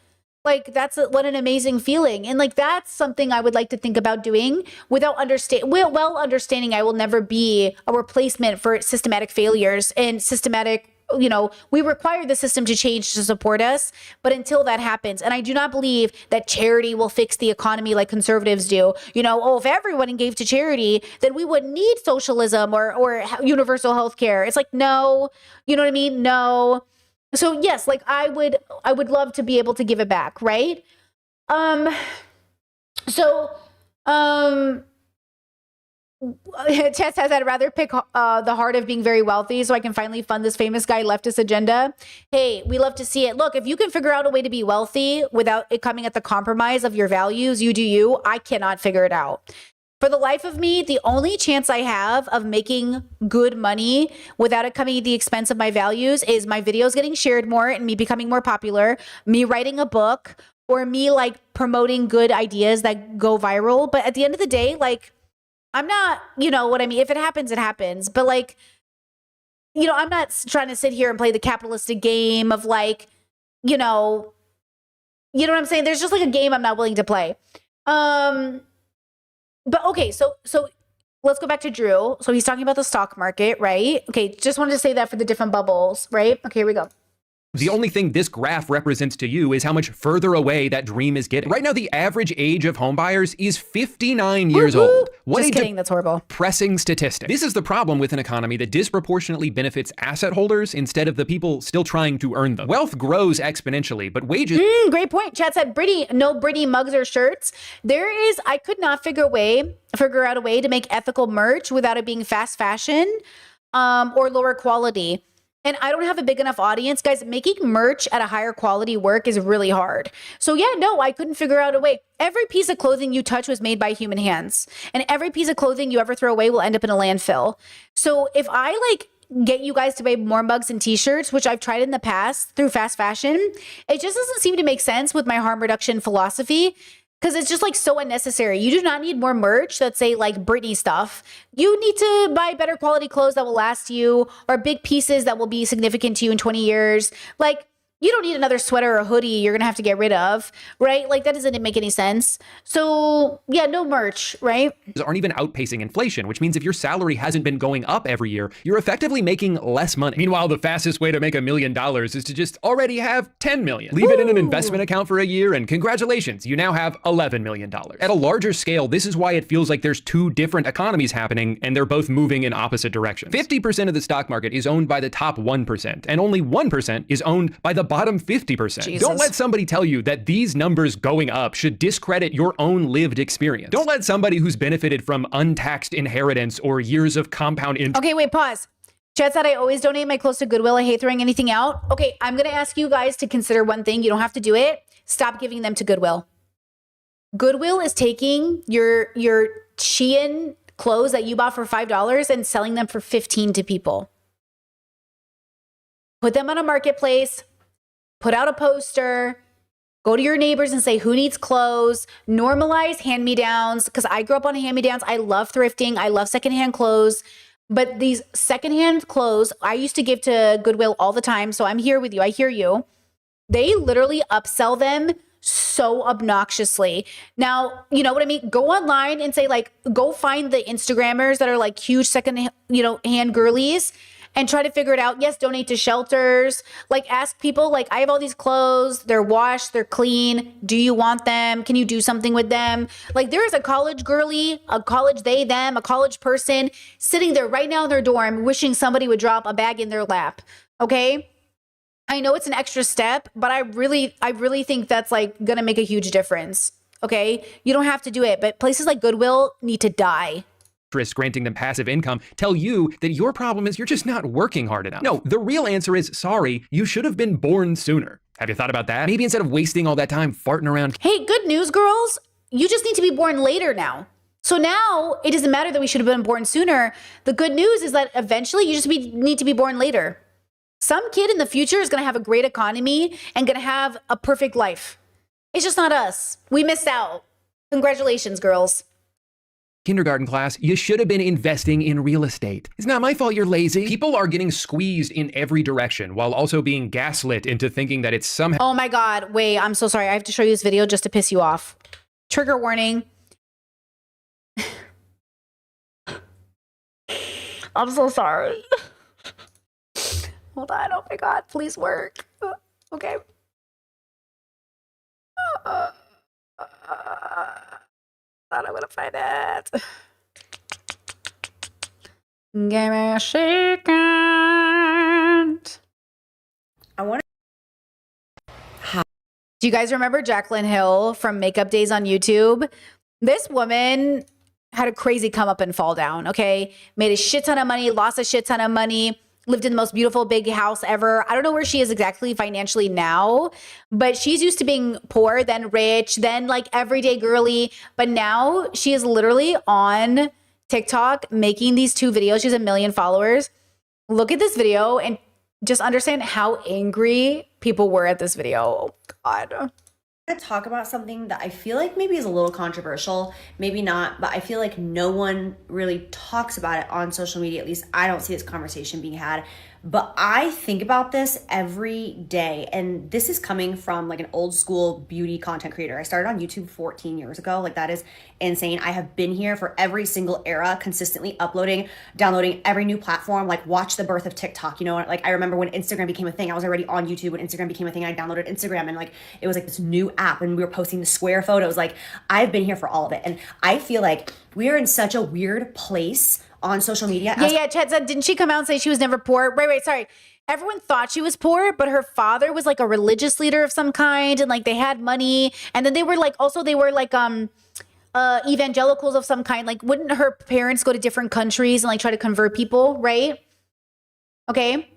like what an amazing feeling. And like, that's something I would like to think about doing without understanding I will never be a replacement for systematic failures and systematic we require the system to change to support us. But until that happens, and I do not believe that charity will fix the economy like conservatives do. If everyone gave to charity, then we wouldn't need socialism or universal health care. It's like, no, you know what I mean? No. So yes, like I would love to be able to give it back, right? Chess says I'd rather pick the heart of being very wealthy so I can finally fund this famous guy leftist agenda. Hey, we love to see it. Look, if you can figure out a way to be wealthy without it coming at the compromise of your values, you do you. I cannot figure it out. For the life of me, the only chance I have of making good money without it coming at the expense of my values is my videos getting shared more and me becoming more popular, me writing a book, or me like promoting good ideas that go viral. But at the end of the day, like, I'm not, you know what I mean? If it happens, it happens. But like, I'm not trying to sit here and play the capitalistic game of like, you know what I'm saying? There's just like a game I'm not willing to play. But okay, so let's go back to Drew. So he's talking about the stock market, right? Okay, just wanted to say that for the different bubbles, right? Okay, here we go. The only thing this graph represents to you is how much further away that dream is getting. Right now, the average age of homebuyers is 59 years old. What Just kidding, that's horrible. Depressing statistic. This is the problem with an economy that disproportionately benefits asset holders instead of the people still trying to earn them. Wealth grows exponentially, but wages... Great point. Chat said, no Britney mugs or shirts. I could not figure out a way to make ethical merch without it being fast fashion or lower quality. And I don't have a big enough audience. Guys, making merch at a higher quality work is really hard. So yeah, no, I couldn't figure out a way. Every piece of clothing you touch was made by human hands. And every piece of clothing you ever throw away will end up in a landfill. So if I get you guys to buy more mugs and t-shirts, which I've tried in the past through fast fashion, it just doesn't seem to make sense with my harm reduction philosophy. Because it's just so unnecessary. You do not need more merch that's say Britney stuff. You need to buy better quality clothes that will last you, or big pieces that will be significant to you in 20 years. You don't need another sweater or hoodie you're going to have to get rid of, right? That doesn't make any sense. So yeah, no merch, right? Aren't even outpacing inflation, which means if your salary hasn't been going up every year, you're effectively making less money. Meanwhile, the fastest way to make $1 million is to just already have 10 million. Leave it in an investment account for a year and congratulations, you now have $11 million. At a larger scale, this is why it feels like there's two different economies happening and they're both moving in opposite directions. 50% of the stock market is owned by the top 1% and only 1% is owned by the bottom 50%. Jesus. Don't let somebody tell you that these numbers going up should discredit your own lived experience. Don't let somebody who's benefited from untaxed inheritance or years of compound interest. Okay, wait, pause. Chat said I always donate my clothes to Goodwill. I hate throwing anything out. Okay, I'm going to ask you guys to consider one thing. You don't have to do it. Stop giving them to Goodwill. Goodwill is taking your Shein clothes that you bought for $5 and selling them for $15 to people. Put them on a marketplace. Put out a poster, go to your neighbors and say, who needs clothes? Normalize hand-me-downs, because I grew up on hand-me-downs. I love thrifting. I love secondhand clothes. But these secondhand clothes, I used to give to Goodwill all the time. So I'm here with you. I hear you. They literally upsell them so obnoxiously. Now, you know what I mean? Go online and say, go find the Instagrammers that are huge hand girlies and try to figure it out. Yes, donate to shelters. Ask people, I have all these clothes. They're washed. They're clean. Do you want them? Can you do something with them? There is a college girly, a college they, them, a college person sitting there right now in their dorm wishing somebody would drop a bag in their lap. Okay? I know it's an extra step, but I really think that's gonna make a huge difference. Okay? You don't have to do it, but places like Goodwill need to die. Granting them passive income tell you that your problem is you're just not working hard enough. No, the real answer is sorry, you should have been born sooner. Have you thought about that? Maybe instead of wasting all that time farting around. Hey, good news, girls. You just need to be born later now. So now it doesn't matter that we should have been born sooner. The good news is that eventually you just need to be born later. Some kid in the future is going to have a great economy and going to have a perfect life. It's just not us. We missed out. Congratulations, girls. Kindergarten class, you should have been investing in real estate. It's not my fault you're lazy. People are getting squeezed in every direction while also being gaslit into thinking that it's somehow... Oh my God. Wait, I'm so sorry. I have to show you this video just to piss you off. Trigger warning. I'm so sorry. Hold on. Oh my God. Please work. Okay. Thought I would have find it. Give me a second. I want Do you guys remember Jaclyn Hill from Makeup Days on YouTube? This woman had a crazy come up and fall down, okay? Made a shit ton of money, lost a shit ton of money, lived in the most beautiful big house ever. I don't know where she is exactly financially now, but she's used to being poor, then rich, then like everyday girly. But now she is literally on TikTok making these 2 videos. She has 1 million followers. Look at this video and just understand how angry people were at this video. Oh God. to talk about something that I feel like maybe is a little controversial, maybe not, but I feel like no one really talks about it on social media. At least I don't see this conversation being had. But I think about this every day, and this is coming from like an old school beauty content creator. I started on YouTube 14 years ago. Like, that is insane. I have been here for every single era, consistently uploading, downloading every new platform, like watch the birth of TikTok. You know, like I remember when Instagram became a thing, I was already on YouTube when Instagram became a thing. I downloaded Instagram and like it was like this new app and we were posting the square photos. Like, I've been here for all of it. And I feel like we are in such a weird place on social media. Chet said, didn't she come out and say she was never poor? Wait, sorry. Everyone thought she was poor, but her father was like a religious leader of some kind, and like they had money, and then they were like evangelicals of some kind. Like, wouldn't her parents go to different countries and like try to convert people, right? Okay.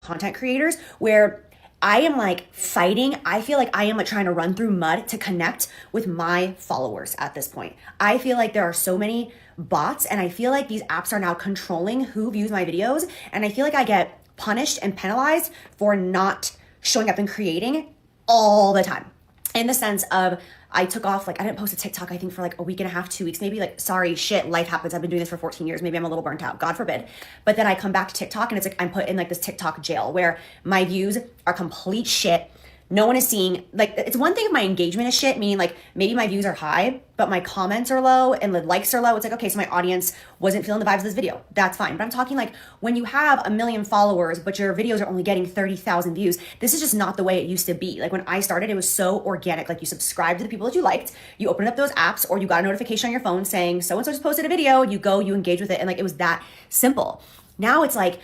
Content creators where I am like fighting. I feel like I am like trying to run through mud to connect with my followers at this point. I feel like there are so many bots, and I feel like these apps are now controlling who views my videos. And I feel like I get punished and penalized for not showing up and creating all the time. In the sense of, I took off, like I didn't post a TikTok, I think for like a week and a half, 2 weeks, maybe. Like, sorry, shit, life happens. I've been doing this for 14 years. Maybe I'm a little burnt out, God forbid. But then I come back to TikTok and it's like I'm put in like this TikTok jail where my views are complete shit. No one is seeing, like, it's one thing if my engagement is shit, meaning like maybe my views are high, but my comments are low and the likes are low. It's like, okay, so my audience wasn't feeling the vibes of this video. That's fine. But I'm talking like when you have 1 million followers, but your videos are only getting 30,000 views, this is just not the way it used to be. Like when I started, it was so organic. Like you subscribed to the people that you liked, you opened up those apps, or you got a notification on your phone saying so-and-so just posted a video, you go, you engage with it. And like, it was that simple. Now it's like,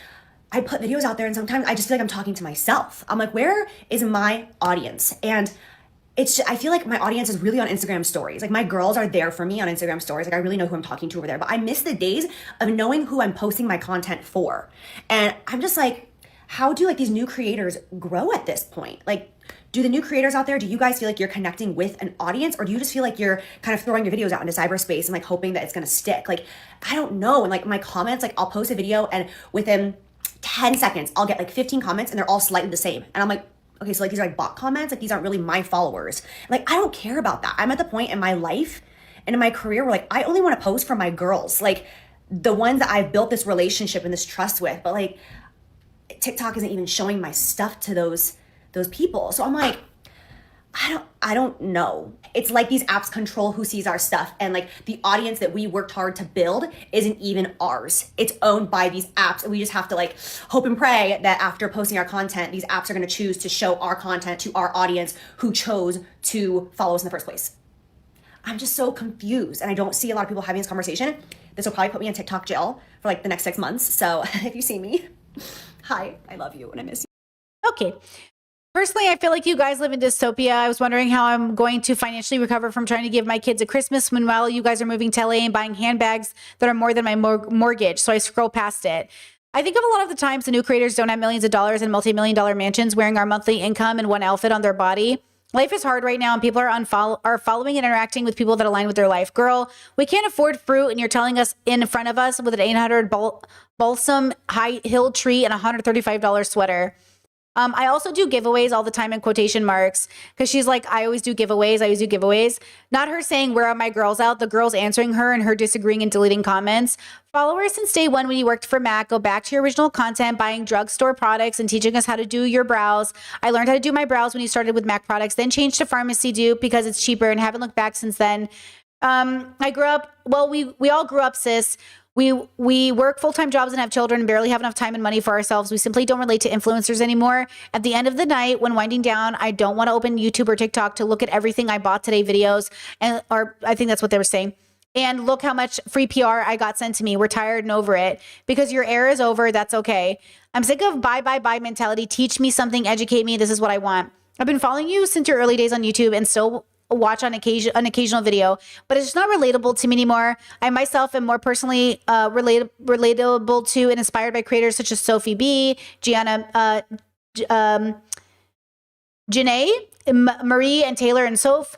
I put videos out there and sometimes I just feel like I'm talking to myself. I'm like, where is my audience? And it's just, I feel like my audience is really on Instagram stories. Like my girls are there for me on Instagram stories. Like I really know who I'm talking to over there, but I miss the days of knowing who I'm posting my content for. And I'm just like, how do like these new creators grow at this point? Like, do the new creators out there, do you guys feel like you're connecting with an audience, or do you just feel like you're kind of throwing your videos out into cyberspace and like hoping that it's going to stick? Like, I don't know. And like my comments, like I'll post a video and within 10 seconds, I'll get like 15 comments and they're all slightly the same. And I'm like, okay, so like these are like bot comments, like these aren't really my followers. Like, I don't care about that. I'm at the point in my life and in my career where like, I only want to post for my girls, like the ones that I've built this relationship and this trust with. But like TikTok isn't even showing my stuff to those people. So I'm like, I don't know. It's like these apps control who sees our stuff, and like the audience that we worked hard to build isn't even ours. It's owned by these apps, and we just have to like hope and pray that after posting our content, these apps are going to choose to show our content to our audience who chose to follow us in the first place. I'm just so confused, and I don't see a lot of people having this conversation. This will probably put me in TikTok jail for like the next 6 months. So if you see me, hi, I love you and I miss you. Okay. Personally, I feel like you guys live in dystopia. I was wondering how I'm going to financially recover from trying to give my kids a Christmas. Meanwhile, you guys are moving to LA and buying handbags that are more than my mortgage. So I scroll past it. I think of a lot of the times the new creators don't have millions of dollars and multi-million-dollar mansions wearing our monthly income and one outfit on their body. Life is hard right now, and people are following and interacting with people that align with their life. Girl, we can't afford fruit, and you're telling us in front of us with an $800 balsam high hill tree and a $135 sweater. I also do giveaways all the time in quotation marks, because she's like, I always do giveaways. Not her saying, where are my girls out? The girls answering her and her disagreeing and deleting comments. Follow her since day one when you worked for MAC. Go back to your original content, buying drugstore products and teaching us how to do your brows. I learned how to do my brows when you started with MAC products, then changed to Pharmacy Dupe because it's cheaper and haven't looked back since then. I grew up, well, we all grew up, sis, We work full-time jobs and have children and barely have enough time and money for ourselves. We simply don't relate to influencers anymore. At the end of the night, when winding down, I don't want to open YouTube or TikTok to look at everything I bought today videos, or I think that's what they were saying. And look how much free PR I got sent to me. We're tired and over it. Because your era is over, that's okay. I'm sick of buy mentality. Teach me something, educate me. This is what I want. I've been following you since your early days on YouTube and still watch on an occasional video, but it's just not relatable to me anymore. I myself am more personally relatable to and inspired by creators such as Sophie B, Gianna, Janae, Marie, and Taylor and Soph.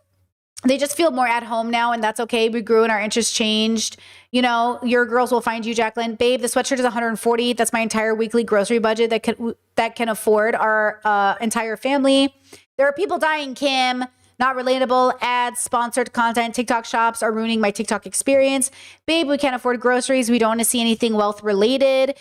They just feel more at home now, and that's okay. We grew and our interests changed. You know, your girls will find you, Jacqueline. Babe, the sweatshirt is $140. That's my entire weekly grocery budget that can afford our entire family. There are people dying, Kim. Not relatable. Ads, sponsored content, TikTok shops are ruining my TikTok experience. Babe, we can't afford groceries. We don't want to see anything wealth related.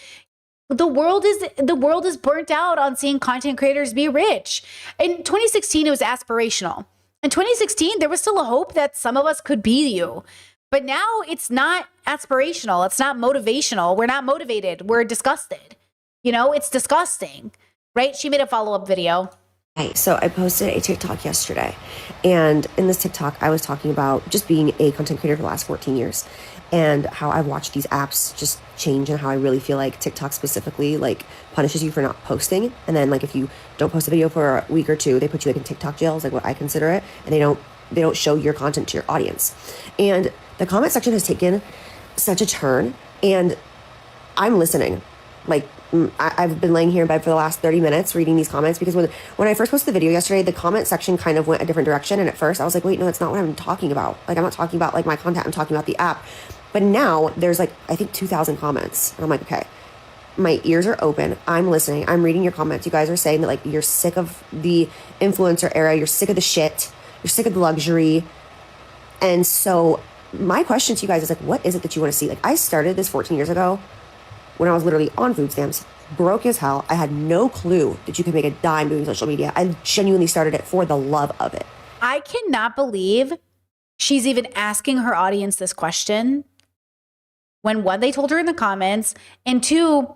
The world is burnt out on seeing content creators be rich. In 2016, it was aspirational. In 2016, there was still a hope that some of us could be you. But now it's not aspirational. It's not motivational. We're not motivated. We're disgusted. You know, it's disgusting, right? She made a follow-up video. Hey, so I posted a TikTok yesterday, and in this TikTok, I was talking about just being a content creator for the last 14 years and how I've watched these apps just change and how I really feel like TikTok specifically like punishes you for not posting. And then like if you don't post a video for a week or two, they put you like in TikTok jail is like what I consider it, and they don't show your content to your audience. And the comment section has taken such a turn, and I'm listening. Like I've been laying here in bed for the last 30 minutes reading these comments, because when I first posted the video yesterday, the comment section kind of went a different direction. And at first I was like, wait, no, that's not what I'm talking about. Like, I'm not talking about like my content. I'm talking about the app. But now there's like, I think 2,000 comments. And I'm like, okay, my ears are open. I'm listening. I'm reading your comments. You guys are saying that like, you're sick of the influencer era. You're sick of the shit. You're sick of the luxury. And so my question to you guys is like, what is it that you want to see? Like, I started this 14 years ago when I was literally on food stamps, broke as hell. I had no clue that you could make a dime doing social media. I genuinely started it for the love of it. I cannot believe she's even asking her audience this question when one, they told her in the comments, and two,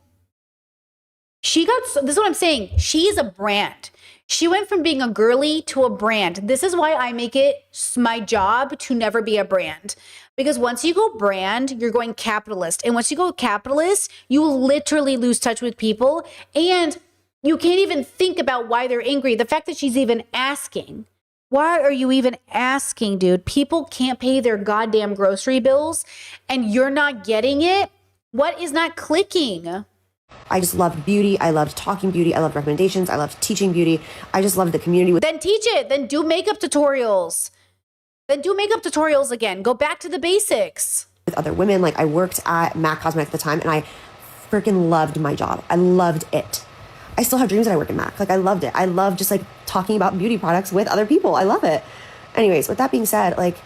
this is what I'm saying. She is a brand. She went from being a girly to a brand. This is why I make it my job to never be a brand. Because once you go brand, you're going capitalist. And once you go capitalist, you will literally lose touch with people. And you can't even think about why they're angry. The fact that she's even asking. Why are you even asking, dude? People can't pay their goddamn grocery bills and you're not getting it? What is not clicking? I just loved beauty. I loved talking beauty. I loved recommendations. I loved teaching beauty. I just loved the community. Then teach it. Then do makeup tutorials. Then do makeup tutorials again. Go back to the basics. With other women, like I worked at MAC Cosmetics at the time, and I freaking loved my job. I loved it. I still have dreams that I work in MAC. Like I loved it. I love just like talking about beauty products with other people. I love it. Anyways, with that being said, like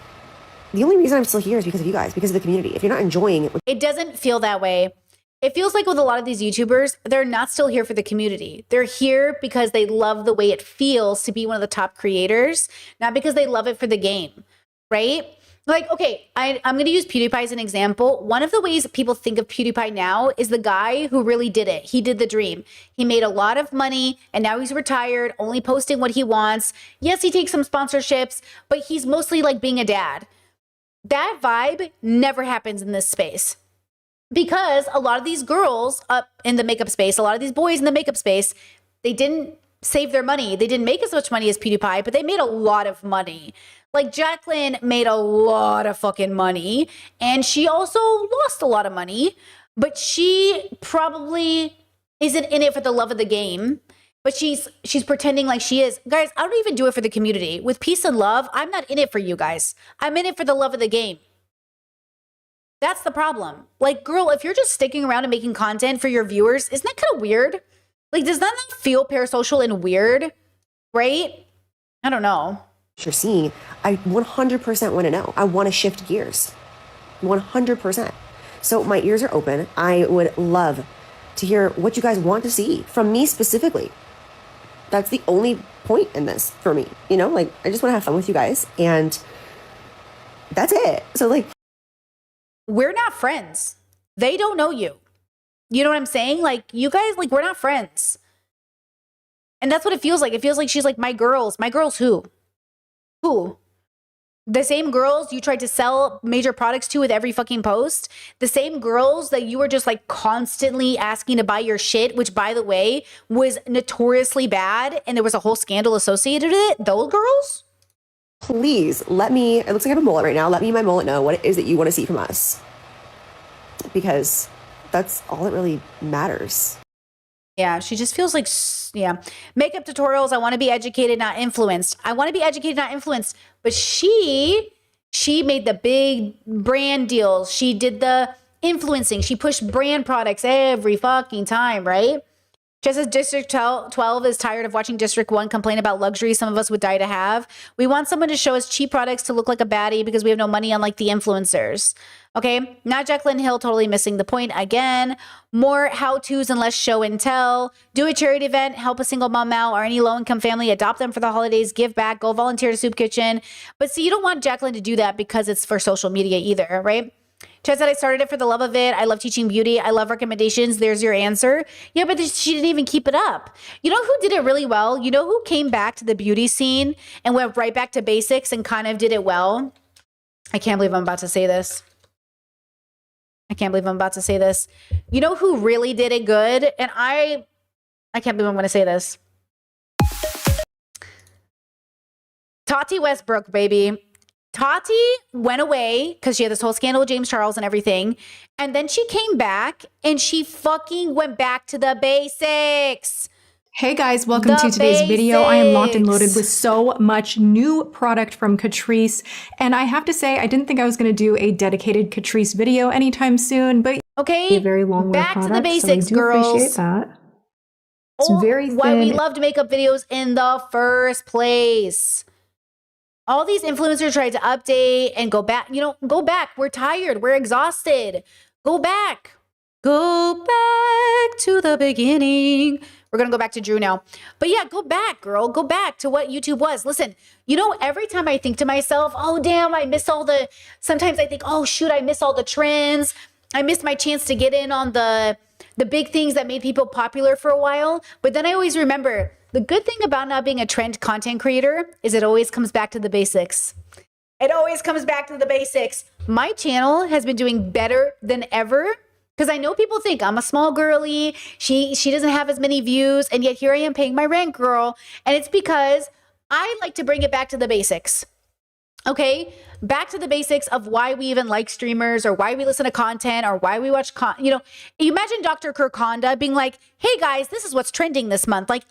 the only reason I'm still here is because of you guys, because of the community. If you're not enjoying it. It doesn't feel that way. It feels like with a lot of these YouTubers, they're not still here for the community. They're here because they love the way it feels to be one of the top creators, not because they love it for the game, right? Like, okay, I'm going to use PewDiePie as an example. One of the ways people think of PewDiePie now is the guy who really did it. He did the dream. He made a lot of money and now he's retired, only posting what he wants. Yes, he takes some sponsorships, but he's mostly like being a dad. That vibe never happens in this space. Because a lot of these girls up in the makeup space, a lot of these boys in the makeup space, they didn't save their money. They didn't make as much money as PewDiePie, but they made a lot of money. Like Jacqueline made a lot of fucking money, and she also lost a lot of money, but she probably isn't in it for the love of the game, but she's pretending like she is. Guys, I don't even do it for the community. With peace and love, I'm not in it for you guys. I'm in it for the love of the game. That's the problem. Like, girl, if you're just sticking around and making content for your viewers, isn't that kind of weird? Like, does that not feel parasocial and weird? Right? I don't know. You're seeing, I 100% want to know. I want to shift gears. 100%. So my ears are open. I would love to hear what you guys want to see from me specifically. That's the only point in this for me. You know, like, I just want to have fun with you guys. And that's it. So, like, we're not friends. They don't know you. You know what I'm saying? Like, you guys, like, we're not friends. And that's what it feels like. It feels like she's like, my girls. My girls who? Who? The same girls you tried to sell major products to with every fucking post? The same girls that you were just like constantly asking to buy your shit, which, by the way, was notoriously bad and there was a whole scandal associated with it? Those girls? Please let me, it looks like I have a mullet right now. Let me and my mullet know what it is that you want to see from us. Because that's all that really matters. Yeah, she just feels like, yeah. Makeup tutorials, I want to be educated, not influenced. I want to be educated, not influenced. But she made the big brand deals. She did the influencing. She pushed brand products every fucking time, right? Just as District 12 is tired of watching District 1 complain about luxury some of us would die to have, we want someone to show us cheap products to look like a baddie because we have no money, unlike the influencers. Okay? Not Jaclyn Hill, totally missing the point again. More how-tos and less show and tell. Do a charity event, help a single mom out or any low-income family, adopt them for the holidays, give back, go volunteer to Soup Kitchen. But see, you don't want Jaclyn to do that because it's for social media either, right? Chad said, I started it for the love of it. I love teaching beauty. I love recommendations. There's your answer. Yeah, but she didn't even keep it up. You know who did it really well? You know who came back to the beauty scene and went right back to basics and kind of did it well? I can't believe I'm about to say this. You know who really did it good? And I can't believe I'm going to say this. Tati Westbrook, baby. Tati went away because she had this whole scandal with James Charles and everything. And then she came back and she fucking went back to the basics. Hey guys, welcome to today's video. I am locked and loaded with so much new product from Catrice. And I have to say, I didn't think I was going to do a dedicated Catrice video anytime soon, but okay, a very long back product, to the basics, so I do girls. appreciate that. It's very thin. Why we loved makeup videos in the first place. All these influencers tried to update and go back. You know, go back. We're tired. We're exhausted. Go back. Go back to the beginning. We're going to go back to Drew now. But yeah, go back, girl. Go back to what YouTube was. Listen, you know, every time I think to myself, oh, damn, I miss all the, sometimes I think, oh, shoot, I miss all the trends. I missed my chance to get in on the big things that made people popular for a while. But then I always remember, the good thing about not being a trend content creator is it always comes back to the basics. It always comes back to the basics. My channel has been doing better than ever because I know people think I'm a small girly. She doesn't have as many views, and yet here I am paying my rent, girl. And it's because I like to bring it back to the basics. Okay, back to the basics of why we even like streamers or why we listen to content or why we watch you know, you imagine Dr. Kirk Honda being like, hey guys, this is what's trending this month. Like,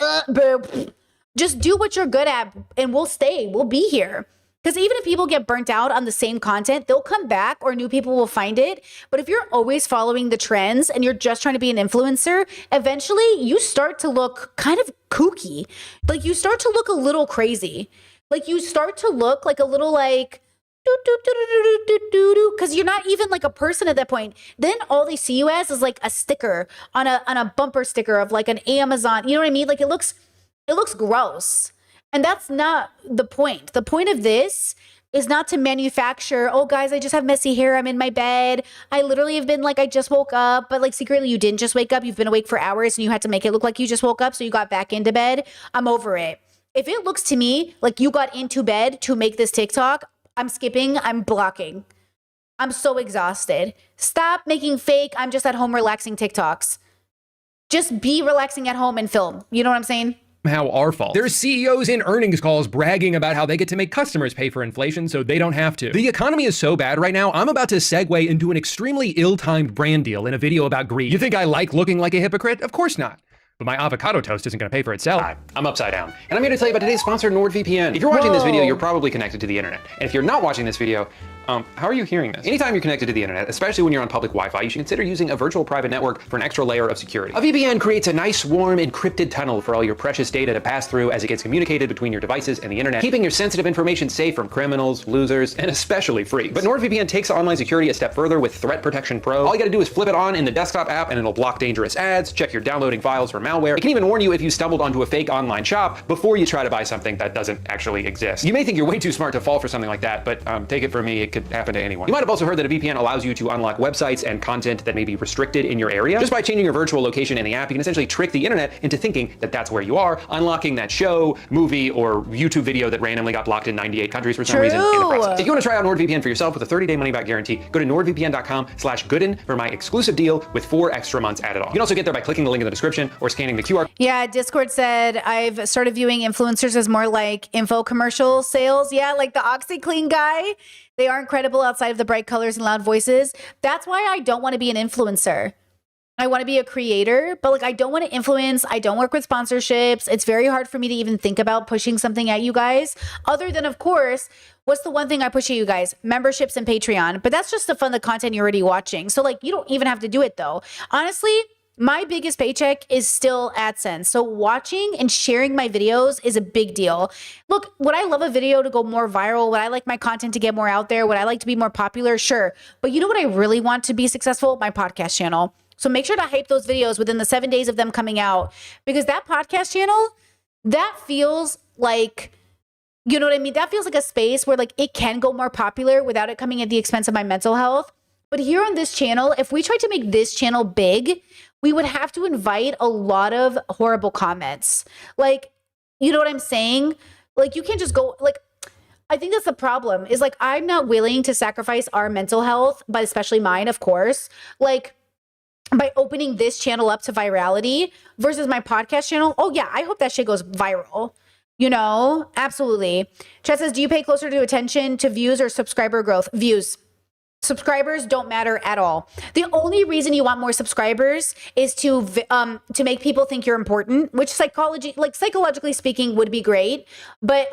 just do what you're good at and we'll be here. Because even if people get burnt out on the same content, they'll come back or new people will find it. But if you're always following the trends and you're just trying to be an influencer, eventually you start to look kind of kooky. Like you start to look a little crazy. Like you start to look like a little like because you're not even like a person at that point. Then all they see you as is like a sticker on a bumper sticker of like an Amazon. You know what I mean? Like it looks gross. And that's not the point. The point of this is not to manufacture, oh guys, I just have messy hair. I'm in my bed. I literally have been like, I just woke up, but like secretly you didn't just wake up. You've been awake for hours and you had to make it look like you just woke up. So you got back into bed. I'm over it. If it looks to me like you got into bed to make this TikTok, I'm skipping, I'm blocking. I'm so exhausted. Stop making fake, I'm just at home relaxing TikToks. Just be relaxing at home and film. You know what I'm saying? How our fault. There's CEOs in earnings calls bragging about how they get to make customers pay for inflation so they don't have to. The economy is so bad right now, I'm about to segue into an extremely ill-timed brand deal in a video about greed. You think I like looking like a hypocrite? Of course not. But my avocado toast isn't going to pay for itself. Hi, I'm Upside Down, and I'm here to tell you about today's sponsor, NordVPN. If you're watching this video, you're probably connected to the internet. And if you're not watching this video, how are you hearing this? Anytime you're connected to the internet, especially when you're on public Wi-Fi, you should consider using a virtual private network for an extra layer of security. A VPN creates a nice, warm, encrypted tunnel for all your precious data to pass through as it gets communicated between your devices and the internet, keeping your sensitive information safe from criminals, losers, and especially freaks. But NordVPN takes online security a step further with Threat Protection Pro. All you gotta do is flip it on in the desktop app and it'll block dangerous ads, check your downloading files for malware. It can even warn you if you stumbled onto a fake online shop before you try to buy something that doesn't actually exist. You may think you're way too smart to fall for something like that, but take it from me, it could happen to anyone. You might have also heard that a VPN allows you to unlock websites and content that may be restricted in your area. Just by changing your virtual location in the app, you can essentially trick the internet into thinking that that's where you are, unlocking that show, movie, or YouTube video that randomly got blocked in 98 countries for some reason in the process. If you want to try out NordVPN for yourself with a 30-day money-back guarantee, go to nordvpn.com/gooden for my exclusive deal with 4 extra months added on. You can also get there by clicking the link in the description or scanning the QR. Yeah, Discord said, I've started viewing influencers as more like info commercial sales. Yeah, like the OxyClean guy. They aren't credible outside of the bright colors and loud voices. That's why I don't want to be an influencer. I want to be a creator, but like I don't want to influence. I don't work with sponsorships. It's very hard for me to even think about pushing something at you guys. Other than, of course, what's the one thing I push at you guys? Memberships and Patreon. But that's just to fund the content you're already watching. So like you don't even have to do it though. Honestly, my biggest paycheck is still AdSense. So watching and sharing my videos is a big deal. Look, would I love a video to go more viral? Would I like my content to get more out there? Would I like to be more popular? Sure. But you know what I really want to be successful? My podcast channel. So make sure to hype those videos within the 7 days of them coming out, because that podcast channel, that feels like, you know what I mean? That feels like a space where like it can go more popular without it coming at the expense of my mental health. But here on this channel, if we tried to make this channel big, we would have to invite a lot of horrible comments. Like, you know what I'm saying? Like you can't just go like, I think that's the problem is like, I'm not willing to sacrifice our mental health, but especially mine, of course, like by opening this channel up to virality versus my podcast channel. Oh yeah, I hope that shit goes viral. You know, absolutely. Chat says, do you pay closer to attention to views or subscriber growth? Views. Subscribers don't matter at all. The only reason you want more subscribers is to make people think you're important, which psychologically speaking would be great, but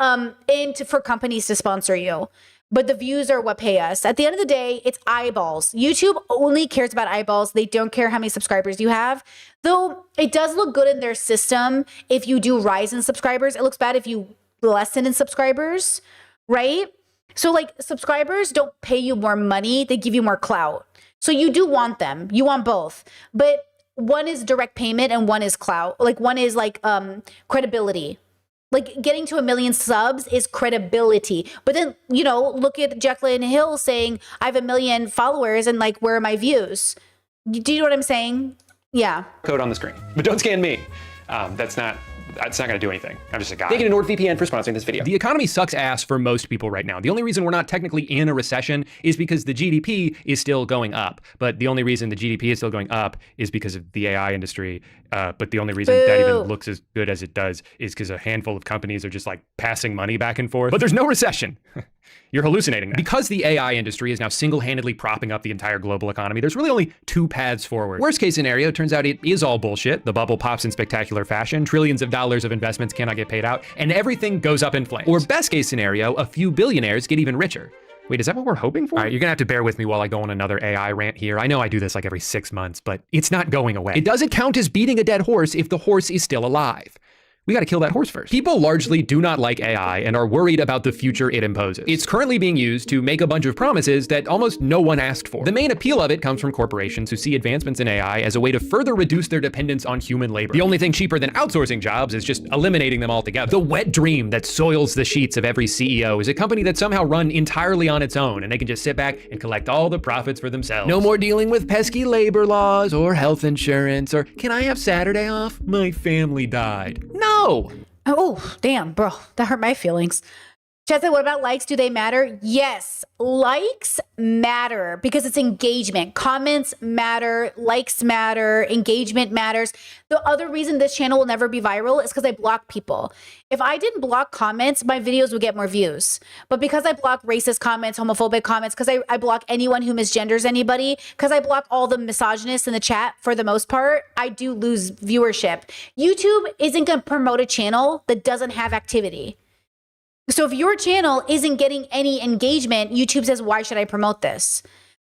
for companies to sponsor you. But the views are what pay us. At the end of the day, it's eyeballs. YouTube only cares about eyeballs. They don't care how many subscribers you have. Though it does look good in their system if you do rise in subscribers. It looks bad if you lessen in subscribers, right? So like subscribers don't pay you more money. They give you more clout. So you do want them. You want both. But one is direct payment and one is clout. Like one is like credibility. Like getting to 1 million subs is credibility. But then, you know, look at Jaclyn Hill saying, I have 1 million followers and like, where are my views? Do you know what I'm saying? Yeah. Code on the screen, but don't scan me. That's not going to do anything. I'm just a guy. Thank you to NordVPN for sponsoring this video. The economy sucks ass for most people right now. The only reason we're not technically in a recession is because the GDP is still going up. But the only reason the GDP is still going up is because of the AI industry. But the only reason that even looks as good as it does is because a handful of companies are just like passing money back and forth. But there's no recession. You're hallucinating now. Because the AI industry is now single-handedly propping up the entire global economy, there's really only 2 paths forward. Worst case scenario, it turns out it is all bullshit. The bubble pops in spectacular fashion, trillions of dollars of investments cannot get paid out, and everything goes up in flames. Or best case scenario, a few billionaires get even richer. Wait, is that what we're hoping for? All right, you're gonna have to bear with me while I go on another AI rant here. I know I do this like every 6 months, but it's not going away. It doesn't count as beating a dead horse if the horse is still alive. We got to kill that horse first. People largely do not like AI and are worried about the future it imposes. It's currently being used to make a bunch of promises that almost no one asked for. The main appeal of it comes from corporations who see advancements in AI as a way to further reduce their dependence on human labor. The only thing cheaper than outsourcing jobs is just eliminating them altogether. The wet dream that soils the sheets of every CEO is a company that's somehow run entirely on its own and they can just sit back and collect all the profits for themselves. No more dealing with pesky labor laws or health insurance or can I have Saturday off? My family died. No! Oh, damn, bro. That hurt my feelings. Chat said, what about likes? Do they matter? Yes, likes matter because it's engagement. Comments matter, likes matter, engagement matters. The other reason this channel will never be viral is because I block people. If I didn't block comments, my videos would get more views. But because I block racist comments, homophobic comments, because I block anyone who misgenders anybody, because I block all the misogynists in the chat for the most part, I do lose viewership. YouTube isn't going to promote a channel that doesn't have activity. So if your channel isn't getting any engagement, YouTube says, why should I promote this?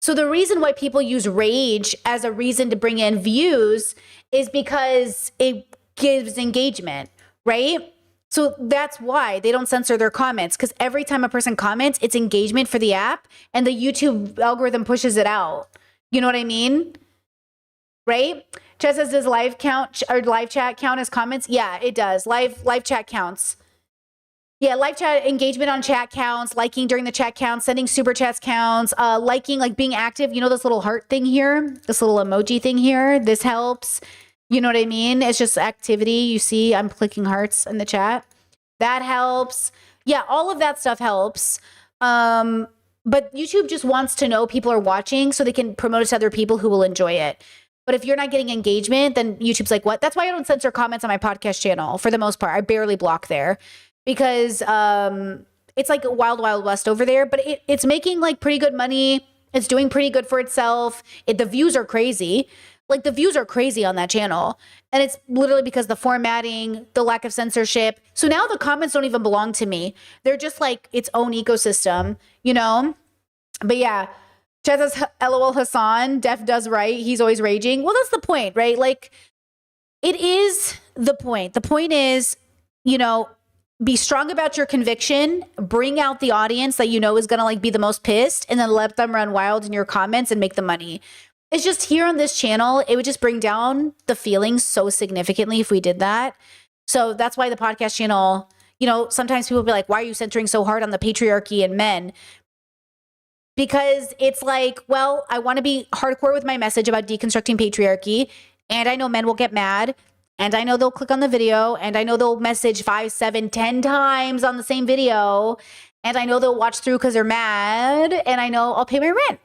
So the reason why people use rage as a reason to bring in views is because it gives engagement, right? So that's why they don't censor their comments, because every time a person comments, it's engagement for the app and the YouTube algorithm pushes it out. You know what I mean? Right? Chess says, does live count or live chat count as comments? Yeah, it does. Live chat counts. Yeah, live chat engagement on chat counts, liking during the chat counts, sending super chats counts, liking, like being active. You know, this little heart thing here, this little emoji thing here, this helps. You know what I mean? It's just activity. You see, I'm clicking hearts in the chat. That helps. Yeah, all of that stuff helps. But YouTube just wants to know people are watching so they can promote it to other people who will enjoy it. But if you're not getting engagement, then YouTube's like, what? That's why I don't censor comments on my podcast channel for the most part. I barely block there. Because it's like a wild, wild west over there, but it's making like pretty good money. It's doing pretty good for itself. The views are crazy. Like the views are crazy on that channel. And it's literally because the formatting, the lack of censorship. So now the comments don't even belong to me. They're just like its own ecosystem, you know? But yeah, Chad says, LOL Hassan, Def does right. He's always raging. Well, that's the point, right? Like it is the point. The point is, you know, be strong about your conviction, bring out the audience that you know is going to like be the most pissed, and then let them run wild in your comments and make the money. It's just here on this channel, it would just bring down the feelings so significantly if we did that. So that's why the podcast channel, you know, sometimes people be like, why are you centering so hard on the patriarchy and men? Because it's like, well, I want to be hardcore with my message about deconstructing patriarchy, and I know men will get mad. And I know they'll click on the video, and I know they'll message 5, 7, 10 times on the same video. And I know they'll watch through because they're mad, and I know I'll pay my rent.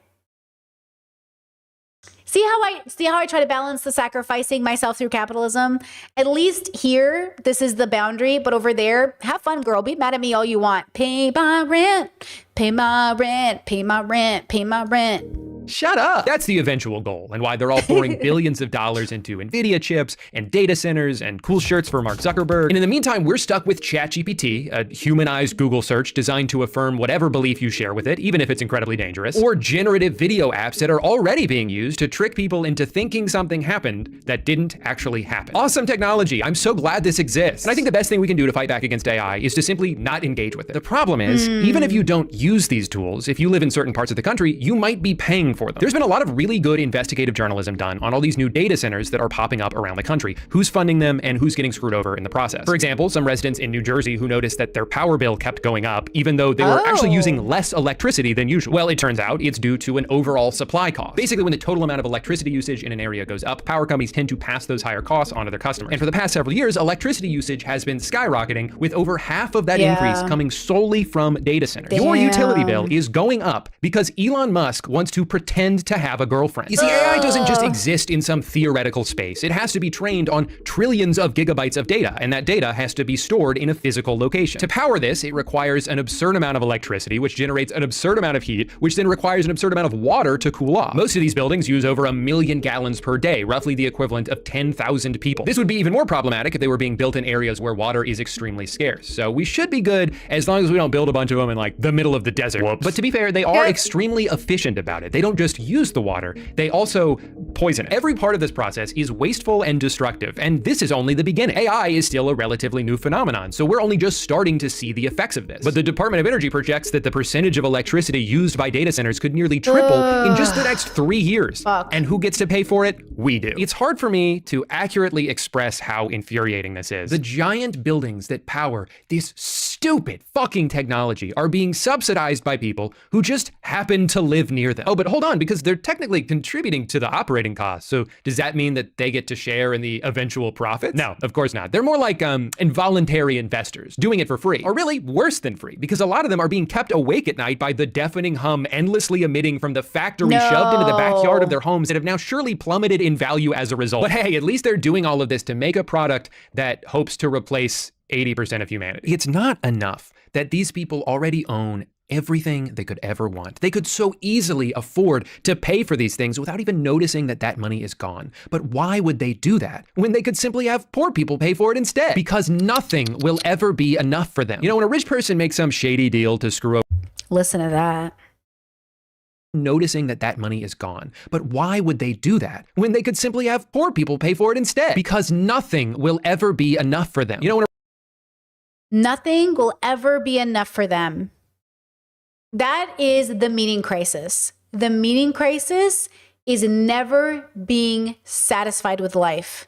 See how I try to balance the sacrificing myself through capitalism? At least here, this is the boundary, but over there, have fun, girl. Be mad at me all you want. Pay my rent, pay my rent, pay my rent, pay my rent. Shut up. That's the eventual goal, and why they're all pouring billions of dollars into NVIDIA chips and data centers and cool shirts for Mark Zuckerberg. And in the meantime, we're stuck with ChatGPT, a humanized Google search designed to affirm whatever belief you share with it, even if it's incredibly dangerous, or generative video apps that are already being used to trick people into thinking something happened that didn't actually happen. Awesome technology. I'm so glad this exists. And I think the best thing we can do to fight back against AI is to simply not engage with it. The problem is, even if you don't use these tools, if you live in certain parts of the country, you might be paying for them. There's been a lot of really good investigative journalism done on all these new data centers that are popping up around the country, who's funding them and who's getting screwed over in the process. For example, some residents in New Jersey who noticed that their power bill kept going up, even though they were actually using less electricity than usual. Well, it turns out it's due to an overall supply cost. Basically, when the total amount of electricity usage in an area goes up, power companies tend to pass those higher costs onto their customers. And for the past several years, electricity usage has been skyrocketing, with over half of that increase coming solely from data centers. Your utility bill is going up because Elon Musk wants to pretend to have a girlfriend. You see, AI doesn't just exist in some theoretical space. It has to be trained on trillions of gigabytes of data, and that data has to be stored in a physical location. To power this, it requires an absurd amount of electricity, which generates an absurd amount of heat, which then requires an absurd amount of water to cool off. Most of these buildings use over 1 million gallons per day, roughly the equivalent of 10,000 people. This would be even more problematic if they were being built in areas where water is extremely scarce. So we should be good as long as we don't build a bunch of them in like the middle of the desert. Whoops. But to be fair, they are extremely efficient about it. They don't just use the water, they also poison it. Every part of this process is wasteful and destructive, and this is only the beginning. AI is still a relatively new phenomenon, so we're only just starting to see the effects of this. But the Department of Energy projects that the percentage of electricity used by data centers could nearly triple in just the next 3 years. And who gets to pay for it? We do. It's hard for me to accurately express how infuriating this is. The giant buildings that power this stupid fucking technology are being subsidized by people who just happen to live near them. Oh, but hold on, because they're technically contributing to the operating costs. So does that mean that they get to share in the eventual profits? No, of course not. They're more like involuntary investors doing it for free, or really worse than free, because a lot of them are being kept awake at night by the deafening hum endlessly emitting from the factory shoved into the backyard of their homes that have now surely plummeted in value as a result. But hey, at least they're doing all of this to make a product that hopes to replace 80% of humanity. It's not enough that these people already own everything they could ever want. They could so easily afford to pay for these things without even noticing that that money is gone. But why would they do that when they could simply have poor people pay for it instead? Because nothing will ever be enough for them. You know, when a rich person makes some shady deal to screw over, listen to that, noticing that that money is gone. But why would they do that when they could simply have poor people pay for it instead? Because nothing will ever be enough for them. You know, when nothing will ever be enough for them. That is the meaning crisis. The meaning crisis is never being satisfied with life.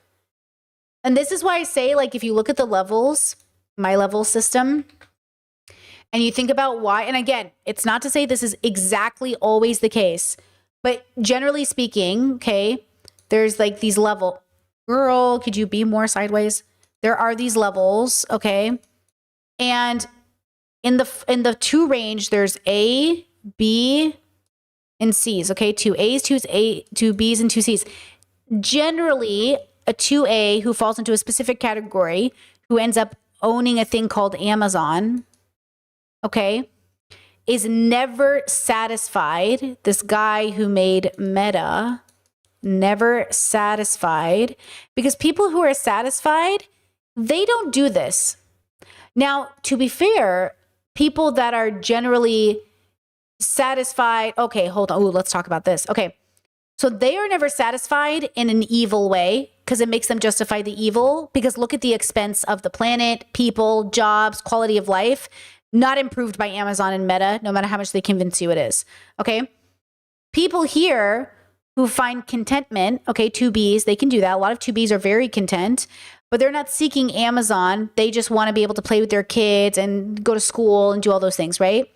And this is why I say, like, if you look at the levels, my level system, and you think about why, and again, it's not to say this is exactly always the case, but generally speaking, okay, there's like these level, girl, could you be more sideways? There are these levels, okay? And in the 2 range, there's A, B, and C's, okay? 2 A's, 2 B's, and 2 C's. Generally, a 2A who falls into a specific category, who ends up owning a thing called Amazon, okay, is never satisfied. This guy who made Meta, never satisfied, because people who are satisfied, they don't do this. Now, to be fair, people that are generally satisfied, okay, hold on. Ooh, let's talk about this. Okay. So they are never satisfied in an evil way because it makes them justify the evil, because look at the expense of the planet, people, jobs, quality of life, not improved by Amazon and Meta, no matter how much they convince you it is. Okay. People here who find contentment, okay, 2Bs, they can do that. A lot of 2Bs are very content, but they're not seeking Amazon. They just want to be able to play with their kids and go to school and do all those things, right?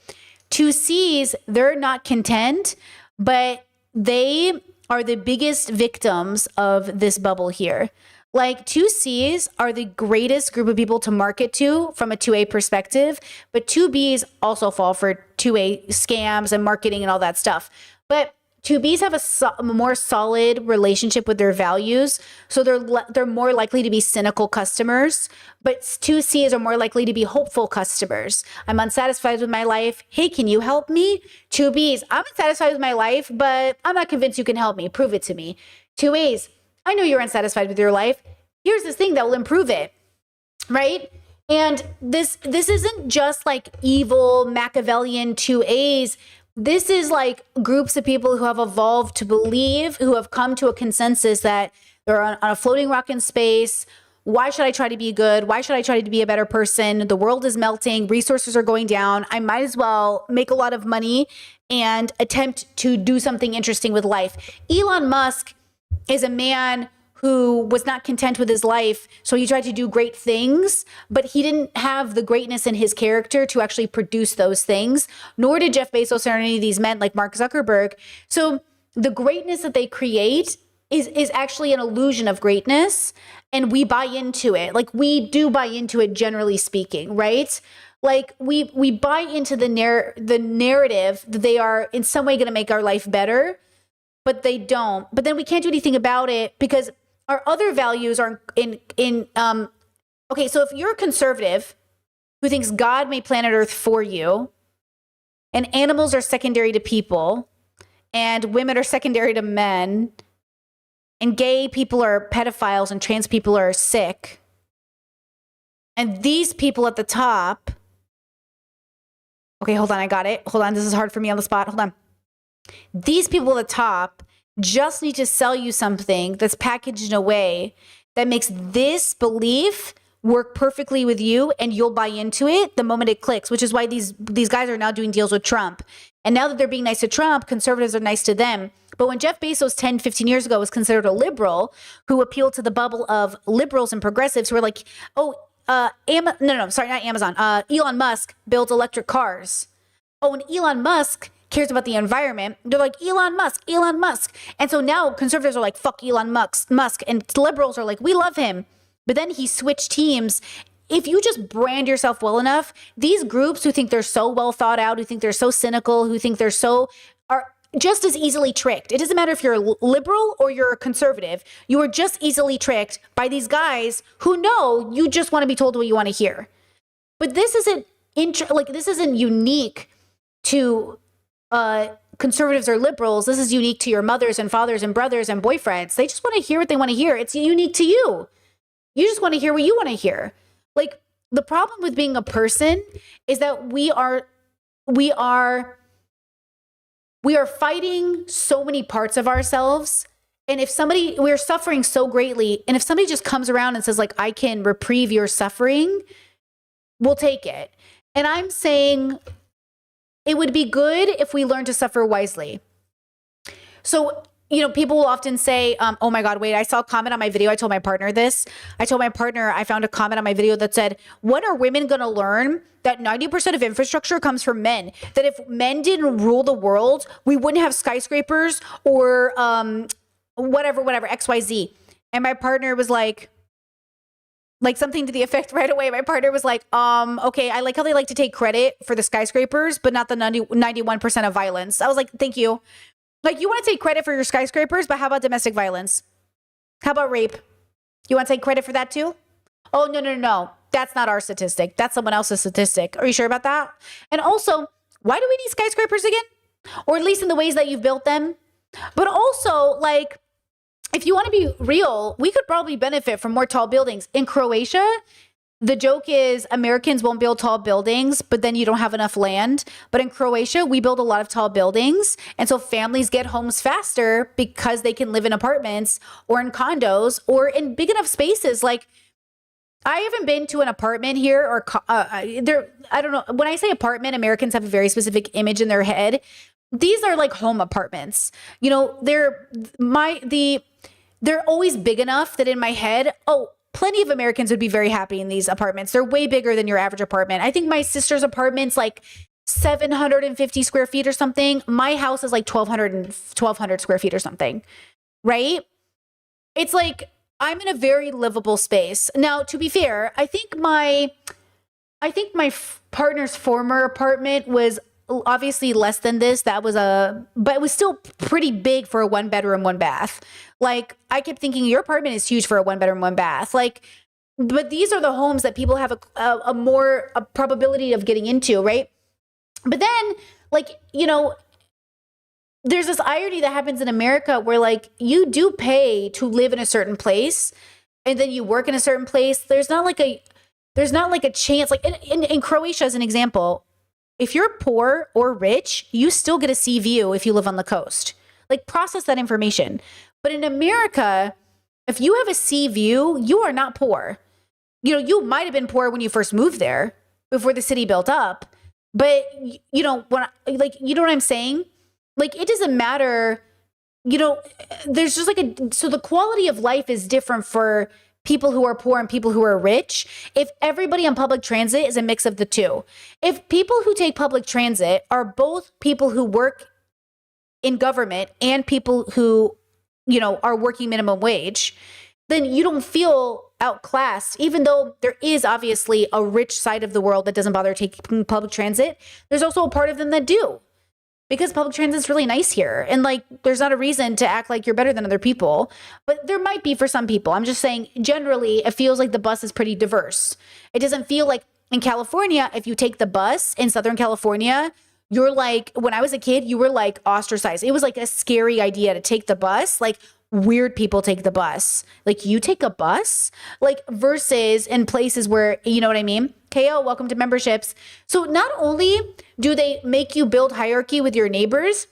2Cs, they're not content, but they are the biggest victims of this bubble here. Like 2Cs are the greatest group of people to market to from a 2A perspective, but 2Bs also fall for 2A scams and marketing and all that stuff. But 2Bs have a more solid relationship with their values, so they're more likely to be cynical customers, but 2Cs are more likely to be hopeful customers. I'm unsatisfied with my life. Hey, can you help me? 2Bs, I'm unsatisfied with my life, but I'm not convinced you can help me. Prove it to me. 2As, I know you're unsatisfied with your life. Here's this thing that will improve it, right? And this isn't just like evil Machiavellian 2As. This is like groups of people who have evolved to believe, who have come to a consensus that they're on a floating rock in space. Why should I try to be good? Why should I try to be a better person? The world is melting. Resources are going down. I might as well make a lot of money and attempt to do something interesting with life. Elon Musk is a man who was not content with his life, so he tried to do great things, but he didn't have the greatness in his character to actually produce those things, nor did Jeff Bezos or any of these men like Mark Zuckerberg. So the greatness that they create is actually an illusion of greatness, and we buy into it. Like, we do buy into it, generally speaking, right? Like, we buy into the narrative that they are in some way going to make our life better, but they don't. But then we can't do anything about it because our other values are okay, so if you're a conservative who thinks God made planet Earth for you, and animals are secondary to people, and women are secondary to men, and gay people are pedophiles and trans people are sick, and these people at the top, okay, hold on, I got it. Hold on, this is hard for me on the spot. Hold on. These people at the top just need to sell you something that's packaged in a way that makes this belief work perfectly with you, and you'll buy into it the moment it clicks, which is why these guys are now doing deals with Trump. And now that they're being nice to Trump, conservatives are nice to them. But when Jeff Bezos 10, 15 years ago was considered a liberal who appealed to the bubble of liberals and progressives who were like, oh, not Amazon. Elon Musk built electric cars. Oh, and Elon Musk cares about the environment. They're like, Elon Musk. And so now conservatives are like, fuck Elon Musk. And liberals are like, we love him. But then he switched teams. If you just brand yourself well enough, these groups who think they're so well thought out, who think they're so cynical, who think are just as easily tricked. It doesn't matter if you're a liberal or you're a conservative. You are just easily tricked by these guys who know you just want to be told what you want to hear. But this isn't this isn't unique to conservatives or liberals. This is unique to your mothers and fathers and brothers and boyfriends. They just want to hear what they want to hear. It's unique to you. You just want to hear what you want to hear. Like, the problem with being a person is that we are fighting so many parts of ourselves. And if we're suffering so greatly, and if somebody just comes around and says, like, I can reprieve your suffering, we'll take it. And I'm saying it would be good if we learn to suffer wisely. So people will often say, oh my God, wait, I saw a comment on my video. I told my partner this. I told my partner, I found a comment on my video that said, when are women going to learn that 90% of infrastructure comes from men? That if men didn't rule the world, we wouldn't have skyscrapers or whatever, XYZ. And my partner was like something to the effect right away. My partner was like, okay, I like how they like to take credit for the skyscrapers, but not the 91% of violence. I was like, thank you. Like, you want to take credit for your skyscrapers, but how about domestic violence? How about rape? You want to take credit for that too? Oh, no. That's not our statistic. That's someone else's statistic. Are you sure about that? And also, why do we need skyscrapers again? Or at least in the ways that you've built them. But also, like, if you want to be real, we could probably benefit from more tall buildings. In Croatia, the joke is Americans won't build tall buildings, but then you don't have enough land. But in Croatia, we build a lot of tall buildings. And so families get homes faster because they can live in apartments or in condos or in big enough spaces. Like, I haven't been to an apartment here or I don't know. When I say apartment, Americans have a very specific image in their head. These are like home apartments. They're always big enough that in my head, plenty of Americans would be very happy in these apartments. They're way bigger than your average apartment. I think my sister's apartment's like 750 square feet or something. My house is like 1,200 square feet or something, right? It's like I'm in a very livable space. Now, to be fair, I think my partner's former apartment was obviously less than this. But it was still pretty big for a 1-bedroom, 1-bath. Like, I kept thinking your apartment is huge for a 1-bedroom, 1-bath. Like, but these are the homes that people have a probability of getting into, right? But then, like, there's this irony that happens in America where, like, you do pay to live in a certain place and then you work in a certain place. There's not like a chance, like in Croatia, as an example, if you're poor or rich, you still get a sea view if you live on the coast. Like, process that information. But in America, if you have a sea view, you are not poor. You might have been poor when you first moved there before the city built up. But, you know what I'm saying? Like, it doesn't matter, there's just so the quality of life is different for people who are poor and people who are rich. If everybody on public transit is a mix of the two, if people who take public transit are both people who work in government and people who, are working minimum wage, then you don't feel outclassed, even though there is obviously a rich side of the world that doesn't bother taking public transit. There's also a part of them that do. Because public transit is really nice here. And like, there's not a reason to act like you're better than other people, but there might be for some people. I'm just saying, generally, it feels like the bus is pretty diverse. It doesn't feel like in California, if you take the bus in Southern California, you're like, when I was a kid, you were like ostracized. It was like a scary idea to take the bus. Like, weird people take the bus. Like, you take a bus? Like, versus in places where, you know what I mean? KO, welcome to memberships. So not only do they make you build hierarchy with your neighbors,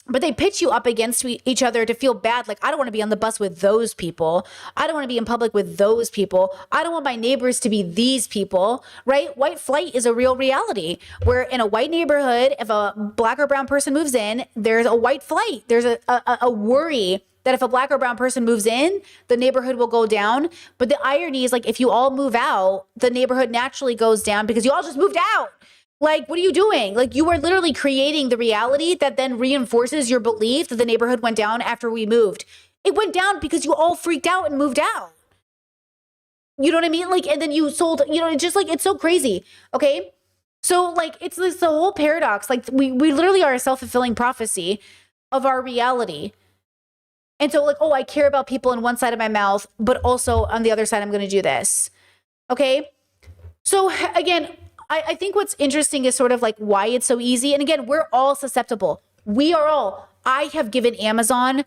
but they pitch you up against each other to feel bad. Like, I don't want to be on the bus with those people. I don't want to be in public with those people. I don't want my neighbors to be these people, right? White flight is a real reality where in a white neighborhood, if a black or brown person moves in, there's a white flight. There's a worry that if a black or brown person moves in, the neighborhood will go down. But the irony is, like, if you all move out, the neighborhood naturally goes down because you all just moved out. Like, what are you doing? Like, you are literally creating the reality that then reinforces your belief that the neighborhood went down after we moved. It went down because you all freaked out and moved out. You know what I mean? Like, and then you sold, it's just like, it's so crazy. Okay. So like, it's this whole paradox. Like, we literally are a self-fulfilling prophecy of our reality. And so like, oh, I care about people in one side of my mouth, but also on the other side, I'm going to do this. Okay. So again, I think what's interesting is sort of like why it's so easy. And again, we're all susceptible. I have given Amazon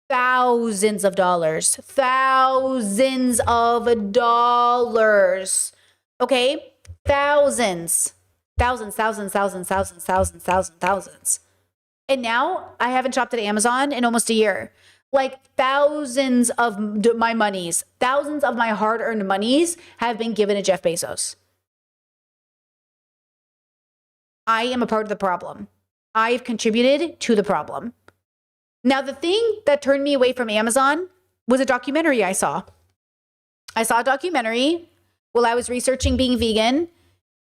thousands of dollars. Okay. Thousands. And now I haven't shopped at Amazon in almost a year. Like, thousands of my monies, thousands of my hard-earned monies have been given to Jeff Bezos. I am a part of the problem. I've contributed to the problem. Now, the thing that turned me away from Amazon was a documentary I saw. I saw a documentary while I was researching being vegan,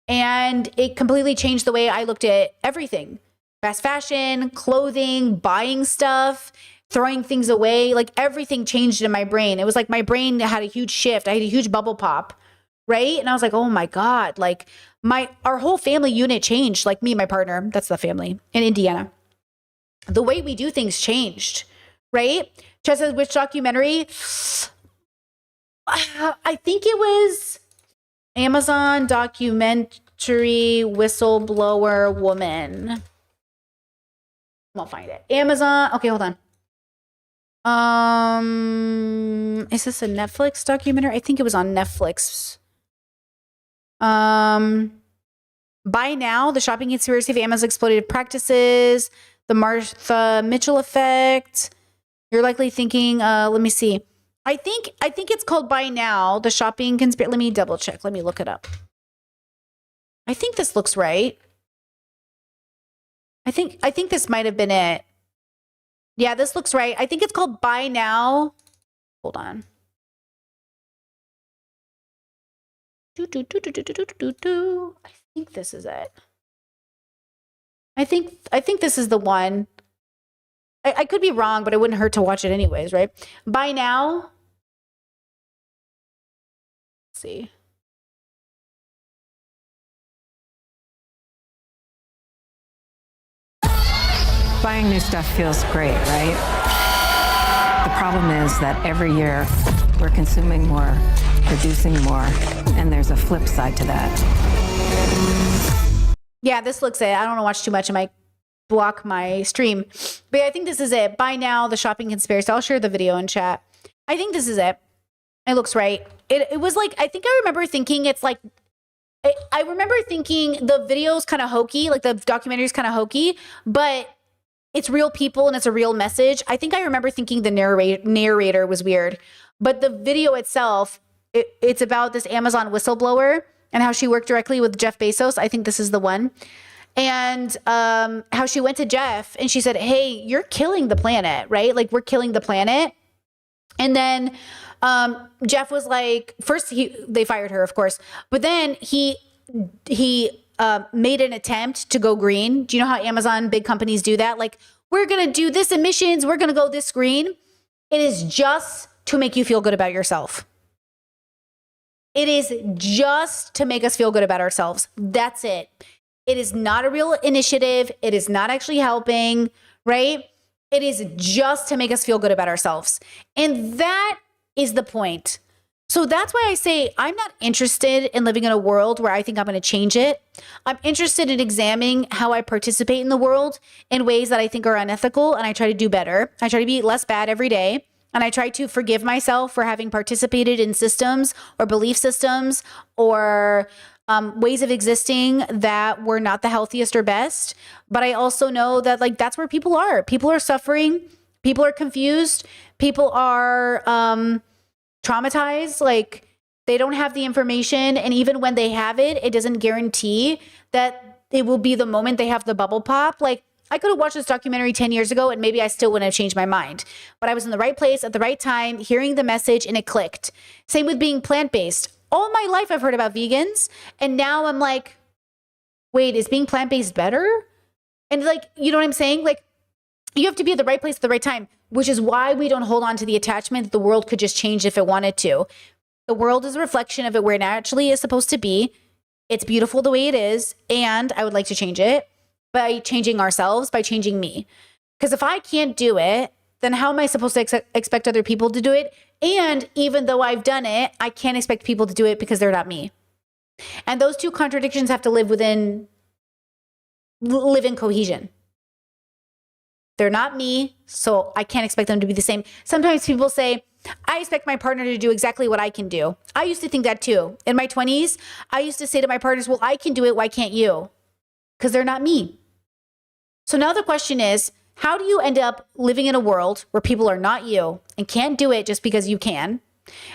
and it completely changed the way I looked at everything. Fast fashion, clothing, buying stuff, throwing things away, like everything changed in my brain. It was like my brain had a huge shift. I had a huge bubble pop, right? And I was like, oh my God, like our whole family unit changed, like me and my partner, that's the family in Indiana. The way we do things changed, right? Chad says, which documentary? I think it was Amazon documentary whistleblower woman. I'll find it. Amazon. Okay, hold on. Is this a Netflix documentary? I think it was on Netflix. Buy Now, the shopping conspiracy of Amazon's exploitative practices, the Martha Mitchell effect. You're likely thinking, let me see. I think it's called Buy Now, the shopping conspiracy. Let me double check. Let me look it up. I think this looks right. I think this might have been it. Yeah, this looks right. I think it's called Buy Now. Hold on. I think this is it. I think this is the one. I could be wrong, but it wouldn't hurt to watch it anyways, right? Buy Now. Let's see. Buying new stuff feels great, right? The problem is that every year we're consuming more, producing more, and there's a flip side to that. Yeah, this looks it. I don't want to watch too much. It might block my stream. But yeah, I think this is it. Buy Now, the shopping conspiracy. I'll share the video in chat. I think this is it. It looks right. It was like, I think I remember thinking it's like, I remember thinking the video's kind of hokey, like the documentary's kind of hokey, but it's real people and it's a real message. I think I remember thinking the narrator was weird, but the video itself, it's about this Amazon whistleblower and how she worked directly with Jeff Bezos. I think this is the one. And how she went to Jeff and she said, hey, you're killing the planet, right? Like we're killing the planet. And then Jeff was like, first they fired her, of course, but then he made an attempt to go green. Do you know how Amazon, big companies do that? Like, we're going to do this emissions. We're going to go this green. It is just to make you feel good about yourself. It is just to make us feel good about ourselves. That's it. It is not a real initiative. It is not actually helping, right? It is just to make us feel good about ourselves. And that is the point. So that's why I say I'm not interested in living in a world where I think I'm going to change it. I'm interested in examining how I participate in the world in ways that I think are unethical, and I try to do better. I try to be less bad every day, and I try to forgive myself for having participated in systems or belief systems or ways of existing that were not the healthiest or best. But I also know that like that's where people are. People are suffering. People are confused. People are traumatized. Like they don't have the information. And even when they have it, it doesn't guarantee that it will be the moment they have the bubble pop. Like I could have watched this documentary 10 years ago and maybe I still wouldn't have changed my mind. But I was in the right place at the right time, hearing the message, and it clicked. Same with being plant-based. All my life I've heard about vegans. And now I'm like, wait, is being plant-based better? And like, you know what I'm saying? Like you have to be at the right place at the right time, which is why we don't hold on to the attachment that the world could just change if it wanted to. The world is a reflection of it where it naturally is supposed to be. It's beautiful the way it is. And I would like to change it by changing ourselves, by changing me. Because if I can't do it, then how am I supposed to expect other people to do it? And even though I've done it, I can't expect people to do it because they're not me. And those two contradictions have to live in cohesion. They're not me, so I can't expect them to be the same. Sometimes people say, I expect my partner to do exactly what I can do. I used to think that too. In my 20s, I used to say to my partners, well, I can do it, why can't you? Because they're not me. So now the question is, how do you end up living in a world where people are not you and can't do it just because you can?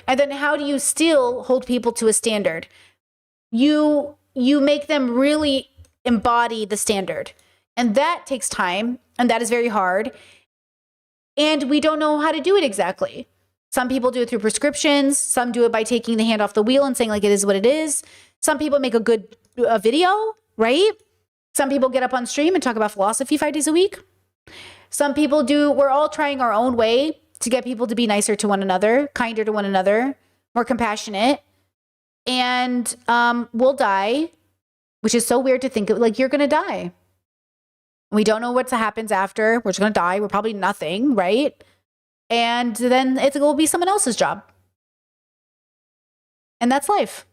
And then how do you still hold people to a standard? You make them really embody the standard. And that takes time, and that is very hard. And we don't know how to do it exactly. Some people do it through prescriptions. Some do it by taking the hand off the wheel and saying like, it is what it is. Some people make a good video, right? Some people get up on stream and talk about philosophy 5 days a week. Some people do, we're all trying our own way to get people to be nicer to one another, kinder to one another, more compassionate. And we'll die, which is so weird to think of, like, you're going to die. We don't know what happens after. We're just going to die. We're probably nothing, right? And then it will be someone else's job. And that's life.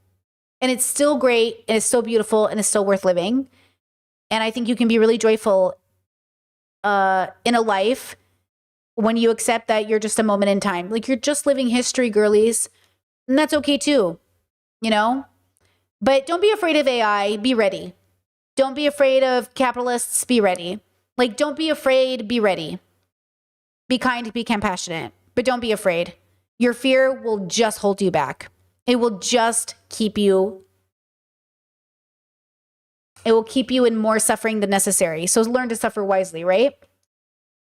And it's still great. And it's still beautiful. And it's still worth living. And I think you can be really joyful in a life when you accept that you're just a moment in time. Like, you're just living history, girlies. And that's okay too, you know? But don't be afraid of AI. Be ready. Don't be afraid of capitalists. Be ready. Like, don't be afraid. Be ready. Be kind, be compassionate, but don't be afraid. Your fear will just hold you back. It will just keep you. It will keep you in more suffering than necessary. So learn to suffer wisely, right?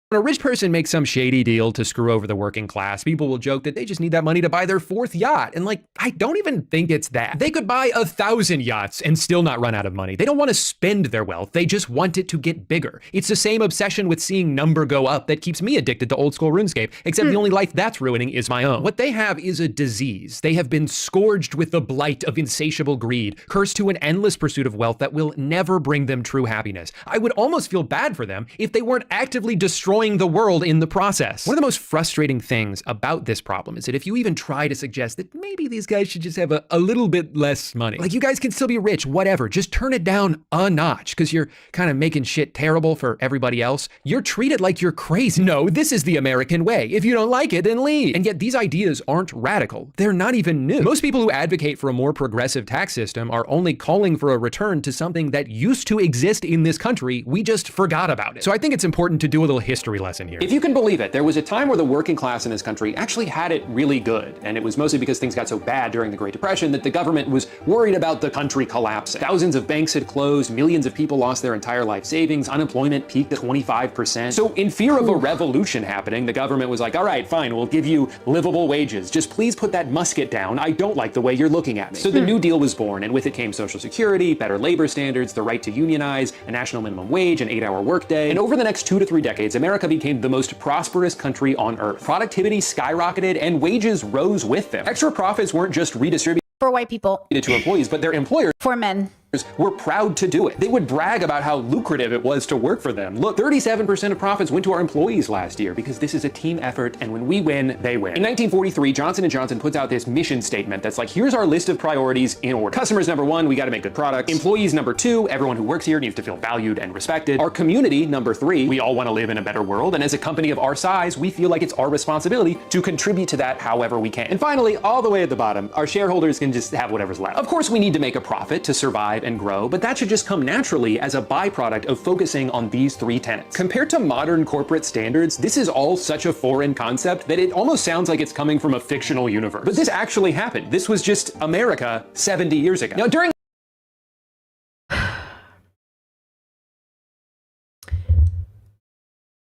When a rich person makes some shady deal to screw over the working class, people will joke that they just need that money to buy their 4th yacht. And like, I don't even think it's that. They could buy 1,000 yachts and still not run out of money. They don't want to spend their wealth. They just want it to get bigger. It's the same obsession with seeing number go up that keeps me addicted to old school RuneScape, except the only life that's ruining is my own. What they have is a disease. They have been scourged with the blight of insatiable greed, cursed to an endless pursuit of wealth that will never bring them true happiness. I would almost feel bad for them if they weren't actively destroying the world in the process. One of the most frustrating things about this problem is that if you even try to suggest that maybe these guys should just have a little bit less money, like, you guys can still be rich, whatever, just turn it down a notch because you're kind of making shit terrible for everybody else, you're treated like you're crazy. No, this is the American way. If you don't like it, then leave. And yet these ideas aren't radical. They're not even new. Most people who advocate for a more progressive tax system are only calling for a return to something that used to exist in this country. We just forgot about it. So I think it's important to do a little history lesson here. If you can believe it, there was a time where the working class in this country actually had it really good. And it was mostly because things got so bad during the Great Depression that the government was worried about the country collapsing. Thousands of banks had closed, millions of people lost their entire life savings, unemployment peaked at 25%. So in fear of a revolution happening, the government was like, all right, fine, we'll give you livable wages. Just please put that musket down. I don't like the way you're looking at me. So the New Deal was born, and with it came Social Security, better labor standards, the right to unionize, a national minimum wage, an 8-hour workday. And over the next 2 to 3 decades, America became the most prosperous country on earth. Productivity skyrocketed and wages rose with them. Extra profits weren't just redistributed for white people to employees, but their employers for men were proud to do it. They would brag about how lucrative it was to work for them. Look, 37% of profits went to our employees last year because this is a team effort, and when we win, they win. In 1943, Johnson & Johnson puts out this mission statement that's like, here's our list of priorities in order. Customers number 1, we got to make good products. Employees number 2, everyone who works here needs to feel valued and respected. Our community number 3, we all want to live in a better world, and as a company of our size, we feel like it's our responsibility to contribute to that however we can. And finally, all the way at the bottom, our shareholders can just have whatever's left. Of course, we need to make a profit to survive and grow, but that should just come naturally as a byproduct of focusing on these 3 tenets. Compared to modern corporate standards, this is all such a foreign concept that it almost sounds like it's coming from a fictional universe. But this actually happened. This was just America 70 years ago. Now, during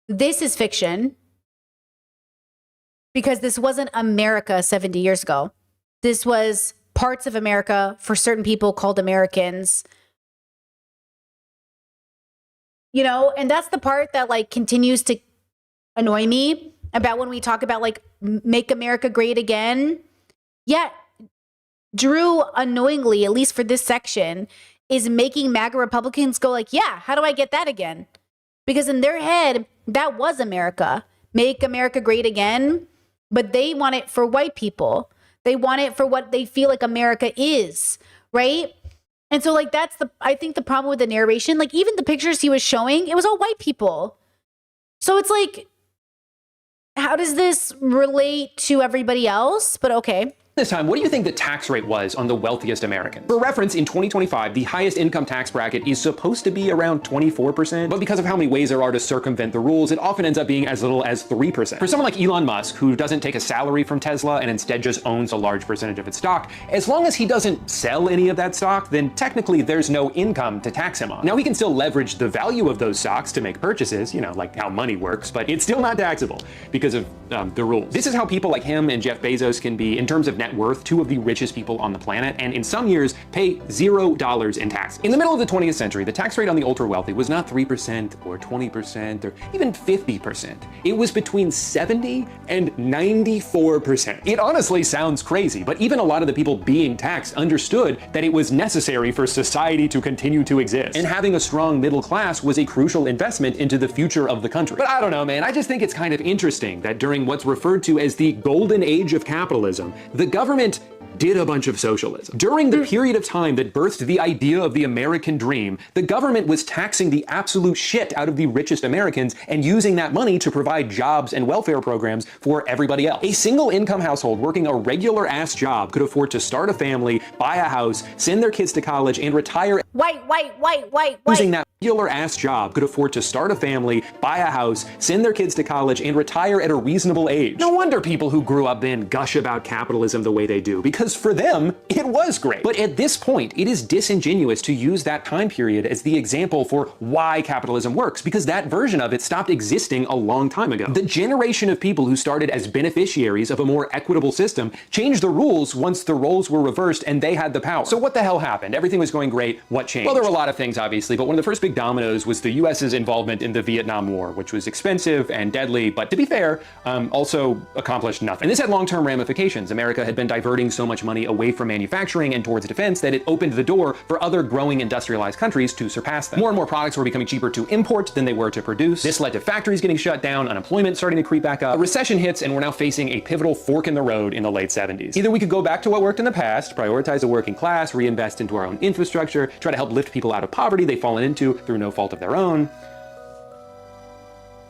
this is fiction because this wasn't America 70 years ago. This was parts of America for certain people called Americans. You know, and that's the part that like continues to annoy me about when we talk about like make America great again. Yet Drew unknowingly, at least for this section, is making MAGA Republicans go like, yeah, how do I get that again? Because in their head, that was America. Make America great again. But they want it for white people. They want it for what they feel like America is, right? And so like I think the problem with the narration, like even the pictures he was showing, it was all white people. So it's like, how does this relate to everybody else? But okay. This time, what do you think the tax rate was on the wealthiest Americans? For reference, in 2025, the highest income tax bracket is supposed to be around 24%, but because of how many ways there are to circumvent the rules, it often ends up being as little as 3%. For someone like Elon Musk, who doesn't take a salary from Tesla and instead just owns a large percentage of its stock, as long as he doesn't sell any of that stock, then technically there's no income to tax him on. Now, he can still leverage the value of those stocks to make purchases, you know, like how money works, but it's still not taxable because of the rules. This is how people like him and Jeff Bezos can be, in terms of net worth, two of the richest people on the planet, and in some years pay $0 in taxes. In the middle of the 20th century, the tax rate on the ultra wealthy was not 3% or 20% or even 50%. It was between 70 and 94%. It honestly sounds crazy, but even a lot of the people being taxed understood that it was necessary for society to continue to exist. And having a strong middle class was a crucial investment into the future of the country. But I don't know, man, I just think it's kind of interesting that during what's referred to as the golden age of capitalism, the government did a bunch of socialism. During the period of time that birthed the idea of the American dream, the government was taxing the absolute shit out of the richest Americans and using that money to provide jobs and welfare programs for everybody else. A single income household working a regular ass job could afford to start a family, buy a house, send their kids to college, and retire. White. Using that regular ass job could afford to start a family, buy a house, send their kids to college, and retire at a reasonable age. No wonder people who grew up then gush about capitalism the way they do, because for them, it was great. But at this point, it is disingenuous to use that time period as the example for why capitalism works, because that version of it stopped existing a long time ago. The generation of people who started as beneficiaries of a more equitable system changed the rules once the roles were reversed and they had the power. So what the hell happened? Everything was going great. What changed? Well, there were a lot of things, obviously, but one of the first big dominoes was the US's involvement in the Vietnam War, which was expensive and deadly, but to be fair, also accomplished nothing. And this had long-term ramifications. America had been diverting so much money away from manufacturing and towards defense that it opened the door for other growing industrialized countries to surpass them. More and more products were becoming cheaper to import than they were to produce. This led to factories getting shut down, unemployment starting to creep back up. A recession hits, and we're now facing a pivotal fork in the road in the late 70s. Either we could go back to what worked in the past, prioritize the working class, reinvest into our own infrastructure, try to help lift people out of poverty they've fallen into through no fault of their own,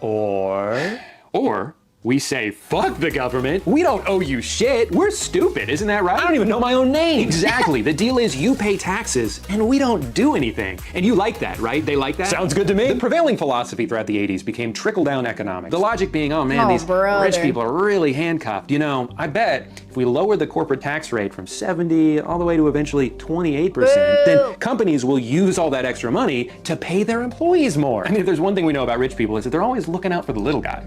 or we say, fuck the government. We don't owe you shit. We're stupid, isn't that right? I don't even know my own name. Exactly. The deal is you pay taxes and we don't do anything. And you like that, right? They like that? Sounds good to me. The prevailing philosophy throughout the 80s became trickle-down economics. The logic being, oh man, these rich people are really handcuffed. You know, I bet if we lower the corporate tax rate from 70 all the way to eventually 28%, then companies will use all that extra money to pay their employees more. I mean, if there's one thing we know about rich people is that they're always looking out for the little guy.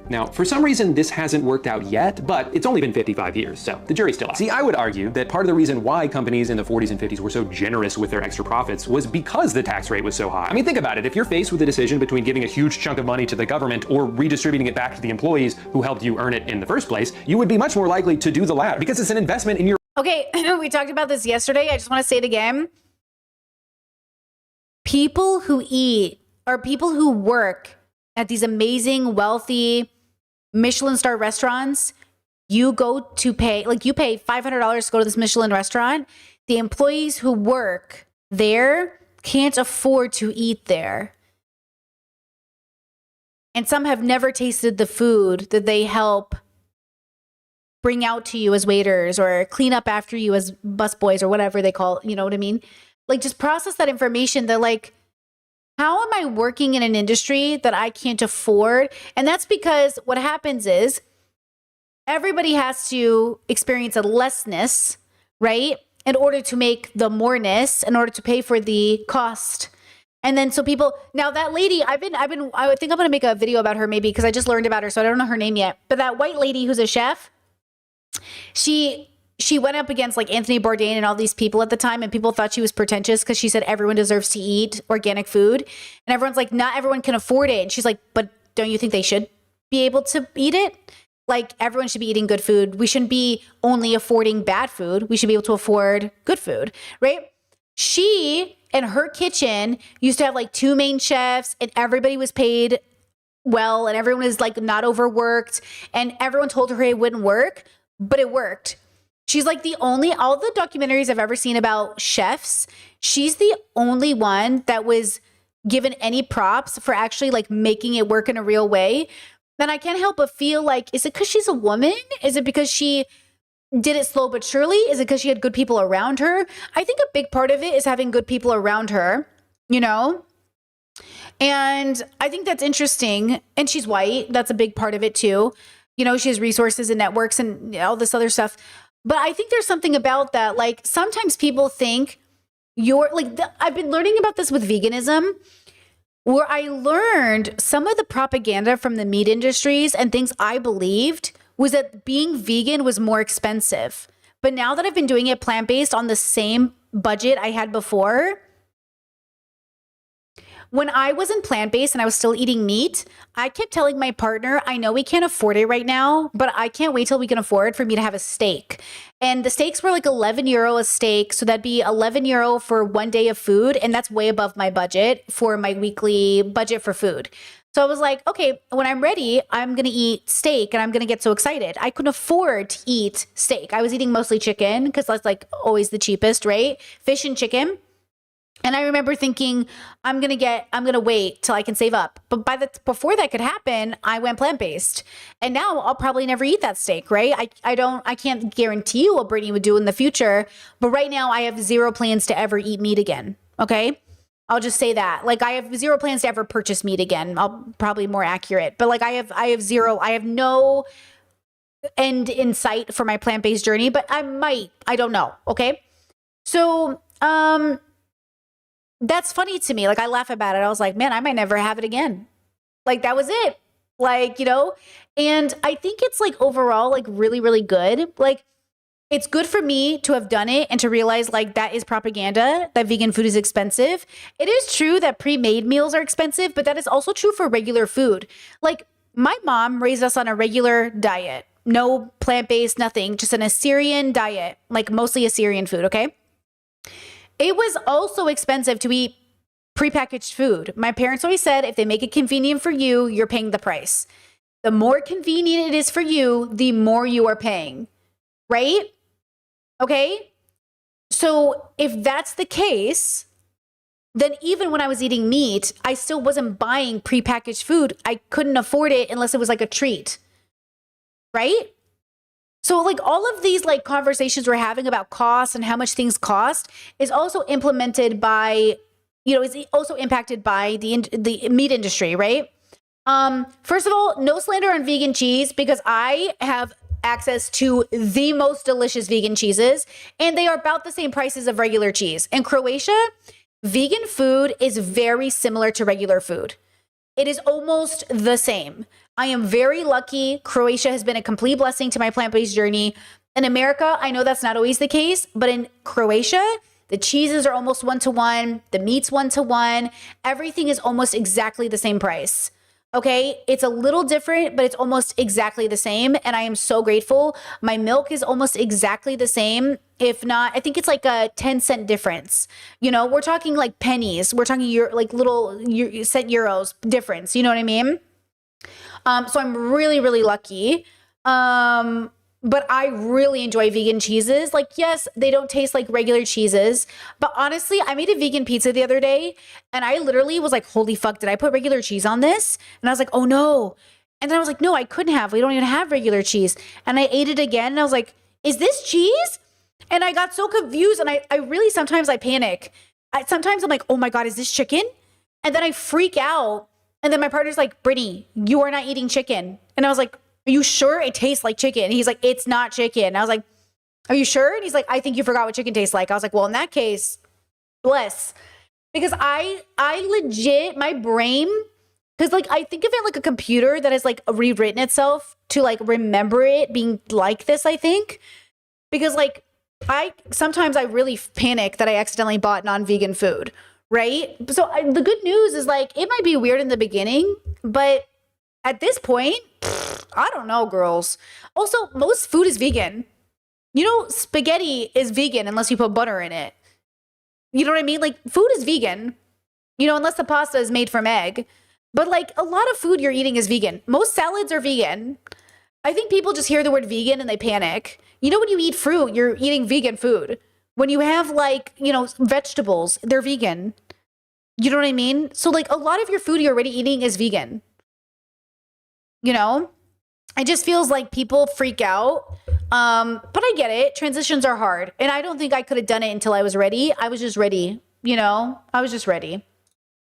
Now, for some reason, this hasn't worked out yet, but it's only been 55 years, so the jury's still out. See, I would argue that part of the reason why companies in the 40s and 50s were so generous with their extra profits was because the tax rate was so high. I mean, think about it. If you're faced with a decision between giving a huge chunk of money to the government or redistributing it back to the employees who helped you earn it in the first place, you would be much more likely to do the latter because it's an investment in your... Okay, we talked about this yesterday. I just want to say it again. People who eat or people who work at these amazing, wealthy Michelin star restaurants, you pay $500 to go to this Michelin restaurant. The employees who work there can't afford to eat there. And some have never tasted the food that they help bring out to you as waiters or clean up after you as busboys or whatever they call, you know what I mean? Like, just process that information that, like, how am I working in an industry that I can't afford? And that's because what happens is everybody has to experience a lessness, right? In order to make the moreness, in order to pay for the cost. And then so people, now that lady, I think I'm going to make a video about her maybe because I just learned about her, so I don't know her name yet. But that white lady who's a chef, she went up against like Anthony Bourdain and all these people at the time, and people thought she was pretentious because she said everyone deserves to eat organic food. And everyone's like, not everyone can afford it. And she's like, but don't you think they should be able to eat it? Like, everyone should be eating good food. We shouldn't be only affording bad food. We should be able to afford good food, right? She, in her kitchen, used to have like 2 main chefs, and everybody was paid well, and everyone was like not overworked, and everyone told her it wouldn't work, but it worked. She's like all the documentaries I've ever seen about chefs, she's the only one that was given any props for actually like making it work in a real way. And I can't help but feel like, is it because she's a woman? Is it because she did it slow but surely? Is it because she had good people around her? I think a big part of it is having good people around her, you know? And I think that's interesting. And she's white. That's a big part of it too. You know, she has resources and networks and all this other stuff. But I think there's something about that. Like sometimes people think I've been learning about this with veganism, where I learned some of the propaganda from the meat industries and things I believed was that being vegan was more expensive. But now that I've been doing it plant-based on the same budget I had before, when I wasn't plant-based and I was still eating meat, I kept telling my partner, I know we can't afford it right now, but I can't wait till we can afford for me to have a steak. And the steaks were like 11 euro a steak. So that'd be 11 euro for one day of food. And that's way above my budget for my weekly budget for food. So I was like, okay, when I'm ready, I'm going to eat steak and I'm going to get so excited. I couldn't afford to eat steak. I was eating mostly chicken because that's like always the cheapest, right? Fish and chicken. And I remember thinking, I'm going to wait till I can save up. But before that could happen, I went plant-based. And now I'll probably never eat that steak, right? I can't guarantee you what Brittany would do in the future. But right now I have zero plans to ever eat meat again. Okay. I'll just say that. Like I have zero plans to ever purchase meat again. I'll probably more accurate, but like I have no end in sight for my plant-based journey, but I don't know. Okay. So, that's funny to me. Like I laugh about it. I was like, man, I might never have it again. Like that was it. Like, you know, and I think it's like overall, like really, really good. Like it's good for me to have done it and to realize like that is propaganda, that vegan food is expensive. It is true that pre-made meals are expensive, but that is also true for regular food. Like my mom raised us on a regular diet, no plant-based, nothing, just an Assyrian diet, like mostly Assyrian food. Okay. It was also expensive to eat prepackaged food. My parents always said, if they make it convenient for you, you're paying the price. The more convenient it is for you, the more you are paying, right? Okay. So if that's the case, then even when I was eating meat, I still wasn't buying prepackaged food. I couldn't afford it unless it was like a treat, right? So like all of these like conversations we're having about cost and how much things cost is also implemented by, you know, is also impacted by the meat industry, right? First of all, no slander on vegan cheese because I have access to the most delicious vegan cheeses and they are about the same prices of regular cheese. In Croatia, vegan food is very similar to regular food. It is almost the same. I am very lucky. Croatia has been a complete blessing to my plant-based journey. In America, I know that's not always the case, but in Croatia, the cheeses are almost 1-to-1, the meat's 1-to-1, everything is almost exactly the same price. Okay, it's a little different, but it's almost exactly the same. And I am so grateful. My milk is almost exactly the same. If not, I think it's like a 10-cent difference. You know, we're talking like pennies. We're talking like little cent euros difference. You know what I mean? So I'm really, really lucky. But I really enjoy vegan cheeses. Like, yes, they don't taste like regular cheeses, but honestly, I made a vegan pizza the other day and I literally was like, holy fuck, did I put regular cheese on this? And I was like, oh no. And then I was like, no, I couldn't have. We don't even have regular cheese. And I ate it again and I was like, is this cheese? And I got so confused and I really, sometimes I panic. Sometimes I'm like, oh my God, is this chicken? And then I freak out. And then my partner's like, Brittany, you are not eating chicken. And I was like, are you sure it tastes like chicken? And he's like, it's not chicken. And I was like, are you sure? And he's like, I think you forgot what chicken tastes like. I was like, well, in that case, bless. Because I legit, my brain, because like I think of it like a computer that has like rewritten itself to like remember it being like this, I think. Because like sometimes I really panic that I accidentally bought non-vegan food. Right? So the good news is like, it might be weird in the beginning, but at this point, I don't know, girls. Also, most food is vegan. You know, spaghetti is vegan unless you put butter in it. You know what I mean? Like food is vegan, you know, unless the pasta is made from egg. But like a lot of food you're eating is vegan. Most salads are vegan. I think people just hear the word vegan and they panic. You know, when you eat fruit, you're eating vegan food. When you have like, you know, vegetables, they're vegan. You know what I mean? So like a lot of your food you're already eating is vegan. You know, it just feels like people freak out But I get it. Transitions are hard. And I don't think I could have done it until I was ready. I was just ready. I was just ready.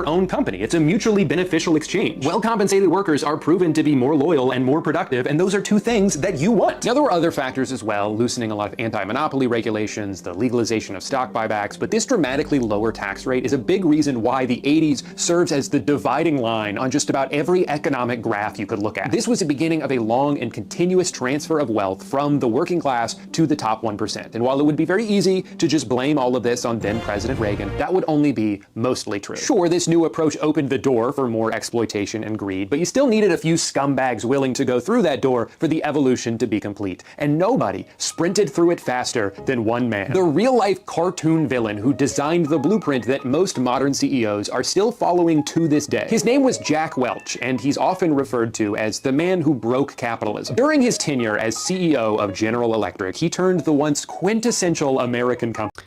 Own company. It's a mutually beneficial exchange. Well-compensated workers are proven to be more loyal and more productive, and those are two things that you want. Now, there were other factors as well, loosening a lot of anti-monopoly regulations, the legalization of stock buybacks, but this dramatically lower tax rate is a big reason why the 80s serves as the dividing line on just about every economic graph you could look at. This was the beginning of a long and continuous transfer of wealth from the working class to the top 1%. And while it would be very easy to just blame all of this on then President Reagan, that would only be mostly true. Sure, this new approach opened the door for more exploitation and greed, but you still needed a few scumbags willing to go through that door for the evolution to be complete. And nobody sprinted through it faster than one man. The real-life cartoon villain who designed the blueprint that most modern CEOs are still following to this day. His name was Jack Welch, and he's often referred to as the man who broke capitalism. During his tenure as CEO of General Electric, he turned the once quintessential American company.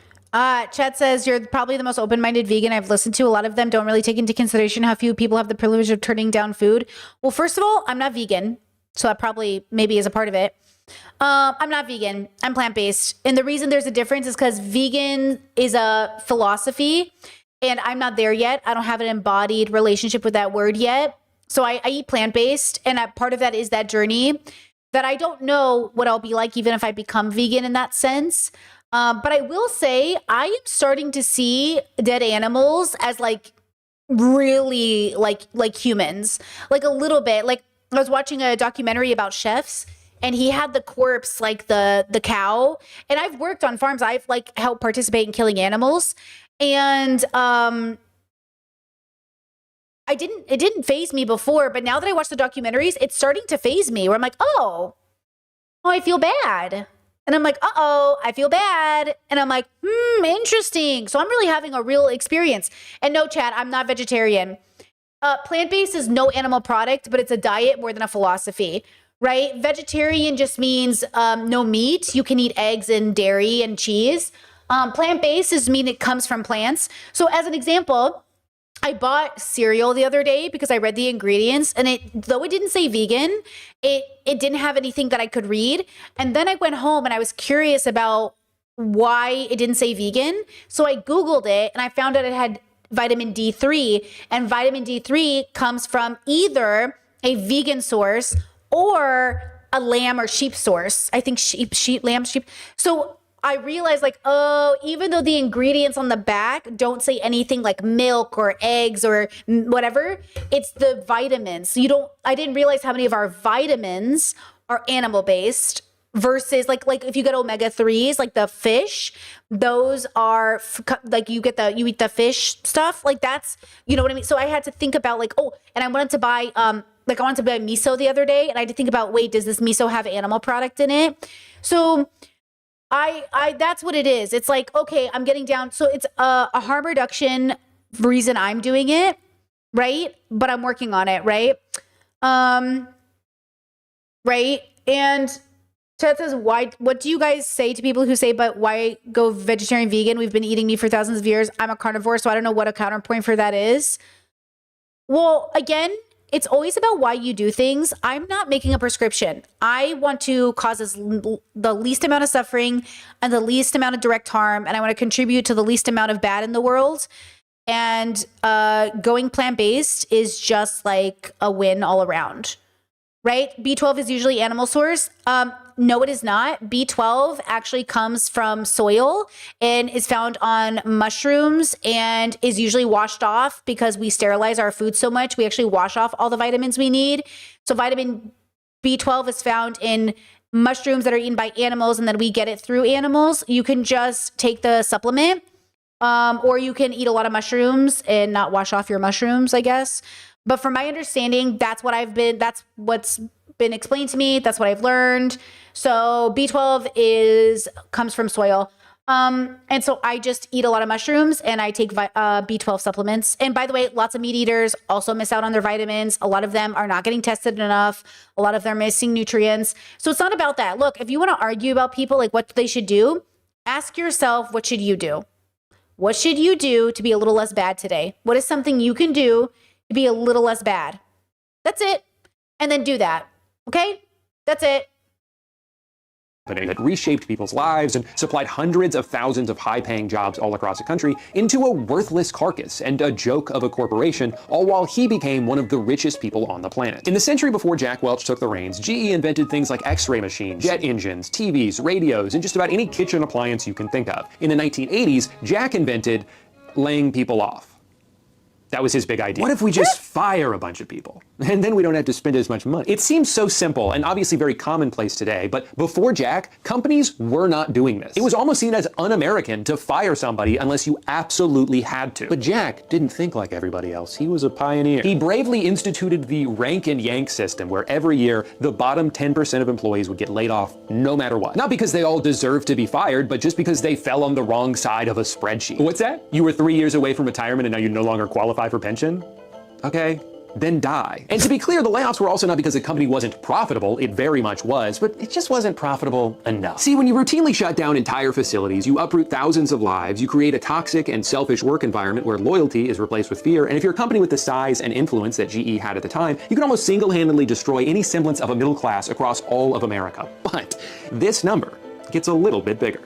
Chat says you're probably the most open-minded vegan I've listened to. A lot of them don't really take into consideration how few people have the privilege of turning down food. Well, first of all, I'm not vegan, so that probably maybe is a part of it. I'm not vegan. I'm plant-based. And the reason there's a difference is because vegan is a philosophy, and I'm not there yet. I don't have an embodied relationship with that word yet. So I eat plant-based, and part of that is that journey that I don't know what I'll be like even if I become vegan in that sense. But I will say I am starting to see dead animals as like really like humans, like a little bit. Like I was watching a documentary about chefs, and he had the corpse like the cow. And I've worked on farms. I've like helped participate in killing animals, and it didn't faze me before, but now that I watch the documentaries, it's starting to faze me. Where I'm like, oh, I feel bad. And I'm like, uh-oh, I feel bad. And I'm like, interesting. So I'm really having a real experience. And no, chat, I'm not vegetarian. Plant-based is no animal product, but it's a diet more than a philosophy, right? Vegetarian just means no meat. You can eat eggs and dairy and cheese. Plant-based is mean it comes from plants. So as an example, I bought cereal the other day because I read the ingredients, and though it didn't say vegan, it didn't have anything that I could read. And then I went home and I was curious about why it didn't say vegan. So I Googled it and I found out it had vitamin D3, and vitamin D3 comes from either a vegan source or a lamb or sheep source. I think lamb. So I realized like, oh, even though the ingredients on the back don't say anything like milk or eggs or whatever, it's the vitamins. So I didn't realize how many of our vitamins are animal based versus like if you get omega-3s, like the fish, those are like you eat the fish stuff, like that's, you know what I mean? So I had to think about like, oh, and I wanted to buy, I wanted to buy miso the other day, and I had to think about, wait, does this miso have animal product in it? So I that's what it is. It's like, okay, I'm getting down. So it's a harm reduction reason I'm doing it, right? But I'm working on it, right? Right? And Chad says, what do you guys say to people who say, but why go vegetarian, vegan? We've been eating meat for thousands of years. I'm a carnivore, so I don't know what a counterpoint for that is. Well, again, it's always about why you do things. I'm not making a prescription. I want to cause the least amount of suffering and the least amount of direct harm, and I want to contribute to the least amount of bad in the world. And going plant-based is just like a win all around, right? B12 is usually animal source. No, it is not. B12 actually comes from soil and is found on mushrooms and is usually washed off because we sterilize our food so much. We actually wash off all the vitamins we need. So vitamin B12 is found in mushrooms that are eaten by animals, and then we get it through animals. You can just take the supplement, or you can eat a lot of mushrooms and not wash off your mushrooms, I guess. But from my understanding, that's what's been explained to me. That's what I've learned. So B12 comes from soil. And so I just eat a lot of mushrooms and I take B12 supplements. And by the way, lots of meat eaters also miss out on their vitamins. A lot of them are not getting tested enough. A lot of them are missing nutrients. So it's not about that. Look, if you want to argue about people, like what they should do, ask yourself, what should you do? What should you do to be a little less bad today? What is something you can do to be a little less bad? That's it. And then do that. Okay? That's it. that reshaped people's lives and supplied hundreds of thousands of high-paying jobs all across the country into a worthless carcass and a joke of a corporation, all while he became one of the richest people on the planet. In the century before Jack Welch took the reins, GE invented things like X-ray machines, jet engines, TVs, radios, and just about any kitchen appliance you can think of. In the 1980s, Jack invented laying people off. That was his big idea. What if we just fire a bunch of people? And then we don't have to spend as much money. It seems so simple and obviously very commonplace today, but before Jack, companies were not doing this. It was almost seen as un-American to fire somebody unless you absolutely had to. But Jack didn't think like everybody else. He was a pioneer. He bravely instituted the rank and yank system where every year the bottom 10% of employees would get laid off no matter what. Not because they all deserved to be fired, but just because they fell on the wrong side of a spreadsheet. What's that? You were 3 years away from retirement and now you no longer qualify for pension? Okay, then die. And to be clear, the layoffs were also not because the company wasn't profitable. It very much was, but it just wasn't profitable enough. See, when you routinely shut down entire facilities, you uproot thousands of lives, you create a toxic and selfish work environment where loyalty is replaced with fear, and if you're a company with the size and influence that GE had at the time, you can almost single-handedly destroy any semblance of a middle class across all of America. But this number gets a little bit bigger.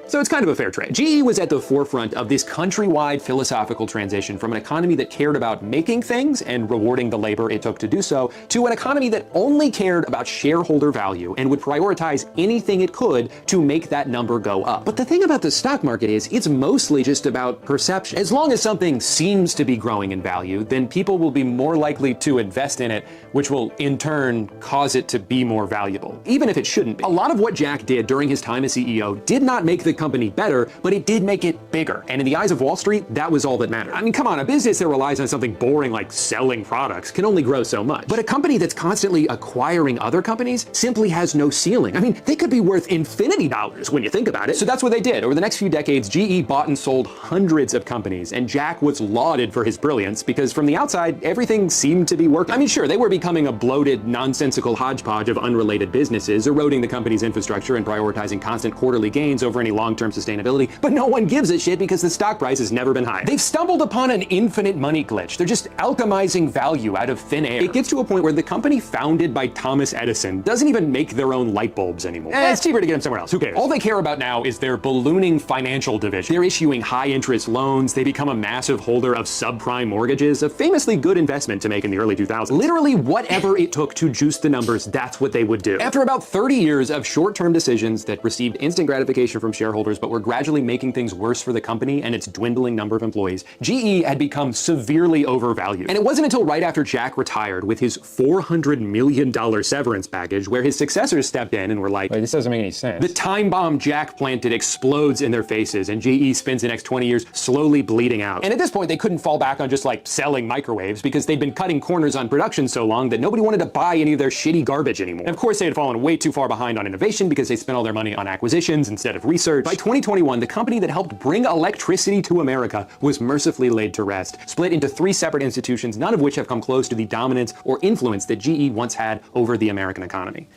So it's kind of a fair trade. GE was at the forefront of this countrywide philosophical transition from an economy that cared about making things and rewarding the labor it took to do so, to an economy that only cared about shareholder value and would prioritize anything it could to make that number go up. But the thing about the stock market is it's mostly just about perception. As long as something seems to be growing in value, then people will be more likely to invest in it, which will in turn cause it to be more valuable, even if it shouldn't be. A lot of what Jack did during his time as CEO did not make the company better, but it did make it bigger. And in the eyes of Wall Street, that was all that mattered. I mean, come on, a business that relies on something boring like selling products can only grow so much. But a company that's constantly acquiring other companies simply has no ceiling. I mean, they could be worth infinity dollars when you think about it. So that's what they did. Over the next few decades, GE bought and sold hundreds of companies, and Jack was lauded for his brilliance because from the outside, everything seemed to be working. I mean, sure, they were becoming a bloated, nonsensical hodgepodge of unrelated businesses, eroding the company's infrastructure and prioritizing constant quarterly gains over any long-term sustainability, but no one gives a shit because the stock price has never been higher. They've stumbled upon an infinite money glitch. They're just alchemizing value out of thin air. It gets to a point where the company founded by Thomas Edison doesn't even make their own light bulbs anymore. It's cheaper to get them somewhere else. Who cares? All they care about now is their ballooning financial division. They're issuing high-interest loans. They become a massive holder of subprime mortgages, a famously good investment to make in the early 2000s. Literally whatever it took to juice the numbers, that's what they would do. After about 30 years of short-term decisions that received instant gratification from shareholders but were gradually making things worse for the company and its dwindling number of employees, GE had become severely overvalued. And it wasn't until right after Jack retired with his $400 million severance package where his successors stepped in and were like, wait, this doesn't make any sense. The time bomb Jack planted explodes in their faces and GE spends the next 20 years slowly bleeding out. And at this point, they couldn't fall back on just like selling microwaves because they'd been cutting corners on production so long that nobody wanted to buy any of their shitty garbage anymore. And of course, they had fallen way too far behind on innovation because they spent all their money on acquisitions instead of research. By 2021, the company that helped bring electricity to America was mercifully laid to rest, split into 3 separate institutions, none of which have come close to the dominance or influence that GE once had over the American economy.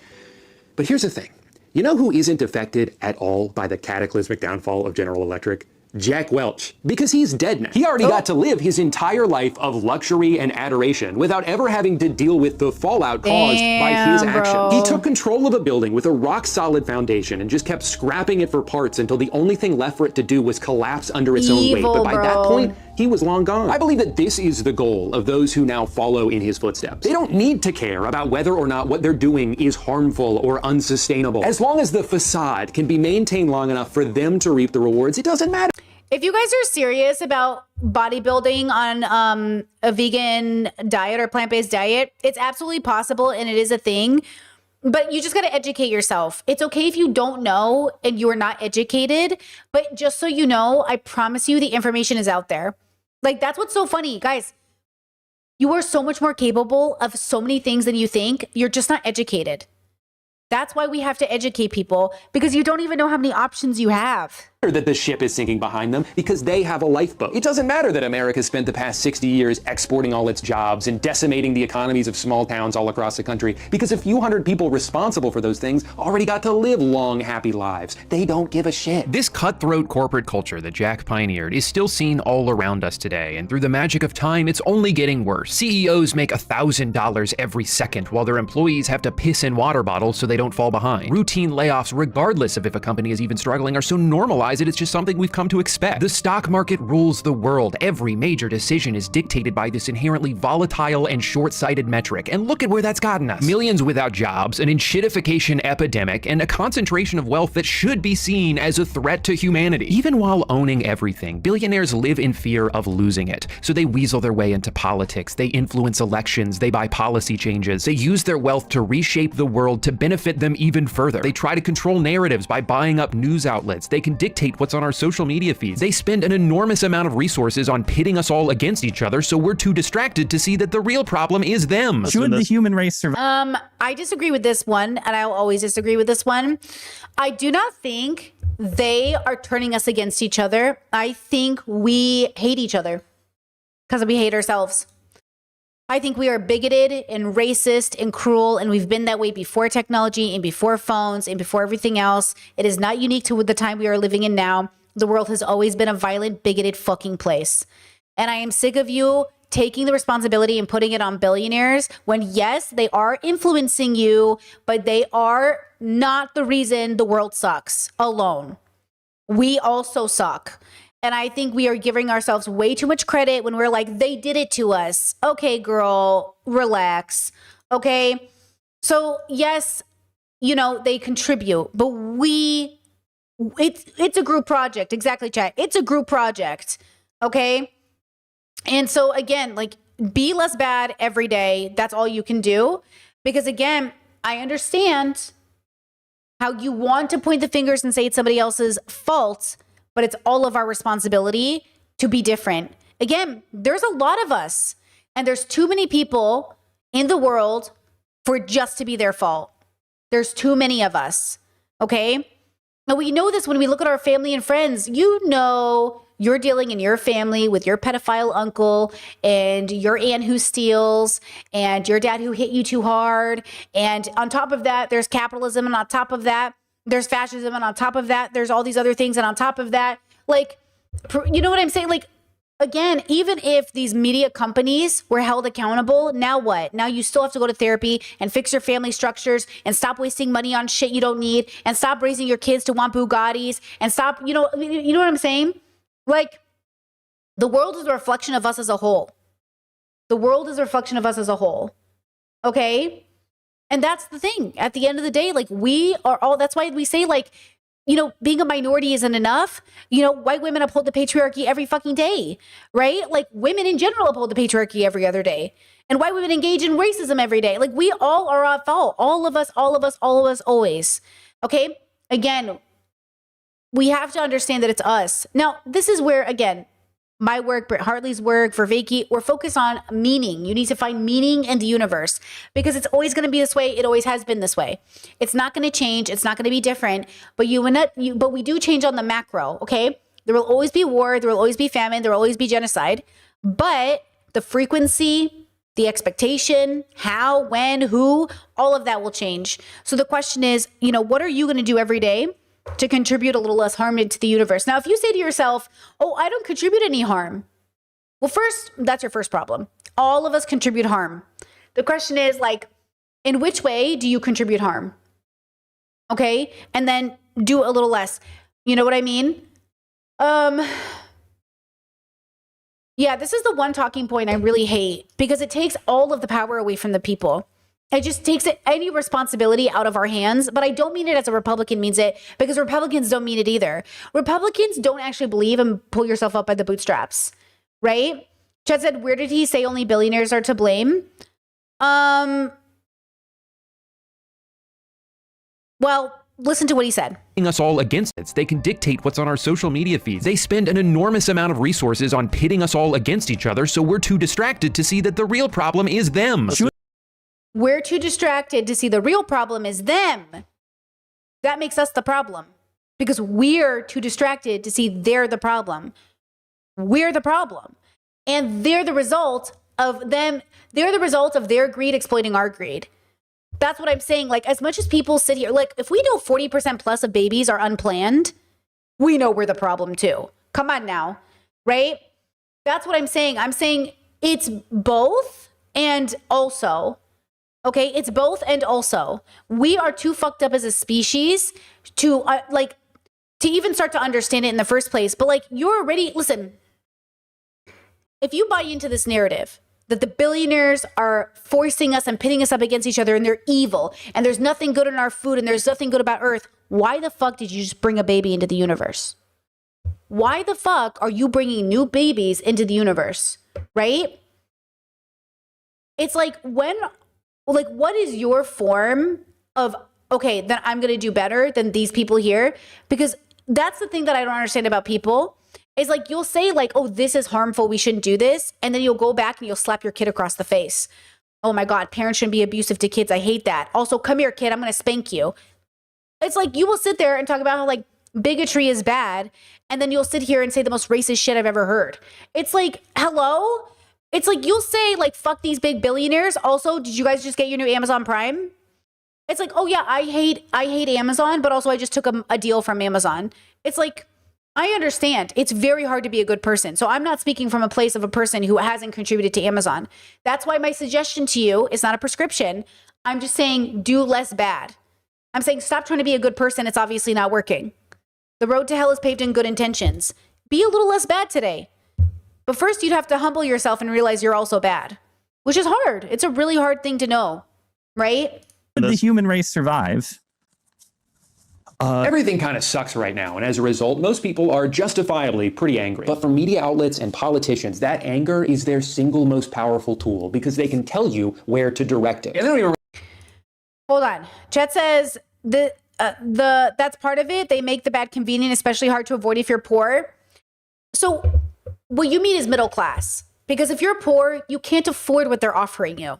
But here's the thing. You know who isn't affected at all by the cataclysmic downfall of General Electric? Jack Welch, because he's dead now. He already got to live his entire life of luxury and adoration without ever having to deal with the fallout caused by his action. He took control of a building with a rock-solid foundation and just kept scrapping it for parts until the only thing left for it to do was collapse under its own weight. But by that point, he was long gone. I believe that this is the goal of those who now follow in his footsteps. They don't need to care about whether or not what they're doing is harmful or unsustainable. As long as the facade can be maintained long enough for them to reap the rewards, it doesn't matter. If you guys are serious about bodybuilding on a vegan diet or plant-based diet, it's absolutely possible and it is a thing. But you just got to educate yourself. It's okay if you don't know and you are not educated, but just so you know, I promise you the information is out there. Like, that's what's so funny. Guys, you are so much more capable of so many things than you think. You're just not educated. That's why we have to educate people, because you don't even know how many options you have. that the ship is sinking behind them because they have a lifeboat. It doesn't matter that America spent the past 60 years exporting all its jobs and decimating the economies of small towns all across the country because a few hundred people responsible for those things already got to live long, happy lives. They don't give a shit. This cutthroat corporate culture that Jack pioneered is still seen all around us today, and through the magic of time, it's only getting worse. CEOs make $1,000 every second while their employees have to piss in water bottles so they don't fall behind. Routine layoffs, regardless of if a company is even struggling, are so normalized that it's just something we've come to expect. The stock market rules the world. Every major decision is dictated by this inherently volatile and short-sighted metric, and look at where that's gotten us. Millions without jobs, an enshittification epidemic, and a concentration of wealth that should be seen as a threat to humanity. Even while owning everything, billionaires live in fear of losing it, so they weasel their way into politics, they influence elections, they buy policy changes, they use their wealth to reshape the world to benefit them even further. They try to control narratives by buying up news outlets. They can dictate what's on our social media feeds. They spend an enormous amount of resources on pitting us all against each other, so we're too distracted to see that the real problem is them. Should the human race survive? I disagree with this one, and I'll always disagree with this one. I do not think they are turning us against each other. I think we hate each other because we hate ourselves. I think we are bigoted and racist and cruel, and we've been that way before technology and before phones and before everything else. It is not unique to the time we are living in now. The world has always been a violent, bigoted fucking place. And I am sick of you taking the responsibility and putting it on billionaires when, yes, they are influencing you, but they are not the reason the world sucks alone. We also suck. And I think we are giving ourselves way too much credit when we're like, they did it to us. Okay, girl, relax. Okay. So yes, you know, they contribute, but it's a group project. Exactly, chat. It's a group project. Okay. And so again, like, be less bad every day. That's all you can do. Because again, I understand how you want to point the fingers and say it's somebody else's fault, but it's all of our responsibility to be different. Again, there's a lot of us, and there's too many people in the world for it just to be their fault. There's too many of us, okay? Now, we know this when we look at our family and friends. You know you're dealing in your family with your pedophile uncle and your aunt who steals and your dad who hit you too hard. And on top of that, there's capitalism, and on top of that, there's fascism, and on top of that, there's all these other things, and on top of that, like, you know what I'm saying? Like, again, even if these media companies were held accountable, now what? Now you still have to go to therapy and fix your family structures and stop wasting money on shit you don't need and stop raising your kids to want Bugattis and stop, you know what I'm saying? Like, the world is a reflection of us as a whole. The world is a reflection of us as a whole. Okay? And that's the thing. At the end of the day, like, we are all, that's why we say, like, you know, being a minority isn't enough. You know, white women uphold the patriarchy every fucking day, right? Like, women in general uphold the patriarchy every other day. And white women engage in racism every day. Like, we all are at fault. All of us, always. Okay? Again, we have to understand that it's us. Now, this is where, again, my work, Britt Hartley's work, Vervaeke, we're focused on meaning. You need to find meaning in the universe because it's always going to be this way. It always has been this way. It's not going to change. It's not going to be different. But but we do change on the macro. Okay, there will always be war. There will always be famine. There will always be genocide. But the frequency, the expectation, how, when, who, all of that will change. So the question is, you know, what are you going to do every day to contribute a little less harm into the universe? Now, if you say to yourself, oh, I don't contribute any harm. Well, first, that's your first problem. All of us contribute harm. The question is, like, in which way do you contribute harm? Okay. And then do a little less. You know what I mean? Yeah, this is the one talking point I really hate because it takes all of the power away from the people. It just takes any responsibility out of our hands. But I don't mean it as a Republican means it, because Republicans don't mean it either. Republicans don't actually believe in pull yourself up by the bootstraps, right? Chad said, where did he say only billionaires are to blame? Well, listen to what he said. Us all against it. They can dictate what's on our social media feeds. They spend an enormous amount of resources on pitting us all against each other, so we're too distracted to see that the real problem is them. We're too distracted to see the real problem is them. That makes us the problem. because we're too distracted to see they're the problem. We're the problem. And they're the result of them. They're the result of their greed exploiting our greed. That's what I'm saying. Like, as much as people sit here, like, if we know 40% plus of babies are unplanned, we know we're the problem too. Come on now, right? That's what I'm saying. I'm saying it's both and also. Okay, it's both and also. We are too fucked up as a species to to even start to understand it in the first place. But like, you're already, listen, if you buy into this narrative that the billionaires are forcing us and pitting us up against each other and they're evil and there's nothing good in our food and there's nothing good about Earth, why the fuck did you just bring a baby into the universe? Why the fuck are you bringing new babies into the universe, right? It's like, what is your form of, okay, then I'm going to do better than these people here? Because that's the thing that I don't understand about people is like, you'll say like, oh, this is harmful, we shouldn't do this. And then you'll go back and you'll slap your kid across the face. Oh my God, parents shouldn't be abusive to kids. I hate that. Also, come here, kid, I'm going to spank you. It's like, you will sit there and talk about how like bigotry is bad. And then you'll sit here and say the most racist shit I've ever heard. It's like, hello? It's like, you'll say like, fuck these big billionaires. Also, did you guys just get your new Amazon Prime? It's like, oh yeah, I hate Amazon, but also I just took a deal from Amazon. It's like, I understand. It's very hard to be a good person. So I'm not speaking from a place of a person who hasn't contributed to Amazon. That's why my suggestion to you is not a prescription. I'm just saying, do less bad. I'm saying, stop trying to be a good person. It's obviously not working. The road to hell is paved in good intentions. Be a little less bad today. But first, you'd have to humble yourself and realize you're also bad, which is hard. It's a really hard thing to know, right? Would the human race survive? Everything kind of sucks right now, and as a result, most people are justifiably pretty angry. But for media outlets and politicians, that anger is their single most powerful tool because they can tell you where to direct it. And they don't even... Hold on. Chet says that's part of it. They make the bad convenient, especially hard to avoid if you're poor. So what you mean is middle class, because if you're poor, you can't afford what they're offering you.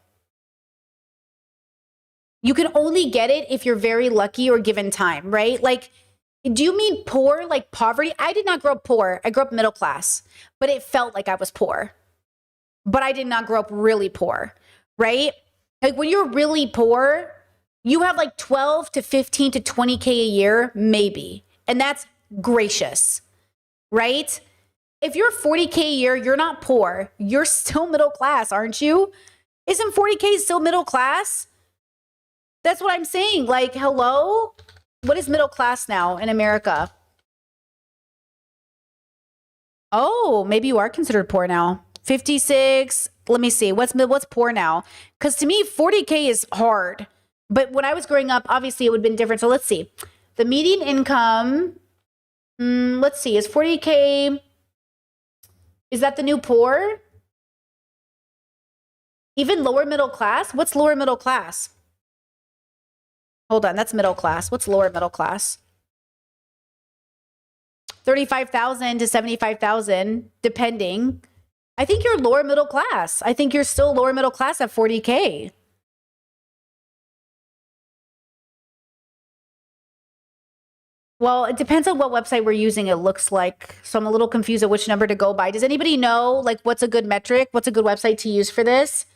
You can only get it if you're very lucky or given time, right? Like, do you mean poor, like poverty? I did not grow up poor. I grew up middle class, but it felt like I was poor. But I did not grow up really poor, right? Like, when you're really poor, you have like 12 to 15 to 20K a year, maybe. And that's gracious, right? If you're 40K a year, you're not poor. You're still middle class, aren't you? Isn't 40K still middle class? That's what I'm saying. Like, hello? What is middle class now in America? Oh, maybe you are considered poor now. 56. Let me see. What's poor now? Because to me, 40K is hard. But when I was growing up, obviously it would have been different. So let's see. The median income, let's see, is 40K. Is that the new poor? Even lower middle class? What's lower middle class? Hold on, that's middle class. What's lower middle class? 35,000 to 75,000, depending. I think you're lower middle class. I think you're still lower middle class at 40K. Well, it depends on what website we're using, it looks like. So I'm a little confused at which number to go by. Does anybody know, like, what's a good metric? What's a good website to use for this?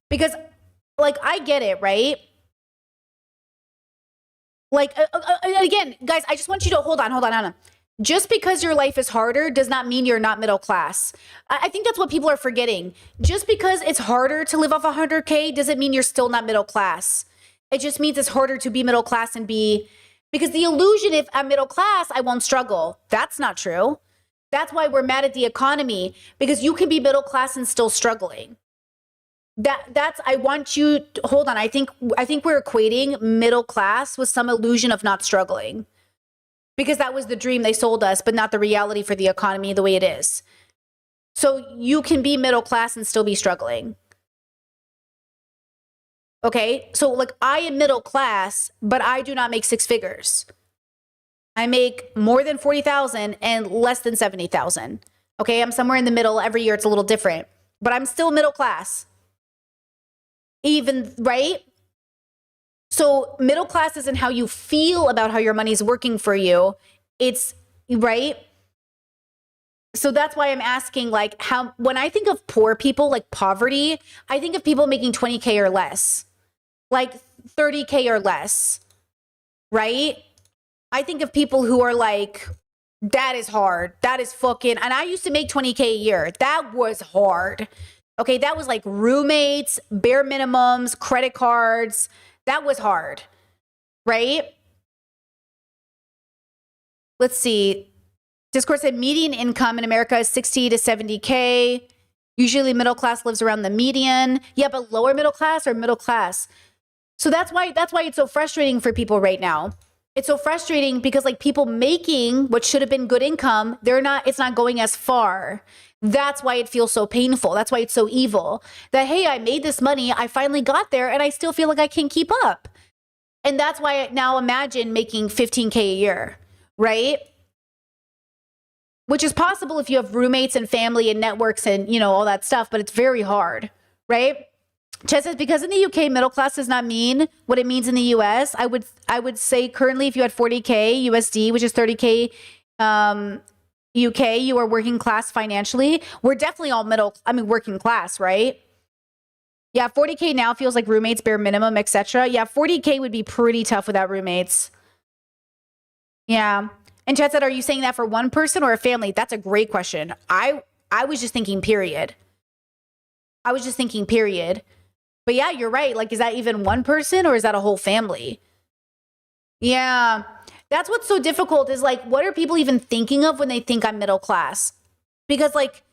Because, like, I get it, right? Like, again, guys, I just want you to hold on. Just because your life is harder does not mean you're not middle class. I think that's what people are forgetting. Just because it's harder to live off 100K doesn't mean you're still not middle class. It just means it's harder to be middle class and be... Because the illusion, if I'm middle class, I won't struggle. That's not true. That's why we're mad at the economy, because you can be middle class and still struggling. I want you to, hold on. I think we're equating middle class with some illusion of not struggling, because that was the dream they sold us, but not the reality for the economy the way it is. So you can be middle class and still be struggling. Okay, so like, I am middle class, but I do not make six figures. I make more than 40,000 and less than 70,000. Okay, I'm somewhere in the middle. Every year it's a little different, but I'm still middle class. Even, right? So middle class isn't how you feel about how your money's working for you. It's right. So that's why I'm asking, like, how, when I think of poor people, like poverty, I think of people making 20K or less, like 30K or less, right? I think of people who are like, that is hard. That is fucking, and I used to make 20K a year. That was hard. Okay. That was like roommates, bare minimums, credit cards. That was hard, right? Let's see. Discord said median income in America is 60 to 70K. Usually middle class lives around the median. Yeah, but lower middle class or middle class. So that's why it's so frustrating for people right now. It's so frustrating because like people making what should have been good income, it's not going as far. That's why it feels so painful. That's why it's so evil. That, hey, I made this money, I finally got there, and I still feel like I can't keep up. And that's why now imagine making 15K a year, right? Which is possible if you have roommates and family and networks and, you know, all that stuff, but it's very hard, right? Chet says, because in the UK, middle class does not mean what it means in the US. I would say currently if you had 40K USD, which is 30K UK, you are working class financially. We're definitely all working class, right? Yeah, 40K now feels like roommates, bare minimum, etc. Yeah, 40K would be pretty tough without roommates. Yeah. And Chet said, are you saying that for one person or a family? That's a great question. I was just thinking period. But yeah, you're right. Like, is that even one person or is that a whole family? Yeah. That's what's so difficult is like, what are people even thinking of when they think I'm middle class? Because like,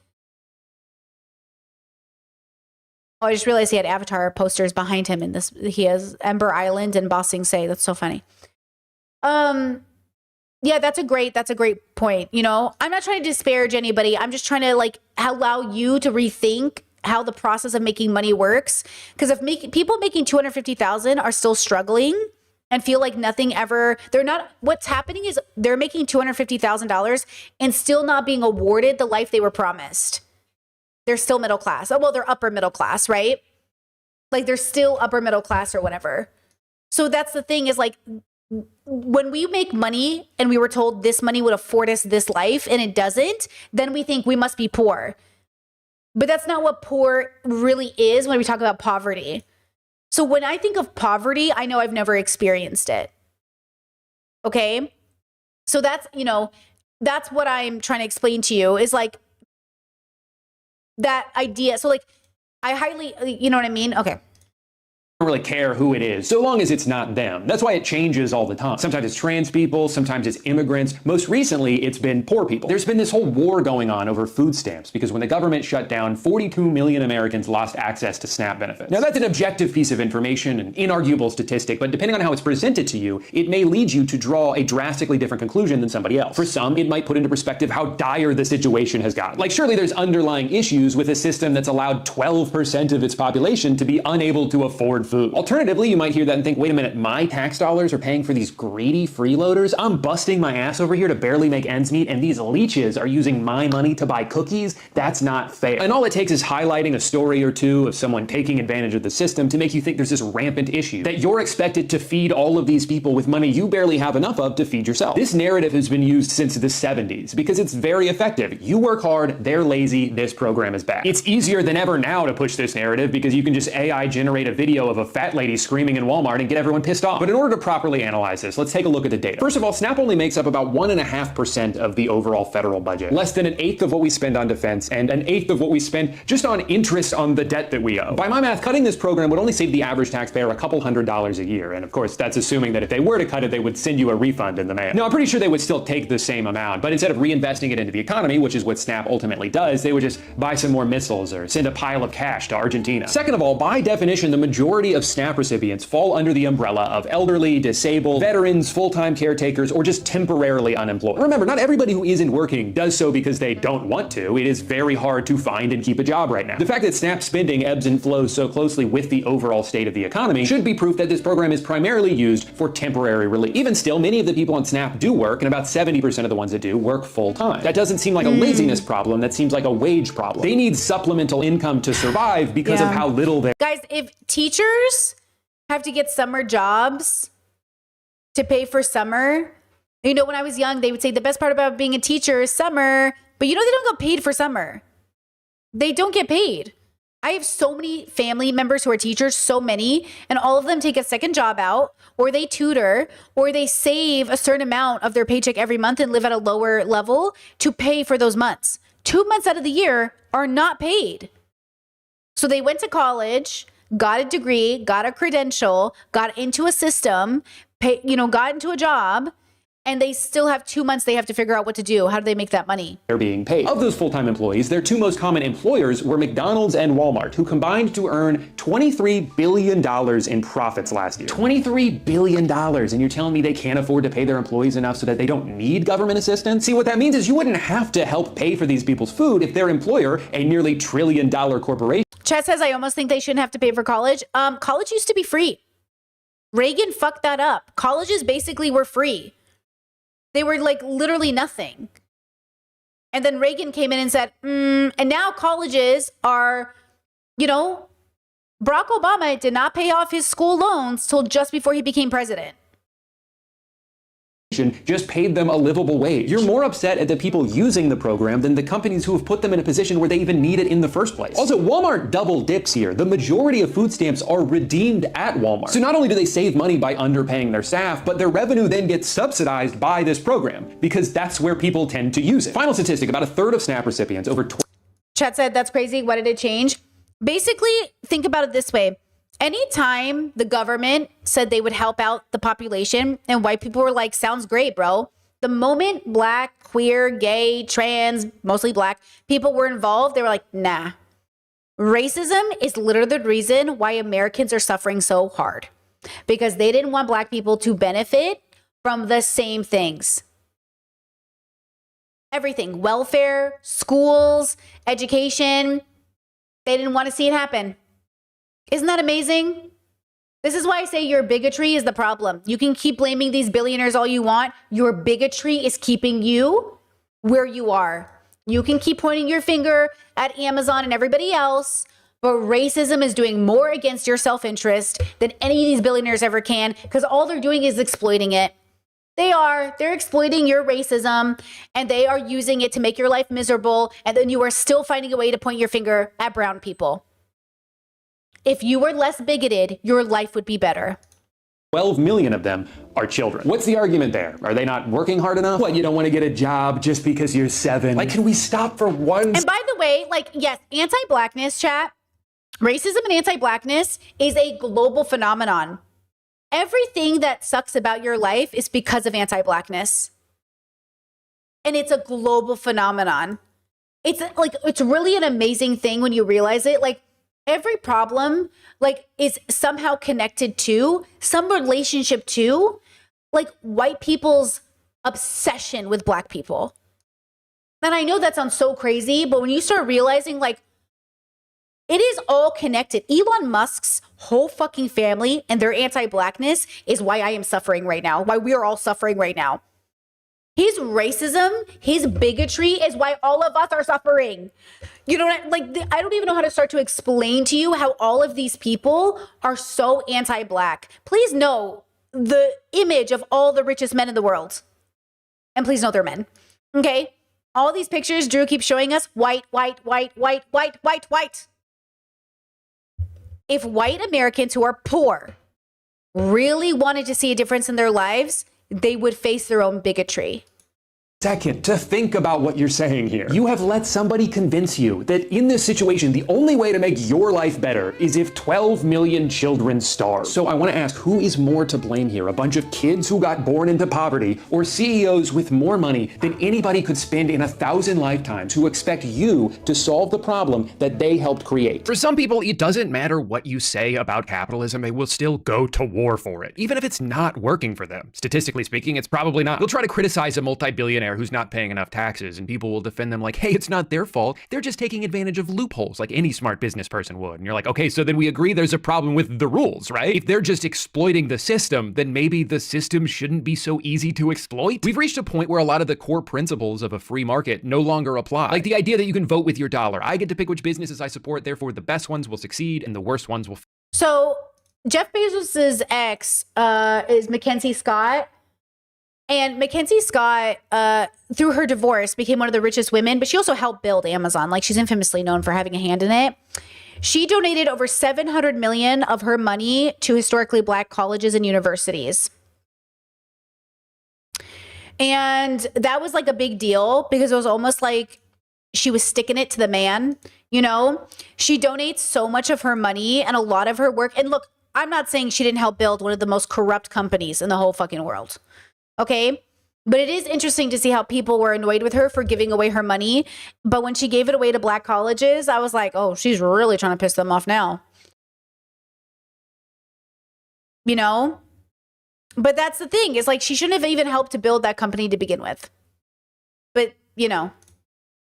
oh, I just realized he had Avatar posters behind him in this. He has Ember Island and Ba Sing Se. That's so funny. Yeah, that's a great point. You know, I'm not trying to disparage anybody. I'm just trying to like allow you to rethink how the process of making money works. Because if people making $250,000 are still struggling and feel like nothing ever, what's happening is they're making $250,000 and still not being awarded the life they were promised. They're still middle class. Oh, well, they're upper middle class, right? Like they're still upper middle class or whatever. So that's the thing is like, when we make money and we were told this money would afford us this life and it doesn't, then we think we must be poor. But that's not what poor really is when we talk about poverty. So when I think of poverty, I know I've never experienced it. Okay? So that's, you know, that's what I'm trying to explain to you is like that idea. So like I highly, you know what I mean? Okay. Don't really care who it is, so long as it's not them. That's why it changes all the time. Sometimes it's trans people, sometimes it's immigrants. Most recently, it's been poor people. There's been this whole war going on over food stamps because when the government shut down, 42 million Americans lost access to SNAP benefits. Now that's an objective piece of information, an inarguable statistic, but depending on how it's presented to you, it may lead you to draw a drastically different conclusion than somebody else. For some, it might put into perspective how dire the situation has gotten. Like surely there's underlying issues with a system that's allowed 12% of its population to be unable to afford food. Alternatively, you might hear that and think, wait a minute, my tax dollars are paying for these greedy freeloaders? I'm busting my ass over here to barely make ends meet, and these leeches are using my money to buy cookies? That's not fair. And all it takes is highlighting a story or two of someone taking advantage of the system to make you think there's this rampant issue, that you're expected to feed all of these people with money you barely have enough of to feed yourself. This narrative has been used since the 70s because it's very effective. You work hard, they're lazy, this program is bad. It's easier than ever now to push this narrative because you can just AI generate a video of a fat lady screaming in Walmart and get everyone pissed off. But in order to properly analyze this, let's take a look at the data. First of all, SNAP only makes up about 1.5% of the overall federal budget, less than 1/8 of what we spend on defense and 1/8 of what we spend just on interest on the debt that we owe. By my math, cutting this program would only save the average taxpayer a couple $100s a year. And of course, that's assuming that if they were to cut it, they would send you a refund in the mail. Now, I'm pretty sure they would still take the same amount, but instead of reinvesting it into the economy, which is what SNAP ultimately does, they would just buy some more missiles or send a pile of cash to Argentina. Second of all, by definition, the majority of SNAP recipients fall under the umbrella of elderly, disabled, veterans, full-time caretakers, or just temporarily unemployed. Remember, not everybody who isn't working does so because they don't want to. It is very hard to find and keep a job right now. The fact that SNAP spending ebbs and flows so closely with the overall state of the economy should be proof that this program is primarily used for temporary relief. Even still, many of the people on SNAP do work, and about 70% of the ones that do work full-time. That doesn't seem like a laziness problem, that seems like a wage problem. They need supplemental income to survive because of how little they— Guys, if teachers have to get summer jobs to pay for summer. You know, when I was young, they would say the best part about being a teacher is summer, but you know, they don't get paid for summer. They don't get paid. I have so many family members who are teachers, so many, and all of them take a second job out, or they tutor, or they save a certain amount of their paycheck every month and live at a lower level to pay for those months. 2 months out of the year are not paid. So they went to college, got a degree, got a credential, got into a system, got into a job, and they still have 2 months they have to figure out what to do. How do they make that money? They're being paid. Of those full-time employees, their two most common employers were McDonald's and Walmart, who combined to earn $23 billion in profits last year. $23 billion, and you're telling me they can't afford to pay their employees enough so that they don't need government assistance? See, what that means is you wouldn't have to help pay for these people's food if their employer, a nearly $1 trillion corporation. Chet says, I almost think they shouldn't have to pay for college. College used to be free. Reagan fucked that up. Colleges basically were free. They were like literally nothing. And then Reagan came in and said, and now colleges are, Barack Obama did not pay off his school loans till just before he became president. Just paid them a livable wage. You're more upset at the people using the program than the companies who have put them in a position where they even need it in the first place. Also, Walmart double dips here. The majority of food stamps are redeemed at Walmart. So not only do they save money by underpaying their staff, but their revenue then gets subsidized by this program because that's where people tend to use it. Final statistic, about a third of SNAP recipients, over Chet said, that's crazy. Why did it change? Basically, think about it this way. Anytime the government said they would help out the population and white people were like, sounds great, bro. The moment black, queer, gay, trans, mostly black people were involved, they were like, nah. Racism is literally the reason why Americans are suffering so hard because they didn't want black people to benefit from the same things. Everything, welfare, schools, education, they didn't want to see it happen. Isn't that amazing? This is why I say your bigotry is the problem. You can keep blaming these billionaires all you want. Your bigotry is keeping you where you are. You can keep pointing your finger at Amazon and everybody else, but racism is doing more against your self-interest than any of these billionaires ever can because all they're doing is exploiting it. They're exploiting your racism and they are using it to make your life miserable. And then you are still finding a way to point your finger at brown people. If you were less bigoted, your life would be better. 12 million of them are children. What's the argument there? Are they not working hard enough? What, you don't want to get a job just because you're 7? Like, can we stop for one? And by the way, yes, anti-blackness, chat, racism and anti-blackness is a global phenomenon. Everything that sucks about your life is because of anti-blackness. And it's a global phenomenon. It's really an amazing thing when you realize it. Every problem is somehow connected to some relationship to white people's obsession with black people. And I know that sounds so crazy, but when you start realizing it is all connected. Elon Musk's whole fucking family and their anti-blackness is why I am suffering right now, why we are all suffering right now. His racism, his bigotry is why all of us are suffering. You know what? I don't even know how to start to explain to you how all of these people are so anti-black. Please know the image of all the richest men in the world. And please know they're men. Okay? All these pictures Drew keeps showing us, white, white, white, white, white, white, white. If white Americans who are poor really wanted to see a difference in their lives, they would face their own bigotry. Second, to think about what you're saying here. You have let somebody convince you that in this situation, the only way to make your life better is if 12 million children starve. So I want to ask, who is more to blame here? A bunch of kids who got born into poverty or CEOs with more money than anybody could spend in 1,000 lifetimes who expect you to solve the problem that they helped create? For some people, it doesn't matter what you say about capitalism, they will still go to war for it, even if it's not working for them. Statistically speaking, it's probably not. You'll try to criticize a multi-billionaire who's not paying enough taxes, and people will defend them like, hey, it's not their fault. They're just taking advantage of loopholes like any smart business person would. And you're like, okay, so then we agree there's a problem with the rules, right? If they're just exploiting the system, then maybe the system shouldn't be so easy to exploit. We've reached a point where a lot of the core principles of a free market no longer apply. Like the idea that you can vote with your dollar. I get to pick which businesses I support, therefore the best ones will succeed and the worst ones will. So Jeff Bezos's ex is Mackenzie Scott. And Mackenzie Scott, through her divorce, became one of the richest women, but she also helped build Amazon. Like, she's infamously known for having a hand in it. She donated over $700 million of her money to historically Black colleges and universities. And that was like a big deal because it was almost like she was sticking it to the man, you know? She donates so much of her money and a lot of her work. And look, I'm not saying she didn't help build one of the most corrupt companies in the whole fucking world. Okay? But it is interesting to see how people were annoyed with her for giving away her money. But when she gave it away to Black colleges, I was like, oh, she's really trying to piss them off now. You know? But that's the thing. Is like, she shouldn't have even helped to build that company to begin with. But, you know.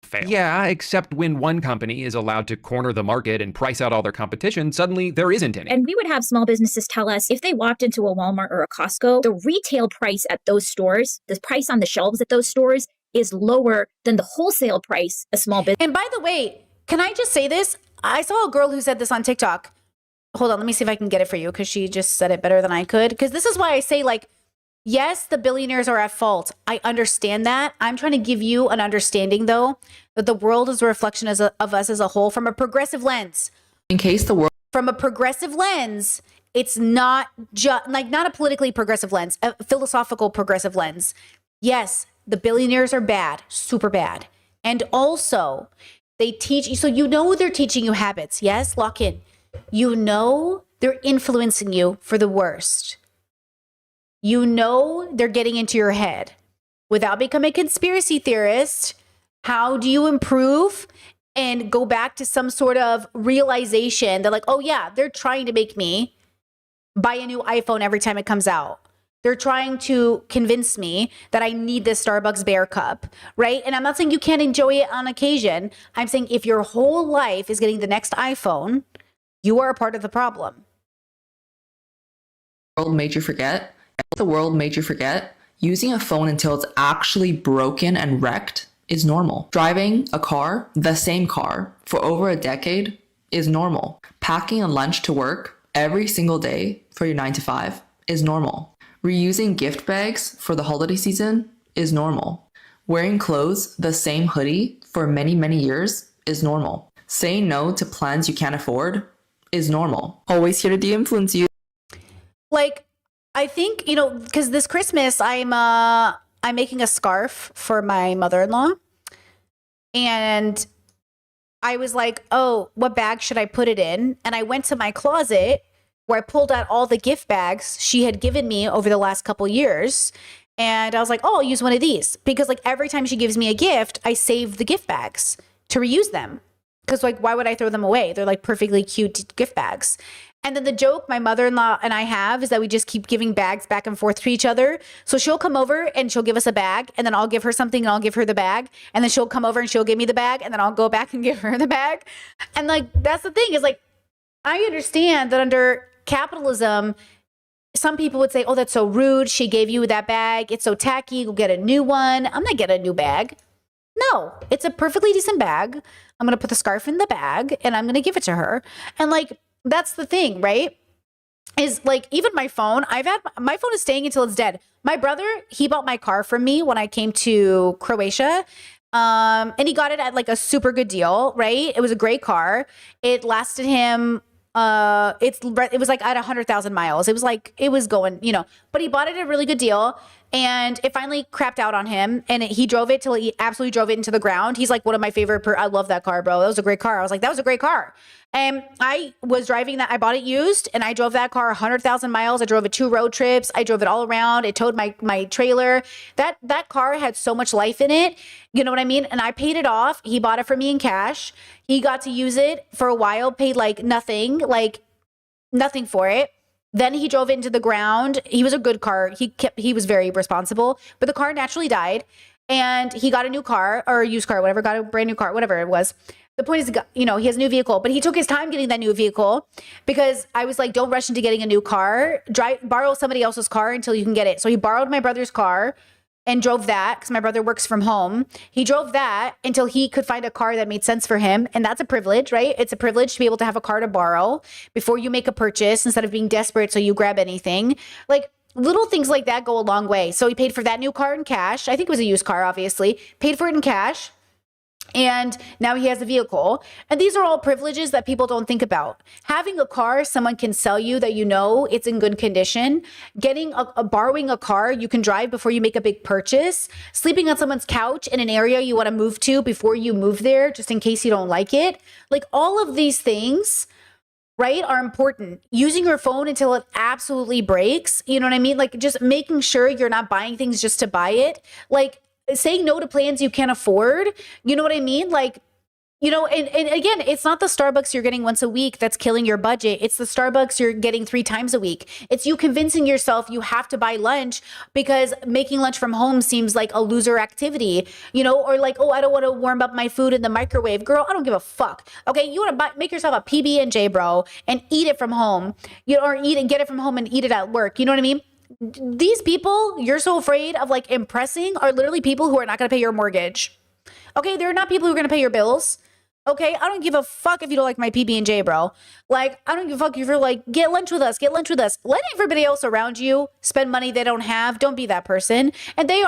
Fail. Yeah, except when one company is allowed to corner the market and price out all their competition, suddenly there isn't any. And we would have small businesses tell us if they walked into a Walmart or a Costco, the retail price at those stores, the price on the shelves at those stores is lower than the wholesale price a small business. And by the way, can I just say this? I saw a girl who said this on TikTok. Hold on, let me see if I can get it for you because she just said it better than I could. Because this is why I say, like, yes, the billionaires are at fault. I understand that. I'm trying to give you an understanding, though, that the world is a reflection of us as a whole from a progressive lens. In case the world... From a progressive lens, it's not just, like, not a politically progressive lens, a philosophical progressive lens. Yes, the billionaires are bad, super bad. And also, they teach you, so you know they're teaching you habits. Yes, lock in. You know they're influencing you for the worst. You know they're getting into your head. Without becoming a conspiracy theorist, how do you improve and go back to some sort of realization that, like, oh yeah, they're trying to make me buy a new iPhone every time it comes out. They're trying to convince me that I need this Starbucks Bear cup, right? And I'm not saying you can't enjoy it on occasion. I'm saying if your whole life is getting the next iPhone, you are a part of the problem. The world made you forget using a phone until it's actually broken and wrecked is normal. Driving a car, the same car, for over a decade is normal. Packing a lunch to work every single day for your 9 to 5 is normal. Reusing gift bags for the holiday season is normal. Wearing clothes, the same hoodie, for many, many years is normal. Saying no to plans you can't afford is normal. Always here to de-influence you. Like, I think, you know, because this Christmas I'm making a scarf for my mother-in-law. And I was like, oh, what bag should I put it in? And I went to my closet where I pulled out all the gift bags she had given me over the last couple years. And I was like, oh, I'll use one of these. Because, like, every time she gives me a gift, I save the gift bags to reuse them. Because, like, why would I throw them away? They're, like, perfectly cute gift bags. And then the joke my mother-in-law and I have is that we just keep giving bags back and forth to each other. So she'll come over and she'll give us a bag, and then I'll give her something and I'll give her the bag. And then she'll come over and she'll give me the bag, and then I'll go back and give her the bag. And, like, that's the thing is, like, I understand that under capitalism, some people would say, oh, that's so rude. She gave you that bag. It's so tacky. Go get a new one. I'm not getting a new bag. No, it's a perfectly decent bag. I'm going to put the scarf in the bag and I'm going to give it to her. And, like, that's the thing, right? Is, like, even my phone, my phone is staying until it's dead. My brother, he bought my car from me when I came to Croatia. And he got it at, like, a super good deal, right? It was a great car. It lasted him, it was like at 100,000 miles. It was like, it was going, you know, but he bought it at a really good deal. And it finally crapped out on him, and he drove it till he absolutely drove it into the ground. He's like, one of my favorite, I love that car, bro. That was a great car. I was like, that was a great car. And I was driving that. I bought it used, and I drove that car 100,000 miles. I drove it 2 road trips. I drove it all around. It towed my trailer. That car had so much life in it. You know what I mean? And I paid it off. He bought it for me in cash. He got to use it for a while, paid like nothing for it. Then he drove it into the ground. He was a good car. He was very responsible, but the car naturally died, and he got a new car, or a used car, whatever, got a brand new car, whatever it was. The point is, you know, he has a new vehicle, but he took his time getting that new vehicle because I was like, don't rush into getting a new car. Borrow somebody else's car until you can get it. So he borrowed my brother's car, and drove that because my brother works from home. He drove that until he could find a car that made sense for him. And that's a privilege, right? It's a privilege to be able to have a car to borrow before you make a purchase instead of being desperate so you grab anything. Like little things like that go a long way. So he paid for that new car in cash. I think it was a used car, obviously. Paid for it in cash. And now he has a vehicle. And these are all privileges that people don't think about. Having a car someone can sell you that you know it's in good condition. Getting borrowing a car you can drive before you make a big purchase. Sleeping on someone's couch in an area you want to move to before you move there, just in case you don't like it. Like all of these things, right, are important. Using your phone until it absolutely breaks. You know what I mean? Like just making sure you're not buying things just to buy it. Like saying no to plans you can't afford. You know what I mean? Like, you know, and again, it's not the Starbucks you're getting once a week that's killing your budget. It's the Starbucks you're getting 3 times a week. It's you convincing yourself you have to buy lunch because making lunch from home seems like a loser activity, you know, or like, oh, I don't want to warm up my food in the microwave. Girl, I don't give a fuck. Okay, you want to make yourself a PB&J, bro, and eat it from home. You know, or get it from home and eat it at work. You know what I mean? These people you're so afraid of like impressing are literally people who are not going to pay your mortgage. Okay, they're not people who are going to pay your bills. Okay, I don't give a fuck if you don't like my PB&J, bro. Like, I don't give a fuck if you're like, get lunch with us, get lunch with us. Let everybody else around you spend money they don't have. Don't be that person. And they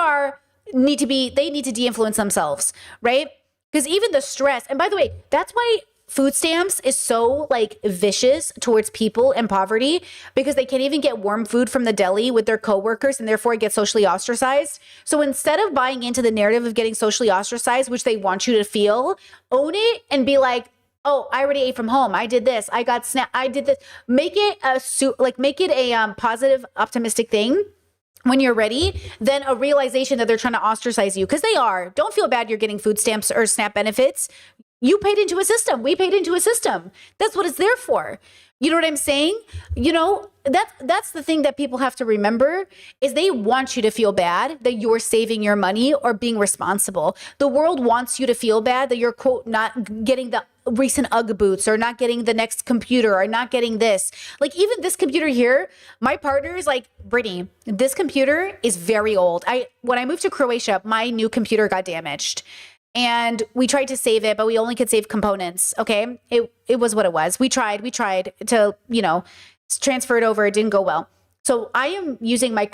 need to de-influence themselves, right? Because even the stress, and by the way, that's why food stamps is so like vicious towards people in poverty, because they can't even get warm food from the deli with their coworkers and therefore get socially ostracized. So instead of buying into the narrative of getting socially ostracized, which they want you to feel, own it and be like, oh, I already ate from home. I did this. I got snap. I did this. Make it a positive, optimistic thing. When you're ready, then a realization that they're trying to ostracize you, because they are. Don't feel bad you're getting food stamps or SNAP benefits. You paid into a system. We paid into a system. That's what it's there for. You know what I'm saying? You know, that's the thing that people have to remember is they want you to feel bad that you're saving your money or being responsible. The world wants you to feel bad that you're, quote, not getting the recent UGG boots or not getting the next computer or not getting this. Like even this computer here, my partner is like, Brittany, this computer is very old. When I moved to Croatia, my new computer got damaged. And we tried to save it, but we only could save components. Okay. It was what it was. We tried to, you know, transfer it over. It didn't go well. So I am using my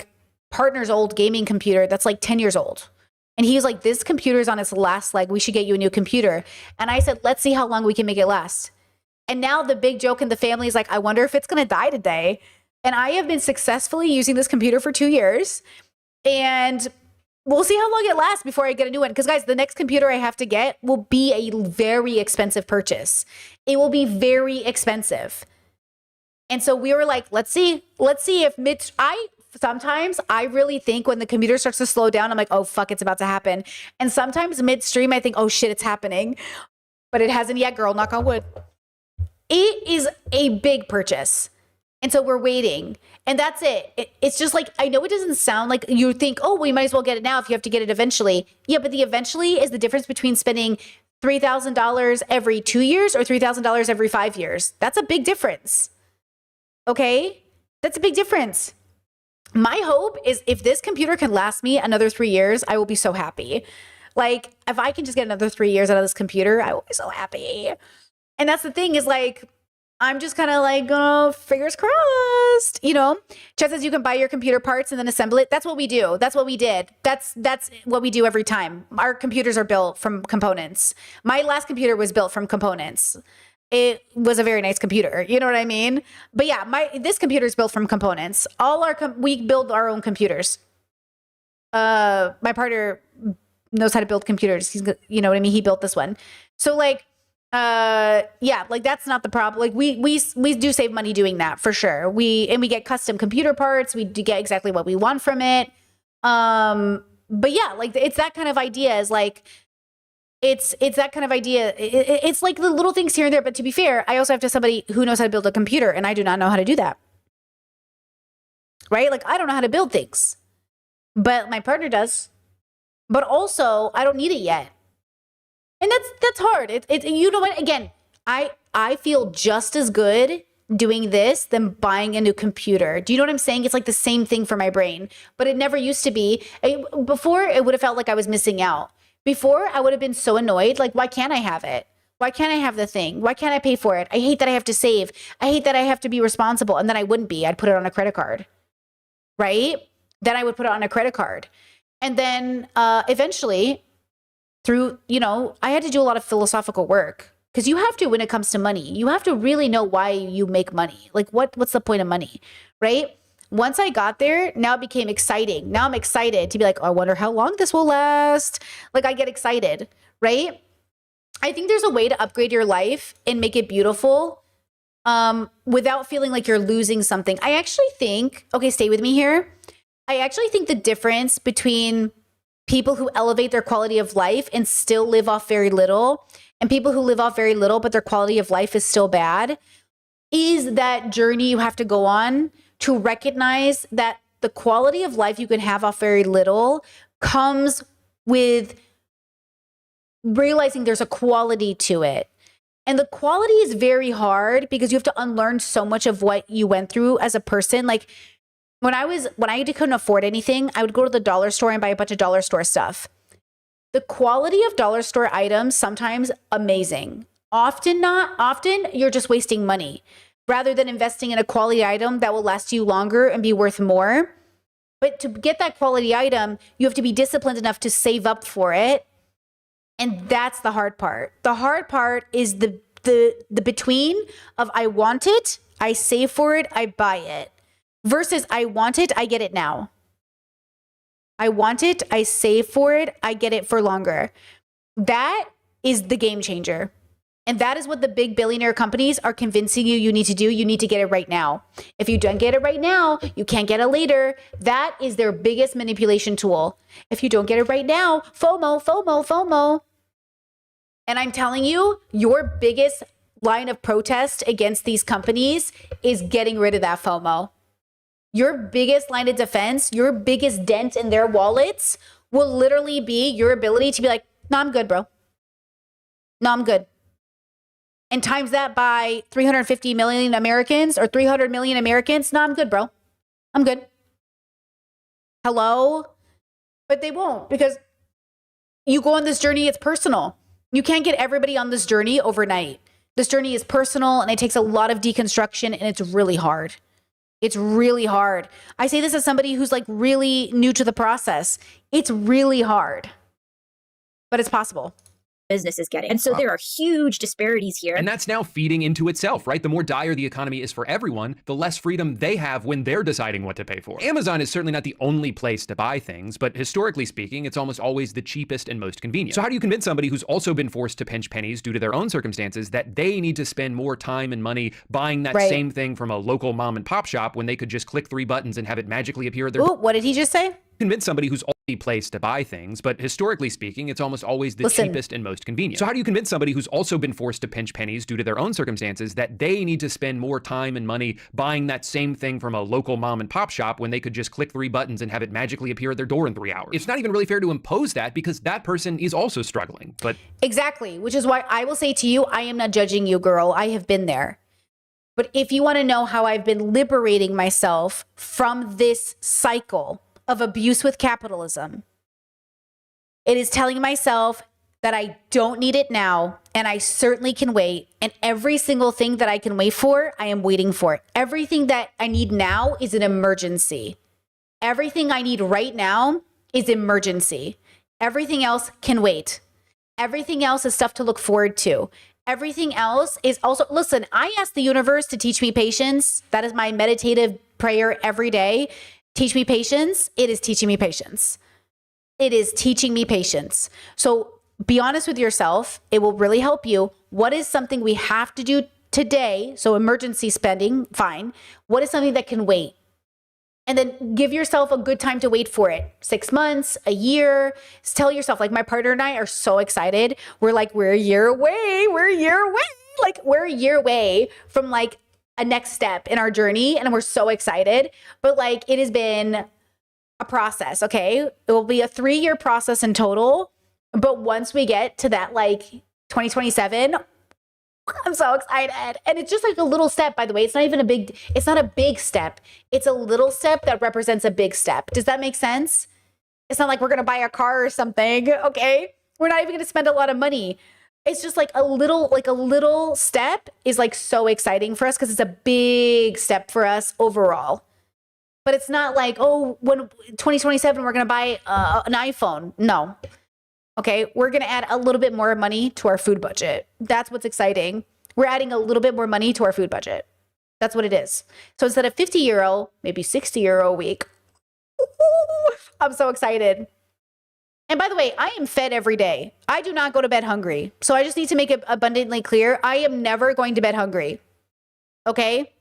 partner's old gaming computer that's like 10 years old. And he's like, this computer's on its last leg. We should get you a new computer. And I said, let's see how long we can make it last. And now the big joke in the family is like, I wonder if it's going to die today. And I have been successfully using this computer for 2 years. And we'll see how long it lasts before I get a new one. Because guys, the next computer I have to get will be a very expensive purchase. It will be very expensive. And so we were like, let's see if sometimes I really think when the computer starts to slow down, I'm like, oh, fuck, it's about to happen. And sometimes midstream, I think, oh shit, it's happening. But it hasn't yet, girl, knock on wood. It is a big purchase. And so we're waiting. And that's it. It's just like, I know it doesn't sound like you think, oh, we might as well get it now if you have to get it eventually. Yeah, but the eventually is the difference between spending $3,000 every 2 years or $3,000 every 5 years. That's a big difference. Okay? That's a big difference. My hope is if this computer can last me another 3 years, I will be so happy. Like, if I can just get another 3 years out of this computer, I will be so happy. And that's the thing is like, I'm just kind of like, oh, fingers crossed, you know? Chet says you can buy your computer parts and then assemble it. That's what we do. That's what we did. That's what we do every time. Our computers are built from components. My last computer was built from components. It was a very nice computer. You know what I mean? But yeah, this computer is built from components. We build our own computers. My partner knows how to build computers. You know what I mean? He built this one. So like, yeah, like that's not the problem. Like we do save money doing that for sure. We get custom computer parts. We do get exactly what we want from it. But yeah, like it's that kind of idea is like, it's that kind of idea. It's like the little things here and there. But to be fair, I also have to somebody who knows how to build a computer and I do not know how to do that. Right? Like I don't know how to build things, but my partner does, but also I don't need it yet. And that's hard. You know what? Again, I feel just as good doing this than buying a new computer. Do you know what I'm saying? It's like the same thing for my brain, but it never used to be. Before, it would have felt like I was missing out. Before, I would have been so annoyed. Like, why can't I have it? Why can't I have the thing? Why can't I pay for it? I hate that I have to save. I hate that I have to be responsible. And then I wouldn't be. I'd put it on a credit card, right? Then I would put it on a credit card. And then eventually through, I had to do a lot of philosophical work. Because you have to, when it comes to money, you have to really know why you make money. Like, what's the point of money, right? Once I got there, now it became exciting. Now I'm excited to be like, oh, I wonder how long this will last. Like, I get excited, right? I think there's a way to upgrade your life and make it beautiful without feeling like you're losing something. I actually think, okay, stay with me here. I actually think the difference between people who elevate their quality of life and still live off very little and people who live off very little, but their quality of life is still bad, is that journey you have to go on to recognize that the quality of life you can have off very little comes with realizing there's a quality to it. And the quality is very hard because you have to unlearn so much of what you went through as a person. Like when I couldn't afford anything, I would go to the dollar store and buy a bunch of dollar store stuff. The quality of dollar store items, sometimes amazing. Often not. Often you're just wasting money rather than investing in a quality item that will last you longer and be worth more. But to get that quality item, you have to be disciplined enough to save up for it. And that's the hard part. The hard part is the between of I want it, I save for it, I buy it, versus I want it, I get it now. I want it, I save for it, I get it for longer. That is the game changer. And that is what the big billionaire companies are convincing you need to do. You need to get it right now. If you don't get it right now, you can't get it later. That is their biggest manipulation tool. If you don't get it right now, FOMO, FOMO, FOMO. And I'm telling you, your biggest line of protest against these companies is getting rid of that FOMO. Your biggest line of defense, your biggest dent in their wallets will literally be your ability to be like, no, I'm good, bro. No, I'm good. And times that by 350 million Americans or 300 million Americans. No, I'm good, bro. I'm good. Hello? But they won't, because you go on this journey, it's personal. You can't get everybody on this journey overnight. This journey is personal and it takes a lot of deconstruction and it's really hard. It's really hard. I say this as somebody who's like really new to the process. It's really hard, but it's possible. Business is getting. And so there are huge disparities here. And that's now feeding into itself, right? The more dire the economy is for everyone, the less freedom they have when they're deciding what to pay for. Amazon is certainly not the only place to buy things, but historically speaking, it's almost always the cheapest and most convenient. So how do you convince somebody who's also been forced to pinch pennies due to their own circumstances that they need to spend more time and money buying that same thing from a local mom and pop shop when they could just click 3 buttons and have it magically appear at their door? What did he just say? Convince somebody who's only place to buy things, but historically speaking, it's almost always the cheapest and most convenient. So how do you convince somebody who's also been forced to pinch pennies due to their own circumstances that they need to spend more time and money buying that same thing from a local mom and pop shop when they could just click 3 buttons and have it magically appear at their door in 3 hours? It's not even really fair to impose that because that person is also struggling. But exactly, which is why I will say to you, I am not judging you, girl. I have been there. But if you want to know how I've been liberating myself from this cycle of abuse with capitalism, it is telling myself that I don't need it now and I certainly can wait. And every single thing that I can wait for, I am waiting for. Everything that I need now is an emergency. Everything I need right now is emergency. Everything else can wait. Everything else is stuff to look forward to. Everything else is also, listen, I ask the universe to teach me patience. That is my meditative prayer every day. Teach me patience. It is teaching me patience. It is teaching me patience. So be honest with yourself. It will really help you. What is something we have to do today? So emergency spending, fine. What is something that can wait? And then give yourself a good time to wait for it. 6 months, a year. Just tell yourself, like my partner and I are so excited. We're a year away. We're a year away. Like we're a year away from like a next step in our journey. And we're so excited. But like it has been a process, okay? It will be a 3-year process in total. But once we get to that like 2027, I'm so excited. And it's just like a little step, by the way. It's not even it's not a big step. It's a little step that represents a big step. Does that make sense? It's not like we're going to buy a car or something, okay? We're not even going to spend a lot of money. It's just like a little step is like so exciting for us because it's a big step for us overall. But it's not like, oh, when 2027, we're going to buy an iPhone. No. Okay, we're going to add a little bit more money to our food budget. That's what's exciting. We're adding a little bit more money to our food budget. That's what it is. So instead of 50 euro, maybe 60 euro a week. I'm so excited. And by the way, I am fed every day. I do not go to bed hungry. So I just need to make it abundantly clear. I am never going to bed hungry. Okay?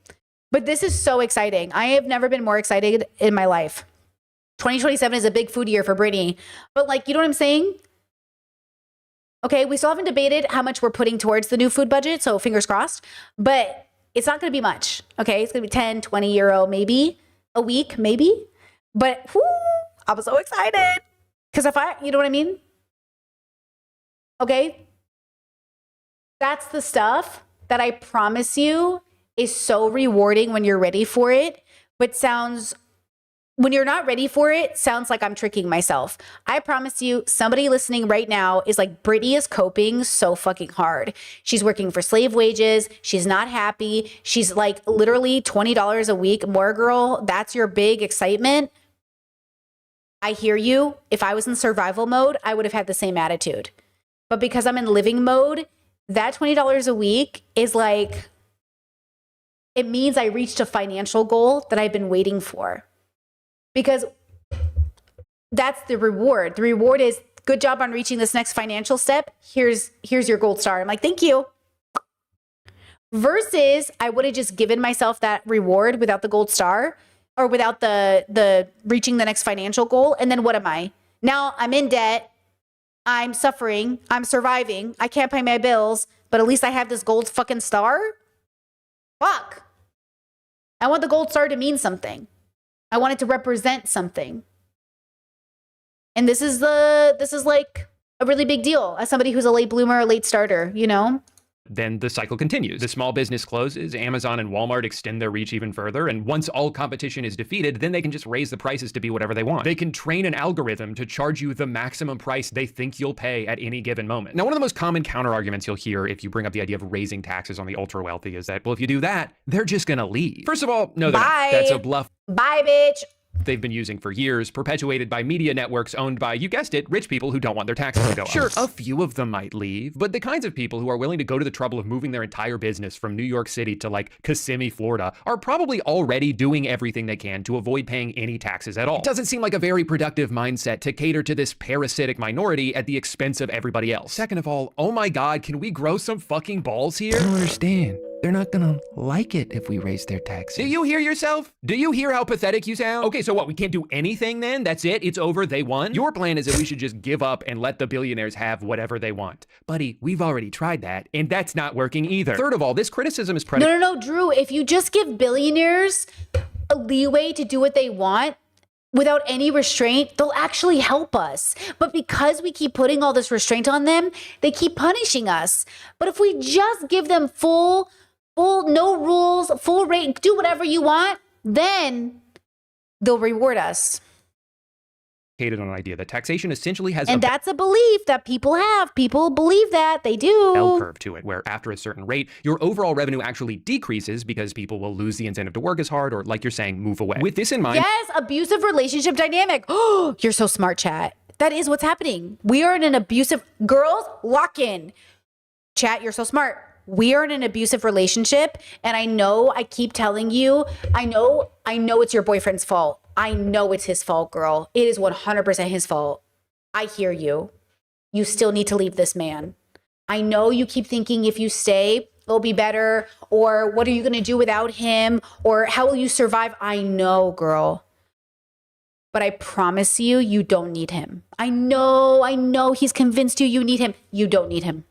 But this is so exciting. I have never been more excited in my life. 2027 is a big food year for Brittany. But like, you know what I'm saying? Okay, we still haven't debated how much we're putting towards the new food budget, so fingers crossed. But it's not going to be much, okay? It's going to be 10, 20 euro maybe a week, maybe. But whoo, I'm so excited. Because you know what I mean? Okay? That's the stuff that I promise you is so rewarding when you're ready for it, but when you're not ready for it, sounds like I'm tricking myself. I promise you, somebody listening right now is like, Brittany is coping so fucking hard. She's working for slave wages. She's not happy. She's like literally $20 a week more, girl. That's your big excitement. I hear you. If I was in survival mode, I would have had the same attitude. But because I'm in living mode, that $20 a week is like, it means I reached a financial goal that I've been waiting for. Because that's the reward. The reward is good job on reaching this next financial step. Here's your gold star. I'm like, thank you. Versus I would have just given myself that reward without the gold star or without the reaching the next financial goal. And then what am I? Now I'm in debt. I'm suffering. I'm surviving. I can't pay my bills, but at least I have this gold fucking star. Fuck. I want the gold star to mean something. I want it to represent something. And this is like a really big deal as somebody who's a late bloomer, a late starter, you know? Then the cycle continues. The small business closes, Amazon and Walmart extend their reach even further, and once all competition is defeated, then they can just raise the prices to be whatever they want. They can train an algorithm to charge you the maximum price they think you'll pay at any given moment. Now, one of the most common counter-arguments you'll hear if you bring up the idea of raising taxes on the ultra-wealthy is that, well, if you do that, they're just gonna leave. First of all, no, they're not. That's a bluff Bye, bitch. they've been using for years, perpetuated by media networks owned by, you guessed it, rich people who don't want their taxes to go up. Sure, a few of them might leave, but the kinds of people who are willing to go to the trouble of moving their entire business from New York City to like Kissimmee, Florida, are probably already doing everything they can to avoid paying any taxes at all. It doesn't seem like a very productive mindset to cater to this parasitic minority at the expense of everybody else. Second of all, oh my God, can we grow some fucking balls here? I don't understand. They're not gonna like it if we raise their taxes. Do you hear yourself? Do you hear how pathetic you sound? Okay, so what, we can't do anything then? That's it? It's over? They won? Your plan is that we should just give up and let the billionaires have whatever they want. Buddy, we've already tried that, and that's not working either. Third of all, this criticism is predicated. No, Drew, if you just give billionaires a leeway to do what they want without any restraint, they'll actually help us. But because we keep putting all this restraint on them, they keep punishing us. But if we just give them full, no rules, full rate, do whatever you want, then they'll reward us. On an idea that taxation essentially has And that's a belief that people have. People believe that. They do. bell curve to it, where after a certain rate, your overall revenue actually decreases because people will lose the incentive to work as hard or, like you're saying, move away. With this in mind, Yes, abusive relationship dynamic. Oh, you're so smart, chat. That is what's happening. We are in an abusive, girls, lock in. Chat, you're so smart. We are in an abusive relationship, and I know I keep telling you, I know it's your boyfriend's fault. I know it's his fault, girl. It is 100% his fault. I hear you. You still need to leave this man. I know you keep thinking if you stay, it'll be better, or what are you going to do without him, or how will you survive? I know, girl. But I promise you, you don't need him. I know he's convinced you need him. You don't need him.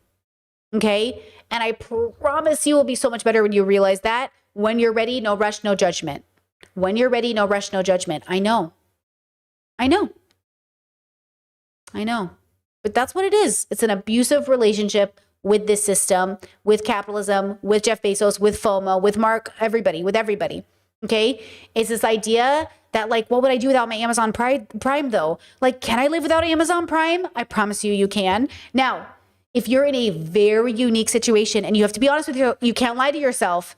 Okay? And I promise you will be so much better when you realize that. When you're ready, no rush, no judgment. When you're ready, no rush, no judgment. I know. But that's what it is. It's an abusive relationship with this system, with capitalism, with Jeff Bezos, with FOMO, with Mark, with everybody. Okay. It's this idea that like, what would I do without my Amazon Prime though? Like, can I live without Amazon Prime? I promise you, you can. Now, if you're in a very unique situation and you have to be honest with you, you can't lie to yourself.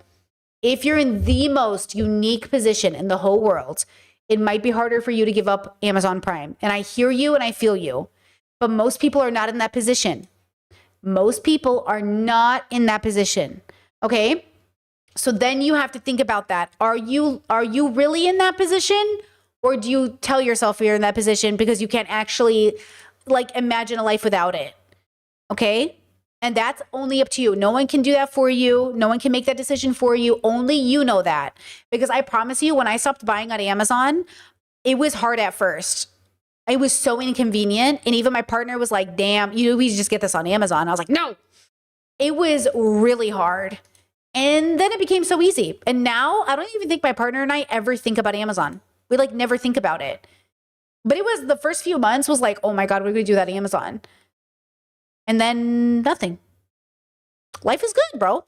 If you're in the most unique position in the whole world, it might be harder for you to give up Amazon Prime. And I hear you and I feel you, but most people are not in that position. Most people are not in that position. Okay. So then you have to think about that. Are you really in that position? Or do you tell yourself you're in that position because you can't actually like imagine a life without it? Okay. And that's only up to you. No one can do that for you. No one can make that decision for you. Only you know that. Because I promise you, when I stopped buying on Amazon, it was hard at first. It was so inconvenient. And even my partner was like, damn, we just get this on Amazon. I was like, no. It was really hard. And then it became so easy. And now I don't even think my partner and I ever think about Amazon. We like never think about it. But it was the first few months was like, oh my God, we're going to do that Amazon. And then nothing. Life is good, bro.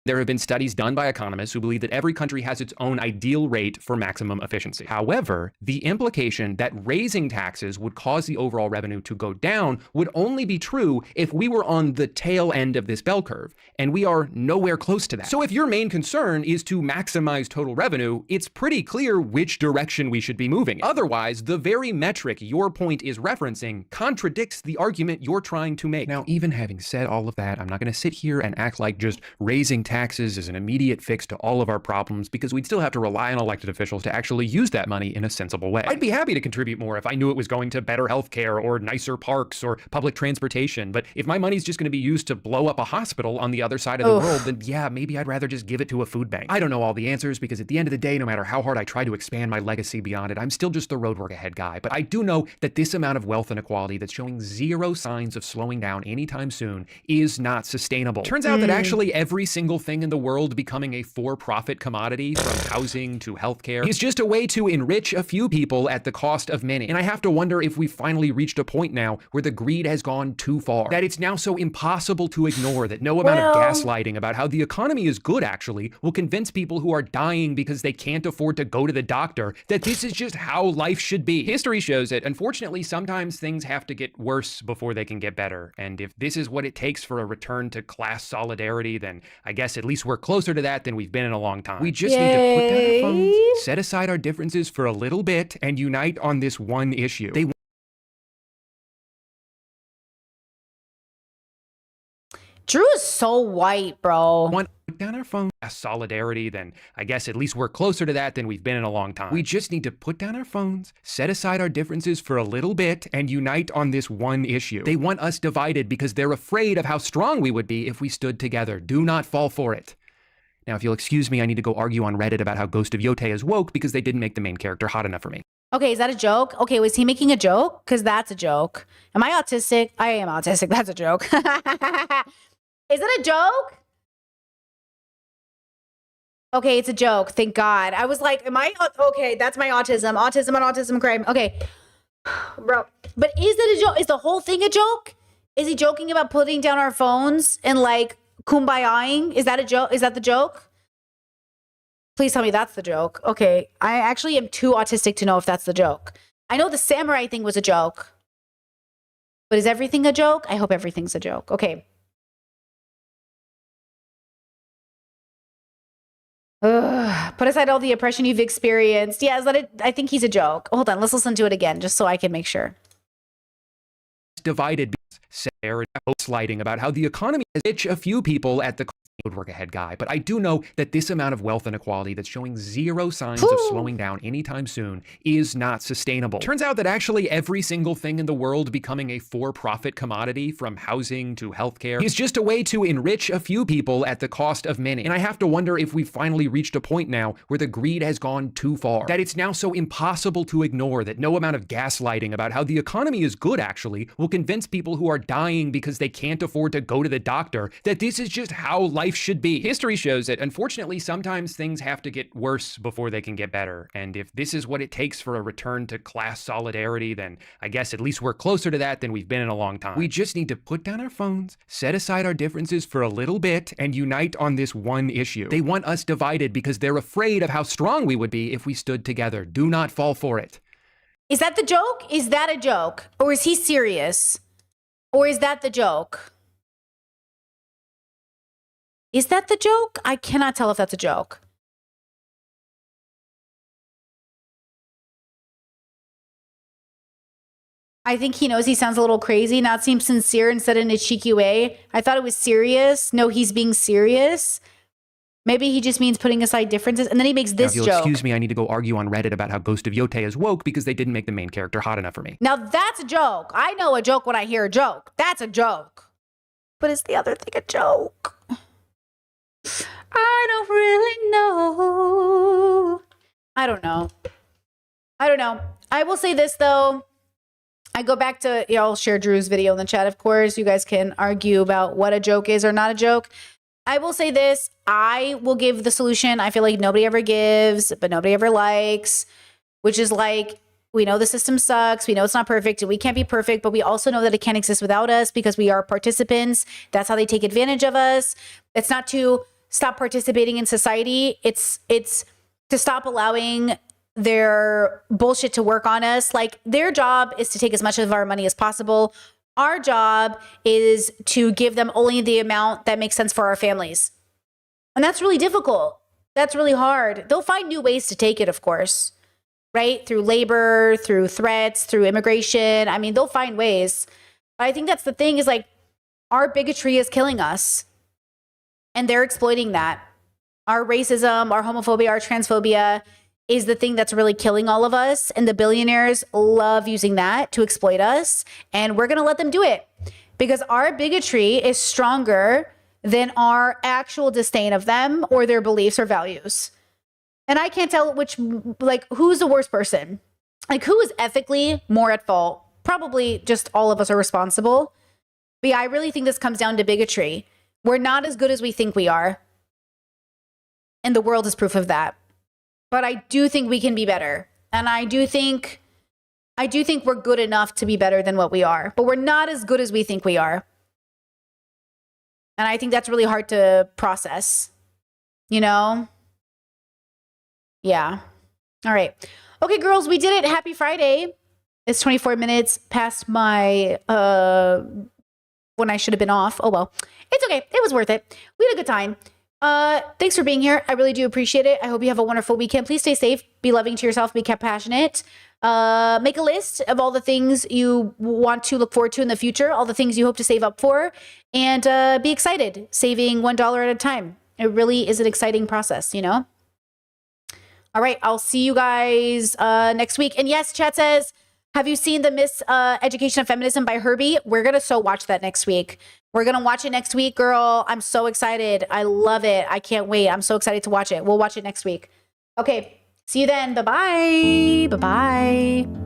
There have been studies done by economists who believe that every country has its own ideal rate for maximum efficiency. However, the implication that raising taxes would cause the overall revenue to go down would only be true if we were on the tail end of this bell curve, and we are nowhere close to that. So if your main concern is to maximize total revenue, it's pretty clear which direction we should be moving. Otherwise, the very metric your point is referencing contradicts the argument you're trying to make. Now, even having said all of that, I'm not going to sit here and act like just raising taxes is an immediate fix to all of our problems, because we'd still have to rely on elected officials to actually use that money in a sensible way. I'd be happy to contribute more if I knew it was going to better healthcare or nicer parks or public transportation, but if my money's just going to be used to blow up a hospital on the other side of the world, then yeah, maybe I'd rather just give it to a food bank. I don't know all the answers, because at the end of the day, no matter how hard I try to expand my legacy beyond it, I'm still just the road work ahead guy. But I do know that this amount of wealth inequality that's showing zero signs of slowing down anytime soon is not sustainable. Turns out that actually every single thing in the world becoming a for-profit commodity, from housing to healthcare, is just a way to enrich a few people at the cost of many. And I have to wonder if we've finally reached a point now where the greed has gone too far, that it's now so impossible to ignore that no amount of gaslighting about how the economy is good actually will convince people who are dying because they can't afford to go to the doctor that this is just how life should be. History shows that, unfortunately, sometimes things have to get worse before they can get better. And if this is what it takes for a return to class solidarity, then I guess at least we're closer to that than we've been in a long time. We just need to put down our phones, set aside our differences for a little bit, and unite on this one issue. Drew is so white, bro. Put down our phone, solidarity, then I guess at least we're closer to that than we've been in a long time. We just need to put down our phones, set aside our differences for a little bit, and unite on this one issue. They want us divided because they're afraid of how strong we would be if we stood together. Do not fall for it. Now, if you'll excuse me, I need to go argue on Reddit about how Ghost of Yote is woke because they didn't make the main character hot enough for me. Okay, is that a joke? Okay, was he making a joke? Because that's a joke. Am I autistic? I am autistic. That's a joke. Is it a joke? Okay, it's a joke. Thank God. I was like, am I? Okay, that's my autism. Autism and autism crime. Okay. Bro, but is it a joke? Is the whole thing a joke? Is he joking about putting down our phones and like kumbayaing? Is that a joke? Is that the joke? Please tell me that's the joke. Okay, I actually am too autistic to know if that's the joke. I know the samurai thing was a joke. But is everything a joke? I hope everything's a joke. Okay. Put aside all the oppression you've experienced. Yeah, is that it? I think he's a joke. Hold on, let's listen to it again just so I can make sure. Divided, sliding about how the economy has rich a few people at the would work ahead guy, but I do know that this amount of wealth inequality that's showing zero signs of slowing down anytime soon is not sustainable. Turns out that actually every single thing in the world becoming a for-profit commodity, from housing to healthcare, is just a way to enrich a few people at the cost of many. And I have to wonder if we've finally reached a point now where the greed has gone too far, that it's now so impossible to ignore that no amount of gaslighting about how the economy is good actually will convince people who are dying because they can't afford to go to the doctor that this is just how life life should be. History shows that, unfortunately, sometimes things have to get worse before they can get better. And if this is what it takes for a return to class solidarity, then I guess at least we're closer to that than we've been in a long time. We just need to put down our phones, set aside our differences for a little bit, and unite on this one issue. They want us divided because they're afraid of how strong we would be if we stood together. Do not fall for it. Is that the joke? Is that a joke? Or is he serious? Or is that the joke? Is that the joke? I cannot tell if that's a joke. I think he knows he sounds a little crazy, not seem sincere and said it in a cheeky way. I thought it was serious. No, he's being serious. Maybe he just means putting aside differences. And then he makes this now, if you'll joke. Excuse me, I need to go argue on Reddit about how Ghost of Yote is woke because they didn't make the main character hot enough for me. Now that's a joke. I know a joke when I hear a joke. That's a joke. But is the other thing a joke? I don't really know. I don't know. I will say this though. I go back to, I'll share Drew's video in the chat, of course. You guys can argue about what a joke is or not a joke. I will say this. I will give the solution I feel like nobody ever gives, but nobody ever likes, which is like, we know the system sucks. We know it's not perfect and we can't be perfect, but we also know that it can't exist without us because we are participants. That's how they take advantage of us. It's not to stop participating in society. It's to stop allowing their bullshit to work on us. Like, their job is to take as much of our money as possible. Our job is to give them only the amount that makes sense for our families. And that's really difficult. That's really hard. They'll find new ways to take it, of course, right? Through labor, through threats, through immigration. I mean, they'll find ways. But I think that's the thing is like, our bigotry is killing us. And they're exploiting that. Our racism, our homophobia, our transphobia is the thing that's really killing all of us. And the billionaires love using that to exploit us. And we're going to let them do it because our bigotry is stronger than our actual disdain of them or their beliefs or values. And I can't tell which, like, who's the worst person? Like, who is ethically more at fault? Probably just all of us are responsible. But yeah, I really think this comes down to bigotry. We're not as good as we think we are. And the world is proof of that. But I do think we can be better. And I do think we're good enough to be better than what we are. But we're not as good as we think we are. And I think that's really hard to process. You know? Yeah. All right. Okay, girls, we did it. Happy Friday. It's 24 minutes past my when I should have been off. Oh well. It's okay. It was worth it. We had a good time. Thanks for being here. I really do appreciate it. I hope you have a wonderful weekend. Please stay safe, be loving to yourself, be compassionate. Make a list of all the things you want to look forward to in the future, all the things you hope to save up for, and be excited, saving $1 at a time. It really is an exciting process, you know? All right, I'll see you guys next week. And yes, chat says, have you seen the Miss Education of Feminism by Herbie? We're going to watch that next week. We're going to watch it next week, girl. I'm so excited. I love it. I can't wait. I'm so excited to watch it. We'll watch it next week. Okay. See you then. Bye-bye. Bye-bye.